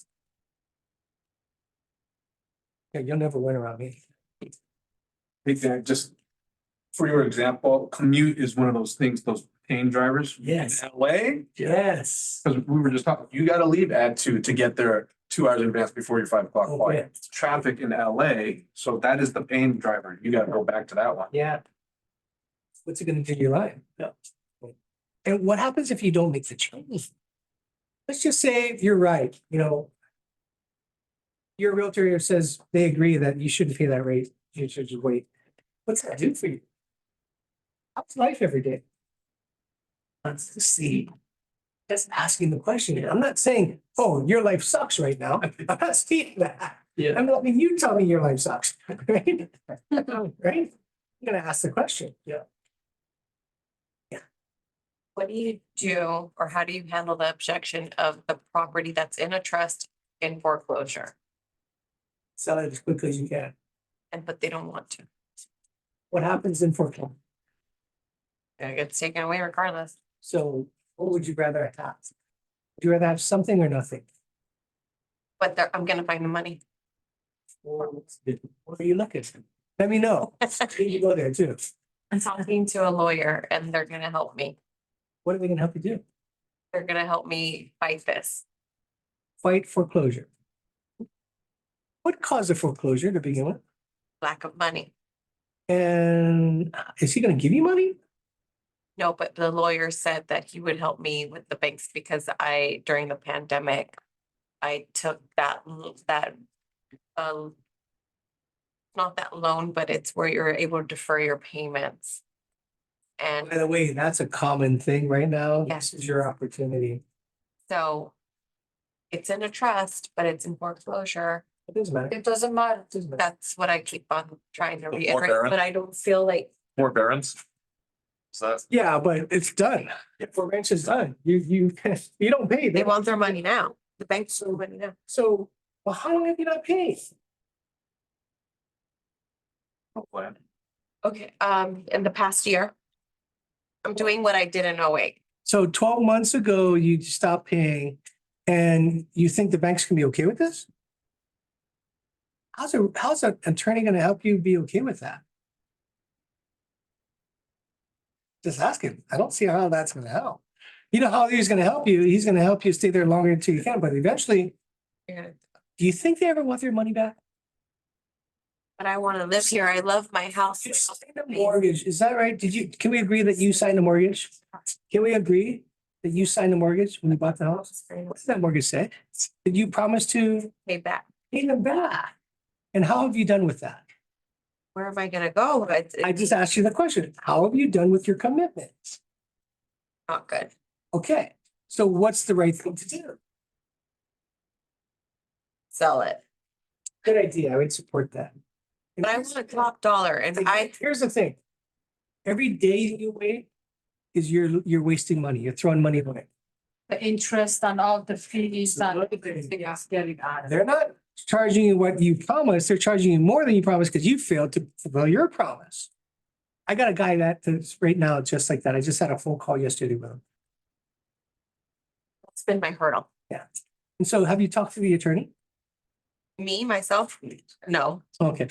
Yeah, you'll never win around me. Big thing, just for your example, commute is one of those things, those pain drivers. Yes. In LA, Yes. because we were just talking, you gotta leave at 2 to get there 2 hours in advance before your 5 o'clock Oh, flight. yeah. Traffic in LA, so that is the pain driver. You gotta go back to that one. Yeah. What's it gonna do to your life? Yeah. And what happens if you don't make the change? Let's just say you're right, your realtor says they agree that you shouldn't pay that rate, you should just wait. What's that do for you? How's life every day? Let's see. Just asking the question. I'm not saying, oh, your life sucks right now. I'm not saying that. Yeah. I'm not, you tell me your life sucks, right? Right? You're gonna ask the question. Yeah. What do you do, or how do you handle the objection of the property that's in a trust in foreclosure? Sell it as quickly as you can. But they don't want to. What happens in foreclosure? It gets taken away regardless. So what would you rather have? Would you rather have something or nothing? But I'm gonna find the money. Or what are you looking for? Let me know. You go there too. I'm talking to a lawyer and they're gonna help me. What are they gonna help you do? They're gonna help me fight this. Fight foreclosure. What caused the foreclosure to begin with? Lack of money. And is he gonna give you money? No, but the lawyer said that he would help me with the banks because during the pandemic, I took not that loan, but it's where you're able to defer your payments. And By the way, that's a common thing right now. Yes. This is your opportunity. so it's in a trust, but it's in foreclosure. It doesn't matter. It doesn't matter. It doesn't matter. That's what I keep on trying to More reiterate, barren? but I don't feel like More barons? So that's. Yeah, but it's done. For rent is done. You don't pay. they want their money now. The banks want money now. So, well, how long have you not paid? Okay, in the past year, I'm doing what I did in 08. So 12 months ago, you stopped paying and you think the banks can be okay with this? How's an attorney gonna help you be okay with that? Just ask him. I don't see how that's gonna help. You know how he's gonna help you? He's gonna help you stay there longer until you can, but eventually, Yeah. do you think they ever want their money back? But I want to live here. I love my house. You signed a mortgage, is that right? Can we agree that you signed a mortgage? Can we agree that you signed a mortgage when you bought the house? What does that mortgage say? Did you promise to Pay back. pay them back? And how have you done with that? Where am I gonna go? It's I just asked you the question. How have you done with your commitments? not good. Okay, so what's the right thing to do? Sell it. Good idea. I would support that. But I want a top dollar and Here's the thing. Every day that you wait is you're wasting money. You're throwing money away. The interest and all the fees and everything is getting added. They're not charging you what you promised. They're charging you more than you promised because you failed to fulfill your promise. I got a guy that's right now just like that. I just had a phone call yesterday with him. It's been my hurdle. Yeah. And so have you talked to the attorney? Me, myself? No. Okay.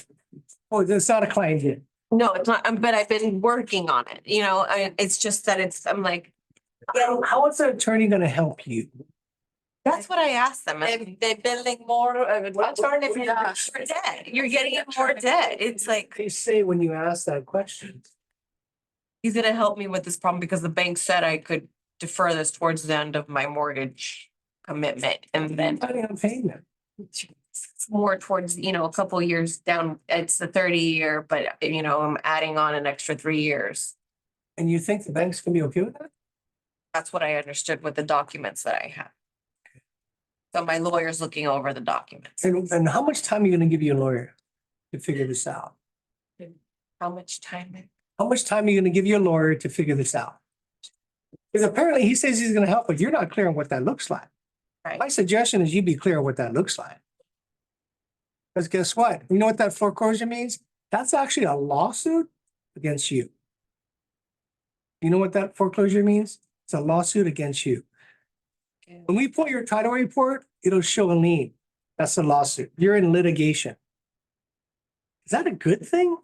Oh, it's not a client yet. No, it's not, but I've been working on it, it's just that I'm like, How is the attorney gonna help you? That's what I asked them. And they're building more alternative for debt. You're getting more debt. It's like, They say when you ask that question. he's gonna help me with this problem because the bank said I could defer this towards the end of my mortgage commitment and then Planning on paying them. it's more towards, a couple years down. It's the 30-year, but I'm adding on an extra 3 years. And you think the bank's gonna be okay with that? That's what I understood with the documents that I have. So my lawyer's looking over the documents. And how much time are you gonna give your lawyer to figure this out? How much time? How much time are you gonna give your lawyer to figure this out? Because apparently he says he's gonna help, but you're not clear on what that looks like. Right. My suggestion is you be clear on what that looks like. Because guess what? You know what that foreclosure means? That's actually a lawsuit against you. You know what that foreclosure means? It's a lawsuit against you. When we pull your title report, it'll show a lien. That's a lawsuit. You're in litigation. Is that a good thing?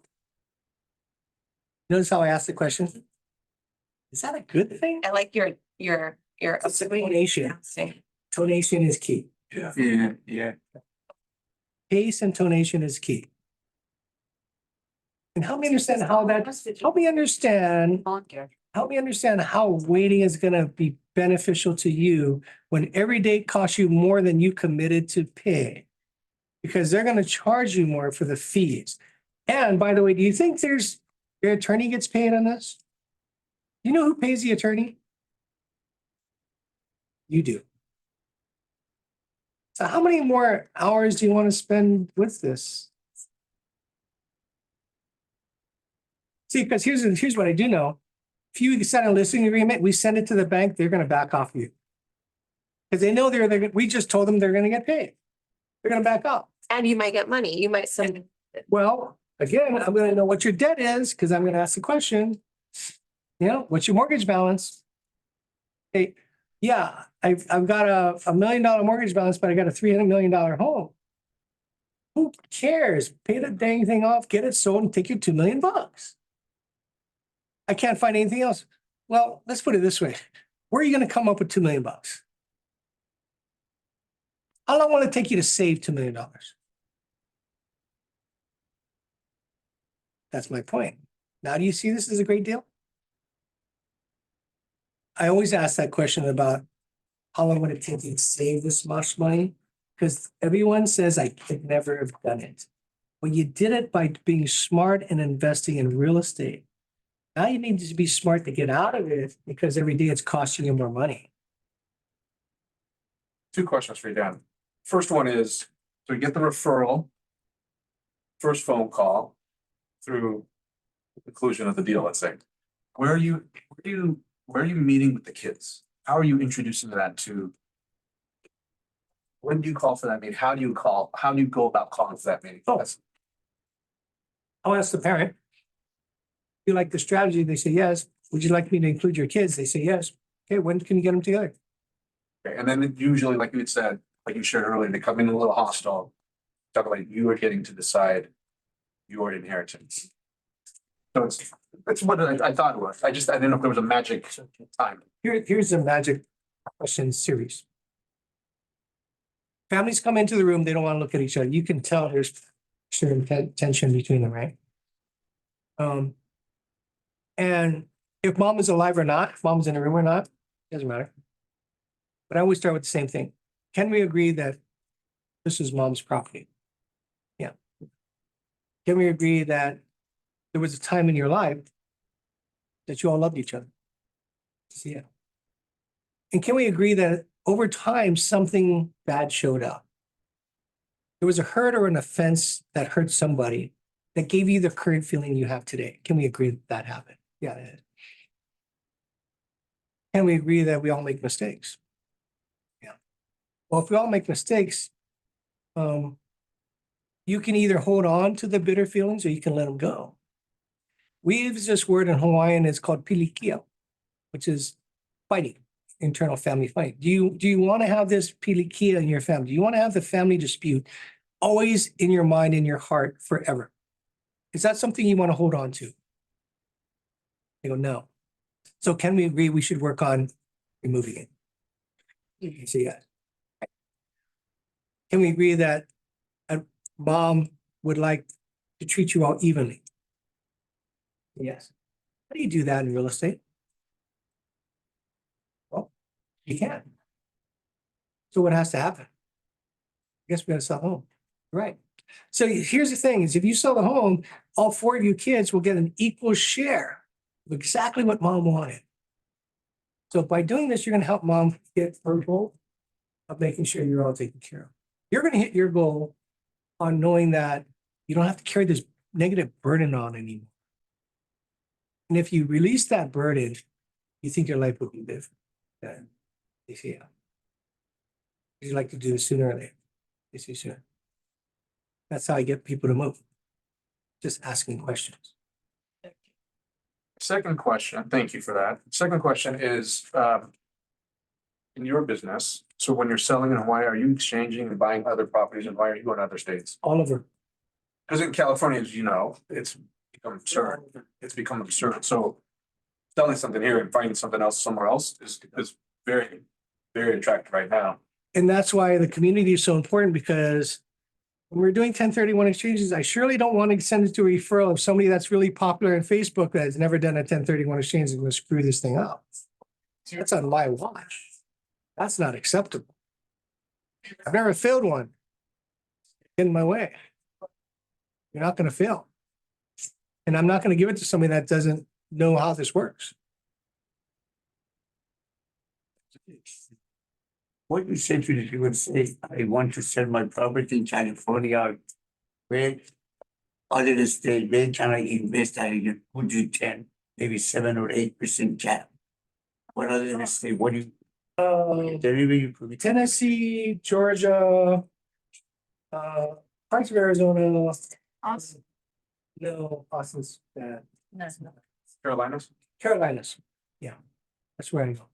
Notice how I asked the question? Is that a good thing? I like your It's a tonation. Tonation is key. Yeah. Pace and tonation is key. And help me understand how that, help me understand how waiting is gonna be beneficial to you when every day costs you more than you committed to pay. Because they're gonna charge you more for the fees. And by the way, do you think your attorney gets paid on this? You know who pays the attorney? You do. So how many more hours do you want to spend with this? See, because here's what I do know. If you sign a listing agreement, we send it to the bank, they're gonna back off you. Because they know we just told them they're gonna get paid. They're gonna back up. And you might get money. You might send. Well, again, I'm gonna know what your debt is, because I'm gonna ask the question. What's your mortgage balance? Hey, yeah, I've got a $1 million mortgage balance, but I got a $300 million home. Who cares? Pay the dang thing off, get it sold, and take your $2 million. I can't find anything else. Well, let's put it this way. Where are you gonna come up with $2 million? How long will it take you to save $2 million? That's my point. Now, do you see this as a great deal? I always ask that question about how long would it take you to save this much money? Because everyone says I could never have done it. Well, you did it by being smart and investing in real estate. Now you need to be smart to get out of it because every day it's costing you more money. 2 questions for you, Dan. First one is, so you get the referral, first phone call through the conclusion of the deal, let's say. Where are you meeting with the kids? How are you introducing that to? When do you call for that meeting? How do you go about calling for that meeting? Oh. I'll ask the parent. You like the strategy? They say yes. Would you like me to include your kids? They say yes. Okay, when can you get them together? Okay, and then usually, like you had said, like you shared earlier, they come in a little hostile. Talk about you are getting to decide your inheritance. So it's what I thought it was. I didn't know if there was a magic time. Here's a magic question series. Families come into the room, they don't want to look at each other. You can tell there's certain tension between them, right? And if mom is alive or not, if mom's in the room or not, doesn't matter. But I always start with the same thing. Can we agree that this is mom's property? Yeah. Can we agree that there was a time in your life that you all loved each other? Yeah. And can we agree that over time, something bad showed up? There was a hurt or an offense that hurt somebody that gave you the current feeling you have today. Can we agree that happened? Yeah, it is. Can we agree that we all make mistakes? Yeah. Well, if we all make mistakes, you can either hold on to the bitter feelings or you can let them go. We use this word in Hawaiian, it's called pilikia, which is fighting, internal family fight. Do you want to have this pilikia in your family? Do you want to have the family dispute always in your mind, in your heart, forever? Is that something you want to hold on to? They go, no. So can we agree we should work on removing it? You can see that. can we agree that a mom would like to treat you all evenly? Yes. How do you do that in real estate? Well, you can't. So what has to happen? I guess we gotta sell the home. Right. So here's the thing is if you sell the home, all 4 of you kids will get an equal share of exactly what mom wanted. So by doing this, you're gonna help mom get her goal of making sure you're all taken care of. You're gonna hit your goal on knowing that you don't have to carry this negative burden on anymore. And if you release that burden, you think your life will be different. Then they say, yeah. You'd like to do this sooner or later. They say sooner. That's how I get people to move. Just asking questions. Second question, thank you for that. Second question is, in your business, so when you're selling in Hawaii, are you exchanging and buying other properties in Hawaii, or are you going to other states? All over. Because in California, as you know, it's become absurd. It's become absurd. So selling something here and finding something else somewhere else is very, very attractive right now. And that's why the community is so important because when we're doing 1031 exchanges, I surely don't want to send it to a referral of somebody that's really popular on Facebook that has never done a 1031 exchange and going to screw this thing up. That's on my watch. That's not acceptable. I've never failed one. Get in my way. You're not going to fail. And I'm not going to give it to somebody that doesn't know how this works. What you said to this, you would say, I want to sell my property in California. Where other state, where can I invest? I would do 10, maybe 7 or 8% cap. What other state, what do you? You could be Tennessee, Georgia, parts of Arizona. Awesome. No, Austin's bad. Carolinas? Carolinas. Yeah, that's where I go.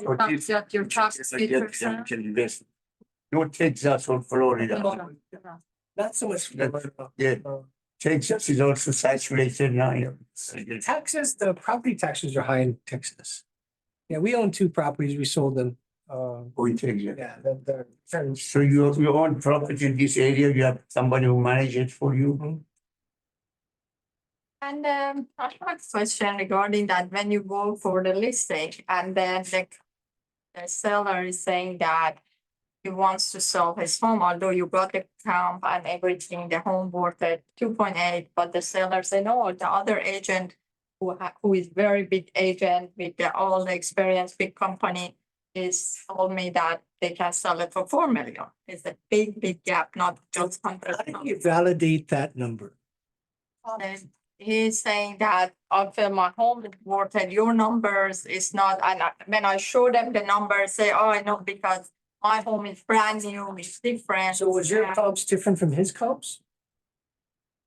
Your tax 8%. can invest. No Texas or Florida. Not so much. Yeah. Texas is also saturated now. Texas, the property taxes are high in Texas. Yeah, we own 2 properties. We sold them. We take it. Yeah, they're So you own property in this area, you have somebody who manages it for you? And I have a question regarding that when you go for the listing and then the seller is saying that he wants to sell his home, although you got the comp and everything, the home worth at 2.8, but the seller said, no, the other agent who is very big agent with all the experience, big company, is told me that they can sell it for 4 million. It's a big gap, not just 100. How do you validate that number? And he's saying that after my home is worth and your numbers is not, and when I show them the numbers, say, oh, I know because my home is brand new, it's different. So was your comps different from his comps?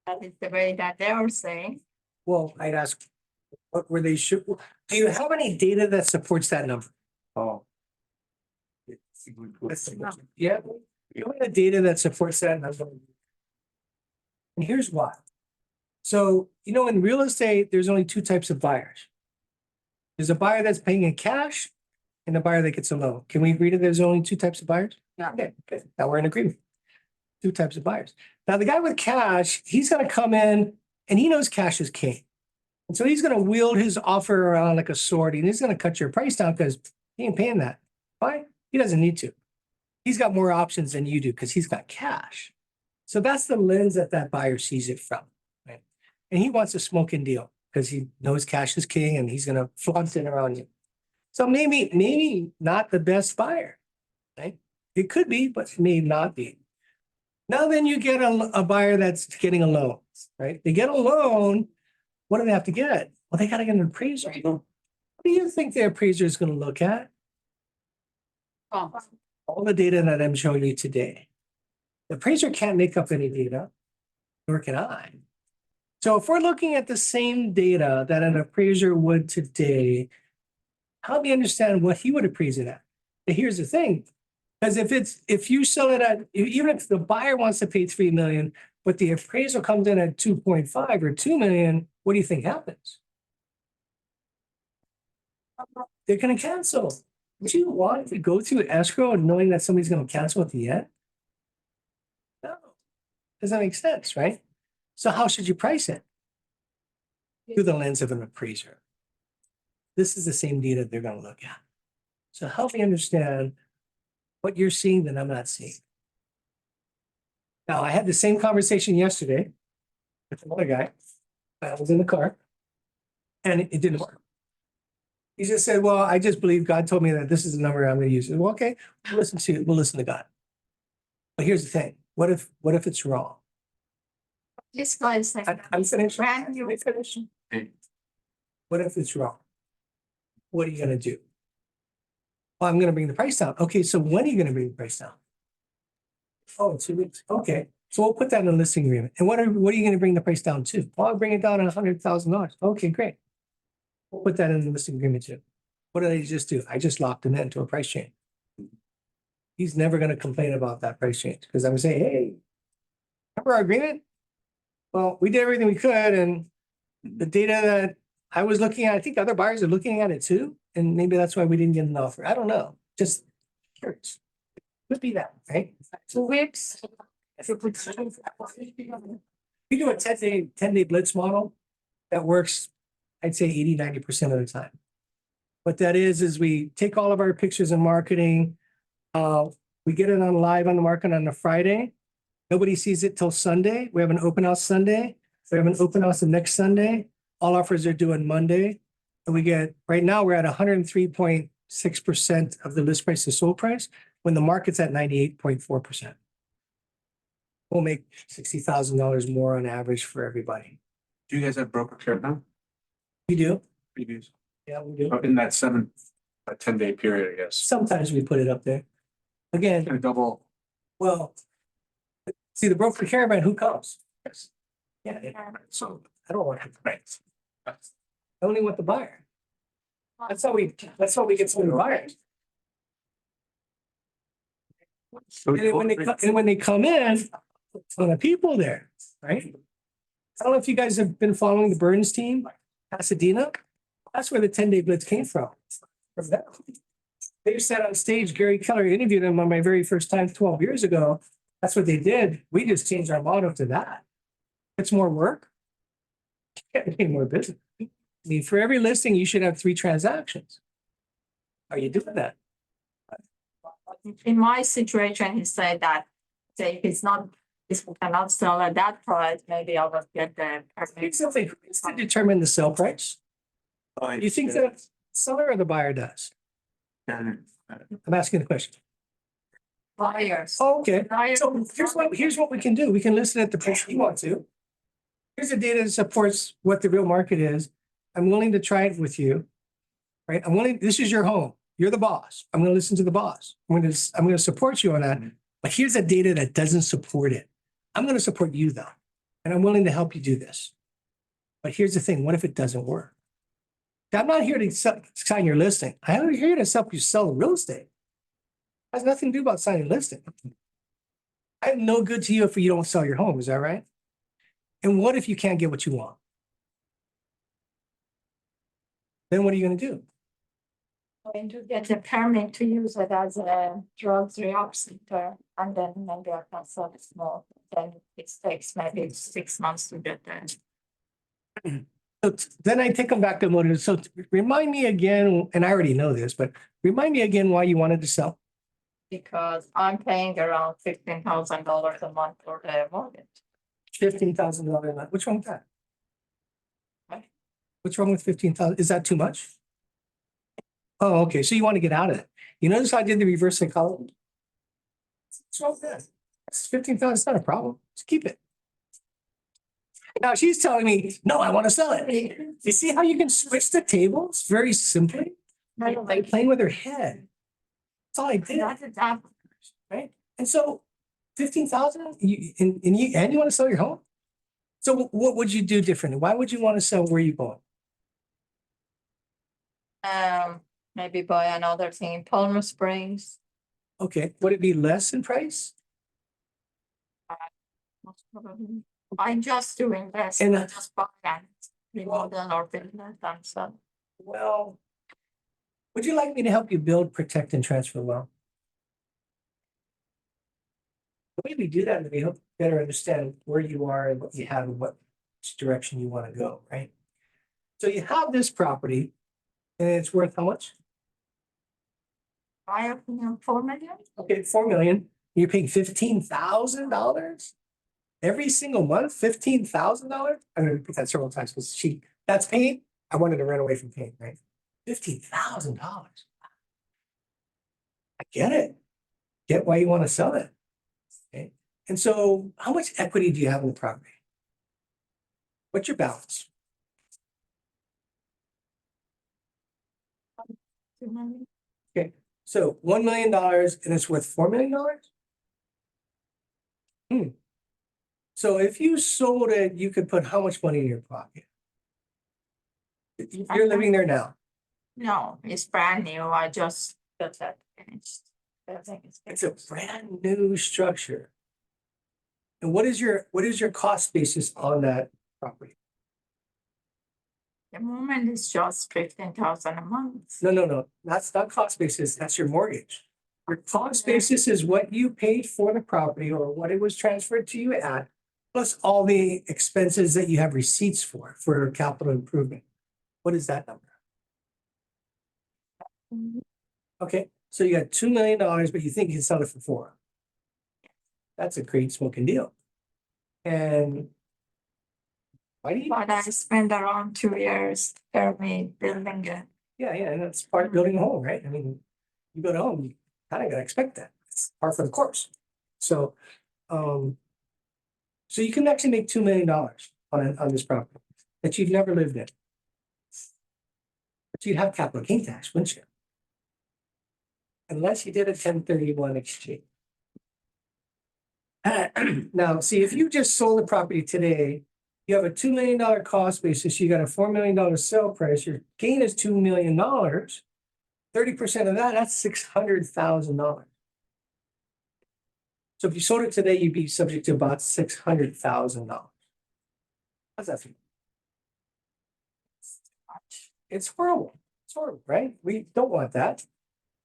That is the way that they are saying. Well, I'd ask, what were they do you have any data that supports that number? Oh. Yeah, you have the data that supports that number. And here's why. So, in real estate, there's only 2 types of buyers. There's a buyer that's paying in cash and a buyer that gets a loan. Can we agree that there's only 2 types of buyers? Yeah. Okay, good. Now we're in agreement. 2 types of buyers. Now, the guy with cash, he's gonna come in and he knows cash is king. And so he's gonna wield his offer around like a sword and he's gonna cut your price down because he ain't paying that. Why? He doesn't need to. He's got more options than you do because he's got cash. So that's the lens that buyer sees it from. Right? And he wants a smoking deal because he knows cash is king and he's gonna flaunt it around you. So maybe not the best buyer, right? It could be, but it may not be. Now then you get a buyer that's getting a loan, right? They get a loan. What do they have to get? Well, they got to get an appraiser. What do you think the appraiser is going to look at? All the data that I'm showing you today. The appraiser can't make up any data, nor can I. So if we're looking at the same data that an appraiser would today, help me understand what he would appraise it at. But here's the thing, because if you sell it at, even if the buyer wants to pay 3 million, but the appraisal comes in at 2.5 or 2 million, what do you think happens? They're going to cancel. Would you want to go through escrow knowing that somebody's gonna cancel at the end? No, doesn't make sense, right? So how should you price it? Through the lens of an appraiser. This is the same data they're gonna look at. So help me understand what you're seeing that I'm not seeing. Now, I had the same conversation yesterday with another guy. I was in the car and it didn't work. He just said, well, I just believe God told me that this is the number I'm gonna use. Well, okay, we'll listen to God. But here's the thing, what if it's wrong? This guy is like. I'm finished. Brand new. Let me finish. What if it's wrong? What are you gonna do? Well, I'm gonna bring the price down. Okay, so when are you gonna bring the price down? Oh, in 2 weeks. Okay, so we'll put that in a listing agreement. And what are you gonna bring the price down to? Well, I'll bring it down $100,000. Okay, great. We'll put that in the listing agreement too. What did I just do? I just locked him into a price change. He's never gonna complain about that price change because I'm gonna say, hey, remember our agreement? Well, we did everything we could and the data that I was looking at, I think other buyers are looking at it too. And maybe that's why we didn't get an offer. I don't know. Just curious. Could be that, right? 2 weeks. We do a 10-day blitz model that works, I'd say 80-90% of the time. What that is we take all of our pictures and marketing. We get it on live on the market on a Friday. Nobody sees it till Sunday. We have an open house Sunday. We have an open house the next Sunday. All offers are due on Monday. And we get, right now, we're at 103.6% of the list price to sold price when the market's at 98.4%. We'll make $60,000 more on average for everybody. Do you guys have broker care now? We do. Previews? Yeah, we do. In that 10-day period, I guess. Sometimes we put it up there. Again, And double. well, see the broker caravan, who comes? Yeah, so I don't want to rent. I only want the buyer. That's how we get some of the buyers. And then when they come in, ton of people there, right? I don't know if you guys have been following the Burns team, Pasadena. That's where the 10-day blitz came from. From them. They sat on stage, Gary Keller interviewed them on my very first time 12 years ago. That's what they did. We just changed our motto to that. It's more work. Can't make more business. I mean, for every listing, you should have 3 transactions. Are you doing that? In my situation, he said that, say, if we cannot sell at that price, maybe I will get the. It's something to determine the sell price. You think the seller or the buyer does? I'm asking the question. Buyers. Oh, okay, so here's what we can do. We can list it at the price you want to. Here's the data that supports what the real market is. I'm willing to try it with you. Right? This is your home. You're the boss. I'm gonna listen to the boss. I'm gonna support you on that. But here's the data that doesn't support it. I'm gonna support you though. And I'm willing to help you do this. But here's the thing, what if it doesn't work? I'm not here to sign your listing. I'm here to help you sell the real estate. It has nothing to do about signing a listing. I'm no good to you if you don't sell your home, is that right? And what if you can't get what you want? Then what are you gonna do? Going to get a permit to use it as a drugs rehab center, and then maybe I can sell it more. Then it takes maybe 6 months to get there. So then I take them back to motive. So remind me again, and I already know this, but remind me again why you wanted to sell. Because I'm paying around $15,000 a month for the mortgage. $15,000 a month. What's wrong with that? What? What's wrong with 15,000? Is that too much? Oh, okay. So you want to get out of it. You notice how I did the reverse psychology? What's wrong with that? 15,000 is not a problem. Just keep it. Now she's telling me, no, I want to sell it. You see how you can switch the tables very simply? By playing with her head. That's all I did. Right? And so 15,000 and you want to sell your home? So what would you do differently? Why would you want to sell? Where are you going? Maybe buy another thing in Palm Springs. Okay, would it be less in price? Most probably. I just do invest, And, I just buy and remodel or business and so. Well, Would you like me to help you build, protect, and transfer well? The way we do that is we help better understand where you are and what you have and what direction you want to go, right? So you have this property and it's worth how much? I have 4 million. Okay, 4 million. You're paying $15,000 every single month, $15,000. I'm gonna repeat that several times because that's pain. I wanted to run away from pain, right? $15,000. I get it. Get why you want to sell it. Okay. And so how much equity do you have in the property? What's your balance? 2 million. Okay, so $1 million and it's worth $4 million? So if you sold it, you could put how much money in your pocket? You're living there now. No, it's brand new. I just got that finished. Everything is It's a brand new structure. And what is your cost basis on that property? The moment is just 15,000 a month. No. That's not cost basis, that's your mortgage. Your cost basis is what you paid for the property or what it was transferred to you at, plus all the expenses that you have receipts for capital improvement. What is that number? Okay, so you got $2 million, but you think you can sell it for 4. That's a great smoking deal. And why do you? But I spent around 2 years building it. Yeah, and that's part of building a home, right? I mean, you build a home, you kind of gotta expect that. It's par for the course. So, so you can actually make $2 million on this property that you've never lived in. But you'd have capital gain tax, wouldn't you? Unless you did a 1031 exchange. Now, see, if you just sold the property today, you have a $2 million cost basis, you got a $4 million sale price, your gain is $2 million. 30% of that, that's $600,000. So if you sold it today, you'd be subject to about $600,000. How's that feel? It's horrible. It's horrible, right? We don't want that.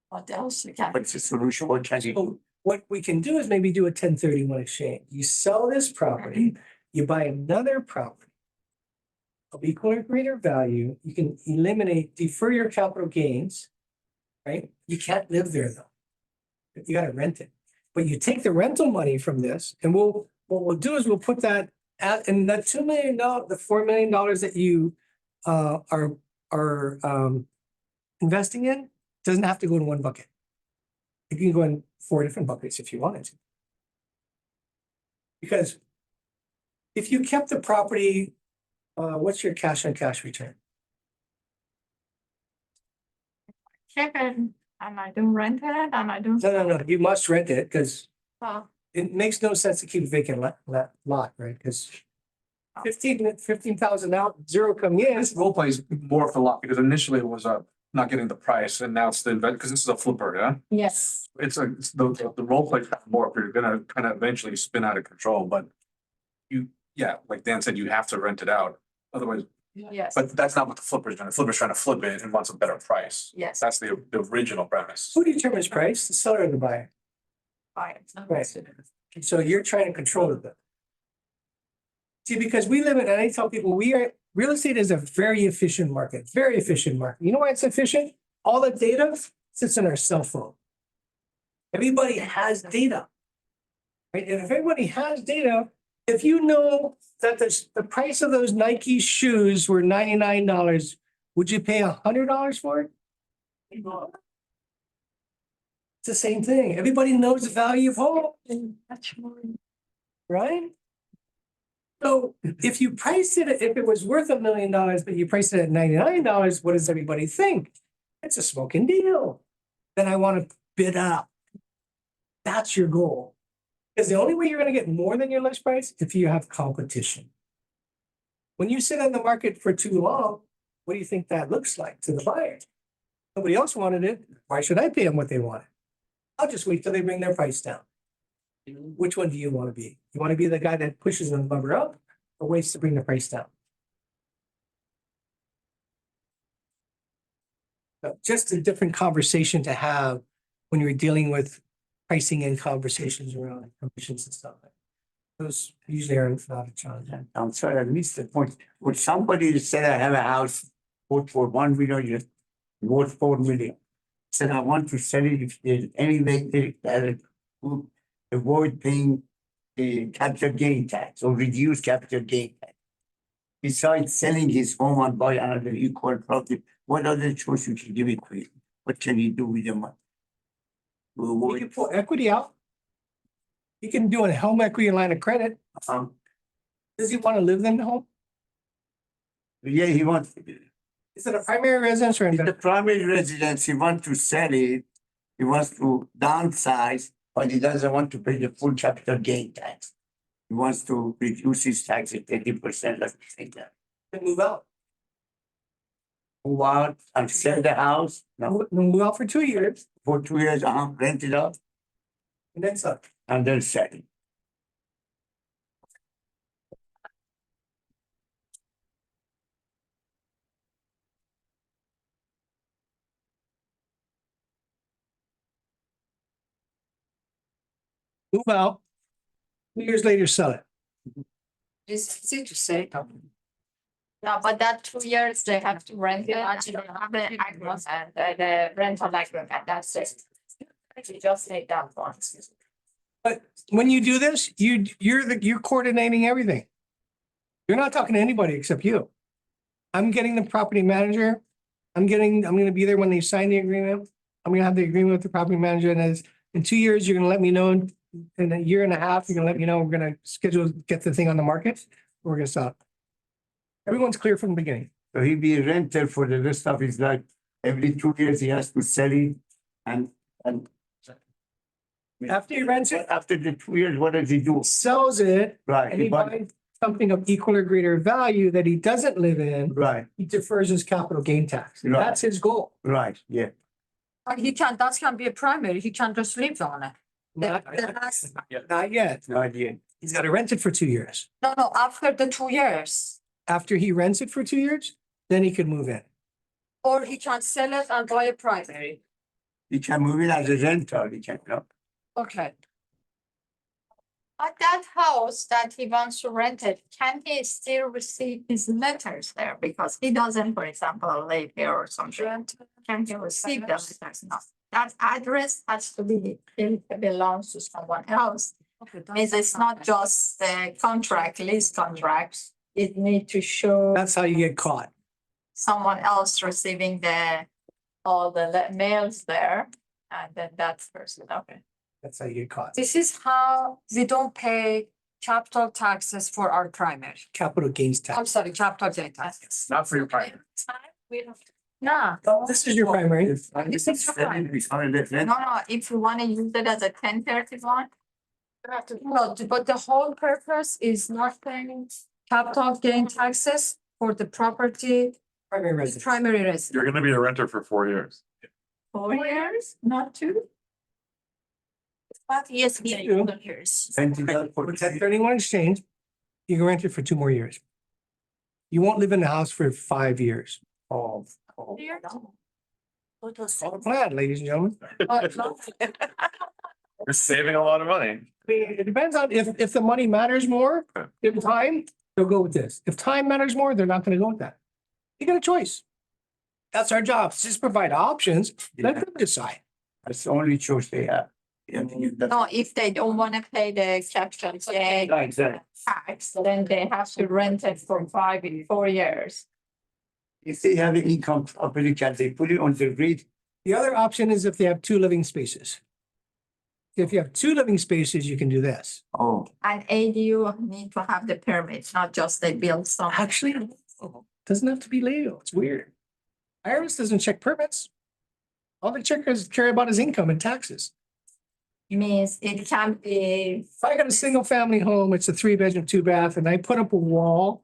What else you can? What's the solution? What can you? So what we can do is maybe do a 1031 exchange. You sell this property, you buy another property of equal or greater value. You can defer your capital gains, right? You can't live there though. You gotta rent it. But you take the rental money from this and what we'll do is we'll put that and that $2 million, the $4 million that you are investing in doesn't have to go in one bucket. It can go in 4 different buckets if you wanted to. Because if you kept the property, what's your cash on cash return? Check it and I don't rent it and I don't. No. You must rent it because Oh, it makes no sense to keep a vacant lot, right? Because 15,000 out, 0 coming in. This role plays more for a lot because initially it was not getting the price and now it's the invent, because this is a flipper, yeah? yes. It's the role plays more if you're gonna kind of eventually spin out of control, but like Dan said, you have to rent it out. Otherwise, Yes. but that's not what the flipper's doing. The flipper's trying to flip it and wants a better price. Yes. That's the original premise. Who determines price? The seller or the buyer? Fine. Right. So you're trying to control it. See, because we live in, and I tell people, real estate is a very efficient market, very efficient market. You know why it's efficient? All the data sits in our cell phone. Everybody has data. Right? And if everybody has data, if you know that the price of those Nike shoes were $99, would you pay $100 for it? It's the same thing. Everybody knows the value of home. Right? So if you priced it, if it was worth $1 million, but you priced it at $99, what does everybody think? It's a smoking deal. Then I want to bid up. That's your goal. Because the only way you're going to get more than your list price if you have competition. When you sit on the market for too long, what do you think that looks like to the buyer? Nobody else wanted it. Why should I pay them what they wanted? I'll just wait till they bring their price down. Which one do you want to be? You want to be the guy that pushes the number up or waits to bring the price down? Just a different conversation to have when you're dealing with pricing and conversations around commissions and stuff. Those usually are not a challenge. I'm sorry, I missed the point. Would somebody say I have a house, vote for 1 million, vote 4 million? Said I want to sell it if there's any way that would avoid paying the capital gain tax or reduce capital gain tax. Besides selling his home and buy another equal property, what other choice you can give it to him? What can he do with the money? To You avoid, can pull equity out. You can do a home equity line of credit. Does he want to live in the home? yeah, he wants. Is it a primary residence or It's the investment? primary residence, he wants to sell it, he wants to downsize, but he doesn't want to pay the full capital gain tax. He wants to reduce his tax at 30%, like like that. Then move out. Move out and sell the house, no, Move out for 2 years for 2 years, rent it out and then sell. and then sell it. Move out. 2 years later, sell it. It's easy to say. Yeah, but that 2 years, they have to rent it, and they have the agreement, the rental agreement, that's it. You just need that once. But when you do this, you're coordinating everything. You're not talking to anybody except you. I'm getting the property manager. I'm gonna be there when they sign the agreement. I'm gonna have the agreement with the property manager, and as in 2 years, you're gonna let me know. In a year and a half, you're gonna let me know, we're gonna get the thing on the market. We're gonna sell it. Everyone's clear from the beginning. So he'll be a renter for the rest of his life. Every 2 years, he has to sell it and. After he rents it, After the 2 years, what does he do? sells it, Right, and he buys something of equal or greater value that he doesn't live in, right, he defers his capital gain tax. Right. That's his goal. right, yeah. And that can be a primary, he can just live on it. Not not yet. No idea. He's got to rent it for 2 years. No, after the 2 years, After he rents it for 2 years, then he can move in. or he can sell it and buy a primary. He can move in as a renter, he can, no? Okay. But that house that he wants to rent it, can he still receive his letters there? Because he doesn't, for example, live here or something. Can he receive the letters? No. That address has to be, it belongs to someone else. Means it's not just the contract, lease contracts. It need to show That's how you get caught. someone else receiving all the mails there. And then that person, okay. That's how you get caught. This is how we don't pay capital taxes for our primary. Capital gains I'm tax. sorry, capital gain taxes. Not for your primary. We don't. No, This is your primary. This is your primary. no, if you wanna use it as a 1031. No, but the whole purpose is not paying capital gain taxes for the property Primary residence. primary residence. You're gonna be a renter for 4 years. 4 years, not 2. 5 years, Yeah. years. With that 31 exchange, you can rent it for 2 more years. You won't live in the house for 5 years. Oh, It's all a plan, ladies and gentlemen. You're saving a lot of money. I mean, it depends on if the money matters more, if time, they'll go with this. If time matters more, they're not gonna go with that. You got a choice. That's our job, just provide options, let them decide. That's the only choice they have. Yeah, No, if they don't wanna pay the capital gain Exactly. tax, then they have to rent it for 4 years. If they have an income property, can they put it on the grid? The other option is if they have 2 living spaces. If you have 2 living spaces, you can do this. Oh, And ADU need to have the permits, not just they build some. Actually, doesn't have to be legal. It's weird. IRS doesn't check permits. All they checkers care about is income and taxes. Means it can be. If I got a single family home, it's a 3-bedroom, 2-bath, and I put up a wall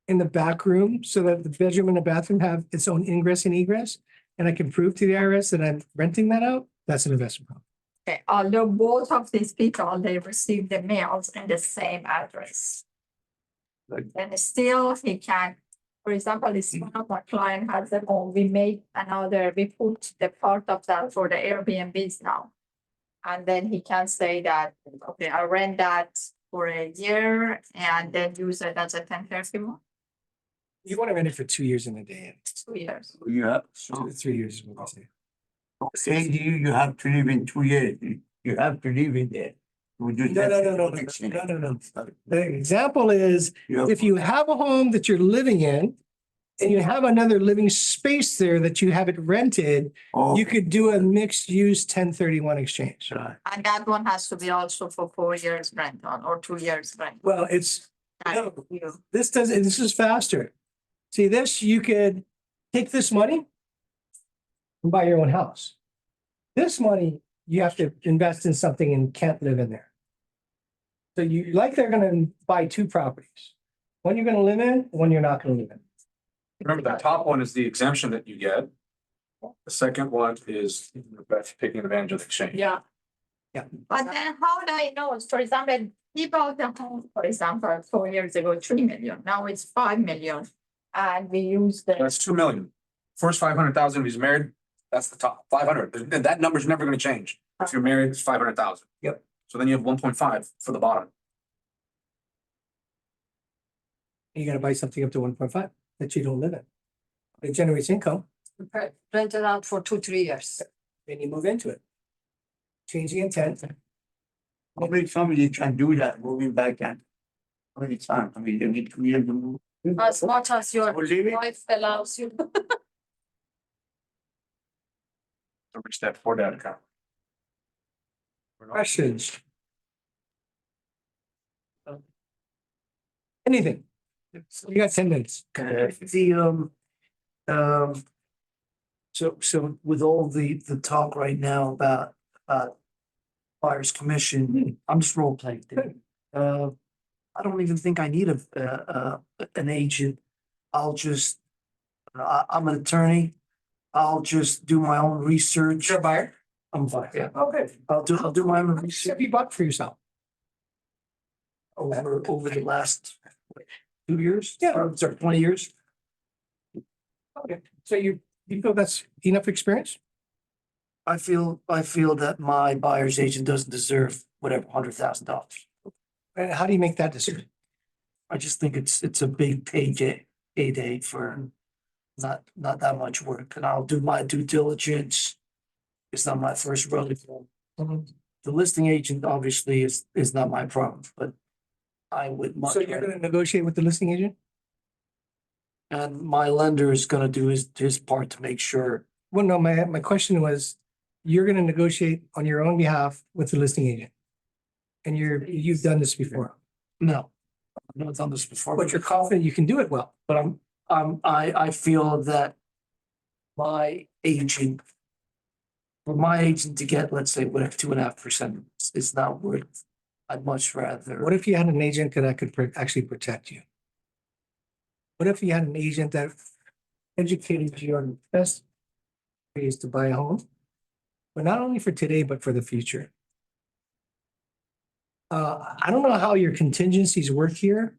in the back room so that the bedroom and the bathroom have its own ingress and egress, and I can prove to the IRS that I'm renting that out, that's an investment property. Okay, although both of these people, they receive the mails in the same address. Right. And still he can for example, this one of our client has a home, we put the part of that for the Airbnbs now. And then he can say that, okay, I rent that for a year and then use it as a 1030 month, You want to rent it for 2 years in a day. 2 years. You have, 3 years is what I say. say you have to live in 2 years, you have to live in there. We do No, no, no, no, no, no, no. The example is, if you have a home that you're living in and you have another living space there that you have it rented, you could do a mixed use 1031 exchange. And that one has to be also for 4 years rental or 2 years rent. Well, this is faster. See, this, you could take this money and buy your own house. This money, you have to invest in something and can't live in there. So they're gonna buy two properties. One you're gonna live in, one you're not gonna live in. Remember, the top one is the exemption that you get. The second one is taking advantage of the exchange. Yeah. Yeah. But then how do I know? For example, he bought a home, for example, 4 years ago, 3 million, now it's 5 million. And we use That's 2 million. First 500,000, if he's married, that's the top, 500. That number's never gonna change. If you're married, it's 500,000. Yep. So then you have 1.5 for the bottom. You gotta buy something up to 1.5 that you don't live in. It generates income, Rent it out for 2-3 years. then you move into it. Change the intent. How many times you can do that, moving back and? How many times? I mean, you need 2 years to move. As much as your Or leave it? wife allows you. To reach that for that account. Questions? Anything? You got 10 minutes. So with all the talk right now about buyer's commission, I'm just role playing. I don't even think I need an agent. I'm an attorney. I'll just do my own research. You're a buyer? I'm a buyer. Yeah, okay. I'll do my own Have research you bought for yourself? over the last 2 years. Yeah. Or, sorry, 20 years. Okay, so you feel that's enough experience? I feel that my buyer's agent doesn't deserve whatever $100,000. And how do you make that decision? I just think it's a big payday for not that much work, and I'll do my due diligence. It's not my first rodeo. The listing agent obviously is not my problem, but I would much. So you're gonna negotiate with the listing agent? And my lender is gonna do his part to make sure. Well, no, my question was, you're gonna negotiate on your own behalf with the listing agent. And you've done this before, No, I've not done this before. but you're confident you can do it well. But I feel that my agent, for my agent to get, let's say, whatever, 2.5%, it's not worth. I'd much rather. What if you had an agent that could actually protect you? What if you had an agent that educated you on the best ways to buy a home? But not only for today, but for the future. I don't know how your contingencies work here.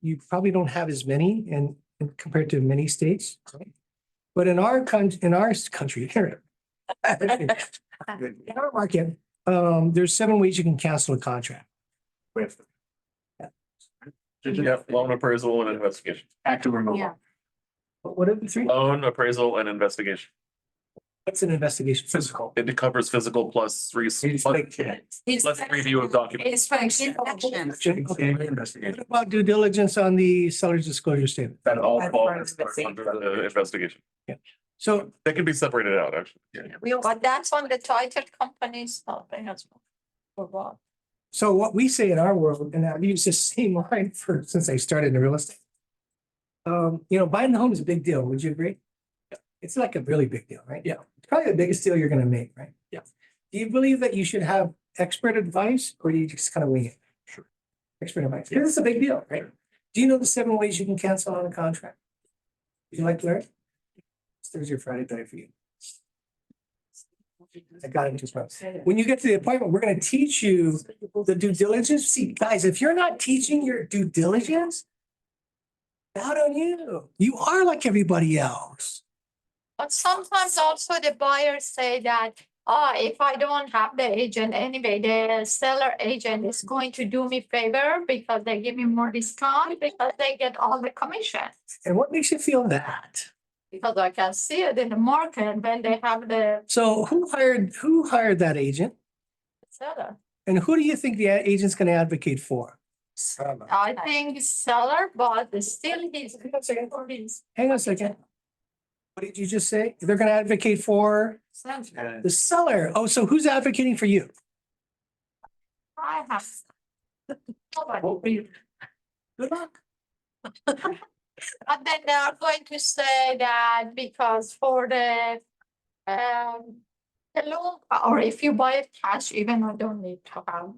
You probably don't have as many and compared to many states. But in our country here, in our market, there's 7 ways you can cancel a contract. Yeah, loan appraisal and investigation. Active removal. Yeah. What are the 3? Loan appraisal and investigation. What's an investigation? Physical. It covers physical plus review of documents. Inspection. What about due diligence on the seller's disclosure statement? That all That's falls part of the Under the investigation. So That can be separated out, actually. But that's on the title companies, not they have. For what? So what we say in our world, and I've used this same line since I started in real estate. Buying the home is a big deal. Would you agree? Yeah. It's like a really big deal, right? Yeah. It's probably the biggest deal you're gonna make, right? Yeah. Do you believe that you should have expert advice or do you just kind of wing it? Sure. Expert advice. Because it's a big deal, right? Do you know the 7 ways you can cancel on a contract? Would you like to learn? It's Thursday or Friday night for you. I got it just once. When you get to the appointment, we're gonna teach you the due diligence. See, guys, if you're not teaching your due diligence, Bad on you. You are like everybody else. But sometimes also the buyers say that, oh, if I don't have the agent anyway, the seller agent is going to do me favor because they give me more discount because they get all the commission. And what makes you feel that? Because I can see it in the market when they have the So who hired that agent? seller. And who do you think the agent's gonna advocate for? I think seller, but still he's. Hang on a second. What did you just say? They're gonna advocate for the seller. Oh, so who's advocating for you? I have. Nobody. Good luck. And then they are going to say that because for the loan, or if you buy it cash, even I don't need to have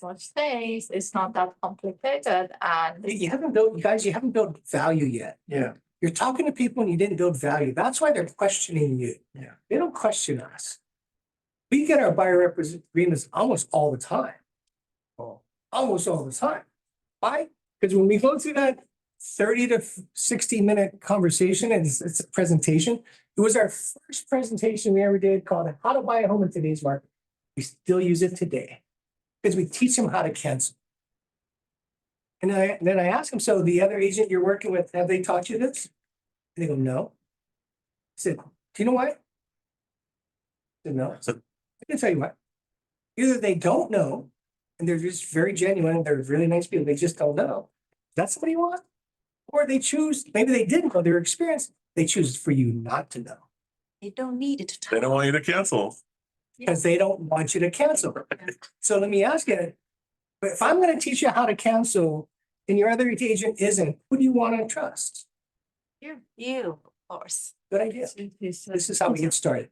much things, it's not that complicated and. You haven't built, you guys, you haven't built value yet. Yeah. You're talking to people and you didn't build value. That's why they're questioning you. Yeah. They don't question us. We get our buyer represent agreements almost all the time. Oh, almost all the time. Why? Because when we go through that 30 to 60-minute conversation and it's a presentation, it was our first presentation we ever did called How to Buy a Home in Today's Market. We still use it today because we teach them how to cancel. And then I asked them, so the other agent you're working with, have they taught you this? And they go, no. I said, do you know why? I said, no. So I can tell you what. Either they don't know, and they're just very genuine, and they're really nice people, they just don't know. That's what you want? Or they choose, maybe they didn't know their experience, they choose for you not to know. You don't need it to. They don't want you to cancel. Because they don't want you to cancel. So let me ask you, but if I'm gonna teach you how to cancel and your other agent isn't, who do you want to trust? You, of course. Good idea. This is how we get started.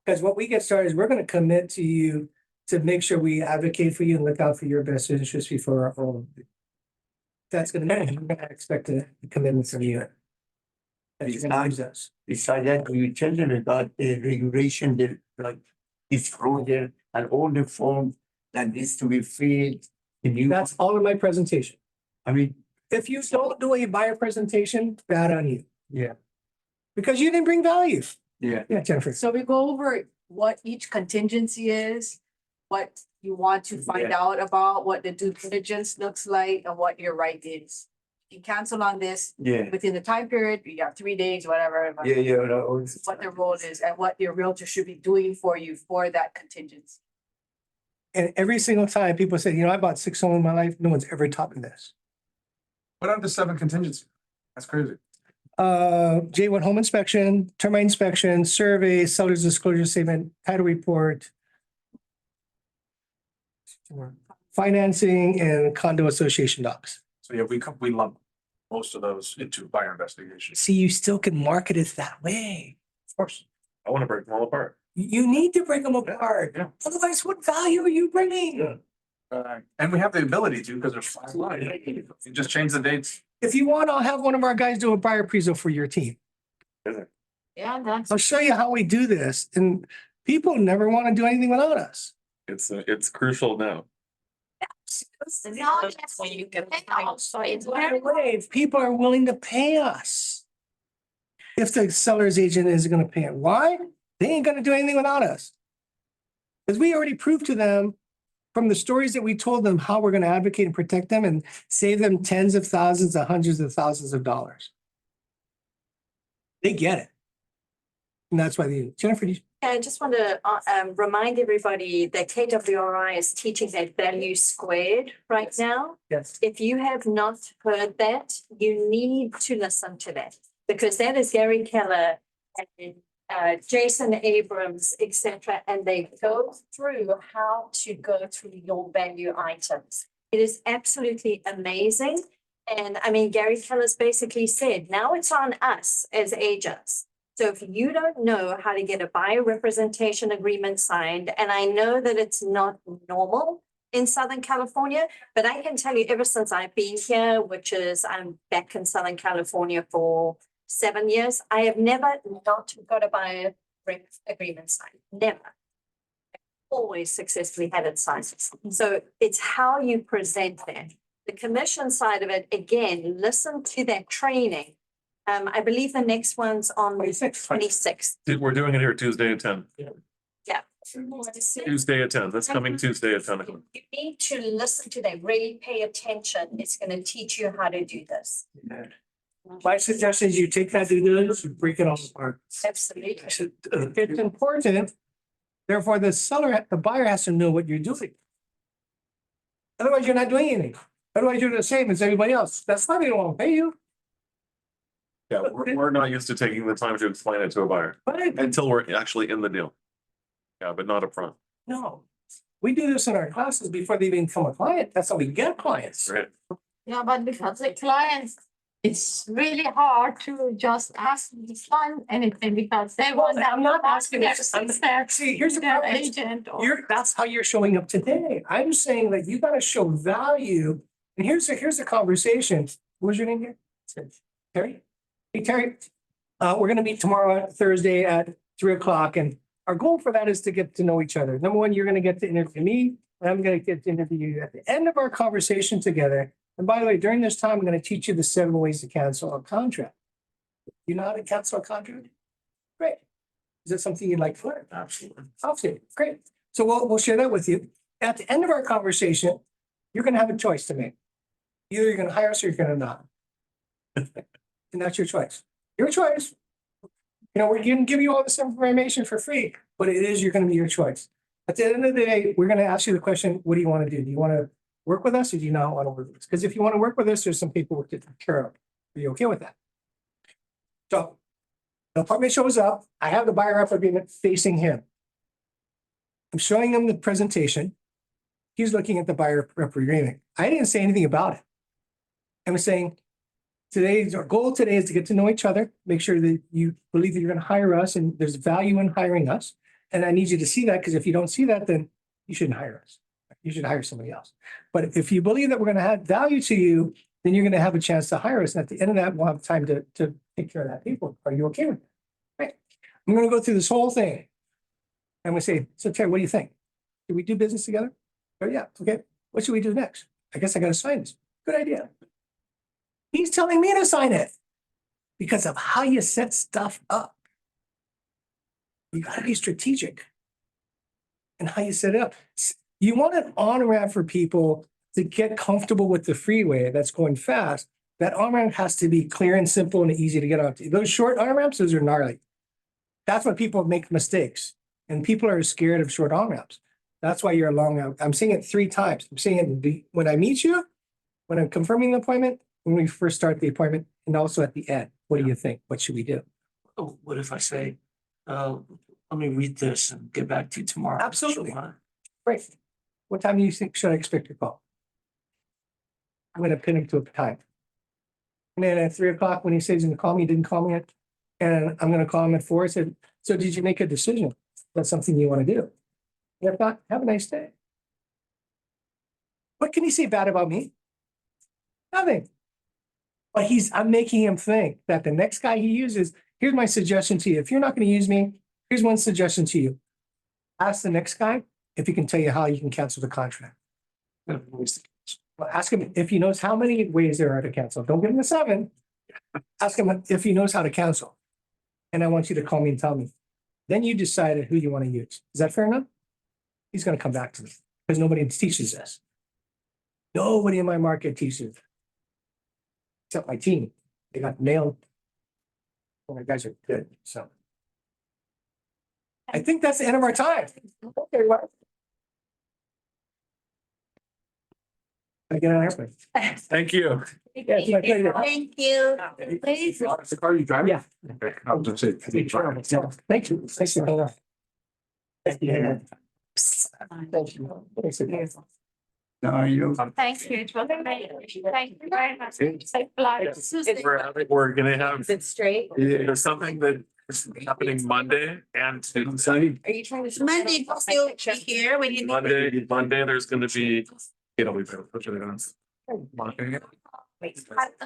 Because what we get started is we're gonna commit to you to make sure we advocate for you and look out for your best interest before our own. That's gonna mean we're gonna expect a commitment from you. That you're gonna use us. Besides that, do you tell them about the regulation, the like disclosure and all the forms that needs to be filled? That's all in my presentation. I mean, If you don't do a buyer presentation, bad on you. yeah, Because you didn't bring value. yeah. Yeah, Jennifer. So we go over what each contingency is, what you want to find out about, what the due diligence looks like, and what your right is. You cancel on this Yeah, within the time period, you have 3 days, whatever. yeah. What the role is and what your realtor should be doing for you for that contingency. And every single time people say, you know, I bought 6 homes in my life, no one's ever taught me this. What are the 7 contingencies? That's crazy. J1 home inspection, termite inspection, survey, seller's disclosure statement, title report, financing and condo association docs. So yeah, we lump most of those into buyer investigations. See, you still can market it that way. Of course. I want to break them all apart. You need to break them apart. Yeah. Otherwise, what value are you bringing? And we have the ability to, because there's 5 lines. You just change the dates. If you want, I'll have one of our guys do a buyer prezo for your team. Yeah, that's. I'll show you how we do this, and people never want to do anything without us. It's crucial now. No, that's when you can. Also, it's By very. the way, if people are willing to pay us, if the seller's agent is gonna pay it, why? They ain't gonna do anything without us. Because we already proved to them from the stories that we told them how we're gonna advocate and protect them and save them tens of thousands and hundreds of thousands of dollars. They get it. And that's why they, Jennifer, do you? I just want to remind everybody that KWRI is teaching that value squared right now. Yes. If you have not heard that, you need to listen to that because that is Gary Keller and Jason Abrams, etc. And they go through how to go through your value items. It is absolutely amazing. And I mean, Gary Keller's basically said, now it's on us as agents. So if you don't know how to get a buyer representation agreement signed, and I know that it's not normal in Southern California, but I can tell you ever since I've been here, which is I'm back in Southern California for 7 years, I have never not got a buyer rep agreement signed, never. I've always successfully had it signed. So it's how you present that The commission side of it, again, listen to that training. I believe the next one's on the 26th. We're doing it here Tuesday at 10. Yeah. Tuesday at 10. That's coming Tuesday at 10 o'clock. You need to listen to that, really pay attention. It's going to teach you how to do this. My suggestion is you take that due diligence and break it all apart. Absolutely. It's important. Therefore, the buyer has to know what you're doing. Otherwise, you're not doing anything. Otherwise, you're the same as everybody else. That's why they don't want to pay you. Yeah, we're not used to taking the time to explain it to a buyer Right? until we're actually in the deal. Yeah, but not upfront. No. We do this in our classes before they even become a client. That's how we get clients. Right. Yeah, but because the clients, it's really hard to just ask the client anything because they want. I'm not asking their this. See, here's the their problem. agent or. That's how you're showing up today. I'm saying that you gotta show value. And here's the conversation. What was your name here? Terry? Hey, Terry, we're gonna meet tomorrow, Thursday at 3:00. And our goal for that is to get to know each other. Number one, you're gonna get to interview me, and I'm gonna get to interview you at the end of our conversation together. And by the way, during this time, I'm gonna teach you the 7 ways to cancel a contract. You know how to cancel a contract? Great. Is that something you'd like to learn? Absolutely. Okay, great. So we'll share that with you. At the end of our conversation, you're gonna have a choice to make. Either you're gonna hire us or you're gonna not. And that's your choice. Your choice. You know, we're gonna give you all this information for free, but you're gonna be your choice. At the end of the day, we're gonna ask you the question, what do you want to do? Do you want to work with us or do you not want to work with us? Because if you want to work with us, there's some paperwork to take care of. Are you okay with that? So the apartment shows up. I have the buyer rep agreement facing him. I'm showing him the presentation. He's looking at the buyer rep agreement. I didn't say anything about it. I was saying, our goal today is to get to know each other, make sure that you believe that you're going to hire us and there's value in hiring us. And I need you to see that, because if you don't see that, then you shouldn't hire us. You should hire somebody else. But if you believe that we're going to add value to you, then you're going to have a chance to hire us. And at the end of that, we'll have time to take care of that people. Are you okay with that? Right. I'm going to go through this whole thing. And we say, so Terry, what do you think? Should we do business together? Oh, yeah. Okay. What should we do next? I guess I got to sign this. Good idea. He's telling me to sign it because of how you set stuff up. You got to be strategic in how you set it up. You want an on-ramp for people to get comfortable with the freeway that's going fast. That on-ramp has to be clear and simple and easy to get onto. Those short on-ramps, those are gnarly. That's when people make mistakes. And people are scared of short on-ramps. That's why you're a long ramp. I'm saying it 3 times. I'm saying it when I meet you, when I'm confirming the appointment, when we first start the appointment, and also at the end. What do you think? What should we do? Oh, what if I say, let me read this and get back to you tomorrow? Absolutely. Great. What time do you think should I expect your call? I'm going to pin him to a time. And then at 3:00, when he says he's going to call me, he didn't call me yet. And I'm going to call him at 4. I said, so did you make a decision? That's something you want to do. And if not, have a nice day. What can he say bad about me? Nothing. But I'm making him think that the next guy he uses, here's my suggestion to you. If you're not going to use me, here's one suggestion to you. Ask the next guy if he can tell you how you can cancel the contract. Well, ask him if he knows how many ways there are to cancel. Don't give him the 7. Ask him if he knows how to cancel. And I want you to call me and tell me. Then you decided who you want to use. Is that fair enough? He's going to come back to me because nobody teaches this. Nobody in my market teaches. Except my team. They got nailed. Well, my guys are good. So I think that's the end of our time. Okay, what? I get on airplane. Thank you. Yeah, it's my pleasure. Thank you. Is the car you driving? Yeah. Okay, I was gonna say. Thank you. Thank you. Thank you. Thank you. Thank you. No, you. Thank you. It was amazing. Thank you very much. Safe flight. We're gonna have, Is it straight? there's something that is happening Monday and Tuesday. Are you trying to? Monday, will still be here when you. Monday, there's gonna be, we better put it on.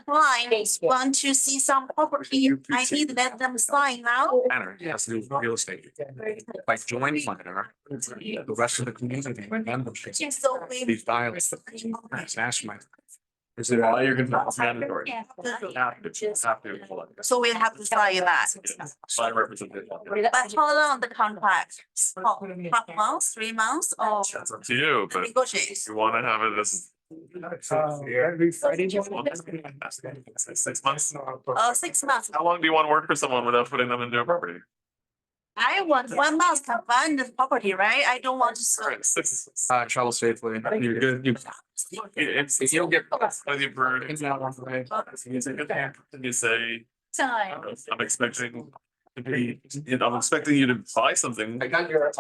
Clients want to see some property. I need to let them sign now. Planner, yes, new real estate. Like join planner, the rest of the community membership. So we. These dialogues. National. Is it all you're gonna, it's mandatory? Yeah. Have to. So we have to sign that. By representation. But how long the contract? 5 months, 3 months, or That's up to you, but negotiate? you wanna have it as. Every Friday. 6 months? 6 months. How long do you want to work for someone without putting them into a property? I want 1 month to find the property, right? I don't want to. Travel safely. You're good. You'll get with you for. You say, Time. I'm expecting to be, I'm expecting you to buy something. I got your.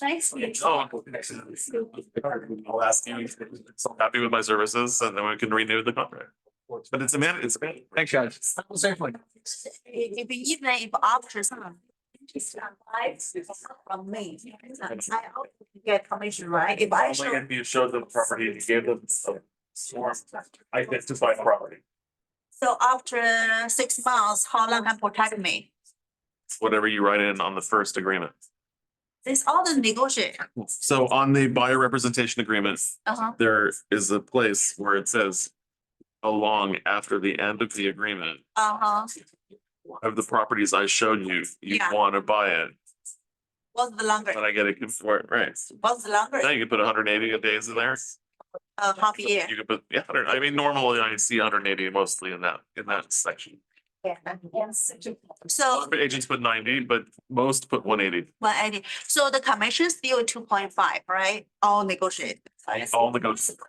Nice. Oh. I'll ask you, so happy with my services, and then we can renew the contract. But it's a man, it's a man. Thanks, guys. Travel safely. If even if after some. From me. I also get commission, right? If I Only show. if you showed them the property, you gave them some form, I get to buy property, So after 6 months, how long can protect me? whatever you write in on the first agreement. This all the negotiate. So on the buyer representation agreement, Uh-huh. there is a place where it says how long after the end of the agreement Uh-huh. of the properties I showed you, you Yeah. want to buy it, What's the longer? but I get it for it, right? What's the longer? Now you can put 180 days in there. Half a year. You can put, yeah, 100, I mean, normally I see 180 mostly in that section. So Agents put 90, but most put 180. 180. So the commission still 2.5, right? All negotiate. All negotiable.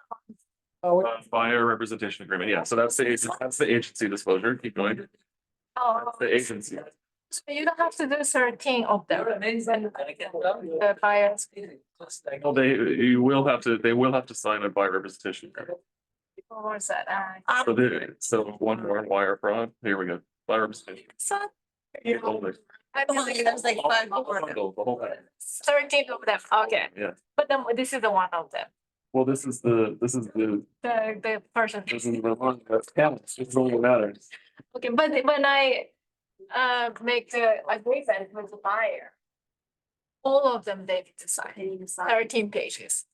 Buyer representation agreement, yeah, so that's the agency disclosure, keep going. Oh, That's the agency. so you don't have to do 13 of them. The buyers. Well, they will have to sign a buyer representation agreement. What was that? So one more wire fraud, here we go, buyer representation. I believe that's like 5 more. The whole thing. 13 of them, okay. Yeah, But then this is the one of them, well, this is the the person. this is the one that counts, it's all that matters. Okay, but when I make the agreement with the buyer, all of them they need to sign, 13 pages.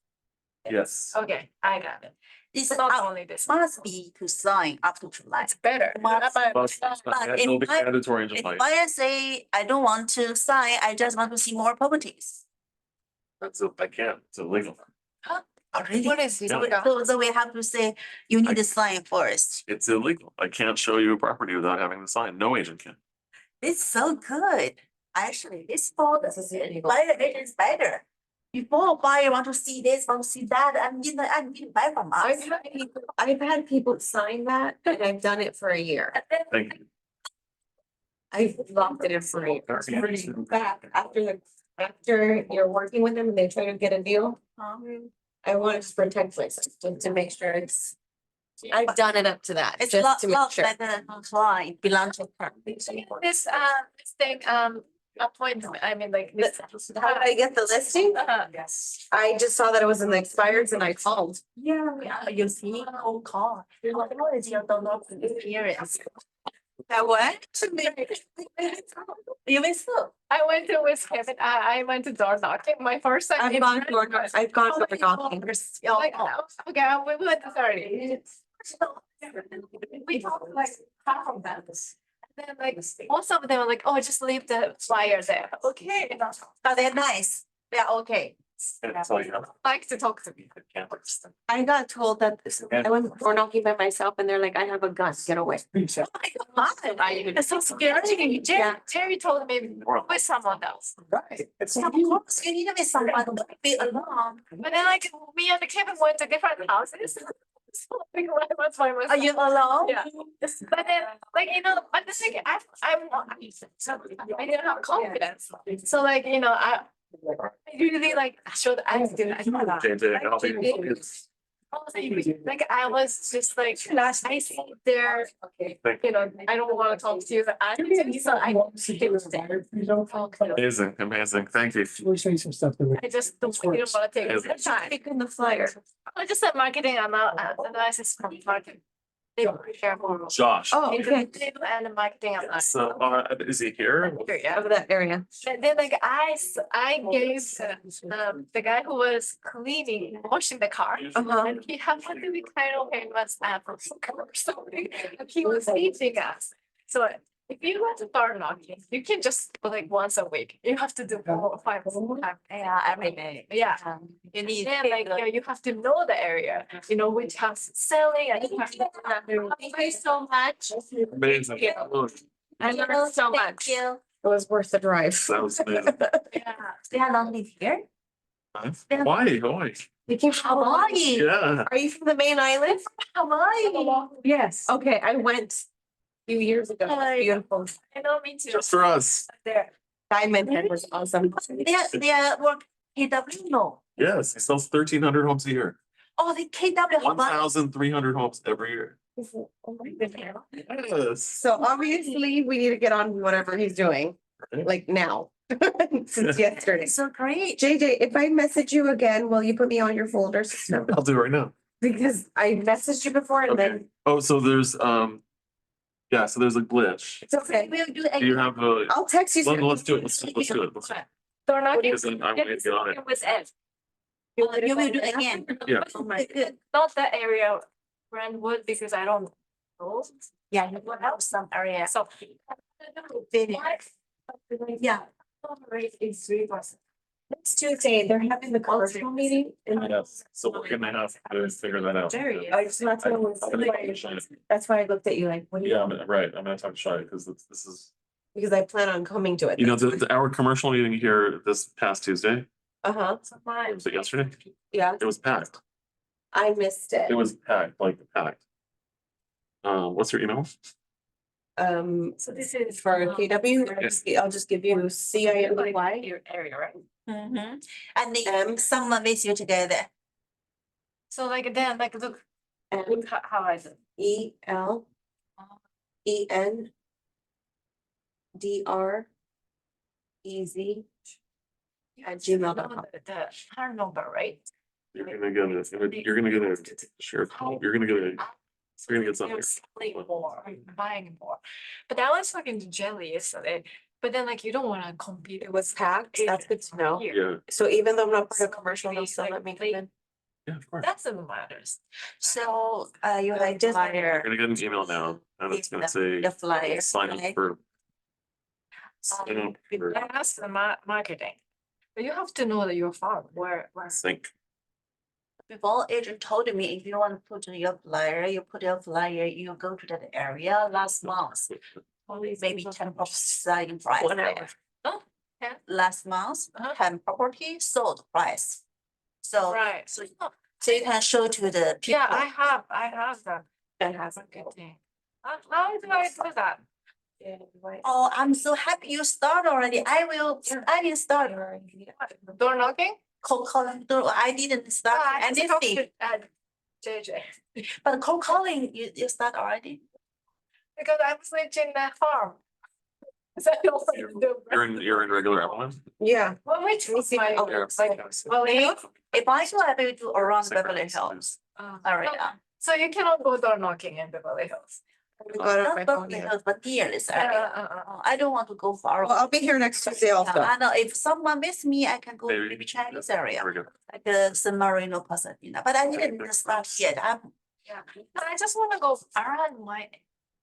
Yes. Okay, I got it. This Not only this. must be to sign after July. It's better. But It'll be if I- mandatory in If July. buyer say, I don't want to sign, I just want to see more properties. I can't, it's illegal. Already? What is this? So we have to say, you need to sign first. It's illegal. I can't show you a property without having the sign. No agent can. It's so good. Actually, this for the buyer agent is better. Before buyer want to see this, want to see that, and you buy from us. I've had people sign that and I've done it for a year. Thank you. I've locked it in for a year. Back after you're working with them and they try to get a deal, I want to protect myself to make sure it's. I've done it up to that, It's just to make locked sure. by the client, belong to her. This thing, appointment, I mean, like. this- How did I get the listing? Yes. I just saw that it was in the expireds and I called. Yeah, you see, whole call. What is your download experience? That what? You miss it. I went to Wisconsin, I went to door knocking, my first time. I've gone door knocking. Like, okay, we went to 30. We talked like half of them. And then like, most of them are like, oh, just leave the flyer there. Okay. But they're nice. They're okay. That's all you have. Like to talk to me. I got told that I went door knocking by myself and they're like, I have a gun, get away. It's so scary. Jerry told me with someone else. Right. It's Of course, you need to be someone to be alone. But then like me and the Kevin went to different houses. So like I was by myself. Are you alone? Yeah. But then like, but the thing, I didn't have confidence. So like, I usually like showed I do. Like I was just like, I see there, I don't want to talk to you, but I so I Amazing, amazing. Thank you. We'll show you some stuff. I just don't want to take the time. In the flyer. I just said marketing analysis from marketing. They prepare for. Josh. Oh, okay. And the marketing. And So, is he here? yeah. Over that area. And then like I gave the guy who was cleaning, washing the car. And he happened to be kind of famous at or something. And he was teaching us. So if you go to door knocking, you can just go like once a week. You have to do 4 or 5 times. Yeah, every day. Yeah. You need. And like you have to know the area. You know which house is selling. And you have to. Thank you so much. Amazing. I learned so much. It was worth the drive. That was amazing. Yeah. They are not live here. Hawaii. You came from Hawaii. Yeah. Are you from the main island? Hawaii. Yes. Okay, I went a few years ago. Hi. Beautiful. I know, me too. Just for us. There. Diamond Head was awesome. They work KW, no. Yes, he sells 1,300 homes a year. Oh, the KW. 1,300 homes every year. Yes. So obviously, we need to get on whatever he's doing, like now, since yesterday. So great. JJ, if I message you again, will you put me on your folder system? I'll do it right now. Because I messaged you before and Okay. then Oh, so there's yeah, so there's a glitch. it's okay. We'll do Do you have a? I'll text you. Let's do it. Let's do it. Let's do it. Door knocking. Because then I'm gonna get on it. With Ed. You will do it again. Yeah. Good. Not that area, Brentwood, because I don't know. Yeah, you will help some area. So. Yeah. Rate is 3%. Next Tuesday, they're having the commercial meeting. Yes, so we're gonna have to figure that out. Very. I just not That's why I looked at you like, what do you? Yeah, right. I'm gonna talk to Shai because this is, Because I plan on coming to it. you know, our commercial meeting here this past Tuesday, Uh-huh, was it yesterday? yeah, It was packed. I missed it. It was packed, like packed. What's your email? So this is For KW, I'll just give you CIMY, your area, right? Mm-hmm. And someone with you together. So like then like look and how I do. ELENDREZ at gmail.com. The hard number, right? You're gonna get you're gonna get a share, you're gonna get something. You're selling more, buying more. But I was talking to Jelly yesterday, but then like you don't wanna compete. It was packed, that's good to know. Yeah, So even though I'm not part of commercial, they'll still let me come in. yeah, of course. That's what matters. So, you like just. You're gonna get an email now and it's gonna say The flyer. sign up right? for. Sign up for That's the marketing. But you have to know that you're far, where. sync. Before agent told me if you want to put your flyer, you put your flyer, you go to that area last month. Maybe 10% in price there. Oh, yeah. Last month, Uh-huh. 10 property sold price. So, Right. so you can show to the people. Yeah, I have that. I have marketing. How do I do that? Oh, I'm so happy you start already. I will start. Door knocking? Cold calling, I didn't start I just talked anything, to JJ, but cold calling, you start already? because I'm switching the farm. So I don't want to do. You're in regular Evelyn? Yeah. Well, which was my, Yeah. well, If I do, I will do around Beverly Hills, area. so you cannot go door knocking in Beverly Hills. Not Beverly Hills, but near this area. I don't want to go far. Well, I'll be here next Tuesday also. I know if someone with me, I can go to maybe Chinese area, There we go. like San Marino, Pasadena, but I didn't start yet. Yeah, but I just wanna go around my,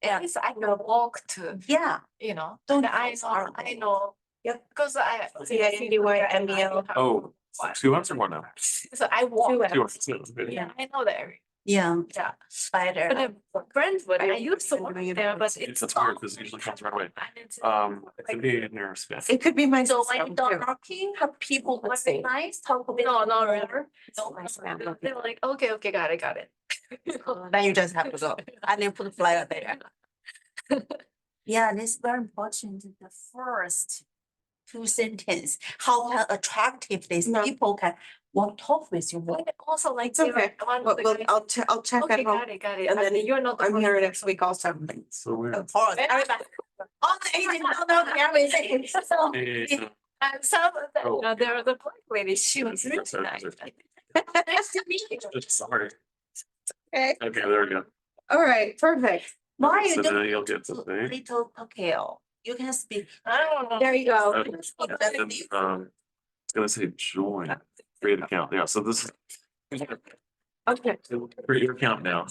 at least I can walk to, Yeah. you know, Don't and I go far know, I away. know. Yep. Because I. CINDYMEL. Oh, 2 months or more now? So I walk. 2 months. Yeah, I know the area. Yeah. Yeah. Spider. But then Brentwood, I used to work there, but it's. That's weird because it usually comes right away. It could be in your spam. It could be my. So when you system, don't too. knocking, have people who Let's are see. nice, talk a bit. No, not more. really. Don't my spam. They're like, okay, got it. Then you just have to go. And then put the flyer there. Yeah, and it's very important, the first 2 sentence, how attractive these people can want to talk with you. Also like. It's okay. Well, I'll check Okay, at home. got it. And then you're not. the I'm here one- next week also. So weird. Of course, everybody. All the agents know everything. So, Hey, And some, of the- Oh. you know, there was a black lady, she was really Sorry, nice. sorry. Nice to meet you. Sorry. Okay. Okay, there we go. All right, perfect. Why you So do then you'll get to say. little Pacquiao? You can speak. I don't know. There you go. And, it's gonna say join, create account. Yeah, so this is. Okay. Create your account now.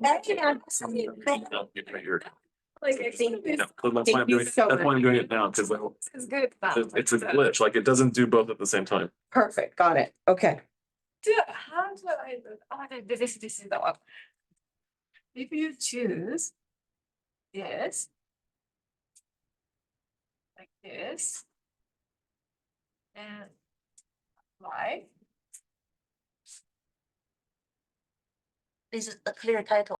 Actually, I'm something You create your account. like I think this. Yeah, so that's why I'm doing, that's why I'm doing it now, because Is good. it's a glitch, like it doesn't do both at the same time. Perfect, got it. Okay. How do I, this is the one. If you choose this. Like this. And apply. This is a clear title.